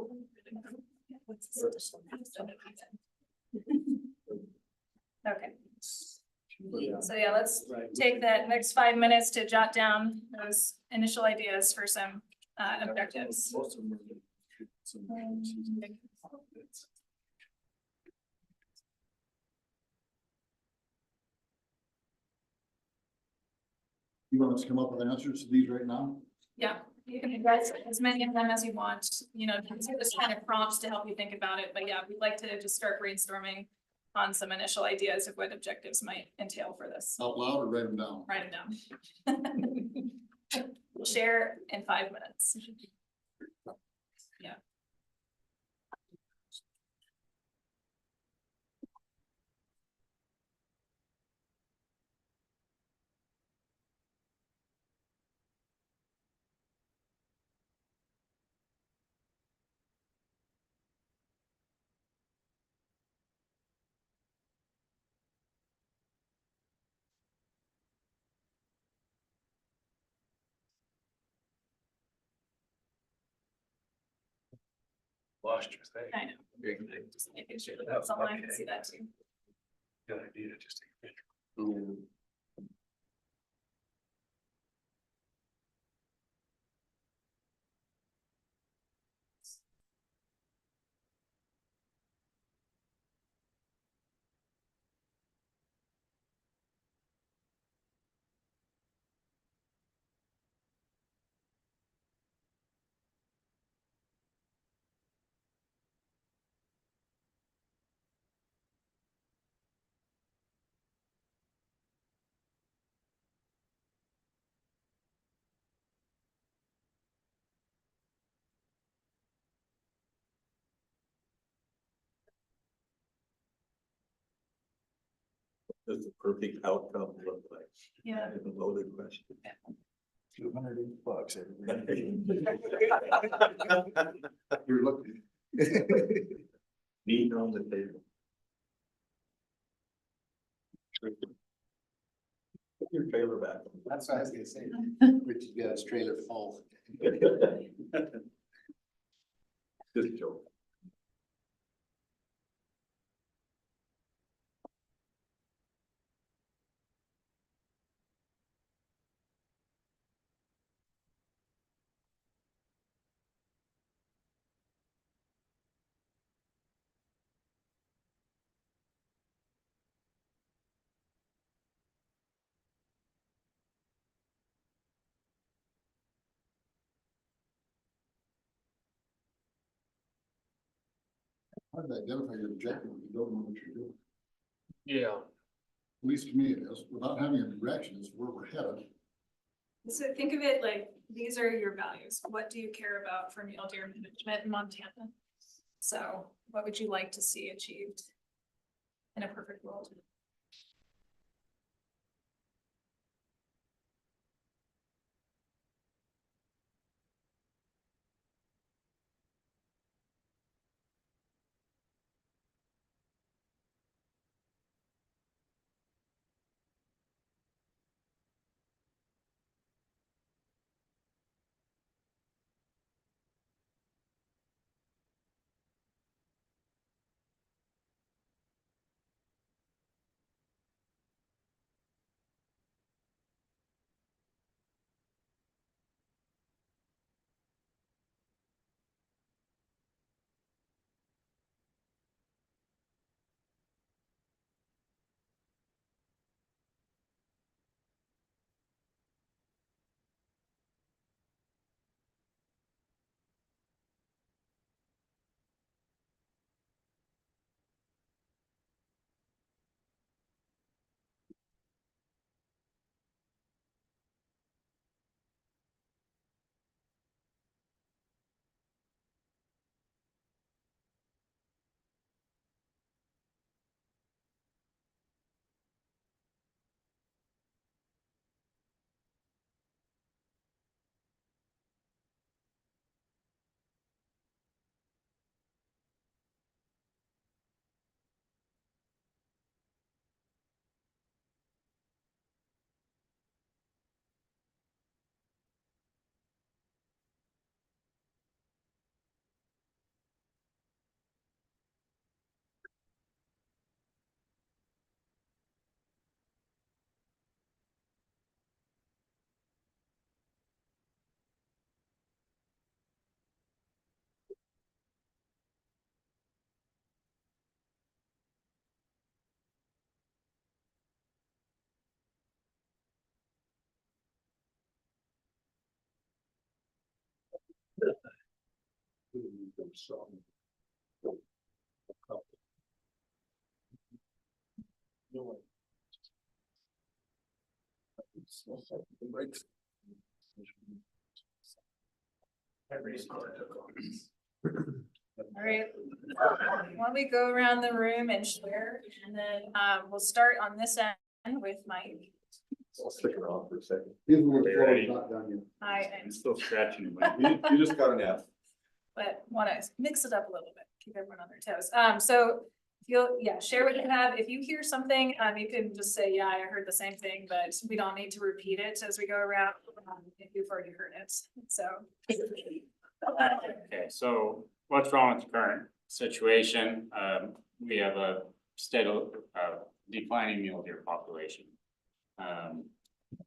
Okay. So yeah, let's take that next 5 minutes to jot down those initial ideas for some objectives. You want us to come up with answers to these right now? Yeah, you can address as many of them as you want, just kind of prompts to help you think about it. But yeah, we'd like to just start brainstorming on some initial ideas of what objectives might entail for this. Out loud or write them down? Write them down. We'll share in 5 minutes. Yeah. Lost your thing. I know. Just making sure that that's online, I can see that too. Good idea, just take a picture. Does the perfect outcome look like? Yeah. It's a loaded question. $208 You're looking. Meat on the table. Put your trailer back. That's what I was gonna say. Rich's got his trailer full. Just a joke. hard to identify your objective if you don't know what you're doing. Yeah. At least to me it is, without having a direction, is where we're headed. So think of it like, these are your values. What do you care about for mule deer management in Montana? So what would you like to see achieved in a perfect world? All right, why don't we go around the room and share, and then we'll start on this end with Mike. I'll stick around for a second. Even when the Are you floor ready? is not done yet. I am, I'm still stretching. You just got an F. but want to mix it up a little bit, keep everyone on their toes. So if you'll, share what you have. If you hear something, you can just say, yeah, I heard the same thing, but we don't need to repeat it as we go around, if you've already heard it, so. Okay, so what's wrong with the current situation? We have a steady, declining mule deer population.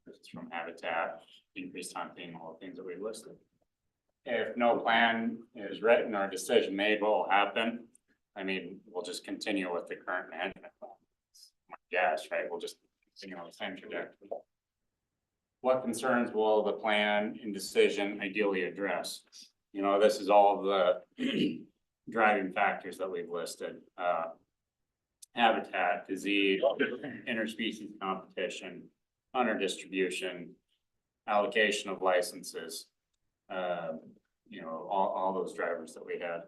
It's from habitat, increased hunting, all the things that we've listed. If no plan is written or decision made, what will happen? I mean, we'll just continue with the current management plan. Yes, right, we'll just continue on the same trajectory. What concerns will the plan and decision ideally address? You know, this is all of the driving factors that we've listed. Habitat, disease, interspecies competition, hunter distribution, allocation of licenses. You know, all those drivers that we had.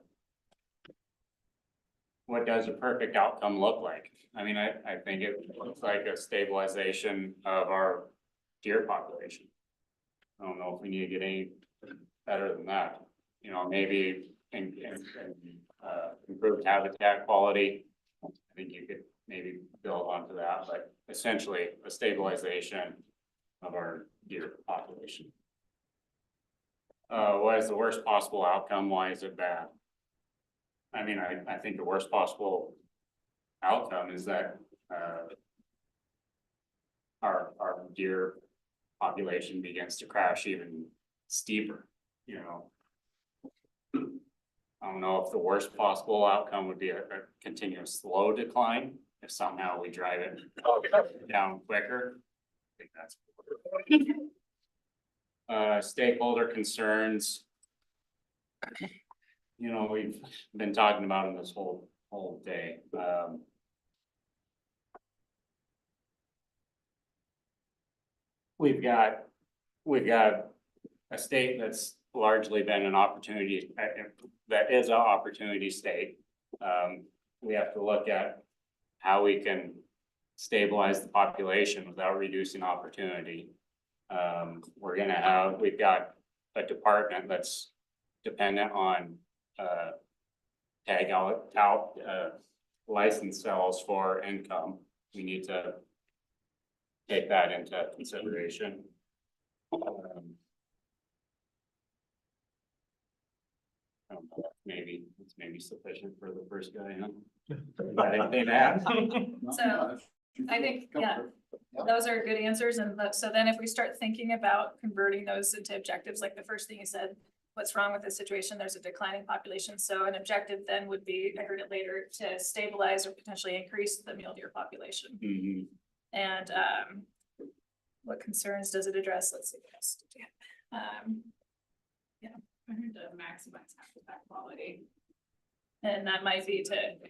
What does a perfect outcome look like? I mean, I think it looks like a stabilization of our deer population. I don't know if we need to get any better than that. You know, maybe improved habitat quality. I think you could maybe build onto that, but essentially a stabilization of our deer population. What is the worst possible outcome? Why is it bad? I mean, I think the worst possible outcome is that our deer population begins to crash even steeper, you know. I don't know if the worst possible outcome would be a continuous slow decline, if somehow we drive it down quicker. I think that's stakeholder concerns. You know, we've been talking about in this whole whole day. We've got a state that's largely been an opportunity, that is an opportunity state. We have to look at how we can stabilize the population without reducing opportunity. We've got a department that's dependent on, tag out, license sales for income. We need to take that into consideration. I don't know, it's maybe sufficient for the first guy, huh? I think they've asked. So I think, yeah, those are good answers. And so then if we start thinking about converting those into objectives, like the first thing you said, what's wrong with this situation? There's a declining population. So an objective then would be, I heard it later, to stabilize or potentially increase the mule deer population. Mm-hmm. And what concerns does it address? Let's see what else. I heard to maximize habitat quality. And that might be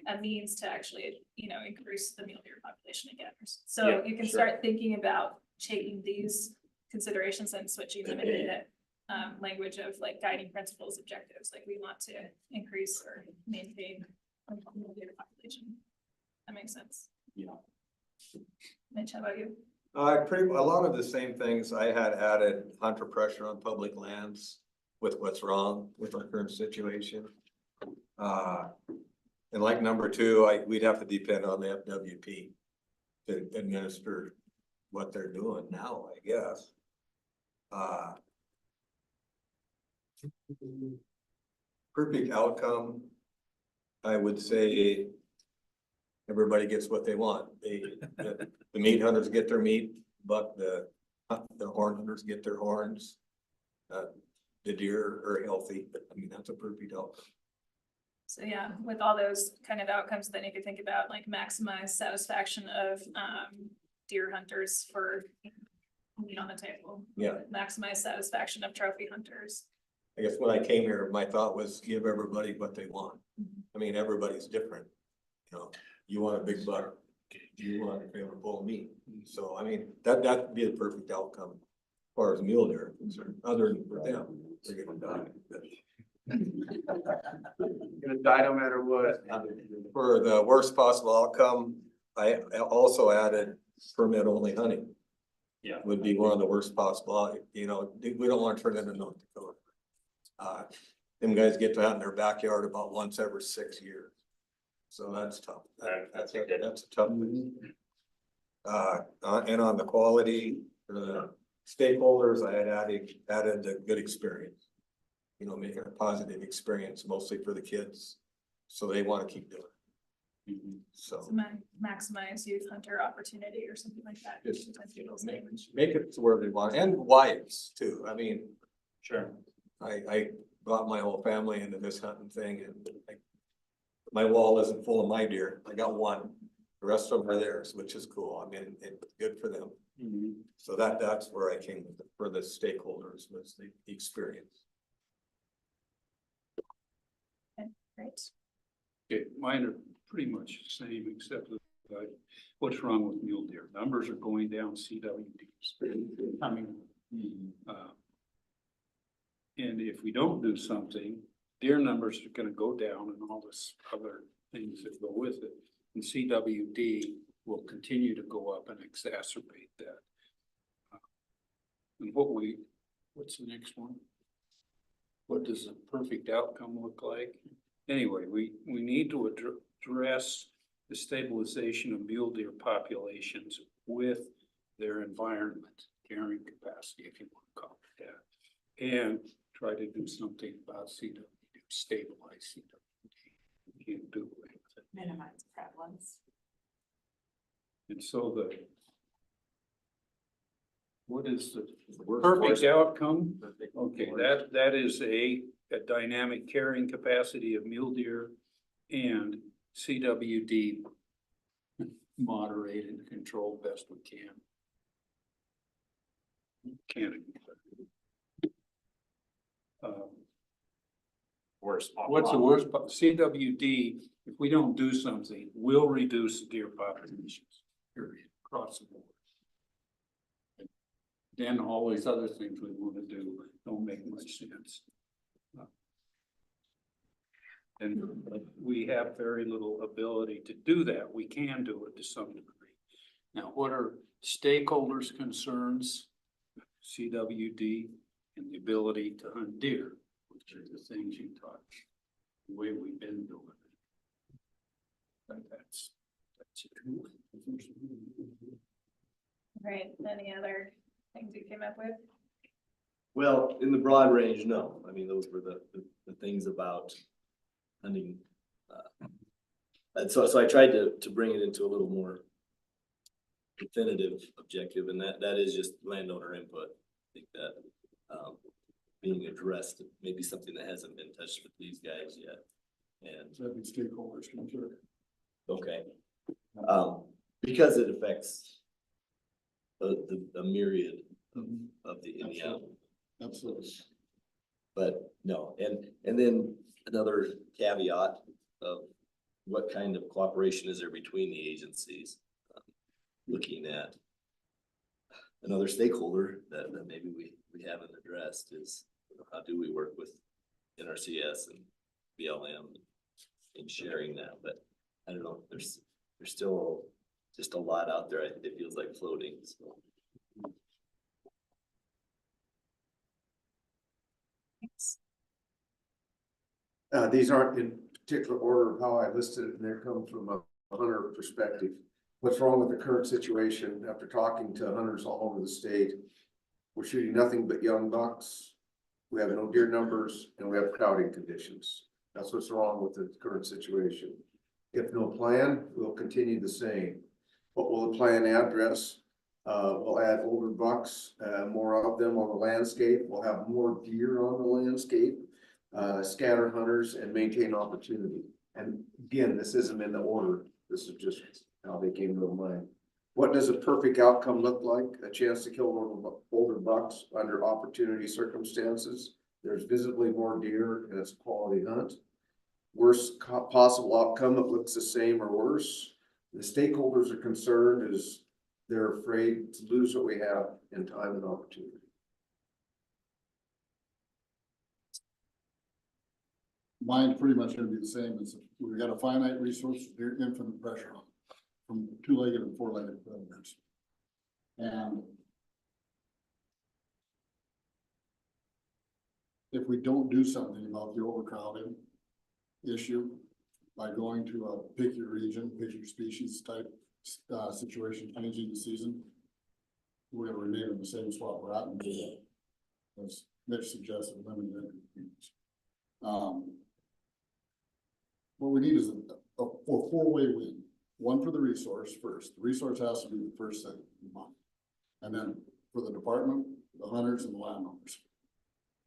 a means to actually, increase the mule deer population again. So Yeah, you can sure. start thinking about taking these considerations and switching them into language of like guiding principles, objectives, like we want to increase or maintain the mule deer population. That makes sense. Yeah. Mitch, how about you? A lot of the same things I had added hunter pressure on public lands with what's wrong with our current situation. And like number two, we'd have to depend on the FWP to administer what they're doing now, I guess. Perfect outcome, I would say everybody gets what they want. The meat hunters get their meat, but the horn hunters get their horns. The deer are healthy. I mean, that's a perfect outcome. So yeah, with all those kind of outcomes, then you could think about like maximize satisfaction of deer hunters for meat on the table. Yeah. Maximize satisfaction of trophy hunters. I guess when I came here, my thought was give everybody what they want. I mean, everybody's different. You want a big buck, you want a favorite bowl of meat. So, I mean, that'd be the perfect outcome as far as mule deer are concerned, other than for them, they're gonna die. Gonna die no matter what. For the worst possible outcome, I also added permit only hunting. Yeah. Would be one of the worst possible, we don't want to turn into North Dakota. Them guys get to hunt in their backyard about once every 6 years. So that's tough. That's a tough one. And on the quality, for the stakeholders, I had added the good experience. Making a positive experience mostly for the kids, so they want to keep doing it. Mm-hmm. So Maximize youth hunter opportunity or something like that. just People's make language. it to where they want, and wives too. I mean, Sure. I brought my whole family into this hunting thing, and my wall isn't full of my deer. I got one. The rest of them are theirs, which is cool. I mean, it's good for them. Mm-hmm. So that's where I came with for the stakeholders, was the experience. Great. Okay, mine are pretty much the same, except that what's wrong with mule deer? Numbers are going down, CWDs. I mean, and if we don't do something, deer numbers are gonna go down and all this other things that go with it. And CWD will continue to go up and exacerbate that. And what's the next one? What does a perfect outcome look like? Anyway, we need to address the stabilization of mule deer populations with their environment, carrying capacity, if you want to call it that. And try to do something about CWD, stabilize CWD. Can't do away with it. Minimize prevalence. And so what is the Worst perfect outcome? Okay, that is a dynamic carrying capacity of mule deer and CWD moderate and control best we can. Worst. What's the worst? CWD if we don't do something, we'll reduce the deer populations, period, across the board. Then all these other things we want to do don't make much sense. And we have very little ability to do that. We can do it to some degree. Now, what are stakeholders' concerns? CWD and the ability to hunt deer, which are the things you touch, the way we've been doing it. But that's it. Right, any other things you came up with? Well, in the broad range, no. I mean, those were the things about hunting. And so I tried to bring it into a little more definitive objective, and that is just landowner input. I think that being addressed, maybe something that hasn't been touched with these guys yet. And That'd be stakeholders concerned. okay, because it affects a myriad of the Indiana. Absolutely. But no, and then another caveat of what kind of cooperation is there between the agencies? Looking at another stakeholder that maybe we haven't addressed is, you know, how do we work with NRCS and BLM in sharing that? But I don't know, there's still just a lot out there. It feels like floating, so. These aren't in particular order of how I listed it, and they're coming from a hunter perspective. What's wrong with the current situation after talking to hunters all over the state? We're shooting nothing but young bucks. We have no deer numbers and we have crowding conditions. That's what's wrong with the current situation. If no plan, we'll continue the same. What will the plan address? We'll add older bucks, more of them on the landscape. We'll have more deer on the landscape, scatter hunters and maintain opportunity. And again, this isn't in the order. This is just how they came to mind. What does a perfect outcome look like? A chance to kill older bucks under opportunity circumstances. There's visibly more deer and it's a quality hunt. Worst possible outcome, it looks the same or worse. The stakeholders are concerned is they're afraid to lose what we have in time and opportunity. Mine's pretty much gonna be the same. It's, we've got a finite resource, there's infinite pressure on from two-legged and four-legged predators. And if we don't do something about the overcrowding issue by going to a pick your region, pick your species type situation, changing the season, we're gonna remain in the same spot we're at and do that. As Mitch suggested, limited entry. What we need is a four-way win. One for the resource first. The resource has to be the first thing in mind. And then for the department, the hunters and the landowners.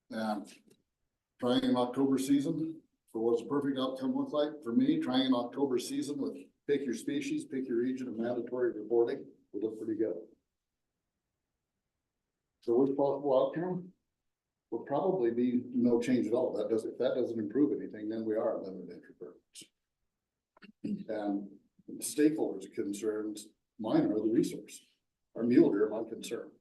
And trying an October season, for what's a perfect outcome look like? For me, trying an October season with pick your species, pick your region and mandatory reporting would look pretty good. The worst possible outcome will probably be no change at all. If that doesn't improve anything, then we are at limited entry permits. And stakeholders are concerned, mine are the resource. Our mule deer are my concern.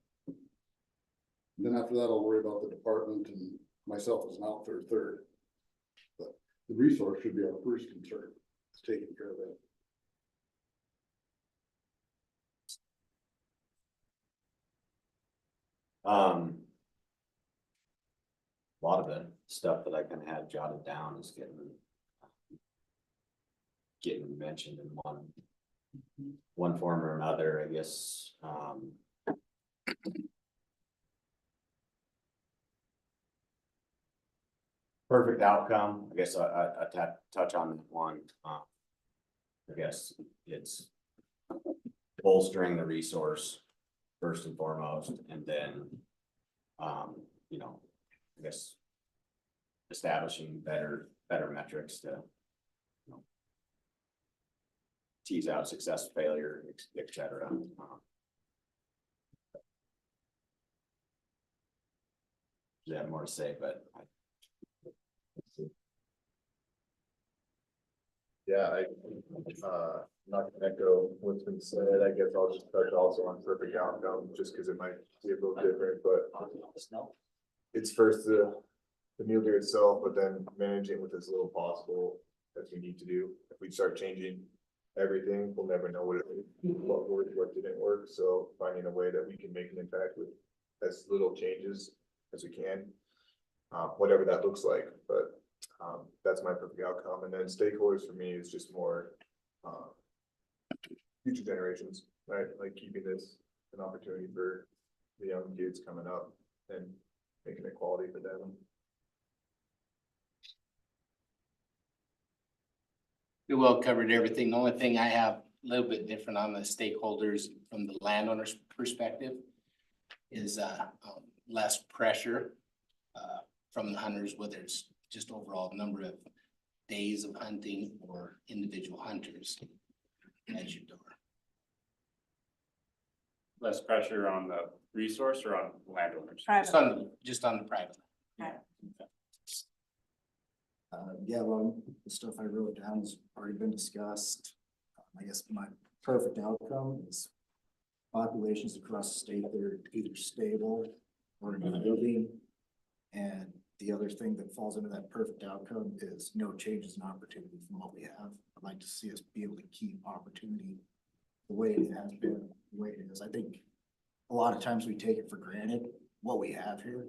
Then after that, I'll worry about the department and myself as an outfitter third. But the resource should be our first concern. It's taking care of that. A lot of the stuff that I kind of had jotted down is getting mentioned in one form or another, I guess. Perfect outcome, I guess I touch on one. I guess it's bolstering the resource first and foremost, and then, you know, I guess establishing better metrics to, you know, tease out success, failure, et cetera. I have more to say, but Yeah, not gonna echo what's been said. I guess I'll just touch also on perfect outcome, just because it might be a little different, but it's first the mule deer itself, but then managing with as little possible as we need to do. If we start changing everything, we'll never know what worked, what didn't work. So finding a way that we can make an impact with as little changes as we can, whatever that looks like. But that's my perfect outcome. And then stakeholders for me is just more future generations, right? Like keeping this an opportunity for the young kids coming up and making it quality for them. We well covered everything. The only thing I have a little bit different on the stakeholders from the landowner's perspective is less pressure from the hunters, whether it's just overall number of days of hunting or individual hunters at your door. Less pressure on the resource or on landowners? Just on the private. Yeah, well, the stuff I wrote down has already been discussed. I guess my perfect outcome is populations across the state that are either stable or moving. And the other thing that falls into that perfect outcome is no changes in opportunity from what we have. I'd like to see us be able to keep opportunity the way it has been, the way it is. I think a lot of times we take it for granted what we have here.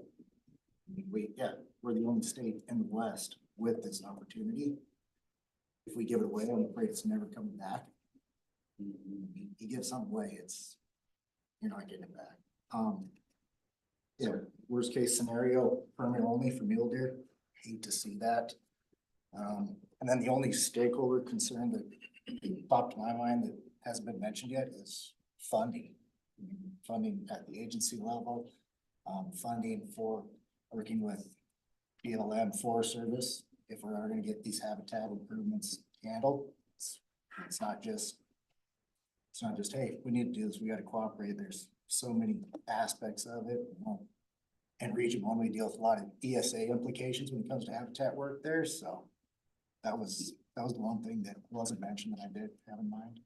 We're the only state in the West with this opportunity. If we give it away, I'm afraid it's never coming back. You give something away, you're not getting it back. Yeah, worst case scenario, permit only for mule deer. Hate to see that. And then the only stakeholder concern that popped to my mind that hasn't been mentioned yet is funding. Funding at the agency level, funding for working with BLM Forest Service. If we are going to get these habitat improvements handled, it's not just, hey, we need to do this, we got to cooperate. There's so many aspects of it. In Region 1, we deal with a lot of ESA implications when it comes to habitat work there. So that was the one thing that wasn't mentioned that I did have in mind.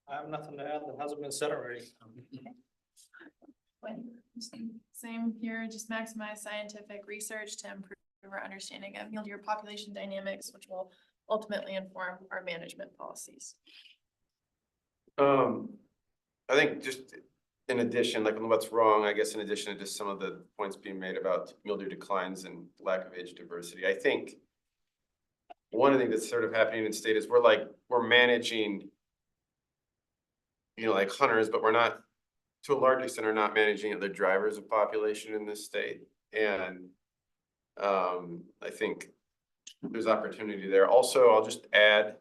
I have nothing to add that hasn't been said already. Same here, just maximize scientific research to improve our understanding of mule deer population dynamics, which will ultimately inform our management policies. I think just in addition, like what's wrong, I guess in addition to just some of the points being made about mule deer declines and lack of age diversity, I think one of the things that's sort of happening in the state is we're managing, like hunters, but we're not, to a large extent, are not managing the drivers of population in this state. And I think there's opportunity there. Also, I'll just add,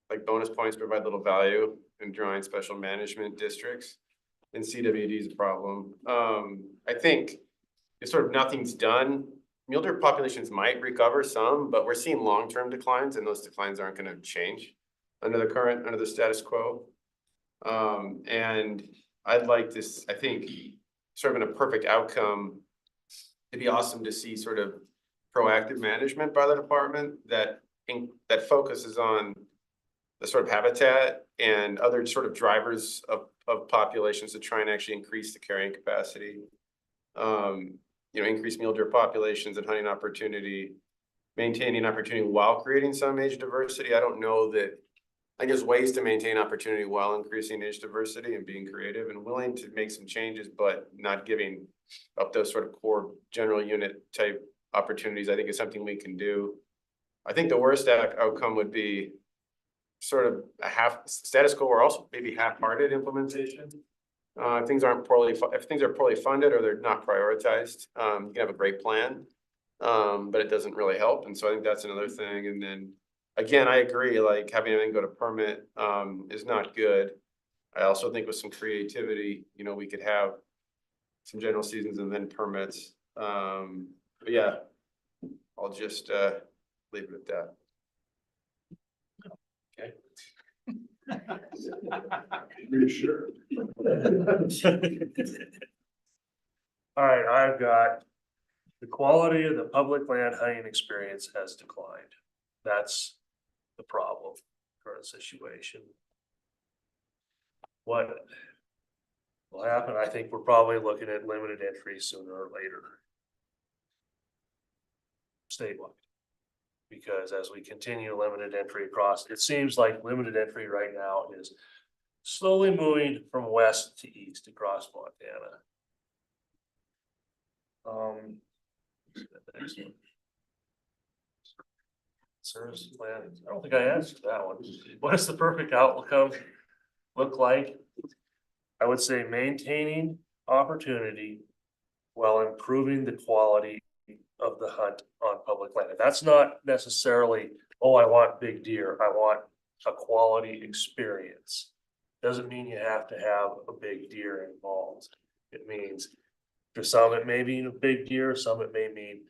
like bonus points provide little value in drawing special management districts, and CWD is a problem. I think if sort of nothing's done, mule deer populations might recover some, but we're seeing long-term declines, and those declines aren't going to change under the status quo. And I'd like this, I think, sort of in a perfect outcome, it'd be awesome to see sort of proactive management by the department that focuses on the sort of habitat and other sort of drivers of populations to try and actually increase the carrying capacity. Increase mule deer populations and hunting opportunity, maintaining opportunity while creating some age diversity. I don't know that, I guess, ways to maintain opportunity while increasing age diversity and being creative and willing to make some changes, but not giving up those sort of core general unit type opportunities, I think is something we can do. I think the worst outcome would be sort of a half status quo or also maybe half-hearted implementation. If things are poorly funded or they're not prioritized, you can have a great plan, but it doesn't really help. And so I think that's another thing. And then again, I agree, like having everything go to permit is not good. I also think with some creativity, we could have some general seasons and then permits. But yeah, I'll just leave it at that. Okay. Pretty sure. All right, I've got The quality of the public land hunting experience has declined. That's the problem, current situation. What will happen? I think we're probably looking at limited entry sooner or later. Statewide. Because as we continue limited entry across, it seems like limited entry right now is slowly moving from west to east across Montana. The next one. Service plan, I don't think I answered that one. What does the perfect outcome look like? I would say maintaining opportunity while improving the quality of the hunt on public land. And that's not necessarily, oh, I want big deer. I want a quality experience. Doesn't mean you have to have a big deer involved. It means for some, it may mean a big deer, some it may mean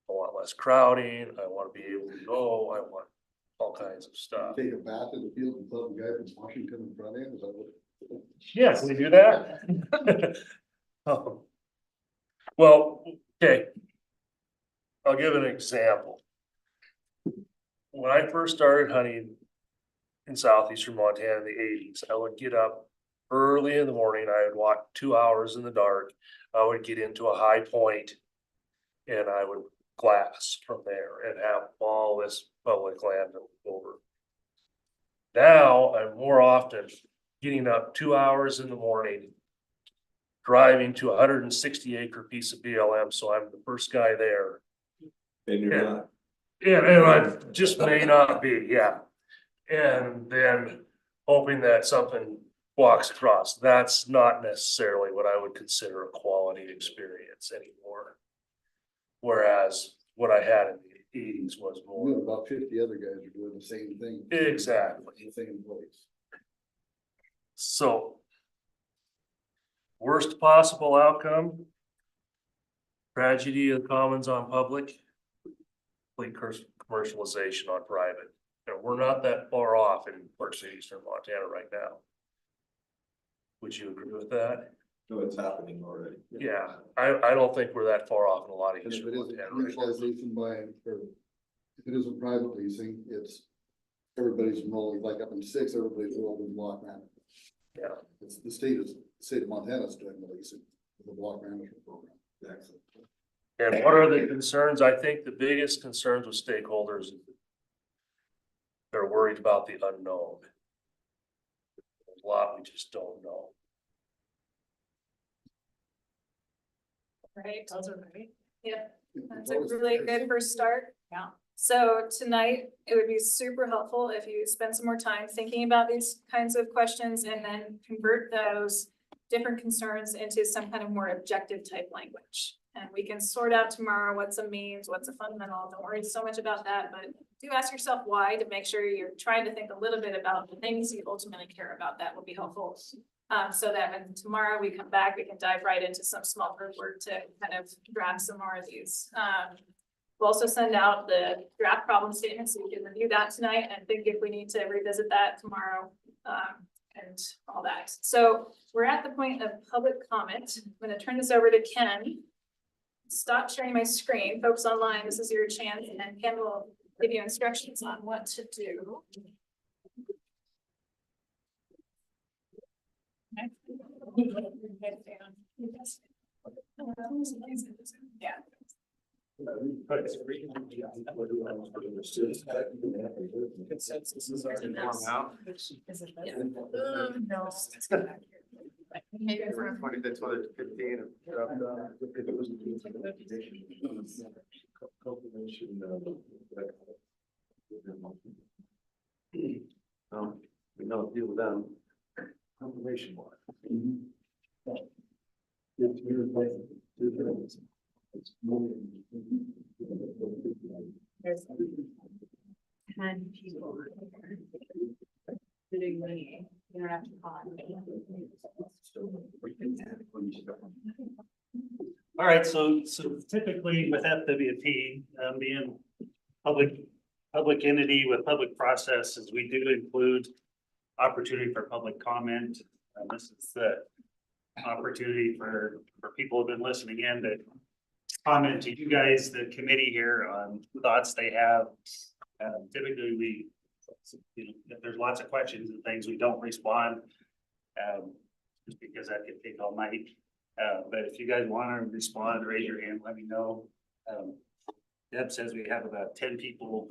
I want less crowding, I want to be able to go, I want all kinds of stuff. Take a bath in the field and put the guy from Washington in front end, is that what? Yeah, can we do that? Well, okay. I'll give an example. When I first started hunting in southeastern Montana in the 80s, I would get up early in the morning, I would walk 2 hours in the dark, I would get into a high point, and I would glass from there and have all this public land over. Now I'm more often getting up 2 hours in the morning, driving to a 160-acre piece of BLM, so I'm the first guy there. And you're Yeah. not. And I just may not be, yeah. And then hoping that something walks across. That's not necessarily what I would consider a quality experience anymore. Whereas what I had in the 80s was We have more. about 50 other guys are doing the same thing. Exactly. The same place. So. Worst possible outcome. Tragedy of the commons on public. Complete commercialization on private. You know, we're not that far off in parts of eastern Montana right now. Would you agree with that? No, it's happening already. Yeah, I don't think we're that far off in a lot of And if eastern it isn't Montana right now. commercialization by, or if it isn't private leasing, it's everybody's enrolling, like up in 6, everybody's enrolled in block management. Yeah. It's the state of Montana's doing the leasing, the block management program. Exactly. And what are the concerns? I think the biggest concerns with stakeholders. They're worried about the unknown. There's a lot we just don't know. Right, those are great. Yeah, that's a really good first start. Yeah. So tonight, it would be super helpful if you spend some more time thinking about these kinds of questions and then convert those different concerns into some kind of more objective type language. And we can sort out tomorrow what's a means, what's a fundamental. Don't worry so much about that, but do ask yourself why, to make sure you're trying to think a little bit about the things you ultimately care about. That will be helpful. So that when tomorrow we come back, we can dive right into some small group work to kind of grab some more of these. We'll also send out the draft problem statement so you can review that tonight and think if we need to revisit that tomorrow, and all that. So we're at the point of public comment. I'm going to turn this over to Ken. Stop sharing my screen. Folks online, this is your chance, and then Ken will give you instructions on what to do. Yeah. Consensus is already formed out. No. Maybe for 20 to 15. We know a few of them. Confirmation mark. There's 10 people. Doing the interactive on. All right, so typically with FWP, being public entity with public processes, we do include opportunity for public comment. This is the opportunity for people who've been listening in to comment to you guys, the committee here, on thoughts they have. Typically, we, you know, if there's lots of questions and things, we don't respond. Just because that could take all night. But if you guys want to respond, raise your hand, let me know. Deb says we have about 10 people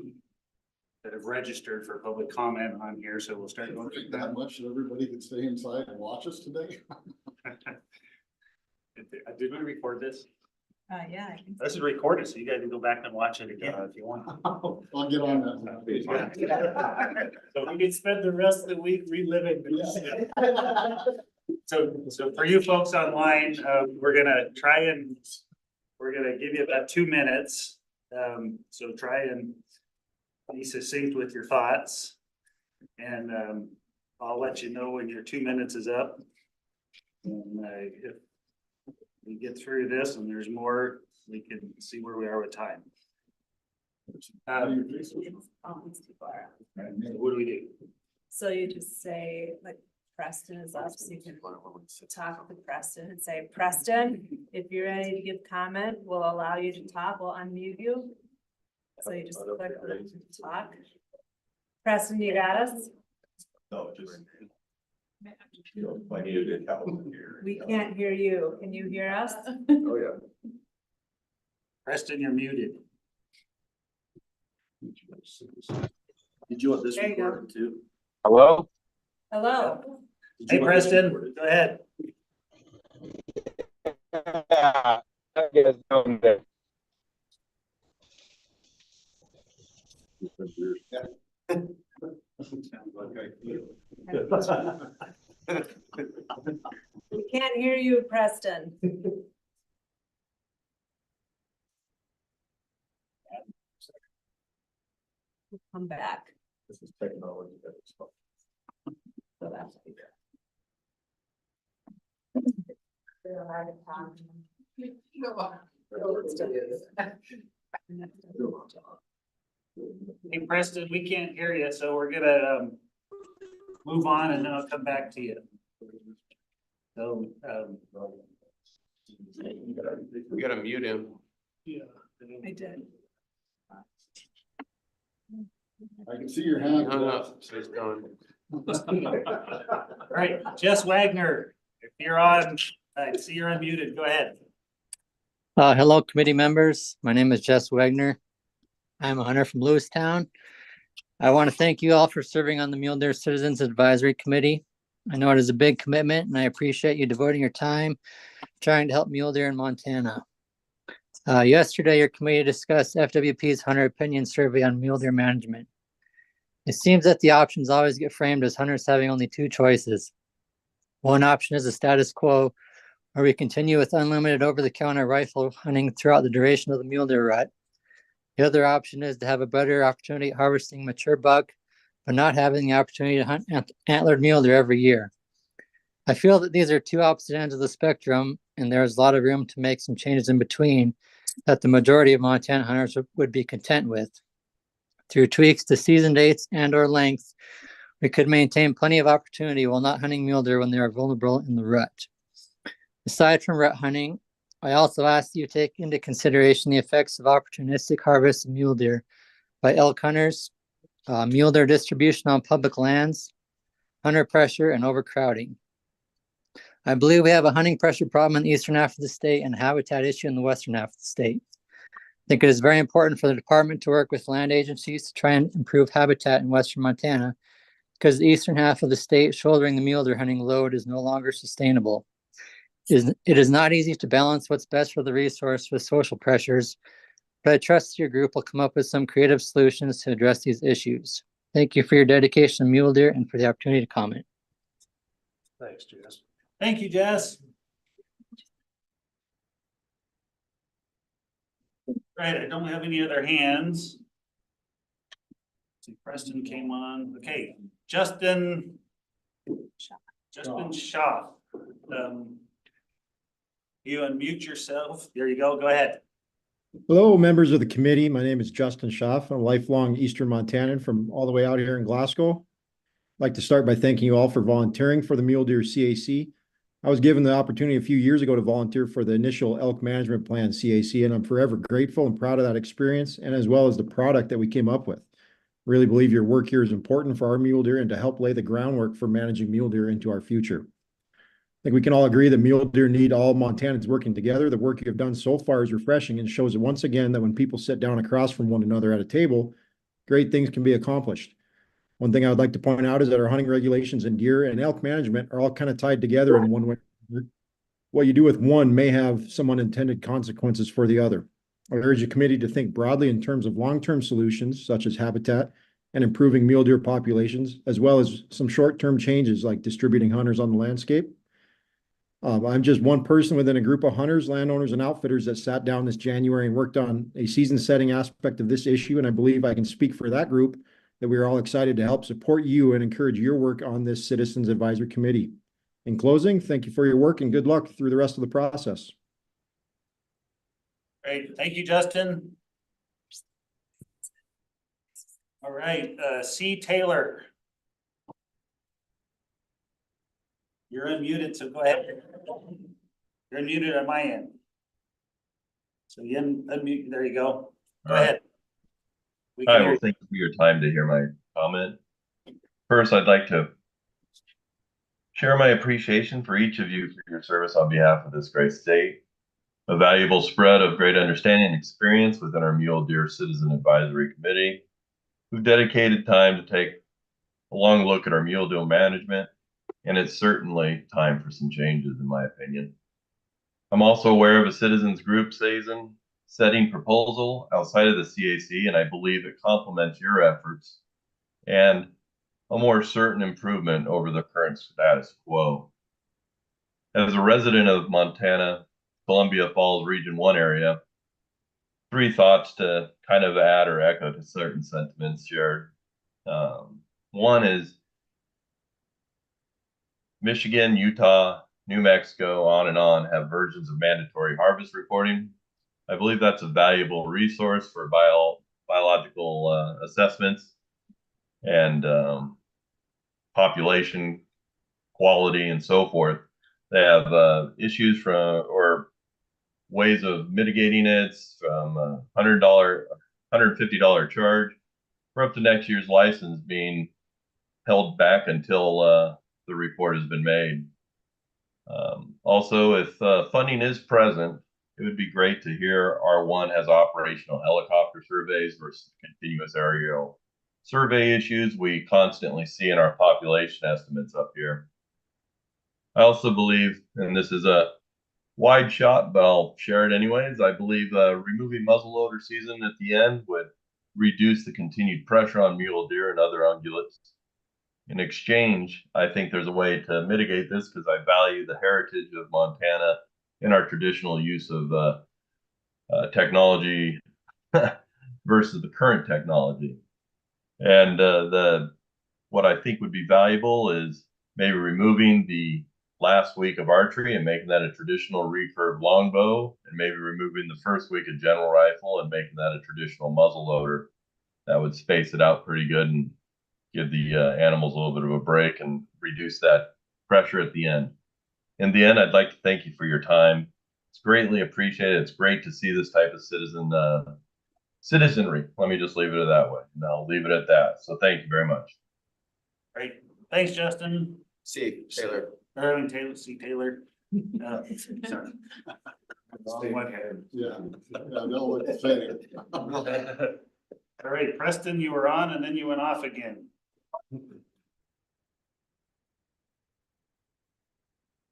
that have registered for public comment on here, so we'll start going through That that. much that everybody could stay inside and watch us today? Did we record this? Yeah, I can. This is recorded, so you guys can go back and watch it again if you want. I'll get on that. So we can spend the rest of the week reliving this. So for you folks online, we're gonna give you about 2 minutes. So try and be succinct with your thoughts. And I'll let you know when your 2 minutes is up. And if we get through this and there's more, we can see where we are with time. Oh, it's too far. What do we do? So you just say, like, Preston is up, so you can talk to Preston and say, Preston, if you're ready to give comment, we'll allow you to talk, we'll unmute you. So you just click on talk. Preston, you got us? No, just. I needed help here. We can't hear you. Can you hear us? Oh, yeah. Preston, you're muted. Did you want this There you go. recorded too? Hello? Hello? Hey, Preston, go ahead. How you guys doing today? We can't hear you, Preston. Come back. This is technology. So that's. Hey, Preston, we can't hear you, so we're gonna move on and then I'll come back to you. So, We gotta mute him. I did. I can see your hand. Hung up, so he's gone. all right, Jess Wagner, if you're on, I see you're unmuted, go ahead. Hello, committee members. My name is Jess Wagner. I'm a hunter from Lewistown. I want to thank you all for serving on the Mule Deer Citizens Advisory Committee. I know it is a big commitment and I appreciate you devoting your time trying to help mule deer in Montana. Yesterday, your committee discussed FWP's Hunter Opinion Survey on mule deer management. It seems that the options always get framed as hunters having only two choices. One option is the status quo, where we continue with unlimited over-the-counter rifle hunting throughout the duration of the mule deer rut. The other option is to have a better opportunity at harvesting mature buck, but not having the opportunity to hunt antlered mule deer every year. I feel that these are two opposite ends of the spectrum, and there is a lot of room to make some changes in between that the majority of Montana hunters would be content with. Through tweaks to season dates and or length, we could maintain plenty of opportunity while not hunting mule deer when they are vulnerable in the rut. Aside from rut hunting, I also ask you to take into consideration the effects of opportunistic harvest of mule deer by elk hunters, mule deer distribution on public lands, hunter pressure, and overcrowding. I believe we have a hunting pressure problem in the eastern half of the state and a habitat issue in the western half of the state. I think it is very important for the department to work with land agencies to try and improve habitat in western Montana, because the eastern half of the state shouldering the mule deer hunting load is no longer sustainable. It is not easy to balance what's best for the resource with social pressures, but I trust your group will come up with some creative solutions to address these issues. Thank you for your dedication to mule deer and for the opportunity to comment. Thanks, Jess. Thank you, Jess. Right, I don't have any other hands. See, Preston came on. Okay, Justin Shaw. You unmute yourself. There you go. Go ahead. Hello, members of the committee. My name is Justin Schaff. I'm a lifelong Eastern Montanan from all the way out here in Glasgow. I'd like to start by thanking you all for volunteering for the Mule Deer CAC. I was given the opportunity a few years ago to volunteer for the initial elk management plan, CAC, and I'm forever grateful and proud of that experience and as well as the product that we came up with. Really believe your work here is important for our mule deer and to help lay the groundwork for managing mule deer into our future. I think we can all agree that mule deer need all Montanans working together. The work you have done so far is refreshing and shows once again that when people sit down across from one another at a table, great things can be accomplished. One thing I would like to point out is that our hunting regulations and deer and elk management are all kind of tied together in one way. What you do with one may have some unintended consequences for the other. I urge the committee to think broadly in terms of long-term solutions such as habitat and improving mule deer populations, as well as some short-term changes like distributing hunters on the landscape. I'm just one person within a group of hunters, landowners, and outfitters that sat down this January and worked on a season-setting aspect of this issue, and I believe I can speak for that group that we are all excited to help support you and encourage your work on this Citizens Advisory Committee. In closing, thank you for your work and good luck through the rest of the process. Great, thank you, Justin. All right, C. Taylor. You're unmuted, so go ahead. You're unmuted on my end. So you unmute, there you go. Go ahead. Hi, well, thank you for your time to hear my comment. First, I'd like to share my appreciation for each of you for your service on behalf of this great state. A valuable spread of great understanding and experience within our Mule Deer Citizen Advisory Committee, who've dedicated time to take a long look at our mule deer management, and it's certainly time for some changes, in my opinion. I'm also aware of a citizens group setting proposal outside of the CAC, and I believe it complements your efforts and a more certain improvement over the current status quo. As a resident of Montana, Columbia Falls Region 1 area, 3 thoughts to kind of add or echo to certain sentiments shared. One is Michigan, Utah, New Mexico, on and on have versions of mandatory harvest reporting. I believe that's a valuable resource for biological assessments and population quality and so forth. They have issues or ways of mitigating it from $150 charge for up to next year's license being held back until the report has been made. Also, if funding is present, it would be great to hear R1 has operational helicopter surveys versus continuous aerial survey issues we constantly see in our population estimates up here. I also believe, and this is a wide shot, but I'll share it anyways, I believe removing muzzleloader season at the end would reduce the continued pressure on mule deer and other ungulates. In exchange, I think there's a way to mitigate this because I value the heritage of Montana and our traditional use of technology versus the current technology. And what I think would be valuable is maybe removing the last week of archery and making that a traditional recurve longbow, and maybe removing the first week of general rifle and making that a traditional muzzleloader. That would space it out pretty good and give the animals a little bit of a break and reduce that pressure at the end. In the end, I'd like to thank you for your time. It's greatly appreciated. It's great to see this type of citizenry. Let me just leave it that way, and I'll leave it at that. So thank you very much. Great, thanks, Justin. C. Taylor. Taylor, C. Taylor. Sorry. Yeah, I know what you're saying. All right, Preston, you were on and then you went off again.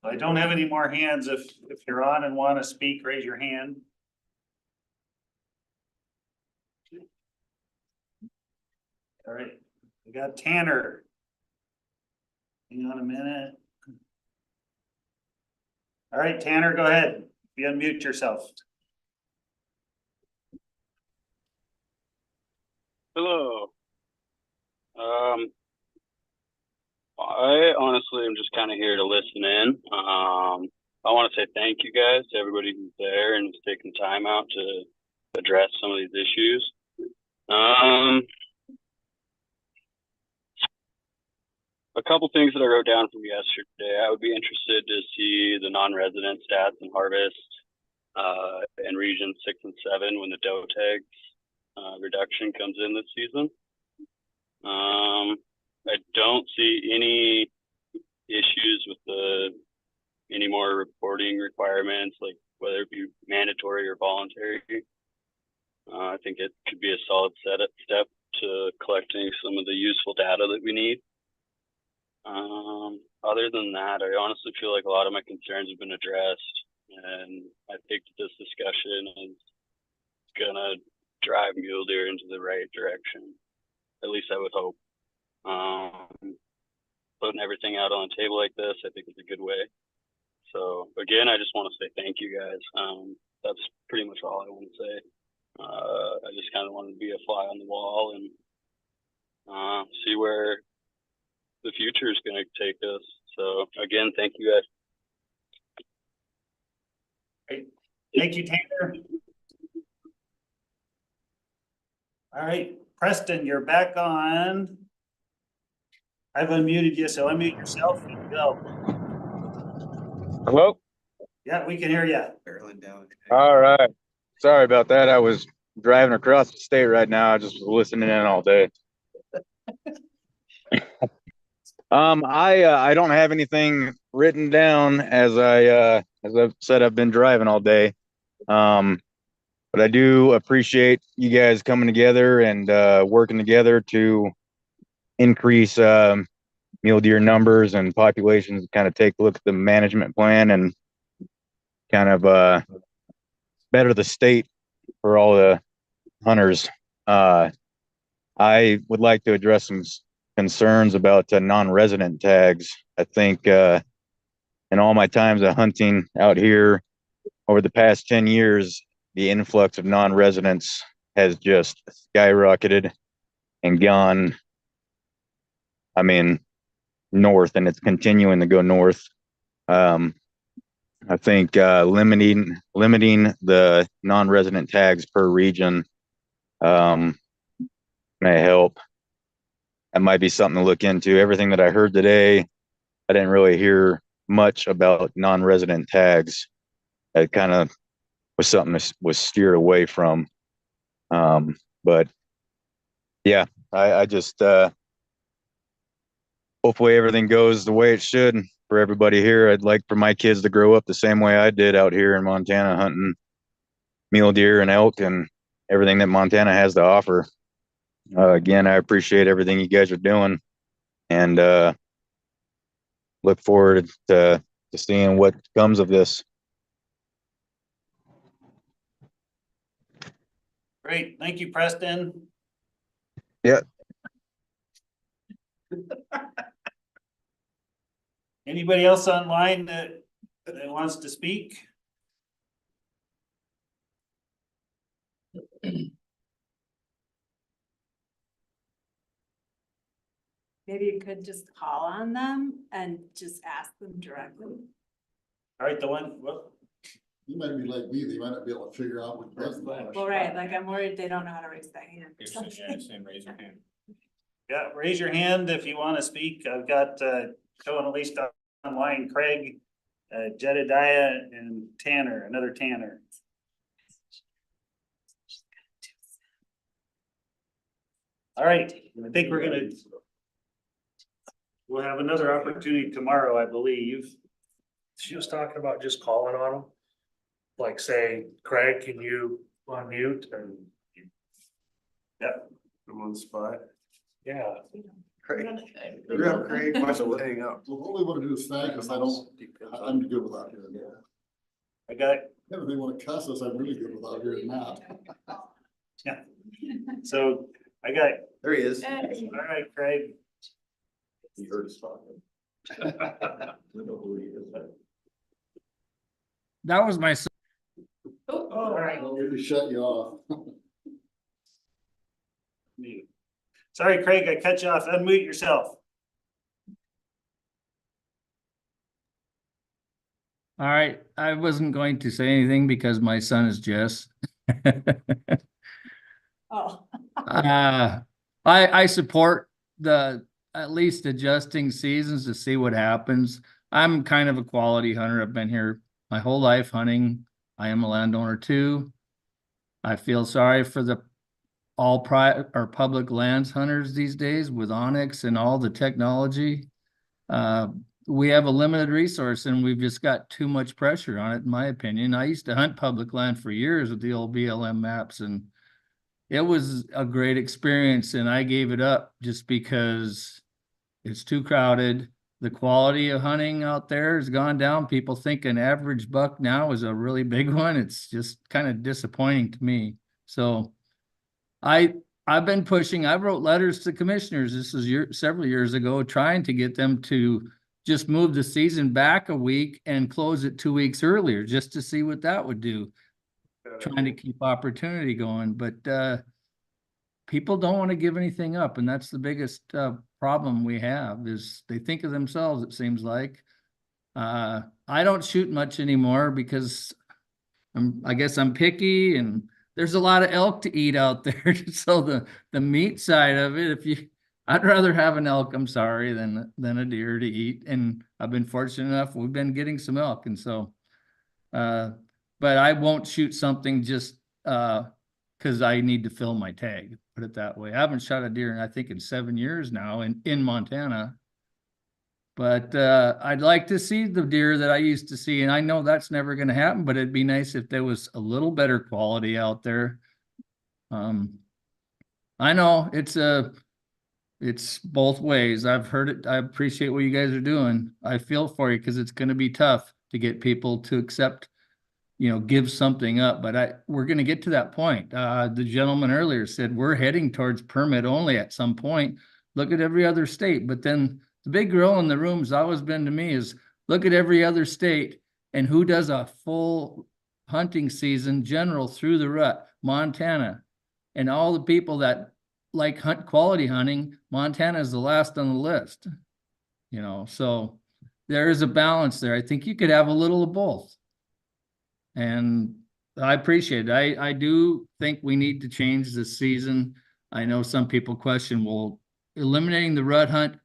I don't have any more hands. If you're on and want to speak, raise your hand. All right, we got Tanner. Hang on a minute. All right, Tanner, go ahead. You unmute yourself. Hello. I honestly am just kind of here to listen in. I want to say thank you guys to everybody who's there and is taking time out to address some of these issues. a couple things that I wrote down from yesterday. I would be interested to see the non-resident stats and harvest in region 6 and 7 when the doe tags reduction comes in this season. I don't see any issues with any more reporting requirements, like whether it be mandatory or voluntary. I think it could be a solid step to collecting some of the useful data that we need. Other than that, I honestly feel like a lot of my concerns have been addressed, and I think that this discussion is gonna drive mule deer into the right direction. At least I would hope. Putting everything out on the table like this, I think is a good way. So again, I just want to say thank you guys. That's pretty much all I want to say. I just kind of wanted to be a fly on the wall and see where the future is going to take us. So again, thank you guys. Great. Thank you, Tanner. All right, Preston, you're back on. I've unmuted you, so unmute yourself and go. Hello? Yeah, we can hear you. All right. Sorry about that. I was driving across the state right now. I just was listening in all day. I don't have anything written down as I've said, I've been driving all day. But I do appreciate you guys coming together and working together to increase mule deer numbers and populations, kind of take a look at the management plan and kind of better the state for all the hunters. I would like to address some concerns about non-resident tags. I think in all my times of hunting out here over the past 10 years, the influx of non-residents has just skyrocketed and gone, I mean, north, and it's continuing to go north. I think limiting the non-resident tags per region may help. That might be something to look into. Everything that I heard today, I didn't really hear much about non-resident tags. It kind of was something that was steered away from. But yeah, I just hopefully everything goes the way it should for everybody here. I'd like for my kids to grow up the same way I did out here in Montana, hunting mule deer and elk and everything that Montana has to offer. Again, I appreciate everything you guys are doing, and look forward to seeing what comes of this. Great, thank you, Preston. Yeah. Anybody else online that wants to speak? Maybe you could just call on them and just ask them directly. All right, the one, well, You might be like me, they might not be able to figure out what does the question. Well, right, like I'm worried they don't know how to raise their hand. Raise your hand. yeah, raise your hand if you want to speak. I've got showing at least online Craig, Jedediah, and Tanner, another Tanner. All right, I think we'll have another opportunity tomorrow, I believe. She was talking about just calling on them. Like say, Craig, can you unmute and? Yep. I'm on the spot. Yeah. Craig. Grab Craig, watch him hang up. Well, what we wanna do is thank us, I'm good without hearing that. I got, If they wanna cuss us, I'm really good without hearing that. yeah. So I got, There he is. all right, Craig. He heard us talking. We know who he is. That was my. All right. Maybe shut you off. Sorry, Craig, I cut you off. Unmute yourself. All right, I wasn't going to say anything because my son is Jess. Oh. I support the at least adjusting seasons to see what happens. I'm kind of a quality hunter. I've been here my whole life hunting. I am a landowner too. I feel sorry for the all private or public lands hunters these days with Onyx and all the technology. We have a limited resource and we've just got too much pressure on it, in my opinion. I used to hunt public land for years with the old BLM maps, and it was a great experience, and I gave it up just because it's too crowded. The quality of hunting out there has gone down. People think an average buck now is a really big one. It's just kind of disappointing to me. So I've been pushing. I wrote letters to commissioners. This was several years ago, trying to get them to just move the season back a week and close it 2 weeks earlier, just to see what that would do. Trying to keep opportunity going, but people don't want to give anything up, and that's the biggest problem we have. Is they think of themselves. It seems like I don't shoot much anymore because I guess I'm picky, and there's a lot of elk to eat out there. So the meat side of it, I'd rather have an elk, I'm sorry, than a deer to eat. And I've been fortunate enough, we've been getting some elk. And so, but I won't shoot something just because I need to fill my tag, put it that way. I haven't shot a deer I think in 7 years now in Montana. But I'd like to see the deer that I used to see, and I know that's never going to happen, but it'd be nice if there was a little better quality out there. I know it's both ways. I've heard it. I appreciate what you guys are doing. I feel for you because it's going to be tough to get people to accept, give something up. But we're going to get to that point. The gentleman earlier said we're heading towards permit only at some point. Look at every other state, but then the big girl in the room has always been to me is look at every other state and who does a full hunting season general through the rut. Montana. And all the people that like quality hunting, Montana is the last on the list. So there is a balance there. I think you could have a little of both. And I appreciate it. I do think we need to change the season. I know some people question, well, eliminating the rut hunt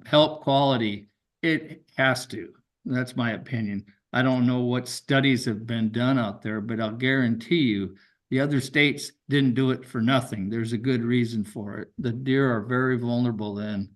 help quality? It has to. That's my opinion. I don't know what studies have been done out there, but I'll guarantee you the other states didn't do it for nothing. There's a good reason for it. The deer are very vulnerable then,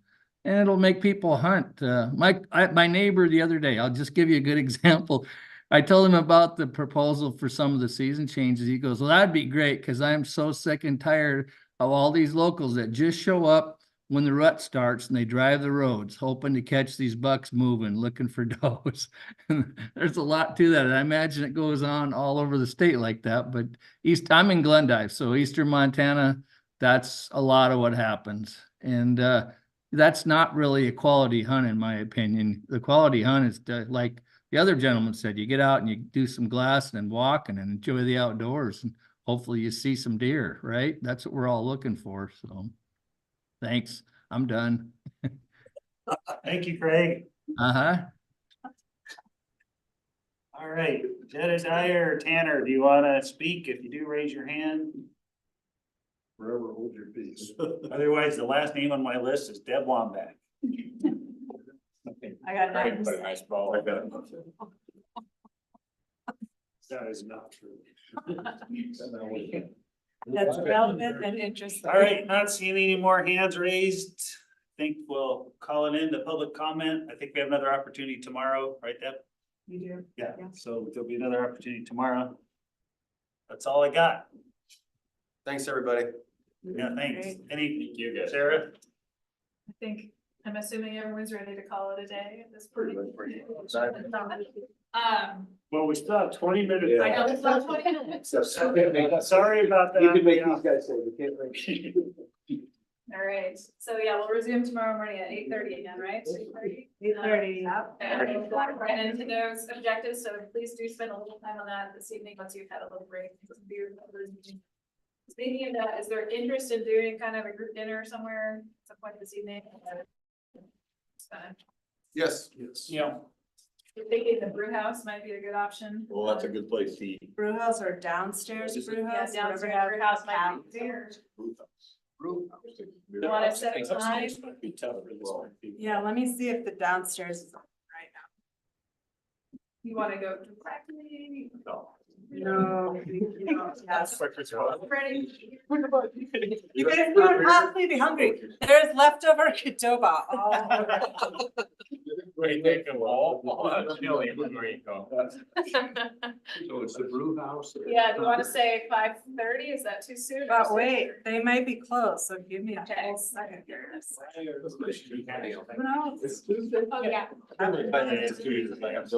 and it'll make people hunt. My neighbor the other day, I'll just give you a good example. I told him about the proposal for some of the season changes. He goes, well, that'd be great because I'm so sick and tired of all these locals that just show up when the rut starts and they drive the roads, hoping to catch these bucks moving, looking for does. There's a lot to that. And I imagine it goes on all over the state like that, but I'm in Glendive, so Eastern Montana, that's a lot of what happens. And that's not really a quality hunt, in my opinion. The quality hunt is like the other gentleman said, you get out and you do some glass and walk and enjoy the outdoors. And hopefully you see some deer, right? That's what we're all looking for. So. Thanks. I'm done. Thank you, Craig. Uh-huh. All right, Jedediah or Tanner, do you want to speak? If you do, raise your hand. Forever hold your peace. Otherwise, the last name on my list is Deb Wambach. I got Right, nothing. put a nice ball. I bet. That is not true. That's relevant and interesting. All right, not seeing any more hands raised. I think we'll call it in the public comment. I think we have another opportunity tomorrow, right, Deb? You do. Yeah, Yeah. so there'll be another opportunity tomorrow. That's all I got. Thanks, everybody. Yeah, thanks. Great. Any, Sarah? I'm assuming everyone's ready to call it a day at this point. Well, we still have 20 minutes. I know, it's not 20 minutes. Sorry about that. You can make these guys say, we can't make. All right, so yeah, we'll resume tomorrow morning at 8:30 again, right? 8:30. 8:30. And we'll dive right into those objectives, so please do spend a little time on that this evening, once you've had a little break. Speaking of that, is there interest in doing kind of a group dinner somewhere at some point this evening? Yes. Yeah. You're thinking the brew house might be a good option. Well, that's a good place to eat. Brew house or downstairs brew Yeah, house? downstairs whatever brew house might have be there. You wanna set a time? Yeah, let me see if the downstairs is on right You wanna go directly? now. No. Yes. Ready? You guys don't have to be hungry. There's leftover Qdoba all over. So it's the brew house. Yeah, do you wanna say 5:30? Is that too soon? But wait, they might be closed, so give me a Okay. second here. Oh, yeah.